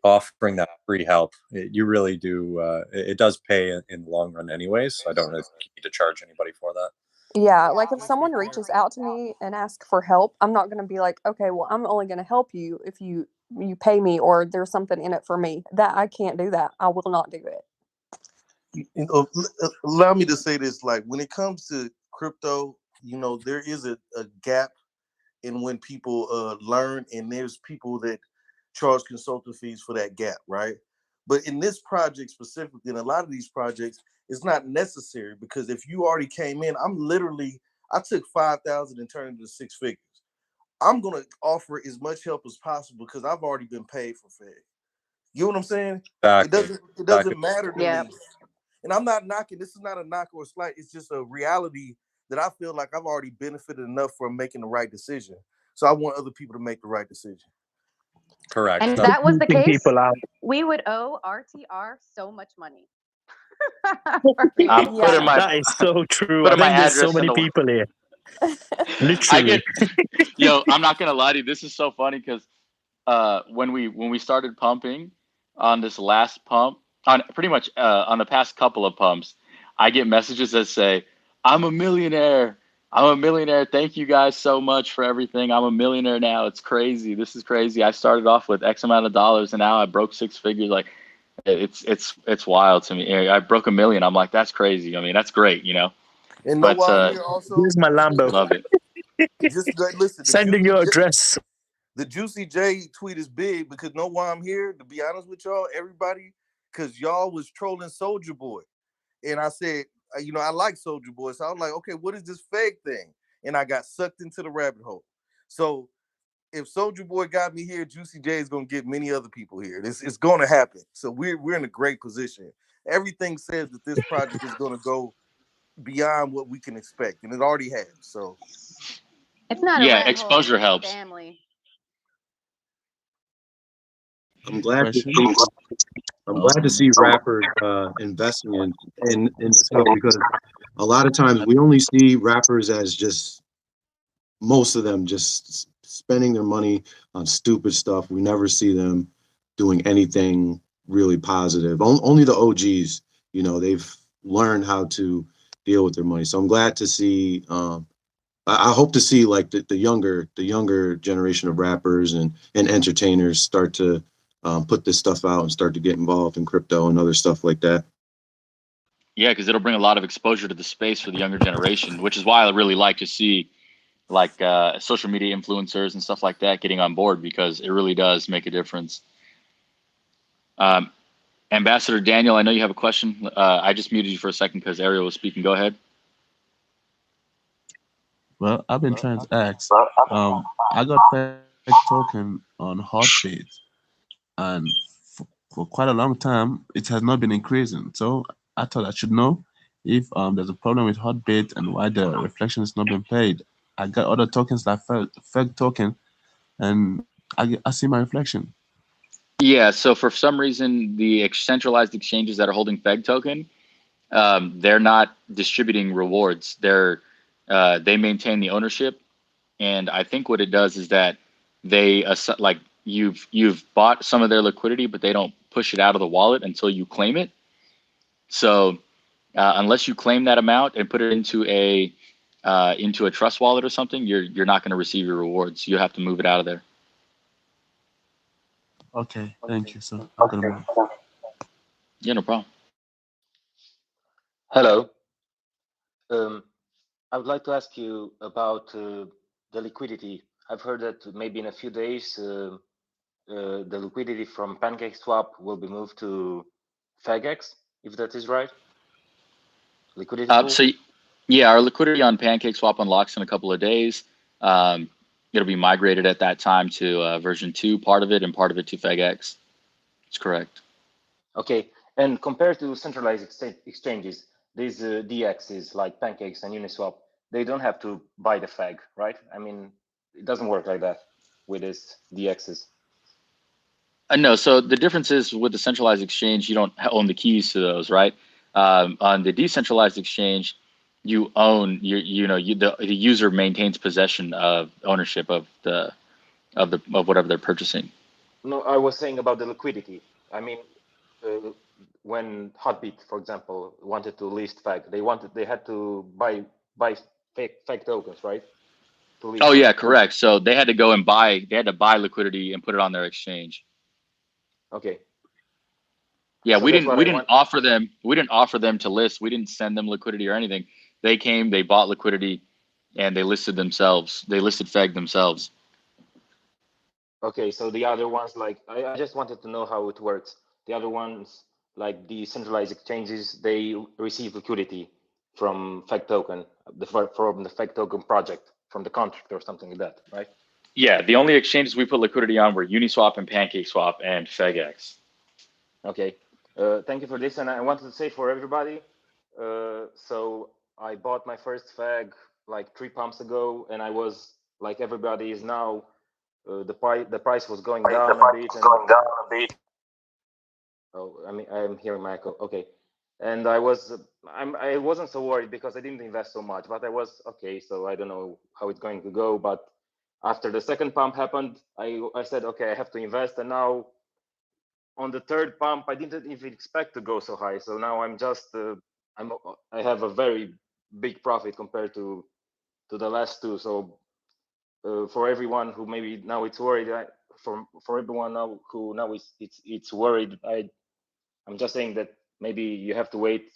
offering that free help, you really do. It does pay in the long run, anyways. So I don't really think you need to charge anybody for that. yeah, like if someone reaches out to me and asks for help, I'm not going to be like, okay, well, I'm only going to help you if you pay me or there's something in it for me. That I can't do that. I will not do it. Allow me to say this: like when it comes to crypto, there is a gap in when people learn, and there's people that charge consultant fees for that gap, right? But in this project specifically, in a lot of these projects, it's not necessary because if you already came in, I took 5,000 and turned it into 6 figures. I'm gonna offer as much help as possible because I've already been paid for Feg. You know what I'm saying? Exactly. It doesn't matter to me. And I'm not knocking. This is not a knock or a slight. It's just a reality that I feel like I've already benefited enough from making the right decision. So I want other people to make the right decision. Correct. And if that was the case, we would owe RTR so much money. I'm putting my That is so true. putting I my think there's so address many in the people here. Literally. I get, yo, I'm not gonna lie to you. This is so funny because when we started pumping on this last pump, on pretty much on the past couple of pumps, I get messages that say, I'm a millionaire. I'm a millionaire. Thank you guys so much for everything. I'm a millionaire now. It's crazy. This is crazy. I started off with X amount of dollars and now I broke 6 figures. Like it's wild to me. I broke $1 million. I'm like, that's crazy. I mean, that's great, you know. And know But why I'm here also? Here's my Lambo. love it. Listen, Sending your address. The Juicy J tweet is big because know why I'm here? To be honest with y'all, everybody, because y'all was trolling Soldier Boy. And I said, I like Soldier Boy. So I was like, okay, what is this Feg thing? And I got sucked into the rabbit hole. So if Soldier Boy got me here, Juicy J is gonna get many other people here. It's gonna happen. So we're in a great position. Everything says that this project is gonna go beyond what we can expect, and it already has. So It's not a rat exposure hole, helps. family. I'm glad to see rappers investing in this stuff, because a lot of times we only see rappers as just, most of them just spending their money on stupid stuff. We never see them doing anything really positive. Only the OGs, they've learned how to deal with their money. So I'm glad to see. I hope to see like the younger generation of rappers and entertainers start to put this stuff out and start to get involved in crypto and other stuff like that. Yeah, because it'll bring a lot of exposure to the space for the younger generation, which is why I really like to see like social media influencers and stuff like that getting on board, because it really does make a difference. Ambassador Daniel, I know you have a question. I just muted you for a second because Ariel was speaking. Go ahead. Well, I've been trying to ask. I got Feg Token on Hotbit, and for quite a long time, it has not been increasing. So I thought I should know if there's a problem with Hotbit and why the reflection is not being paid. I got other tokens like Feg Token, and I see my reflection. Yeah, so for some reason, the centralized exchanges that are holding Feg token, they're not distributing rewards. They maintain the ownership, and I think what it does is that they like you've bought some of their liquidity, but they don't push it out of the wallet until you claim it. So unless you claim that amount and put it into a trust wallet or something, you're not going to receive your rewards. You have to move it out of there. Okay, thank you. So I'm gonna move. Yeah, no problem. Hello. I would like to ask you about the liquidity. I've heard that maybe in a few days, the liquidity from PancakeSwap will be moved to FegX, if that is right. Liquidity pool? So yeah, our liquidity on PancakeSwap unlocks in a couple of days. It'll be migrated at that time to version 2, part of it, and part of it to FegX. That's correct. Okay, and compared to centralized exchanges, these DXs like Pancakes and Uniswap, they don't have to buy the Feg, right? I mean, it doesn't work like that with these DXs. No, so the difference is with the centralized exchange, you don't own the keys to those, right? On the decentralized exchange, you own the user maintains possession of ownership of whatever they're purchasing. No, I was saying about the liquidity. I mean, when Hotbit, for example, wanted to list Feg, they had to buy Feg tokens, right? Oh yeah, correct. So they had to go and buy liquidity and put it on their exchange. Okay. Yeah, So we didn't offer them to list. We didn't send them liquidity or anything. They came, they bought liquidity, and they listed themselves. They listed Feg themselves. Okay, so the other ones, like I just wanted to know how it works. The other ones, like the centralized exchanges, they receive liquidity from Feg token, from the Feg token project, from the contract or something like that, right? Yeah, the only exchanges we put liquidity on were Uniswap and PancakeSwap and FegX. Okay, thank you for this. And I wanted to say for everybody, so I bought my first Feg like 3 pumps ago, and I was like everybody is now. The price was going down a bit. Oh, I mean, I'm hearing my echo. Okay, and I wasn't so worried because I didn't invest so much, but I was okay. So I don't know how it's going to go, but after the second pump happened, I said, okay, I have to invest, and now on the third pump, I didn't even expect to go so high. So now I'm just I have a very big profit compared to the last two. So for everyone who maybe now it's worried, for everyone now who now it's worried, I'm just saying that maybe you have to wait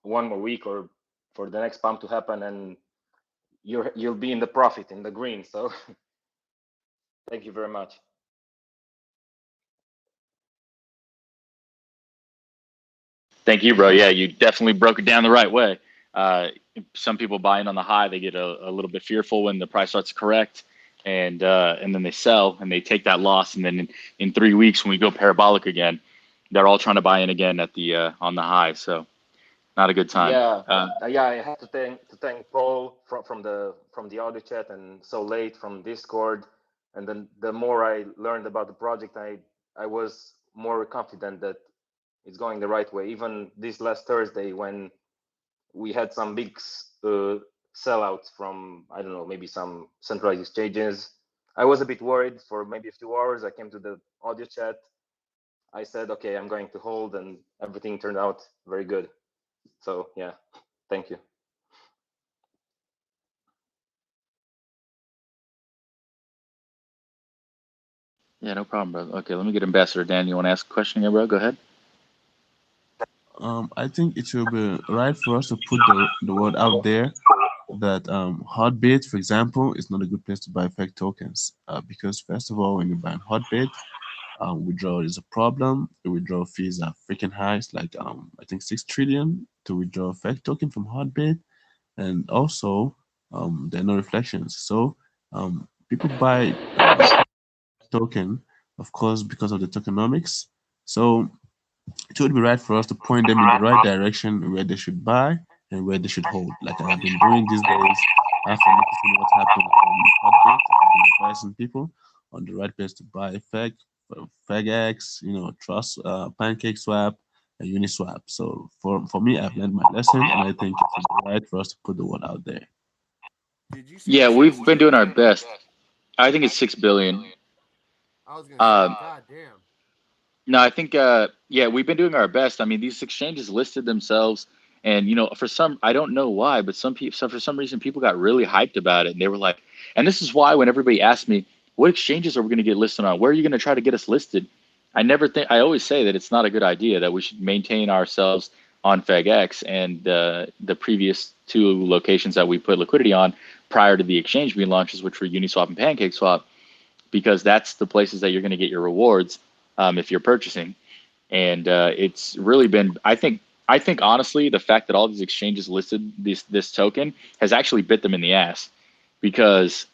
one more week or for the next pump to happen, and you'll be in the profit, in the green. So thank you very much. Thank you, bro. Yeah, you definitely broke it down the right way. Some people buy in on the high, they get a little bit fearful when the price starts to correct, and then they sell and they take that loss, and then in 3 weeks when we go parabolic again, they're all trying to buy in again at the on the high. So not a good time. Yeah, yeah. I have to thank Paul from the audio chat, and so late from Discord. And then the more I learned about the project, I was more confident that it's going the right way. Even this last Thursday, when we had some big sellouts from, I don't know, maybe some centralized exchanges, I was a bit worried for maybe a few hours. I came to the audio chat. I said, okay, I'm going to hold, and everything turned out very good. So yeah, thank you. Yeah, no problem, brother. Okay, let me get Ambassador Dan. You want to ask a question here, bro? Go ahead. I think it will be right for us to put the word out there that Hotbit, for example, is not a good place to buy fake tokens because first of all, when you buy on Hotbit, withdrawal is a problem. The withdrawal fees are freaking high. It's like I think 6 trillion to withdraw a fake token from Hotbit, and also there are no reflections. So people buy token, of course, because of the tokenomics. So it would be right for us to point them in the right direction where they should buy and where they should hold, like I have been doing these days after noticing what happened on Hotbit. I've been advising people on the right place to buy FegX, Trust, Pancake Swap, and Uniswap. So for me, I've learned my lesson, and I think it's right for us to put the word out there. Yeah, we've been doing our best. I think it's 6 billion. I was gonna say, God damn. No, I think yeah, we've been doing our best. I mean, these exchanges listed themselves, and for some, I don't know why, but some people, for some reason, people got really hyped about it, and they were like, and this is why when everybody asked me, what exchanges are we going to get listed on? Where are you going to try to get us listed? I always say that it's not a good idea, that we should maintain ourselves on FegX and the previous 2 locations that we put liquidity on prior to the exchange being launches, which were Uniswap and PancakeSwap, because that's the places that you're going to get your rewards if you're purchasing. And it's really been, I think honestly, the fact that all these exchanges listed this token has actually bit them in the ass, because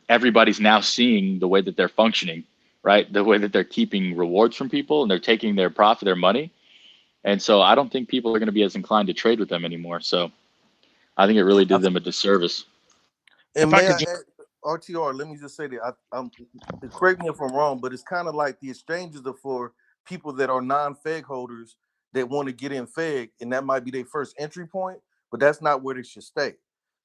everybody's now seeing the way that they're functioning, right? The way that they're keeping rewards from people and they're taking their profit, their money. And so I don't think people are going to be as inclined to trade with them anymore. So I think it really did them a disservice. And may I add, RTR, let me just say that correct me if I'm wrong, but it's kind of like the exchanges are for people that are non-Feg holders that want to get in Feg, and that might be their first entry point, but that's not where they should stay.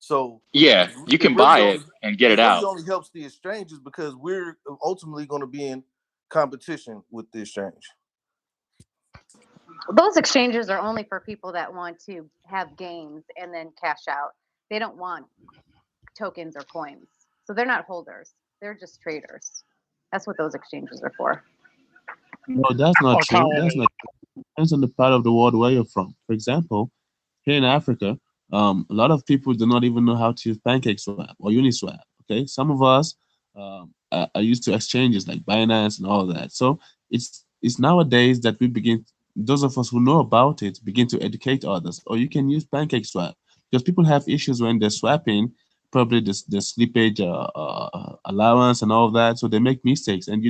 So yeah, you can buy it and get it out. It only helps the exchanges because we're ultimately going to be in competition with the exchange. Those exchanges are only for people that want to have gains and then cash out. They don't want tokens or coins. So they're not holders. They're just traders. That's what those exchanges are for. No, that's not true. That's not true. It depends on the part of the world where you're from. For example, here in Africa, a lot of people do not even know how to use PancakeSwap or Uniswap. Okay, some of us are used to exchanges like Binance and all that. So it's nowadays that we begin. Those of us who know about it begin to educate others. Or you can use PancakeSwap because people have issues when they're swapping, probably the slippage allowance and all that. So they make mistakes. And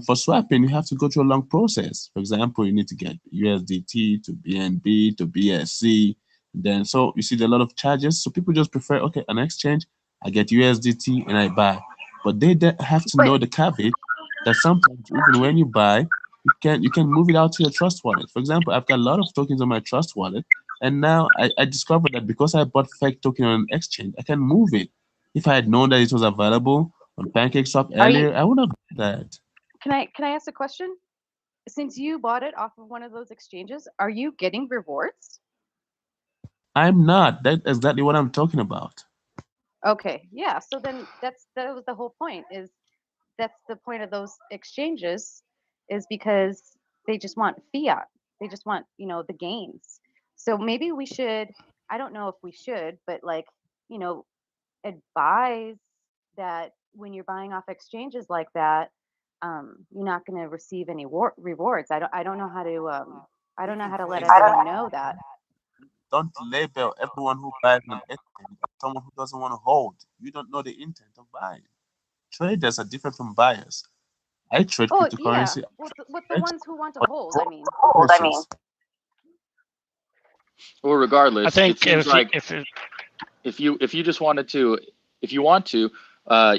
for swapping, you have to go through a long process. For example, you need to get USDT to BNB to BSC. Then, so you see, there are a lot of charges. So people just prefer, okay, an exchange, I get USDT and I buy. But they have to know the caveat that sometimes even when you buy, you can move it out to your Trust wallet. For example, I've got a lot of tokens on my Trust wallet, and now I discovered that because I bought fake token on an exchange, I can move it. If I had known that it was available on PancakeSwap earlier, I would have done that. Can I ask a question? Since you bought it off of one of those exchanges, are you getting rewards? I'm not. That's exactly what I'm talking about. Okay, yeah. So then that was the whole point. Is that's the point of those exchanges, is because they just want fiat. They just want the gains. So maybe we should. I don't know if we should, but like you know advise that when you're buying off exchanges like that, you're not going to receive any rewards. I don't know how to I don't know how to let everyone know that. Don't label everyone who buys on exchange as someone who doesn't want to hold. You don't know the intent of buying. Traders are different from buyers. I trade Oh yeah, cryptocurrency. with the ones who want to hold. I mean, Well, regardless, I it think seems like if if you just wanted to, if you want to,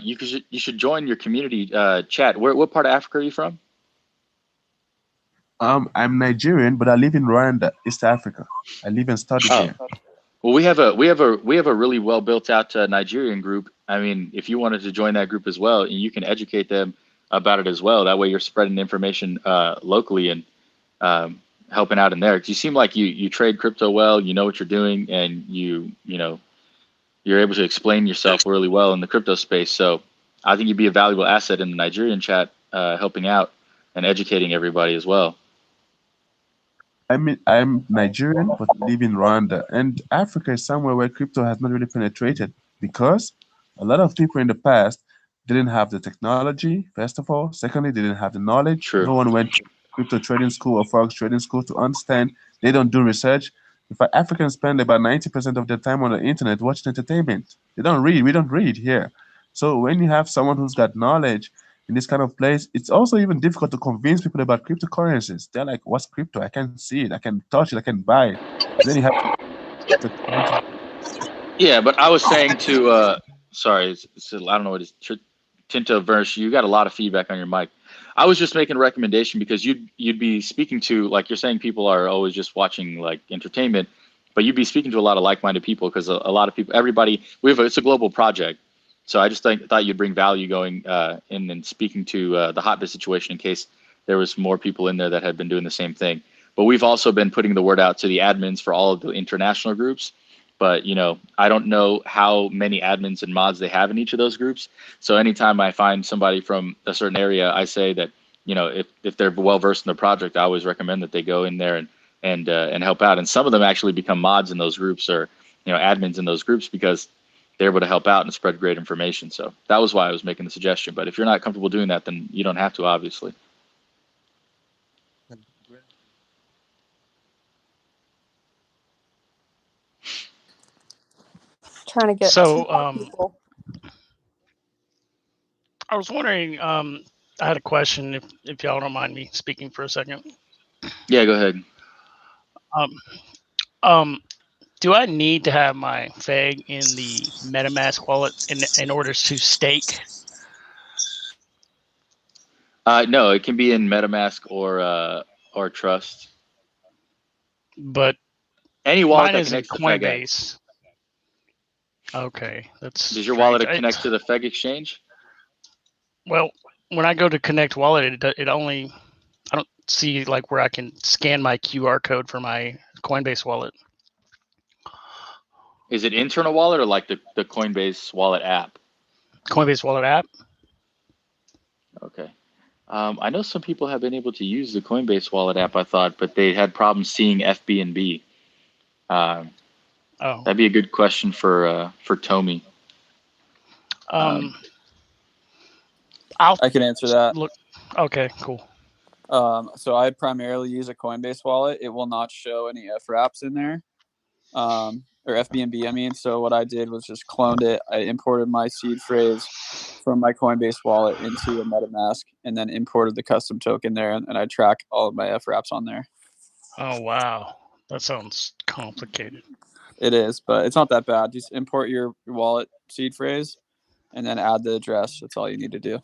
you should join your community chat. What part of Africa are you from? I'm Nigerian, but I live in Rwanda, East Africa. I live and study Oh, there. well, we have a really well built out Nigerian group. I mean, if you wanted to join that group as well, and you can educate them about it as well. That way, you're spreading information locally and helping out in there. 'Cause you seem like you trade crypto well. You know what you're doing, and you're able to explain yourself really well in the crypto space. So I think you'd be a valuable asset in the Nigerian chat, helping out and educating everybody as well. I'm Nigerian, but live in Rwanda. And Africa is somewhere where crypto has not really penetrated because a lot of people in the past didn't have the technology, first of all. Secondly, they didn't have the knowledge. True. No one went to crypto trading school or forex trading school to understand. They don't do research. In fact, Africans spend about 90% of their time on the internet watching entertainment. They don't read. We don't read here. So when you have someone who's got knowledge in this kind of place, it's also even difficult to convince people about cryptocurrencies. They're like, what's crypto? I can see it, I can touch it, I can buy it. Then you have to Yeah, but I was saying to sorry, I don't know what it is. Tinto Verse, you got a lot of feedback on your mic. I was just making a recommendation because you'd be speaking to, like you're saying, people are always just watching like entertainment, but you'd be speaking to a lot of like-minded people because a lot of people, everybody, it's a global project. So I just thought you'd bring value going in and speaking to the hotbit situation in case there was more people in there that had been doing the same thing. But we've also been putting the word out to the admins for all of the international groups. But I don't know how many admins and mods they have in each of those groups. So anytime I find somebody from a certain area, I say that if they're well versed in the project, I always recommend that they go in there and help out. And some of them actually become mods in those groups or admins in those groups because they're able to help out and spread great information. So that was why I was making the suggestion. But if you're not comfortable doing that, then you don't have to, obviously. Trying to get so. two more people. I was wondering. I had a question. If y'all don't mind me speaking for a second. Yeah, go ahead. Do I need to have my Feg in the MetaMask wallet in order to stake? No, it can be in MetaMask or Trust. But any wallet mine that is in connects to FegX. Coinbase. Okay, that's. Does your strange. wallet connect to the Feg exchange? Well, when I go to connect wallet, it only, I don't see like where I can scan my QR code for my Coinbase wallet. Is it internal wallet or like the Coinbase wallet app? Coinbase wallet app. Okay. I know some people have been able to use the Coinbase wallet app, I thought, but they had problems seeing FBNB. Oh. That'd be a good question for Tomi. I can answer that. Look. Okay, cool. So I primarily use a Coinbase wallet. It will not show any FRAPs in there, or FBNB. I mean, so what I did was just cloned it. I imported my seed phrase from my Coinbase wallet into a MetaMask, and then imported the custom token there, and I track all of my FRAPs on there. Oh wow, that sounds complicated. It is, but it's not that bad. Just import your wallet seed phrase, and then add the address. That's all you need to do.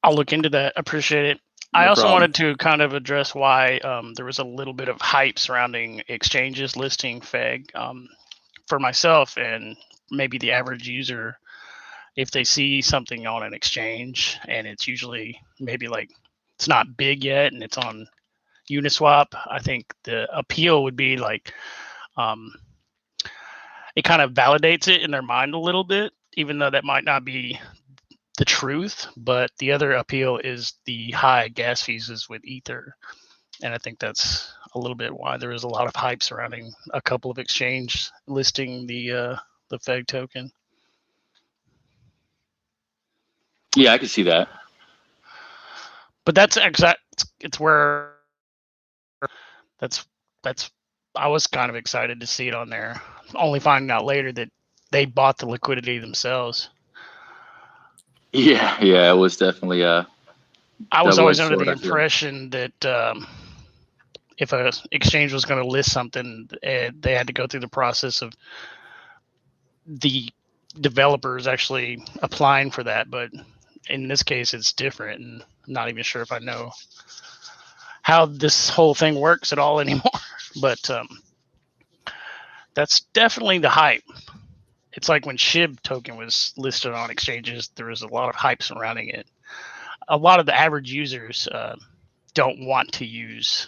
I'll look into that. Appreciate it. No I also problem. wanted to kind of address why there was a little bit of hype surrounding exchanges listing Feg. For myself and maybe the average user, if they see something on an exchange and it's usually maybe like it's not big yet and it's on Uniswap, I think the appeal would be like it kind of validates it in their mind a little bit, even though that might not be the truth. But the other appeal is the high gas fees with Ether. And I think that's a little bit why there is a lot of hype surrounding a couple of exchanges listing the Feg token. Yeah, I can see that. But that's exact. It's where that's I was kind of excited to see it on there. Only finding out later that they bought the liquidity themselves. Yeah, yeah, it was definitely a I was always double-edged under the sword, I feel. impression that if a exchange was going to list something, they had to go through the process of the developers actually applying for that. But in this case, it's different, and I'm not even sure if I know how this whole thing works at all anymore. But that's definitely the hype. It's like when SHIB token was listed on exchanges, there was a lot of hype surrounding it. A lot of the average users don't want to use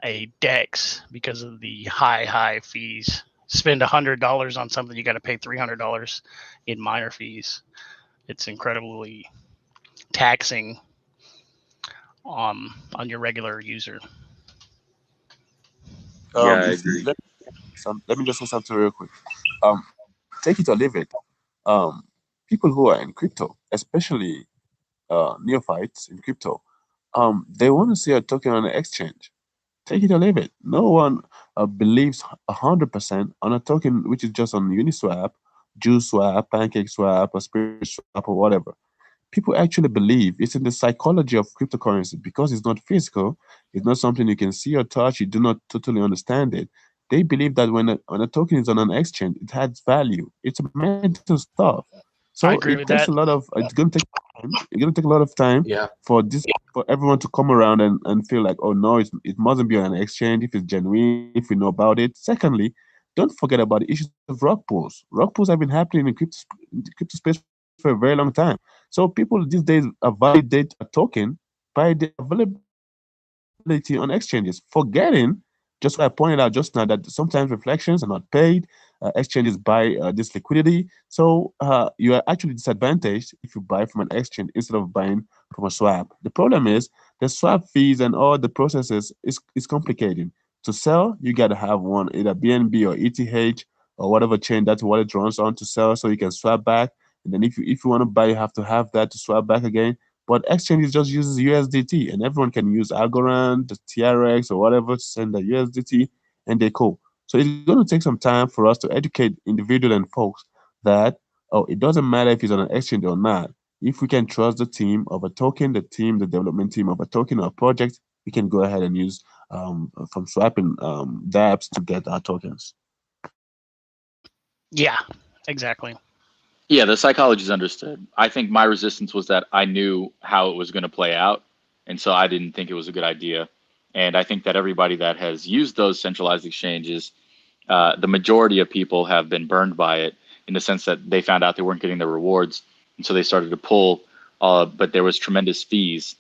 a DEX because of the high fees. Spend $100 on something, you got to pay $300 in miner fees. It's incredibly taxing on your regular user. Yeah, I You agree. see, let me just say something real quick. Take it or leave it. People who are in crypto, especially neophytes in crypto, they want to see a token on an exchange. Take it or leave it. No one believes 100% on a token which is just on Uniswap, JuiceSwap, PancakeSwap, or SpiritSwap, or whatever. People actually believe it's in the psychology of cryptocurrency because it's not physical, it's not something you can see or touch, you do not totally understand it. They believe that when a token is on an exchange, it has value. It's a mental stuff. So I it agree takes with a that. lot of it's gonna take time. It's gonna take a lot of time Yeah. for everyone to come around and feel like, oh no, it mustn't be on an exchange if it's genuine, if we know about it. Secondly, don't forget about the issues of rug pulls. Rug pulls have been happening in the crypto space for a very long time. So people these days validate a token by the availability on exchanges, forgetting just what I pointed out just now that sometimes reflections are not paid. Exchanges buy this liquidity. So you are actually disadvantaged if you buy from an exchange instead of buying from a swap. The problem is the swap fees and all the processes is complicating. To sell, you got to have one, either BNB or ETH or whatever chain that wallet runs on to sell so you can swap back. And then if you want to buy, you have to have that to swap back again. But exchanges just uses USDT, and everyone can use Algorand, the TRX, or whatever to send the USDT, and they cool. So it's going to take some time for us to educate individuals and folks that it doesn't matter if it's on an exchange or not. If we can trust the team of a token, the development team of a token or project, we can go ahead and use from swapping dApps to get our tokens. Yeah, exactly. Yeah, the psychology is understood. I think my resistance was that I knew how it was going to play out, and so I didn't think it was a good idea. And I think that everybody that has used those centralized exchanges, the majority of people have been burned by it in the sense that they found out they weren't getting the rewards, and so they started to pull. But there was tremendous fees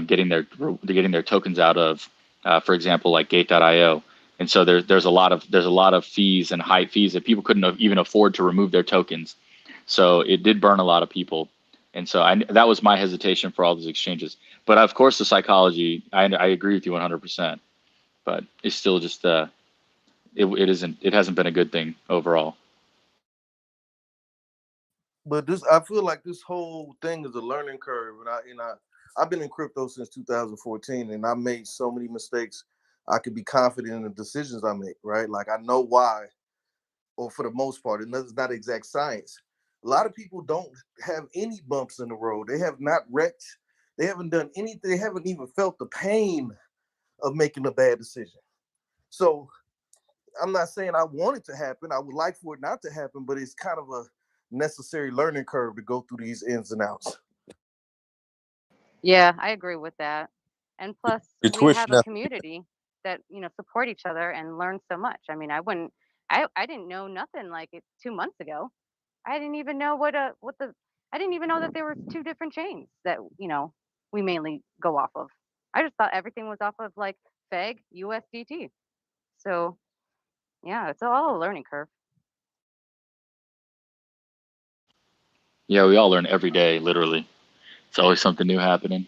getting their tokens out of, for example, like Gate.io. And so there's a lot of fees and high fees that people couldn't even afford to remove their tokens. So it did burn a lot of people. And so that was my hesitation for all those exchanges. But of course, the psychology, I agree with you 100%. But it's still just it hasn't been a good thing overall. But I feel like this whole thing is a learning curve, and I've been in crypto since 2014, and I made so many mistakes. I could be confident in the decisions I make, right? Like I know why, or for the most part, and it's not exact science. A lot of people don't have any bumps in the road. They have not wrecked. They haven't done anything. They haven't even felt the pain of making a bad decision. So I'm not saying I want it to happen. I would like for it not to happen, but it's kind of a necessary learning curve to go through these ins and outs. Yeah, I agree with that. And plus, Your we tuition have a community that support each other and learn so much. I mean, I didn't know nothing like it 2 months ago. I didn't even know I didn't even know that there were two different chains that we mainly go off of. I just thought everything was off of like Feg USDT. So Yeah, it's all a learning curve. Yeah, we all learn every day, literally. It's always something new happening.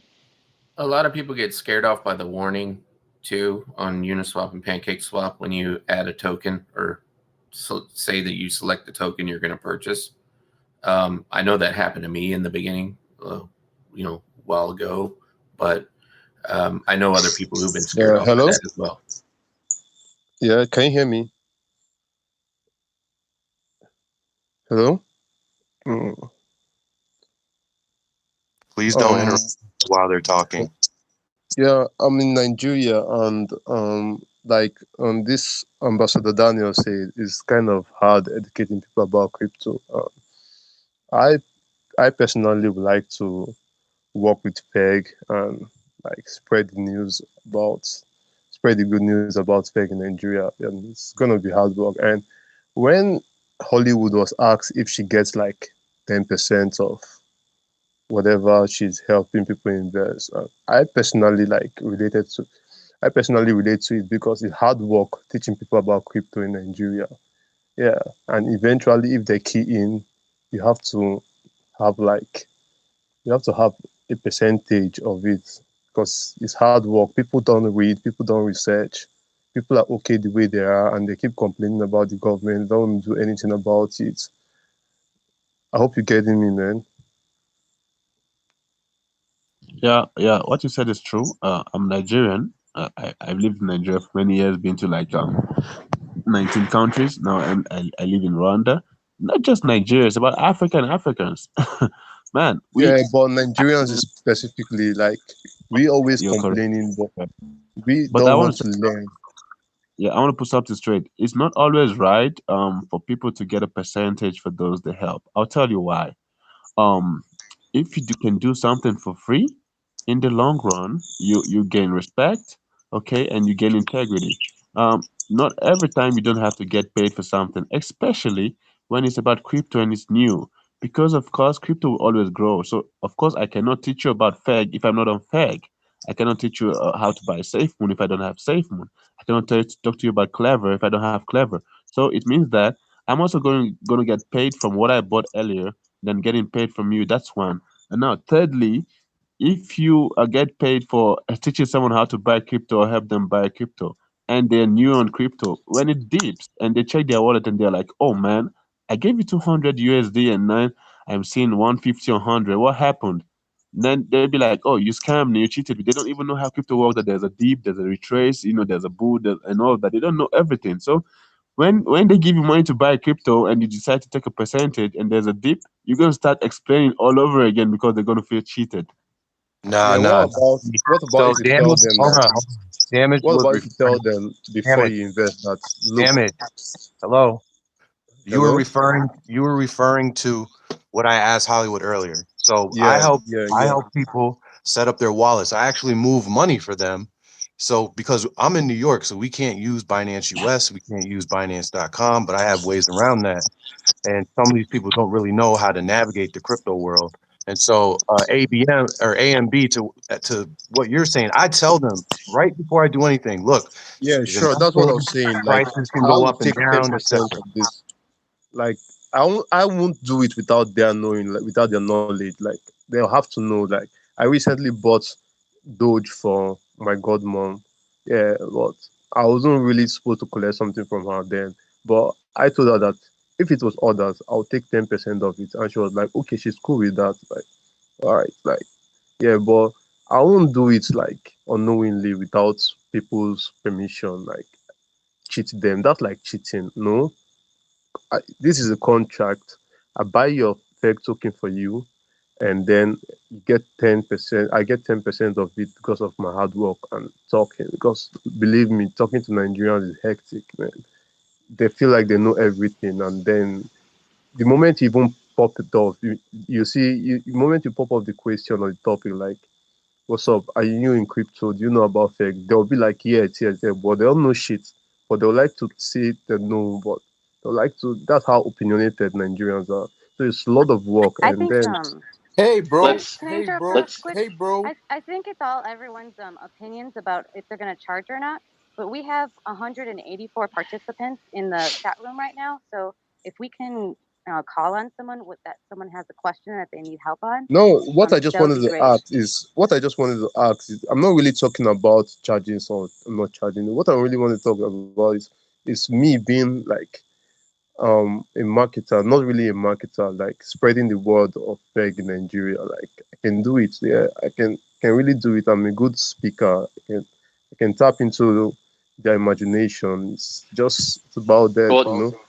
A lot of people get scared off by the warning too on Uniswap and PancakeSwap when you add a token or say that you select the token you're going to purchase. I know that happened to me in the beginning, a while ago, but I know other people who've been scared off by Hello? that as well. Yeah, can you hear me? Hello? Mm, Please don't interrupt while they're talking. yeah, I'm in Nigeria, and this Ambassador Daniel said, it's kind of hard educating people about crypto. I I personally would like to work with Feg and like spread the good news about Feg in Nigeria, and it's gonna be hard work. And when Hollywood was asked if she gets like 10% of whatever she's helping people invest, I personally relate to it because it's hard work teaching people about crypto in Nigeria. Yeah, and eventually, if they key in, you have to have like you have to have a percentage of it because it's hard work. People don't read, people don't research, people are okay the way they are, and they keep complaining about the government, don't do anything about it. I hope you're getting me, man. Yeah. What you said is true. I'm Nigerian. I've lived in Nigeria for many years, been to like 19 countries. Now I live in Rwanda. Not just Nigeria, it's about Africans. Man, Yeah, but Nigerians is specifically like we always you're correct. complaining, but we But I don't want want to learn. Yeah, I want to put something straight. It's not always right for people to get a percentage for those they help. I'll tell you why. Um, if can do something for free, in the long run, you gain respect, okay, and you gain integrity. Not every time you don't have to get paid for something, especially when it's about crypto and it's new, because of course crypto will always grow. So of course I cannot teach you about Feg if I'm not on Feg. I cannot teach you how to buy SafeMoon if I don't have SafeMoon. I cannot talk to you about Clever if I don't have Clever. So it means that I'm also going to get paid from what I bought earlier than getting paid from you. That's one. And now, thirdly, if you get paid for teaching someone how to buy crypto or help them buy crypto, and they're new on crypto, when it dips and they check their wallet and they're like, "Oh man, I gave you 200 USD and now I'm seeing 150 or 100. What happened?" Then they'll be like, "Oh, you scammed me, you cheated me." They don't even know how crypto works. That there's a dip, there's a retrace, there's a bull, and all that. They don't know everything. So when they give you money to buy crypto and you decide to take a percentage and there's a dip, you're gonna start explaining all over again because they're gonna feel cheated. Yeah, Nah. what about So if you tell them that Damage what was about if you tell referring. them before you invest that look Damage. Hello. You were hello? referring to what I asked Hollywood earlier. So I Yeah, help people set up their wallets. I actually move money for them. So because I'm in New York, so we can't use Binance US, we can't use Binance.com, but I have ways around that. And some of these people don't really know how to navigate the crypto world. And so ABM or AMB to what you're saying, I tell them right before I do anything, look, Yeah, these sure. That's what I was investments, saying. Like, prices can I go will up and take ten down, etc. percent of this. Like, I won't do it without their knowing, like, without their knowledge. Like, they'll have to know. Like, I recently bought Doge for my godmom. Yeah, but I wasn't really supposed to collect something from her then. But I told her that if it was others, I'll take 10% of it, and she was like, okay, she's cool with that. Like, all right, like, yeah, but I won't do it like unknowingly without people's permission. Like, cheat them. That's like cheating. No, this is a contract. I buy your fake token for you, and then you get 10%. I get 10% of it because of my hard work and talking. Because believe me, talking to Nigerians is hectic, man. They feel like they know everything, and then the moment you even pop it off, you see, the moment you pop off the question or the topic, like, what's up? Are you new in crypto? Do you know about Feg? They'll be like, yes, but they don't know shit. But they'll like to say they know, but they'll like to. That's how opinionated Nigerians are. So it's a lot of work, I and think then Hey, bro. can I Hey, interrupt bro. real quick? Hey, bro. I think it's all everyone's opinions about if they're gonna charge or not. But we have 184 participants in the chat room right now. So if we can call on someone that someone has a question that they need help on, No, what I just that would wanted be to great. ask is I'm not really talking about charging or not charging. What I really want to talk about is me being like a marketer, not really a marketer, like spreading the word of Peg in Nigeria. Like I can do it. Yeah, I can really do it. I'm a good speaker. I can tap into their imagination. It's just about that, you Well, know.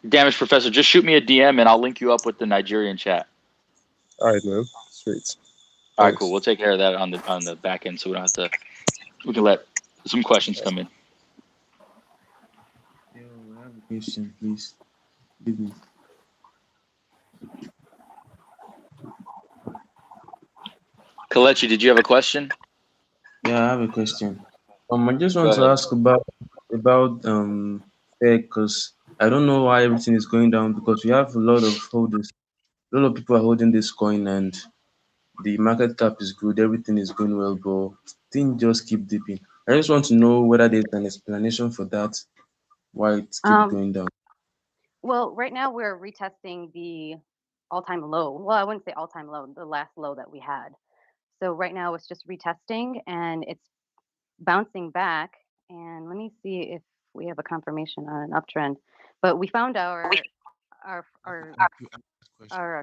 Damage Professor, just shoot me a DM and I'll link you up with the Nigerian chat. All right, man. Sweet. All right, Thanks. cool. We'll take care of that on the back end, so we don't have to. We can let some questions come in. Yeah, I have a question, please. Give me. Kalechi, did you have a question? Yeah, I have a question. I just Go want to ahead. ask about Fed, because I don't know why everything is going down, because we have a lot of holders. A lot of people are holding this coin and the market cap is good, everything is going well, but things just keep dipping. I just want to know whether there's an explanation for that, why it keeps going down. Well, right now we're retesting the all-time low. Well, I wouldn't say all-time low, the last low that we had. So right now it's just retesting and it's bouncing back. And let me see if we have a confirmation on an uptrend. But we found our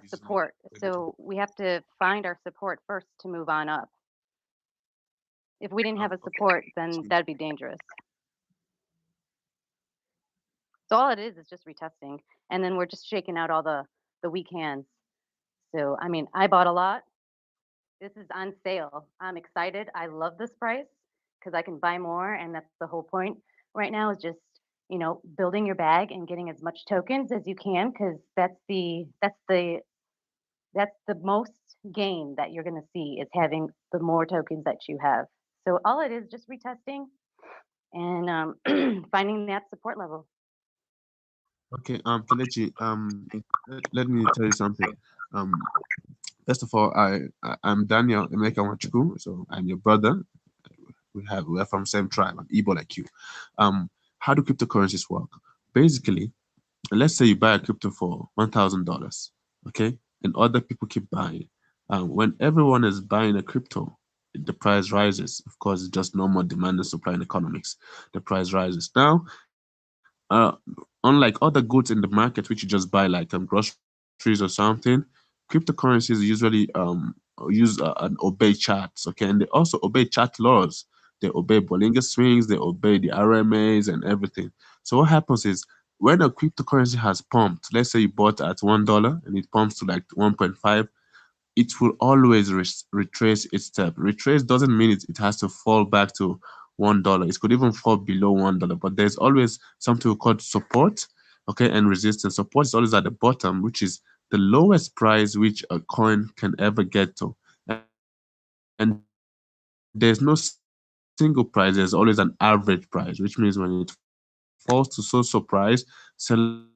support. So we have to find our support first to move on up. If we didn't have a support, then that'd be dangerous. So all it is just retesting, and then we're just shaking out all the weak hands. So I mean, I bought a lot. This is on sale. I'm excited. I love this price because I can buy more, and that's the whole point right now is just building your bag and getting as much tokens as you can because that's the most gain that you're going to see is having the more tokens that you have. So all it is just retesting and finding that support level. Okay, Kelechi, let me tell you something. First of all, I'm Daniel Emeka Nwachukwu, so I'm your brother. We're from the same tribe. I'm Igbo like you. How do cryptocurrencies work? Basically, let's say you buy a crypto for $1,000, okay, and other people keep buying. When everyone is buying a crypto, the price rises. Of course, it's just normal demand and supply in economics. The price rises. Now, unlike other goods in the market, which you just buy like groceries or something, cryptocurrencies usually use and obey charts, okay, and they also obey chart laws. They obey Bollinger swings, they obey the RMAs and everything. So what happens is when a cryptocurrency has pumped, let's say you bought at $1 and it pumps to like 1.5, it will always retrace its step. Retrace doesn't mean it has to fall back to $1. It could even fall below $1, but there's always something called support, okay, and resistance. Support is always at the bottom, which is the lowest price which a coin can ever get to. And there's no single price, there's always an average price, which means when it falls to so price, sellers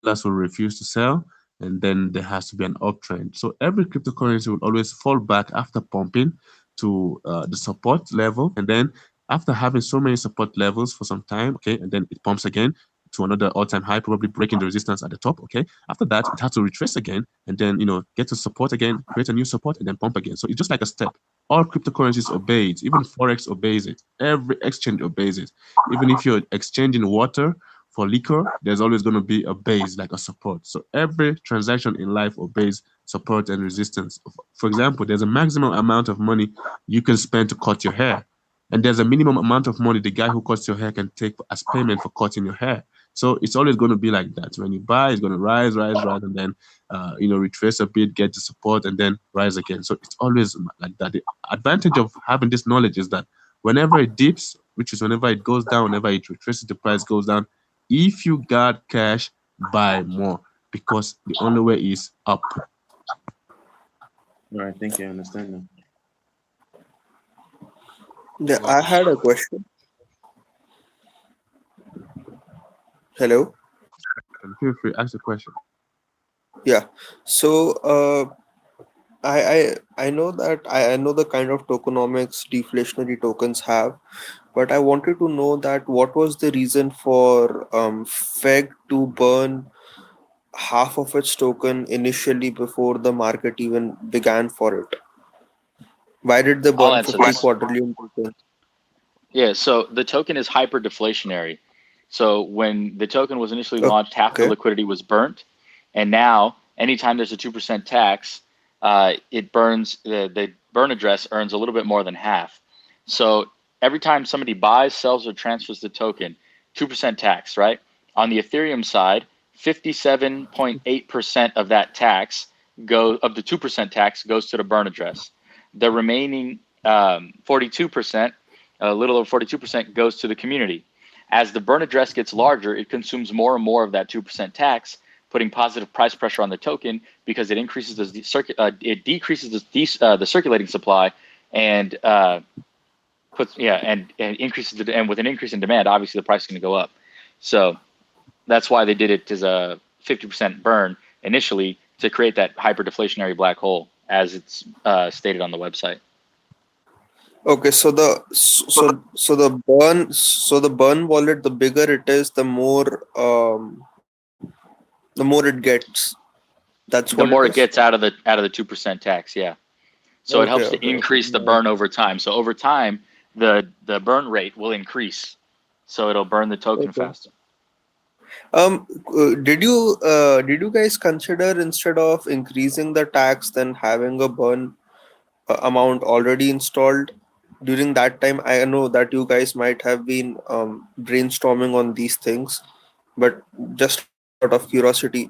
will refuse to sell, and then there has to be an uptrend. So every cryptocurrency will always fall back after pumping to the support level, and then after having so many support levels for some time, okay, and then it pumps again to another all-time high, probably breaking the resistance at the top, okay. After that, it has to retrace again, and then get to support again, create a new support, and then pump again. So it's just like a step. All cryptocurrencies obey it. Even Forex obeys it. Every exchange obeys it. Even if you're exchanging water for liquor, there's always going to be a base, like a support. So every transaction in life obeys support and resistance. For example, there's a maximum amount of money you can spend to cut your hair, and there's a minimum amount of money the guy who cuts your hair can take as payment for cutting your hair. So it's always going to be like that. When you buy, it's going to rise, and then retrace a bit, get the support, and then rise again. So it's always like that. The advantage of having this knowledge is that whenever it dips, which is whenever it goes down, whenever it retraces, the price goes down. If you got cash, buy more, because the only way is up. All right, thank you. I understand now. Yeah, I had a question. Hello. Feel free, ask the question. Yeah. So I know that I know the kind of tokenomics deflationary tokens have, but I wanted to know that what was the reason for Feg to burn half of its token initially before the market even began for it? Why did they I'll burn answer 50 this. quadrillion tokens? Yeah, so the token is hyper deflationary. So when the token was initially launched, half the Okay. liquidity was burnt, and now anytime there's a 2% tax, it burns the burn address earns a little bit more than half. So every time somebody buys, sells, or transfers the token, 2% tax, right? On the Ethereum side, 57.8% of that tax of the 2% tax goes to the burn address. The remaining 42%, a little over 42%, goes to the community. As the burn address gets larger, it consumes more and more of that 2% tax, putting positive price pressure on the token because it increases it decreases the circulating supply and increases and with an increase in demand, obviously the price is going to go up. So that's why they did it as a 50% burn initially to create that hyper deflationary black hole, as it's stated on the website. Okay, so the burn wallet, the bigger it is, the more it gets. That's what The it more is. it gets out of the 2% tax, yeah. So it Okay, helps to okay, okay. increase the burn over time. So over time, the burn rate will increase. So it'll burn the token Okay. faster. Did you guys consider, instead of increasing the tax, then having a burn amount already installed? During that time, I know that you guys might have been brainstorming on these things, but just out of curiosity.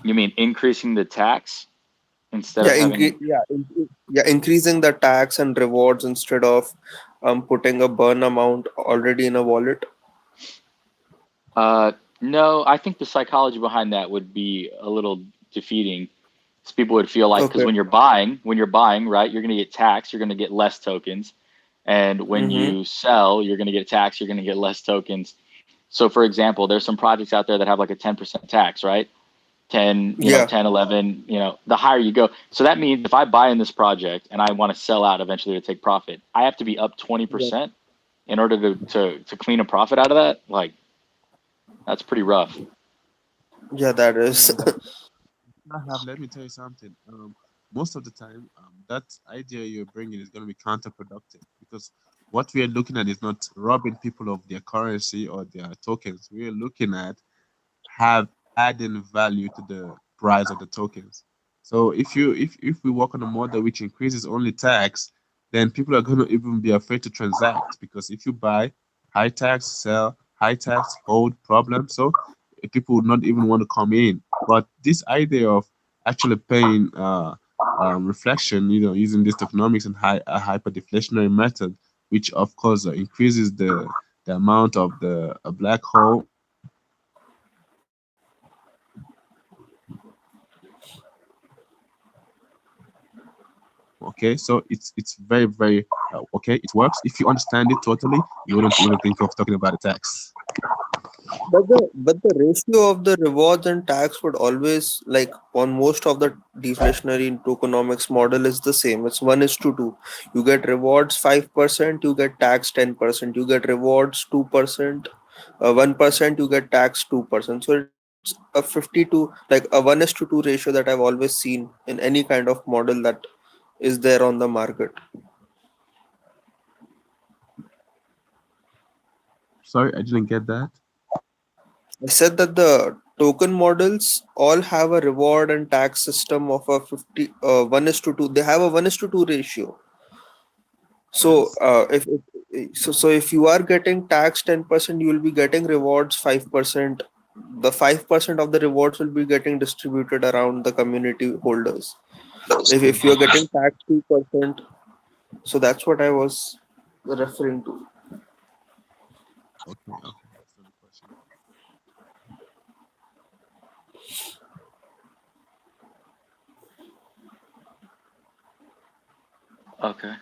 You mean increasing the tax instead Yeah, of having? increasing the tax and rewards instead of putting a burn amount already in a wallet. No, I think the psychology behind that would be a little defeating. So people would feel like, because Okay. when you're buying, right, you're going to get taxed, you're going to get less tokens, and when Mm-hmm. you sell, you're going to get taxed, you're going to get less tokens. So, for example, there's some projects out there that have like a 10% tax, right? 10, Yeah. 10, 11, the higher you go. So that means if I buy in this project and I want to sell out eventually to take profit, I have to be up 20% in order to clean a profit out of that. Like, that's pretty rough. Yeah, that is. Let me tell you something. Most of the time, that idea you're bringing is going to be counterproductive because what we are looking at is not robbing people of their currency or their tokens. We are looking at have adding value to the price of the tokens. So if we work on a model which increases only tax, then people are going to even be afraid to transact because if you buy high tax, sell high tax, hold problem, so people would not even want to come in. But this idea of actually paying reflection, using this tokenomics and a hyper deflationary method, which of course increases the amount of the black hole. Okay, so it's very very okay. It works if you understand it totally. You wouldn't even think of talking about a tax. But the ratio of the rewards and tax would always, like on most of the deflationary tokenomics model, is the same. It's 1:2. You get rewards 5%, you get tax 10%. You get rewards 2%, 1%, you get tax 2%. So it's a 52, like a 1:2 ratio that I've always seen in any kind of model that is there on the market. Sorry, I didn't get that. I said that the token models all have a reward and tax system of a 1:2. They have a 1:2 ratio. So Yes. if you are getting tax 10%, you will be getting rewards 5%. The 5% of the rewards will be getting distributed around the community holders. If you are getting tax 2%, so that's what I was referring to. Okay, that's not the question. Okay.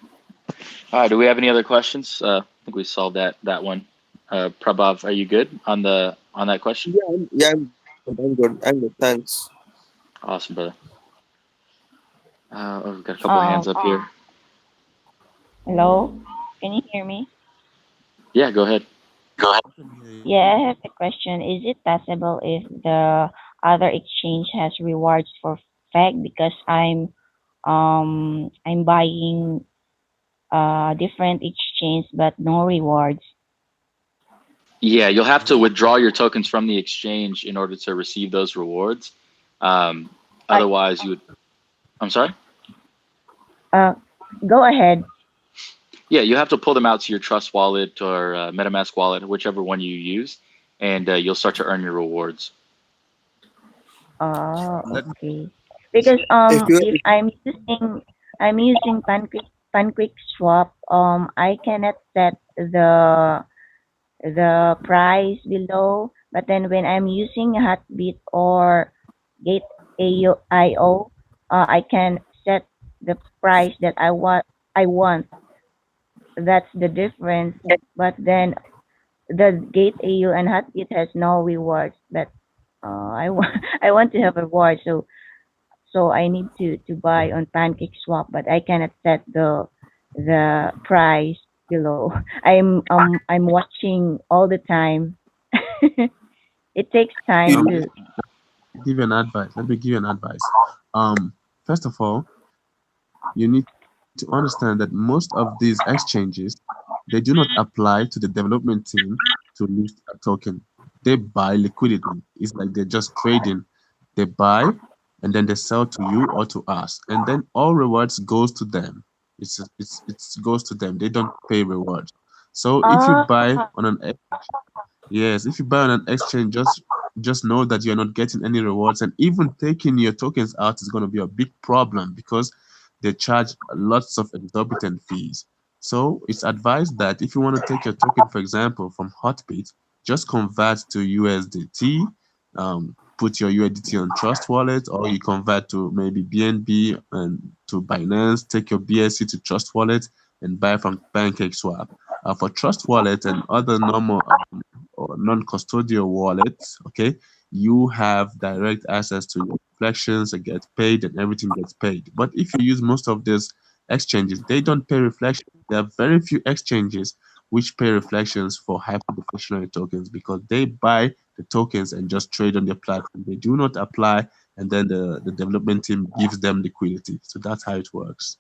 All right. Do we have any other questions? I think we solved that one. Prabhav, are you good on that question? Yeah, I'm good. I'm good. Thanks. Awesome, brother. I've got a couple hands up here. Hello, can you hear me? Yeah, go ahead. Yeah, I have a question. Is it possible if the other exchange has rewards for FAG because I'm buying different exchange but no rewards? Yeah, you'll have to withdraw your tokens from the exchange in order to receive those rewards. Otherwise, you would. I'm sorry. Go ahead. Yeah, you have to pull them out to your Trust wallet or MetaMask wallet, whichever one you use, and you'll start to earn your rewards. Oh, okay. Because if I'm using Pancake Swap, I cannot set the price below, but then when I'm using Hotbit or Gate IO, I can set the price that I want. That's the difference. But then the Gate AU and Hotbit has no rewards. But I want I want to have a reward, so I need to buy on Pancake Swap, but I cannot set the price below. I'm watching all the time. It takes time to. Give you an advice. Let me give you an advice. First of all, you need to understand that most of these exchanges, they do not apply to the development team to list a token. They buy liquidity. It's like they're just trading. They buy and then they sell to you or to us, and then all rewards goes to them. It goes to them. They don't pay rewards. So if you buy on an Yes, if you buy on an exchange, just know that you're not getting any rewards, and even taking your tokens out is going to be a big problem because they charge lots of exorbitant fees. So it's advised that if you want to take your token, for example, from Hotbit, just convert to USDT, put your USDT on Trust Wallet, or you convert to maybe BNB and to Binance, take your BSC to Trust Wallet and buy from PancakeSwap. For Trust Wallet and other normal or non-custodial wallets, okay, you have direct access to your reflections and get paid and everything gets paid. But if you use most of these exchanges, they don't pay reflections. There are very few exchanges which pay reflections for hyperdeflationary tokens because they buy the tokens and just trade on their platform. They do not apply, and then the development team gives them liquidity. So that's how it works.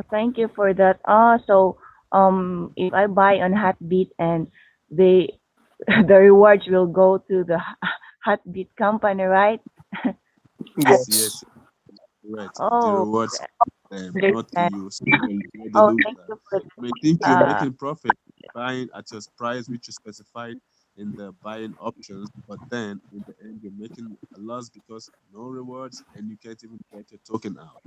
Thank you for that. So if I buy on Hotbit and they the rewards will go to the Hotbit company, right? Yes, right. The Oh, rewards them, not to understand. you. So you're the Oh, loser. thank you for You may think you're uh making profit buying at your price which you specified in the buying options, but then in the end you're making a loss because no rewards and you can't even get your token out.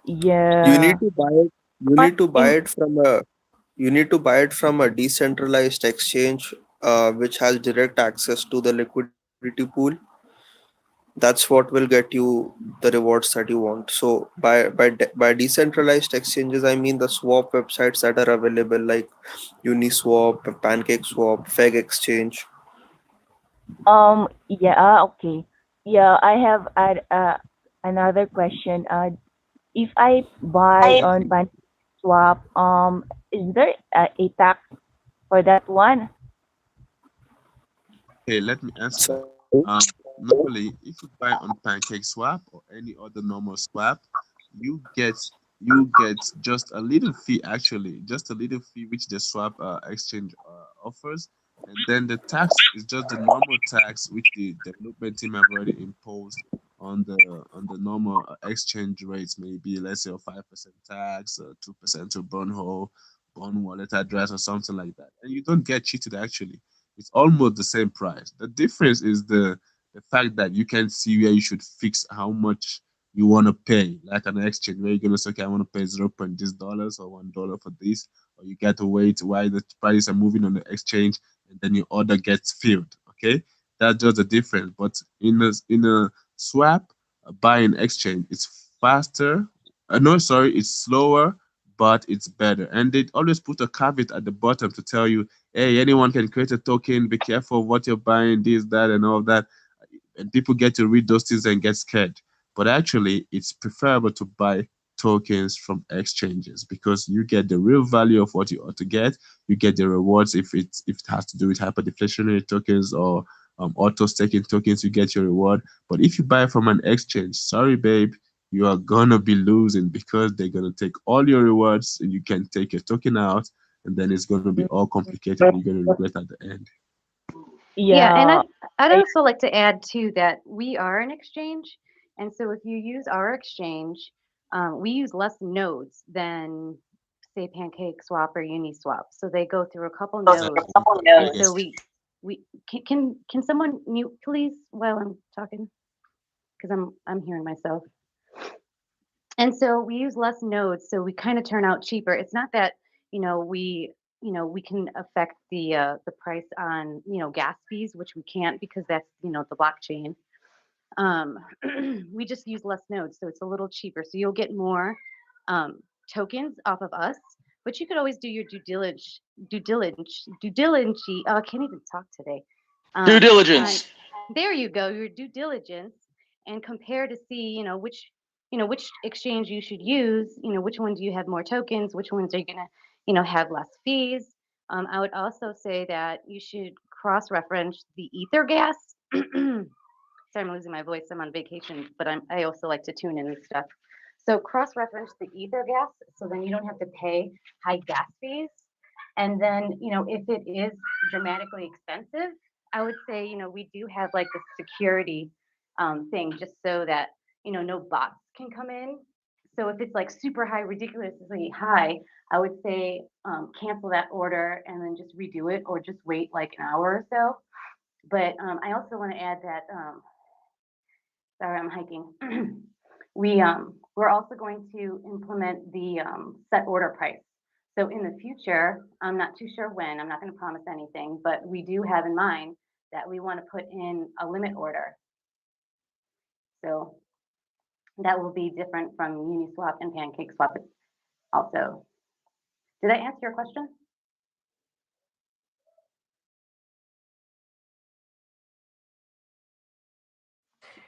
You yeah. need to buy it. You But need to buy in it from a. You need to buy it from a decentralized exchange, which has direct access to the liquidity pool. That's what will get you the rewards that you want. So by decentralized exchanges, I mean the swap websites that are available, like Uniswap, PancakeSwap, Feg Exchange. yeah, okay. Yeah, I have another question. If I buy on PancakeSwap, is there a tax for that one? Okay, let me answer that. So Um, Normally, if you buy on PancakeSwap or any other normal swap, you get you get just a little fee, actually, just a little fee which the swap exchange offers, and then the tax is just the normal tax which the development team have already imposed on the normal exchange rates, maybe let's say a 5% tax, 2% to bond wallet address, or something like that, and you don't get cheated actually. It's almost the same price. The difference is the fact that you can see where you should fix how much you want to pay, like an exchange where you're gonna say, okay, I want to pay $0.this or $1 for this, or you get to wait while the prices are moving on the exchange, and then your order gets filled. Okay, that's just the difference. But in a swap, buying exchange, it's faster. No, sorry, it's slower, but it's better. And they always put a caveat at the bottom to tell you, hey, anyone can create a token. Be careful of what you're buying, this, that, and all that. And people get to read those things and get scared. But actually, it's preferable to buy tokens from exchanges because you get the real value of what you ought to get. You get the rewards if it has to do with hyperdeflationary tokens or auto staking tokens. You get your reward. But if you buy from an exchange, sorry, babe, you are gonna be losing because they're gonna take all your rewards and you can take your token out, and then it's gonna be all complicated and you're gonna regret at the end. Yeah, and Yeah, I'd I also like to add too that we are an exchange, and so if you use our exchange, we use less nodes than say Pancake Swap or Uniswap. So they go through a couple nodes, and so we can someone mute please while I'm talking because I'm hearing myself. And so we use less nodes, so we kind of turn out cheaper. It's not that, we can affect the price on, gas fees, which we can't because that's, the blockchain. Um, we just use less nodes, so it's a little cheaper. So you'll get more tokens off of us, but you could always do your due diligence. Oh, I can't even talk today. Due On diligence. there you go, your due diligence, and compare to see, which exchange you should use. Which one do you have more tokens? Which ones are you gonna, have less fees? I would also say that you should cross-reference the ether gas. Sorry, I'm losing my voice. I'm on vacation, but I also like to tune in and stuff. So cross-reference the ether gas, so then you don't have to pay high gas fees. And then, if it is dramatically expensive, I would say, we do have like the security thing just so that, no bots can come in. So if it's like super high, ridiculously high, I would say cancel that order and then just redo it or just wait like an hour or so. But I also want to add that sorry, I'm hiking. We're also going to implement the set order price. So in the future, I'm not too sure when, I'm not going to promise anything, but we do have in mind that we want to put in a limit order. So that will be different from Uniswap and PancakeSwap also. Did I answer your question?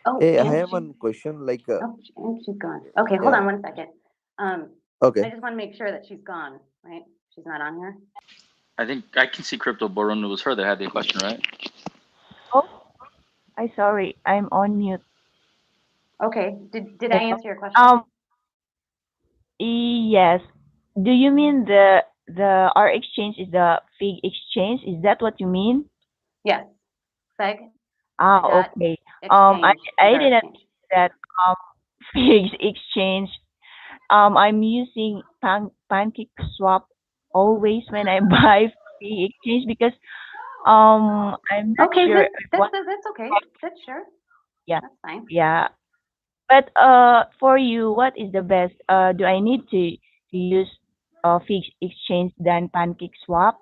Oh, Hey, I and have one question. and she's gone. Okay, hold Yeah. on one second. I Okay. just want to make sure that she's gone, right? She's not on here. I think I can see Crypto Borun. It was her that had the question, right? Oh, I sorry, I'm on mute. Okay. Did I answer your question? Yes. Do you mean the our exchange is the Fig exchange? Is that what you mean? Yes. Feg. Okay. Exchange I is our didn't exchange. that Fig exchange. I'm using Pancake Swap always when I buy Fig exchange because I'm not Okay, sure what. that's okay. That's sure. Yeah, That's fine. yeah. But for you, what is the best? Do I need to use Fig exchange than Pancake Swap?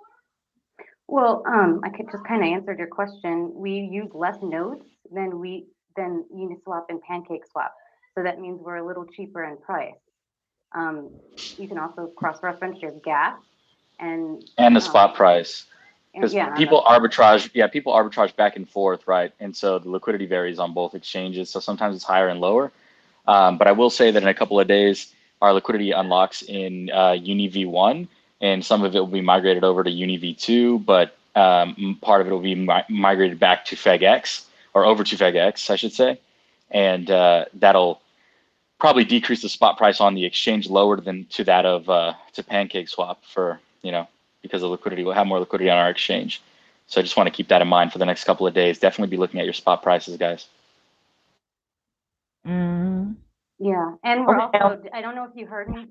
Well, I could just kind of answered your question. We use less nodes than Uniswap and PancakeSwap, so that means we're a little cheaper in price. You can also cross-reference your gas and And the spot price. Because yeah, people arbitrage back and forth, right? And so the liquidity varies on both exchanges. So sometimes it's higher and lower. But I will say that in a couple of days, our liquidity unlocks in Uni V1, and some of it will be migrated over to Uni V2, but part of it will be migrated back to FegX, or over to FegX, I should say. And that'll probably decrease the spot price on the exchange lower than to that of to PancakeSwap for, because of liquidity. We'll have more liquidity on our exchange. So I just want to keep that in mind for the next couple of days. Definitely be looking at your spot prices, guys. Yeah, and we're Okay. also, I don't know if you heard me,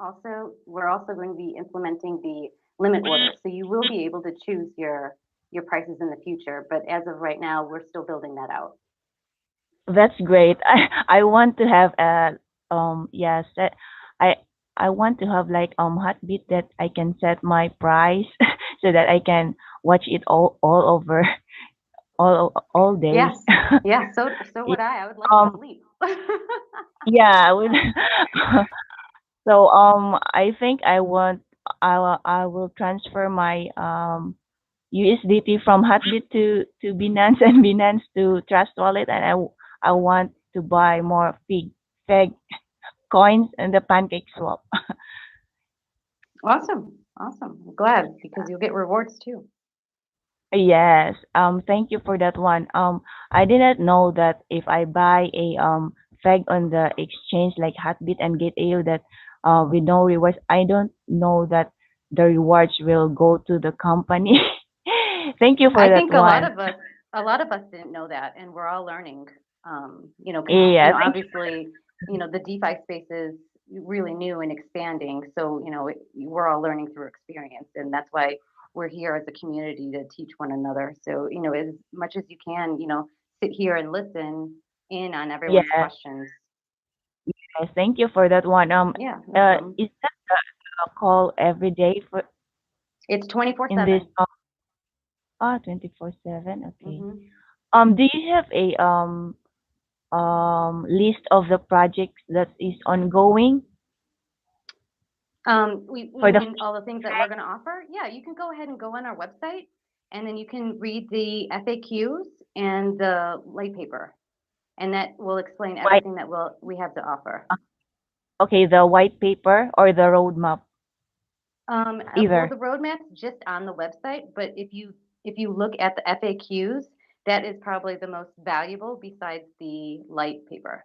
also, we're also going to be implementing the limit order. So you will be able to choose your prices in the future, but as of right now, we're still building that out. That's great. I want to have yes, I want to have like Heartbeat that I can set my price so that I can watch it all over all day. Yes, yeah, so would I. I would like to sleep. Yeah, I would. So I think I will transfer my USDT from Heartbeat to Binance and Binance to Trust Wallet, and I want to buy more Feg coins in the Pancake Swap. Awesome. Awesome. I'm glad because you'll get rewards too. Yes. Thank you for that one. I did not know that if I buy a Feg on the exchange like Hotbit and Gate.io that with no rewards, I don't know that the rewards will go to the company. Thank you for I that think one. a lot of us didn't know that, and we're all learning. Because Yeah, thank you. obviously, the DeFi space is really new and expanding. So, we're all learning through experience, and that's why we're here as a community to teach one another. So, as much as you can, sit here and listen in on everyone's Yeah, questions. yes, thank you for that one. Yeah, no problem. Is that a call every day for It's in this 24/7. 24/7? Okay. Hmm. Do you have a list of the projects that is ongoing You for the mean all the things that we're going to offer? Yeah, you can go ahead and go on our website, and then you can read the FAQs and the light paper, and that will explain white everything that we have to offer. okay, the white paper or the roadmap, Well, either. the roadmap's just on the website, but if you look at the FAQs, that is probably the most valuable besides the light paper.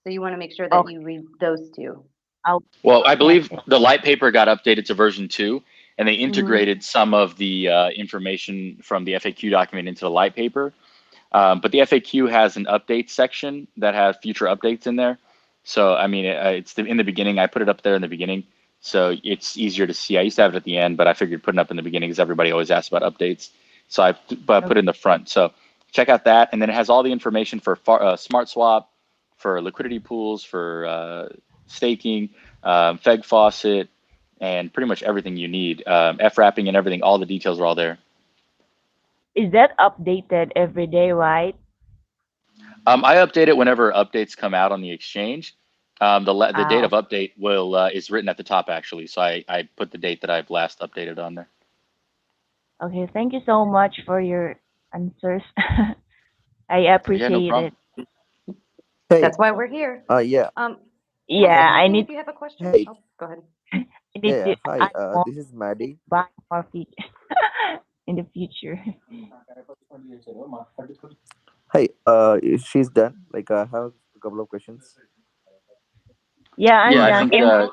So you want to make sure that Okay, you read those two. I'll Well, I check believe it. the light paper got updated to version 2, and they Hmm. integrated some of the information from the FAQ document into the light paper. But the FAQ has an update section that has future updates in there. So, I mean, in the beginning. I put it up there in the beginning, so it's easier to see. I used to have it at the end, but I figured putting it up in the beginning because everybody always asks about updates. So I put it in the front. So check out that, and then it has all the information for Smart Swap, for liquidity pools, for staking, Feg Faucet, and pretty much everything you need. F wrapping and everything. All the details are all there. Is that updated every day, right? I update it whenever updates come out on the exchange. The date Ah, of update is written at the top actually, so I put the date that I've last updated on there. okay. Thank you so much for your answers. I Yeah, no appreciate problem. it. Hey, That's why we're here. yeah, Yeah, Yeah, say I something need if you have a question. hey, Oh, go ahead. I yeah, need yeah, to hi, add more, this is Maddie. buy more features in the future. Hey, she's done. Like, I have a couple of questions. Yeah, I'm Yeah, I done. think I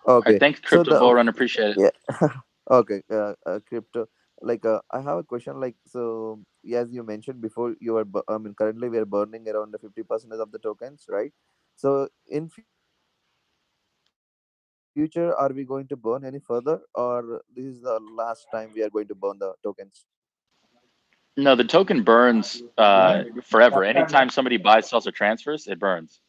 Okay, thank so Crypto the Bull Run, appreciate it. yeah, okay, crypto. Like, I have a question. Like, so as you mentioned before, I mean, currently we are burning around the 50% of the tokens, right? So in future, are we going to burn any further, or this is the last time we are going to burn the tokens? No, the token burns forever. Anytime somebody buys, sells, or transfers, it burns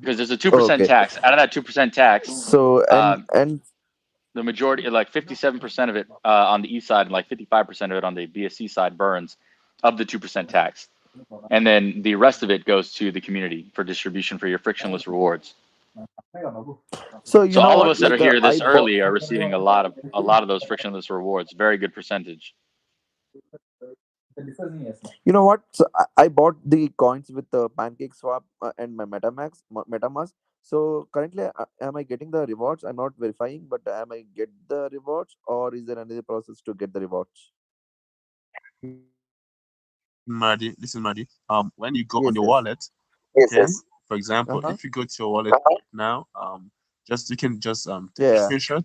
because there's a 2% Okay. tax. Out of that 2% tax, So um, and the majority, like 57% of it on the E side and like 55% of it on the BSC side burns of the 2% tax. And then the rest of it goes to the community for distribution for your frictionless rewards. so So you know all of what? us that are Like, here I this bought. early are receiving a lot of those frictionless rewards. Very good percentage. You know what? So I bought the coins with the Pancake Swap and my MetaMask. So currently, am I getting the rewards? I'm not verifying, but am I get the rewards, or is there another process to get the rewards? Marty, listen, Marty. When you go on Yes, your yes. wallet, okay, for Uh example, huh. if you go to your wallet now, just you can just take a Yeah. screenshot.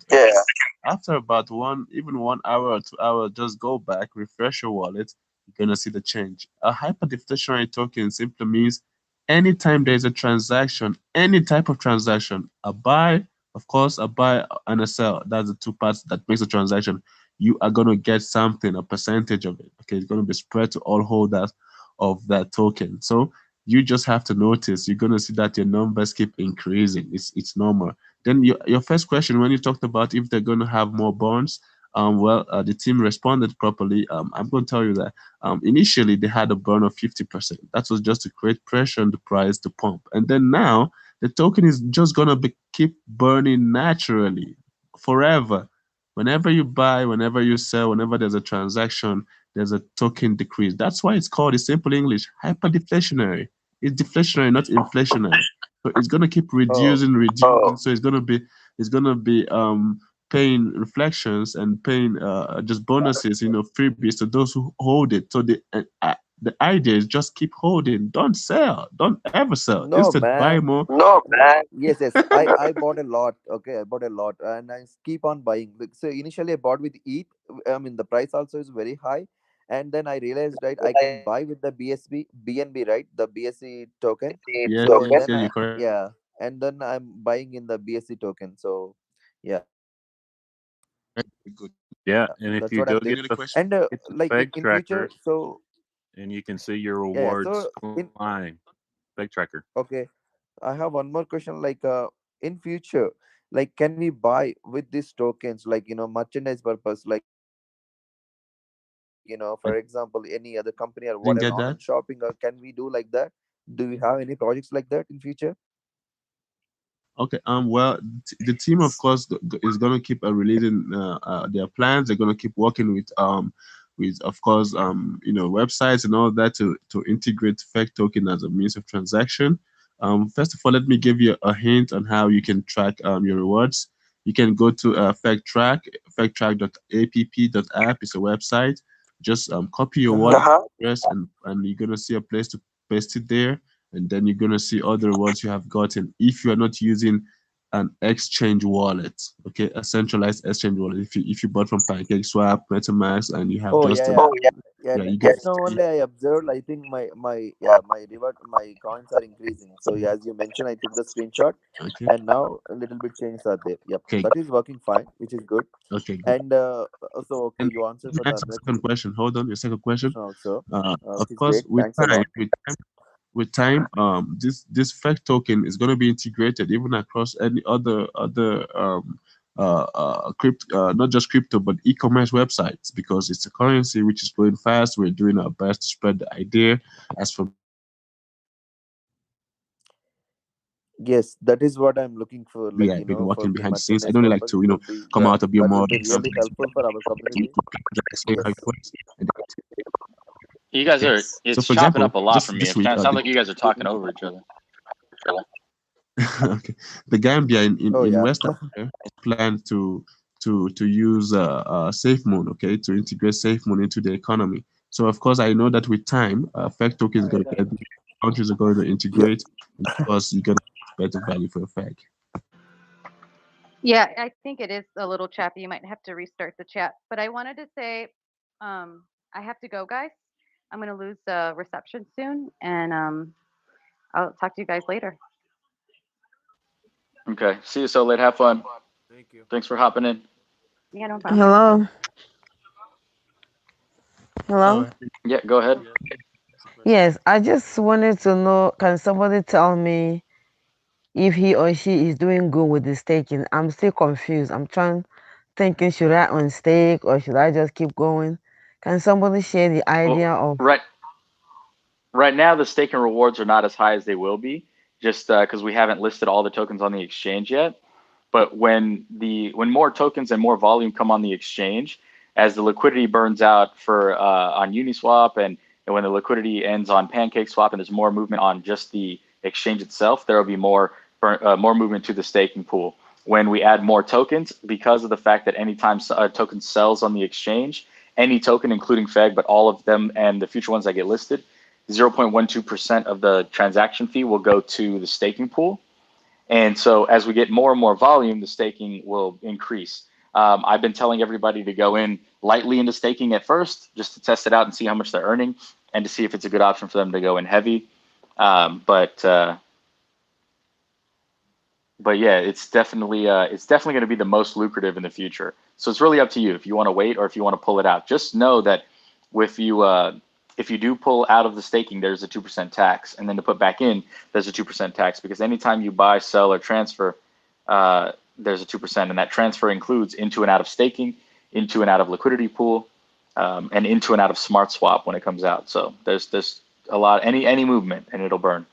After about 1 hour or 2 hours, just go back, refresh your wallet. You're gonna see the change. A hyperdeflationary token simply means anytime there's a transaction, any type of transaction, a buy, of course, a buy and a sell. That's the two parts that makes a transaction. You are gonna get something, a percentage of it. Okay, it's gonna be spread to all holders of that token. So you just have to notice. You're gonna see that your numbers keep increasing. It's normal. Then your first question when you talked about if they're going to have more bonds, the team responded properly. I'm going to tell you that initially they had a burn of 50%. That was just to create pressure on the price to pump, and then now the token is just going to be keep burning naturally forever. Whenever you buy, whenever you sell, whenever there's a transaction, there's a token decrease. That's why it's called in simple English hyperdeflationary. It's deflationary, not inflationary. So it's gonna keep Oh, reducing. So it's gonna be paying reflections and paying just bonuses, freebies to those who hold it. So the idea is just keep holding. Don't sell. Don't ever sell. no, Instead, buy man. more. Yes, yes. I bought a lot. Okay, I bought a lot, and keep on buying. Like, so initially, I bought with ETH. I mean, the price also is very high, and then I realized, right, I can buy with the BNB, right, the BSC token. Yes, So yes, then yeah, you're I, correct. yeah, and then I'm buying in the BSC token. So yeah, Good. Yeah, that's and what if I'm you doing. go Any other get the question? And get the like Feg in future, tracker, so and you can see your yeah, yeah. rewards So in climb. Feg tracker. okay, I have one more question. Like, in future, like, can we buy with these tokens, like, merchandise purpose, like, for example, any other company or I whatever, online shopping, or can we do didn't like get that? that. Do we have any projects like that in future? Okay. Well, the team, of course, is going to keep releasing their plans. They're going to keep working with, of course, websites and all that to integrate Fake Token as a means of transaction. First of all, let me give you a hint on how you can track your rewards. You can go to Fake Track, facttrack.app.app. It's a website. Just copy your Uh-huh. wallet address, and you're gonna see a place to paste it there, and then you're gonna see all the rewards you have gotten if you are not using an exchange wallet, okay, a centralized exchange wallet. If you bought from PancakeSwap, MetaMask, and you have Oh just yeah, yeah, yeah. yeah, you get Just now only I observed. I think my reward, my coins are increasing. So yeah, as you mentioned, I took the screenshot, okay, and now a little bit changes are there. Yep, okay, that is working fine, which is good. okay, good. And so okay, And you answered you for the asked a other second question. Hold on, your second question. question also, Of which is course, great. Thanks a lot. with time, this FEC token is going to be integrated even across any other crypto, not just crypto, but e-commerce websites because it's a currency which is growing fast. We're doing our best to spread the idea. As for Yes, that is what I'm looking for. me, Like, I've been for working the behind the scenes. I merchandise don't like purpose, to, it will be, come yeah, out of your that will mode be and something really helpful for our community. explain how Yes. it works. And You guys okay. are, So it's for chopping example, up a lot just for me. this It week, kind of sounds like you guys are talking over each other. okay, the Gambia Oh in yeah. West Africa has planned to use SafeMoon, okay, to integrate SafeMoon into the economy. So of course, I know that with time, FEC token is going to get countries are going to Yeah. integrate, and of course, you're going to get better value for your FEC. Yeah, I think it is a little choppy. You might have to restart the chat. But I wanted to say, I have to go, guys. I'm going to lose reception soon, and I'll talk to you guys later. Okay. See you so late. Have fun. Thank you. Thanks for hopping in. Yeah, no problem. Hello. Oh, Hello. Yeah, go ahead. Yes, I just wanted to know, can somebody tell me if he or she is doing good with the staking? I'm still confused. I'm thinking, should I unstake or should I just keep going? Can somebody share the Well, idea of? right now the stake and rewards are not as high as they will be, just because we haven't listed all the tokens on the exchange yet. But when more tokens and more volume come on the exchange, as the liquidity burns out for on Uniswap and when the liquidity ends on PancakeSwap and there's more movement on just the exchange itself, there will be more movement to the staking pool. When we add more tokens, because of the fact that anytime a token sells on the exchange, any token, including Feg, but all of them and the future ones that get listed, 0.12% of the transaction fee will go to the staking pool. And so as we get more and more volume, the staking will increase. I've been telling everybody to go in lightly into staking at first, just to test it out and see how much they're earning, and to see if it's a good option for them to go in heavy. But yeah, it's definitely going to be the most lucrative in the future. So it's really up to you if you want to wait or if you want to pull it out. Just know that with you, if you do pull out of the staking, there's a 2% tax, and then to put back in, there's a 2% tax because anytime you buy, sell, or transfer, there's a 2%, and that transfer includes into and out of staking, into and out of liquidity pool, and into and out of smart swap when it comes out. So there's a lot any movement and it'll burn.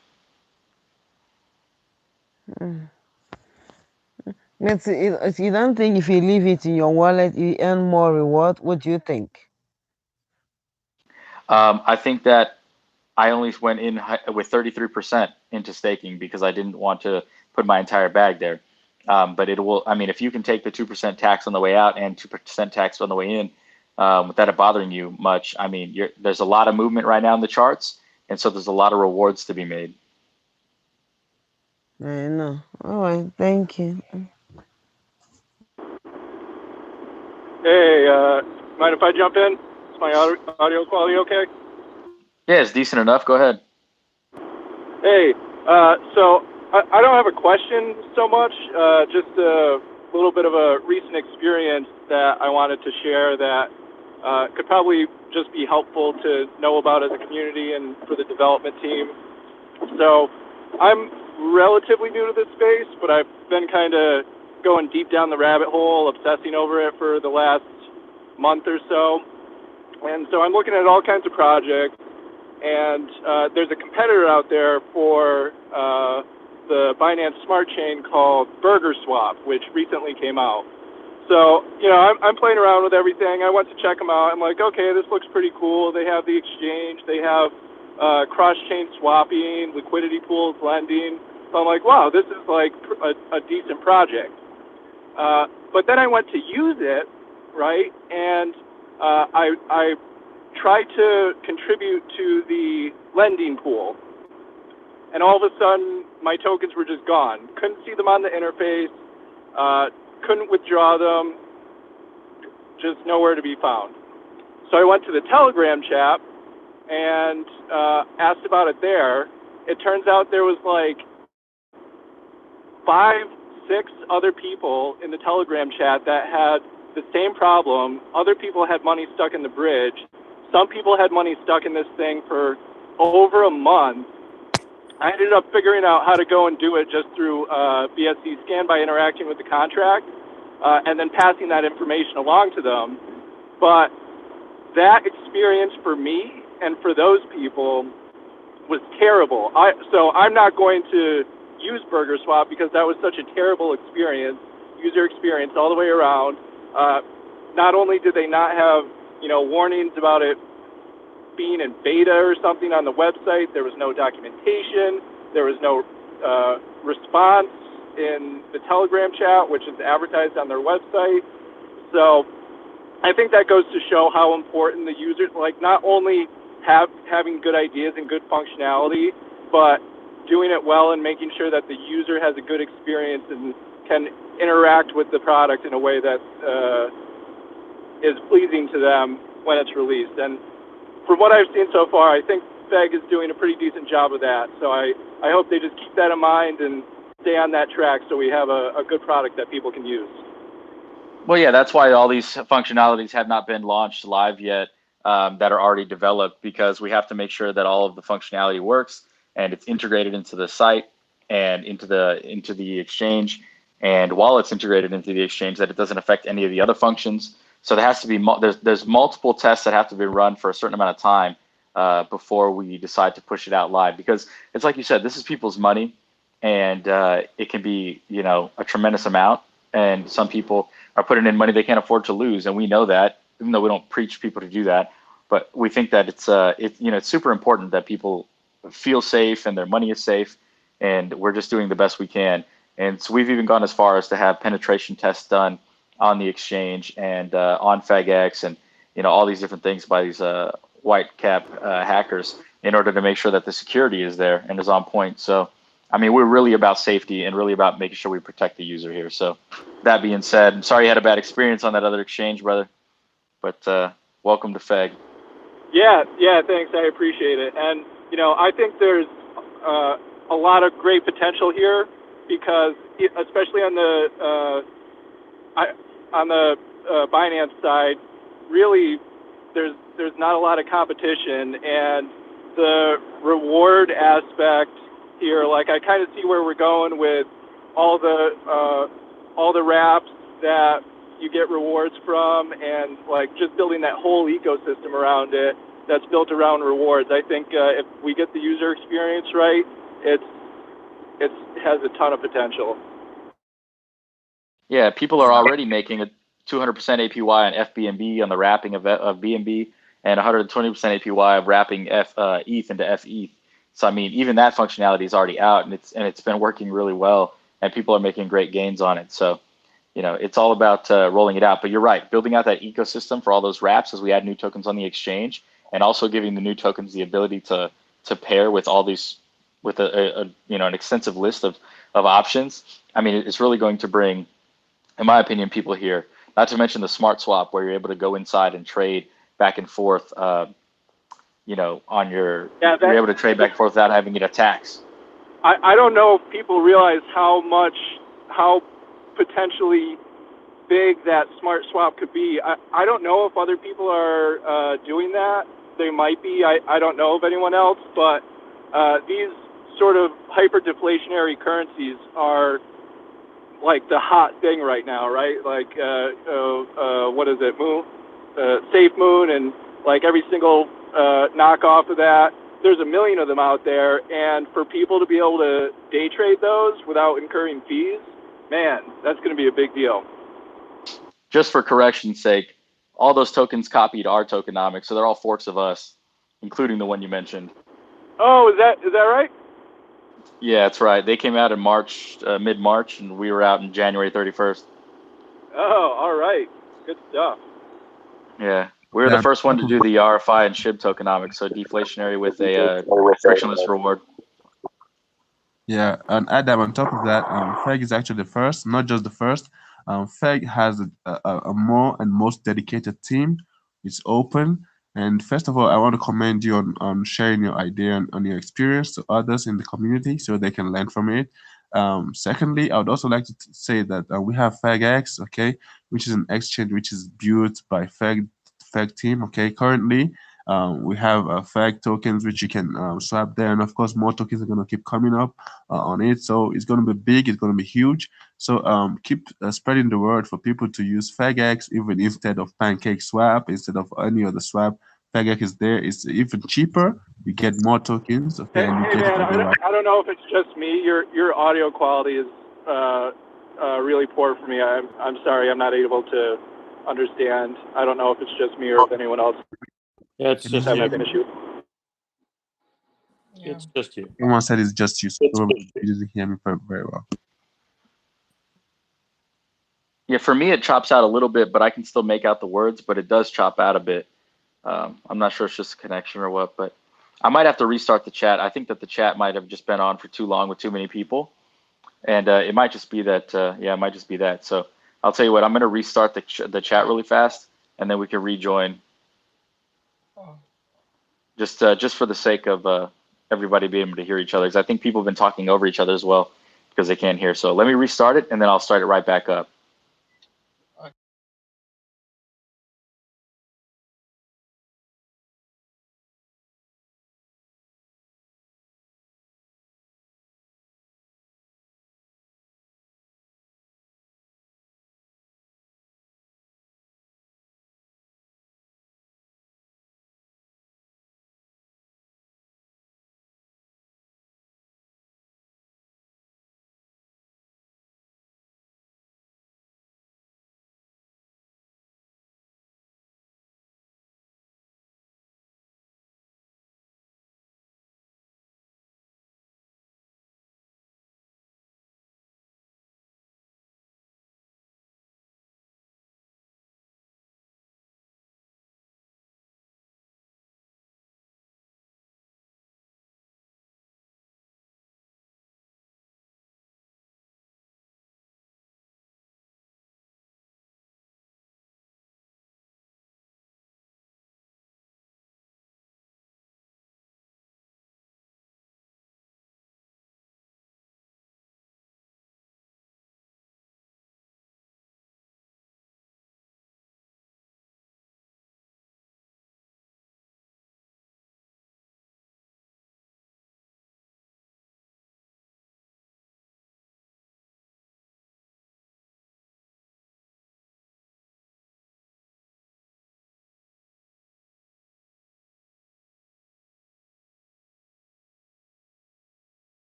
Mm. You don't think if you leave it in your wallet, you earn more reward? What do you think? I think that I only went in with 33% into staking because I didn't want to put my entire bag there. But it will, I mean, if you can take the 2% tax on the way out and 2% tax on the way in, without it bothering you much, I mean, there's a lot of movement right now in the charts. And so there's a lot of rewards to be made. I know. All right, thank you. Hey, mind if I jump in? Is my audio quality okay? Yeah, it's decent enough. Go ahead. Hey, so I don't have a question so much, just a little bit of a recent experience that I wanted to share that could probably just be helpful to know about as a community and for the development team. So I'm relatively new to this space, but I've been kind of going deep down the rabbit hole, obsessing over it for the last month or so. And so I'm looking at all kinds of projects, and there's a competitor out there for the Binance Smart Chain called Burger Swap, which recently came out. So, you know, I'm playing around with everything. I went to check them out. I'm like, okay, this looks pretty cool. They have the exchange. They have cross-chain swapping, liquidity pools, lending. So I'm like, wow, this is like a decent project. But then I went to use it, right? And I tried to contribute to the lending pool. And all of a sudden, my tokens were just gone. Couldn't see them on the interface. Couldn't withdraw them, just nowhere to be found. So I went to the Telegram chat and asked about it there. It turns out there was like 5, 6 other people in the Telegram chat that had the same problem. Other people had money stuck in the bridge. Some people had money stuck in this thing for over a month. I ended up figuring out how to go and do it just through BSC scan by interacting with the contract and then passing that information along to them. But that experience for me and for those people was terrible. So I'm not going to use Burger Swap because that was such a terrible experience, user experience all the way around. Not only did they not have, you know, warnings about it being in beta or something on the website, there was no documentation, there was no response in the Telegram chat, which is advertised on their website. So I think that goes to show how important the users, like not only having good ideas and good functionality, but doing it well and making sure that the user has a good experience and can interact with the product in a way that is pleasing to them when it's released. And from what I've seen so far, I think Feg is doing a pretty decent job of that. So I hope they just keep that in mind and stay on that track so we have a good product that people can use. Well, yeah, that's why all these functionalities have not been launched live yet, that are already developed, because we have to make sure that all of the functionality works and it's integrated into the site and into the exchange. And while it's integrated into the exchange, that it doesn't affect any of the other functions. So there has to be there's multiple tests that have to be run for a certain amount of time before we decide to push it out live, because it's like you said, this is people's money, and it can be, you know, a tremendous amount, and some people are putting in money they can't afford to lose, and we know that, even though we don't preach people to do that. But we think that it's super important that people feel safe and their money is safe, and we're just doing the best we can. And so we've even gone as far as to have penetration tests done on the exchange and on FegX, and all these different things by these white cap hackers, in order to make sure that the security is there and is on point. So, I mean, we're really about safety and really about making sure we protect the user here. So, that being said, I'm sorry you had a bad experience on that other exchange, brother. But welcome to Feg. Yeah, thanks. I appreciate it. And, I think there's a lot of great potential here, because especially on the Binance side, really there's not a lot of competition, and the reward aspect here, like I kind of see where we're going with all the wraps that you get rewards from, and like just building that whole ecosystem around it that's built around rewards. I think if we get the user experience right, it has a ton of potential. Yeah, people are already making a 200% APY on FBNB, on the wrapping of BNB, and 120% APY of wrapping ETH into FETH. So I mean, even that functionality is already out, and it's been working really well, and people are making great gains on it. So, you know, it's all about rolling it out. But you're right, building out that ecosystem for all those wraps as we add new tokens on the exchange, and also giving the new tokens the ability to pair with all these, with a an extensive list of options. I mean, it's really going to bring, in my opinion, people here. Not to mention the smart swap, where you're able to go inside and trade back and forth. On your, you're able to trade back and forth without having to get a tax. I don't know if people realize how potentially big that smart swap could be. I don't know if other people are doing that. They might be. I don't know of anyone else, but these sort of hyper deflationary currencies are like the hot thing right now, right? Like what is it, Moon, Safe Moon, and like every single knockoff of that. There's a million of them out there, and for people to be able to day trade those without incurring fees, man, that's going to be a big deal. Just for correction's sake, all those tokens copied our tokenomics, so they're all forks of us, including the one you mentioned. Oh, is that right? Yeah, that's right. They came out in March, mid-March, and we were out in January 31st. Oh, all right. Good stuff. Yeah. We were the first one to do the RFI and SHIB tokenomics, so deflationary with a frictionless reward. Yeah, and Adam, on top of that, Feg is actually the first, not just the first. Feg has a more and most dedicated team. It's open. And first of all, I want to commend you on sharing your idea and on your experience to others in the community so they can learn from it. Secondly, I would also like to say that we have FegX, okay, which is an exchange which is built by Feg team, okay. Currently, we have Feg tokens which you can swap there, and of course more tokens are going to keep coming up on it, so it's going to be big, it's going to be huge. So keep spreading the word for people to use FegX even instead of Pancake Swap, instead of any other swap. FegX is there, it's even cheaper, you get more tokens, okay. Hey, and you hey get man, it I don't know if it's just me. Your audio quality is really poor for me. I'm sorry, I'm not able to understand. I don't know if it's just me or if anyone else. Yeah, it's just having you. an issue. It's just you. Someone said it's just you, so you didn't hear me very well. Yeah, for me, it chops out a little bit, but I can still make out the words, but it does chop out a bit. I'm not sure it's just a connection or what, but I might have to restart the chat. I think that the chat might have just been on for too long with too many people. And it might just be that, it might just be that. So I'll tell you what, I'm going to restart the chat really fast, and then we can rejoin. Just for the sake of everybody being able to hear each other, because I think people have been talking over each other as well because they can't hear. So let me restart it, and then I'll start it right back up.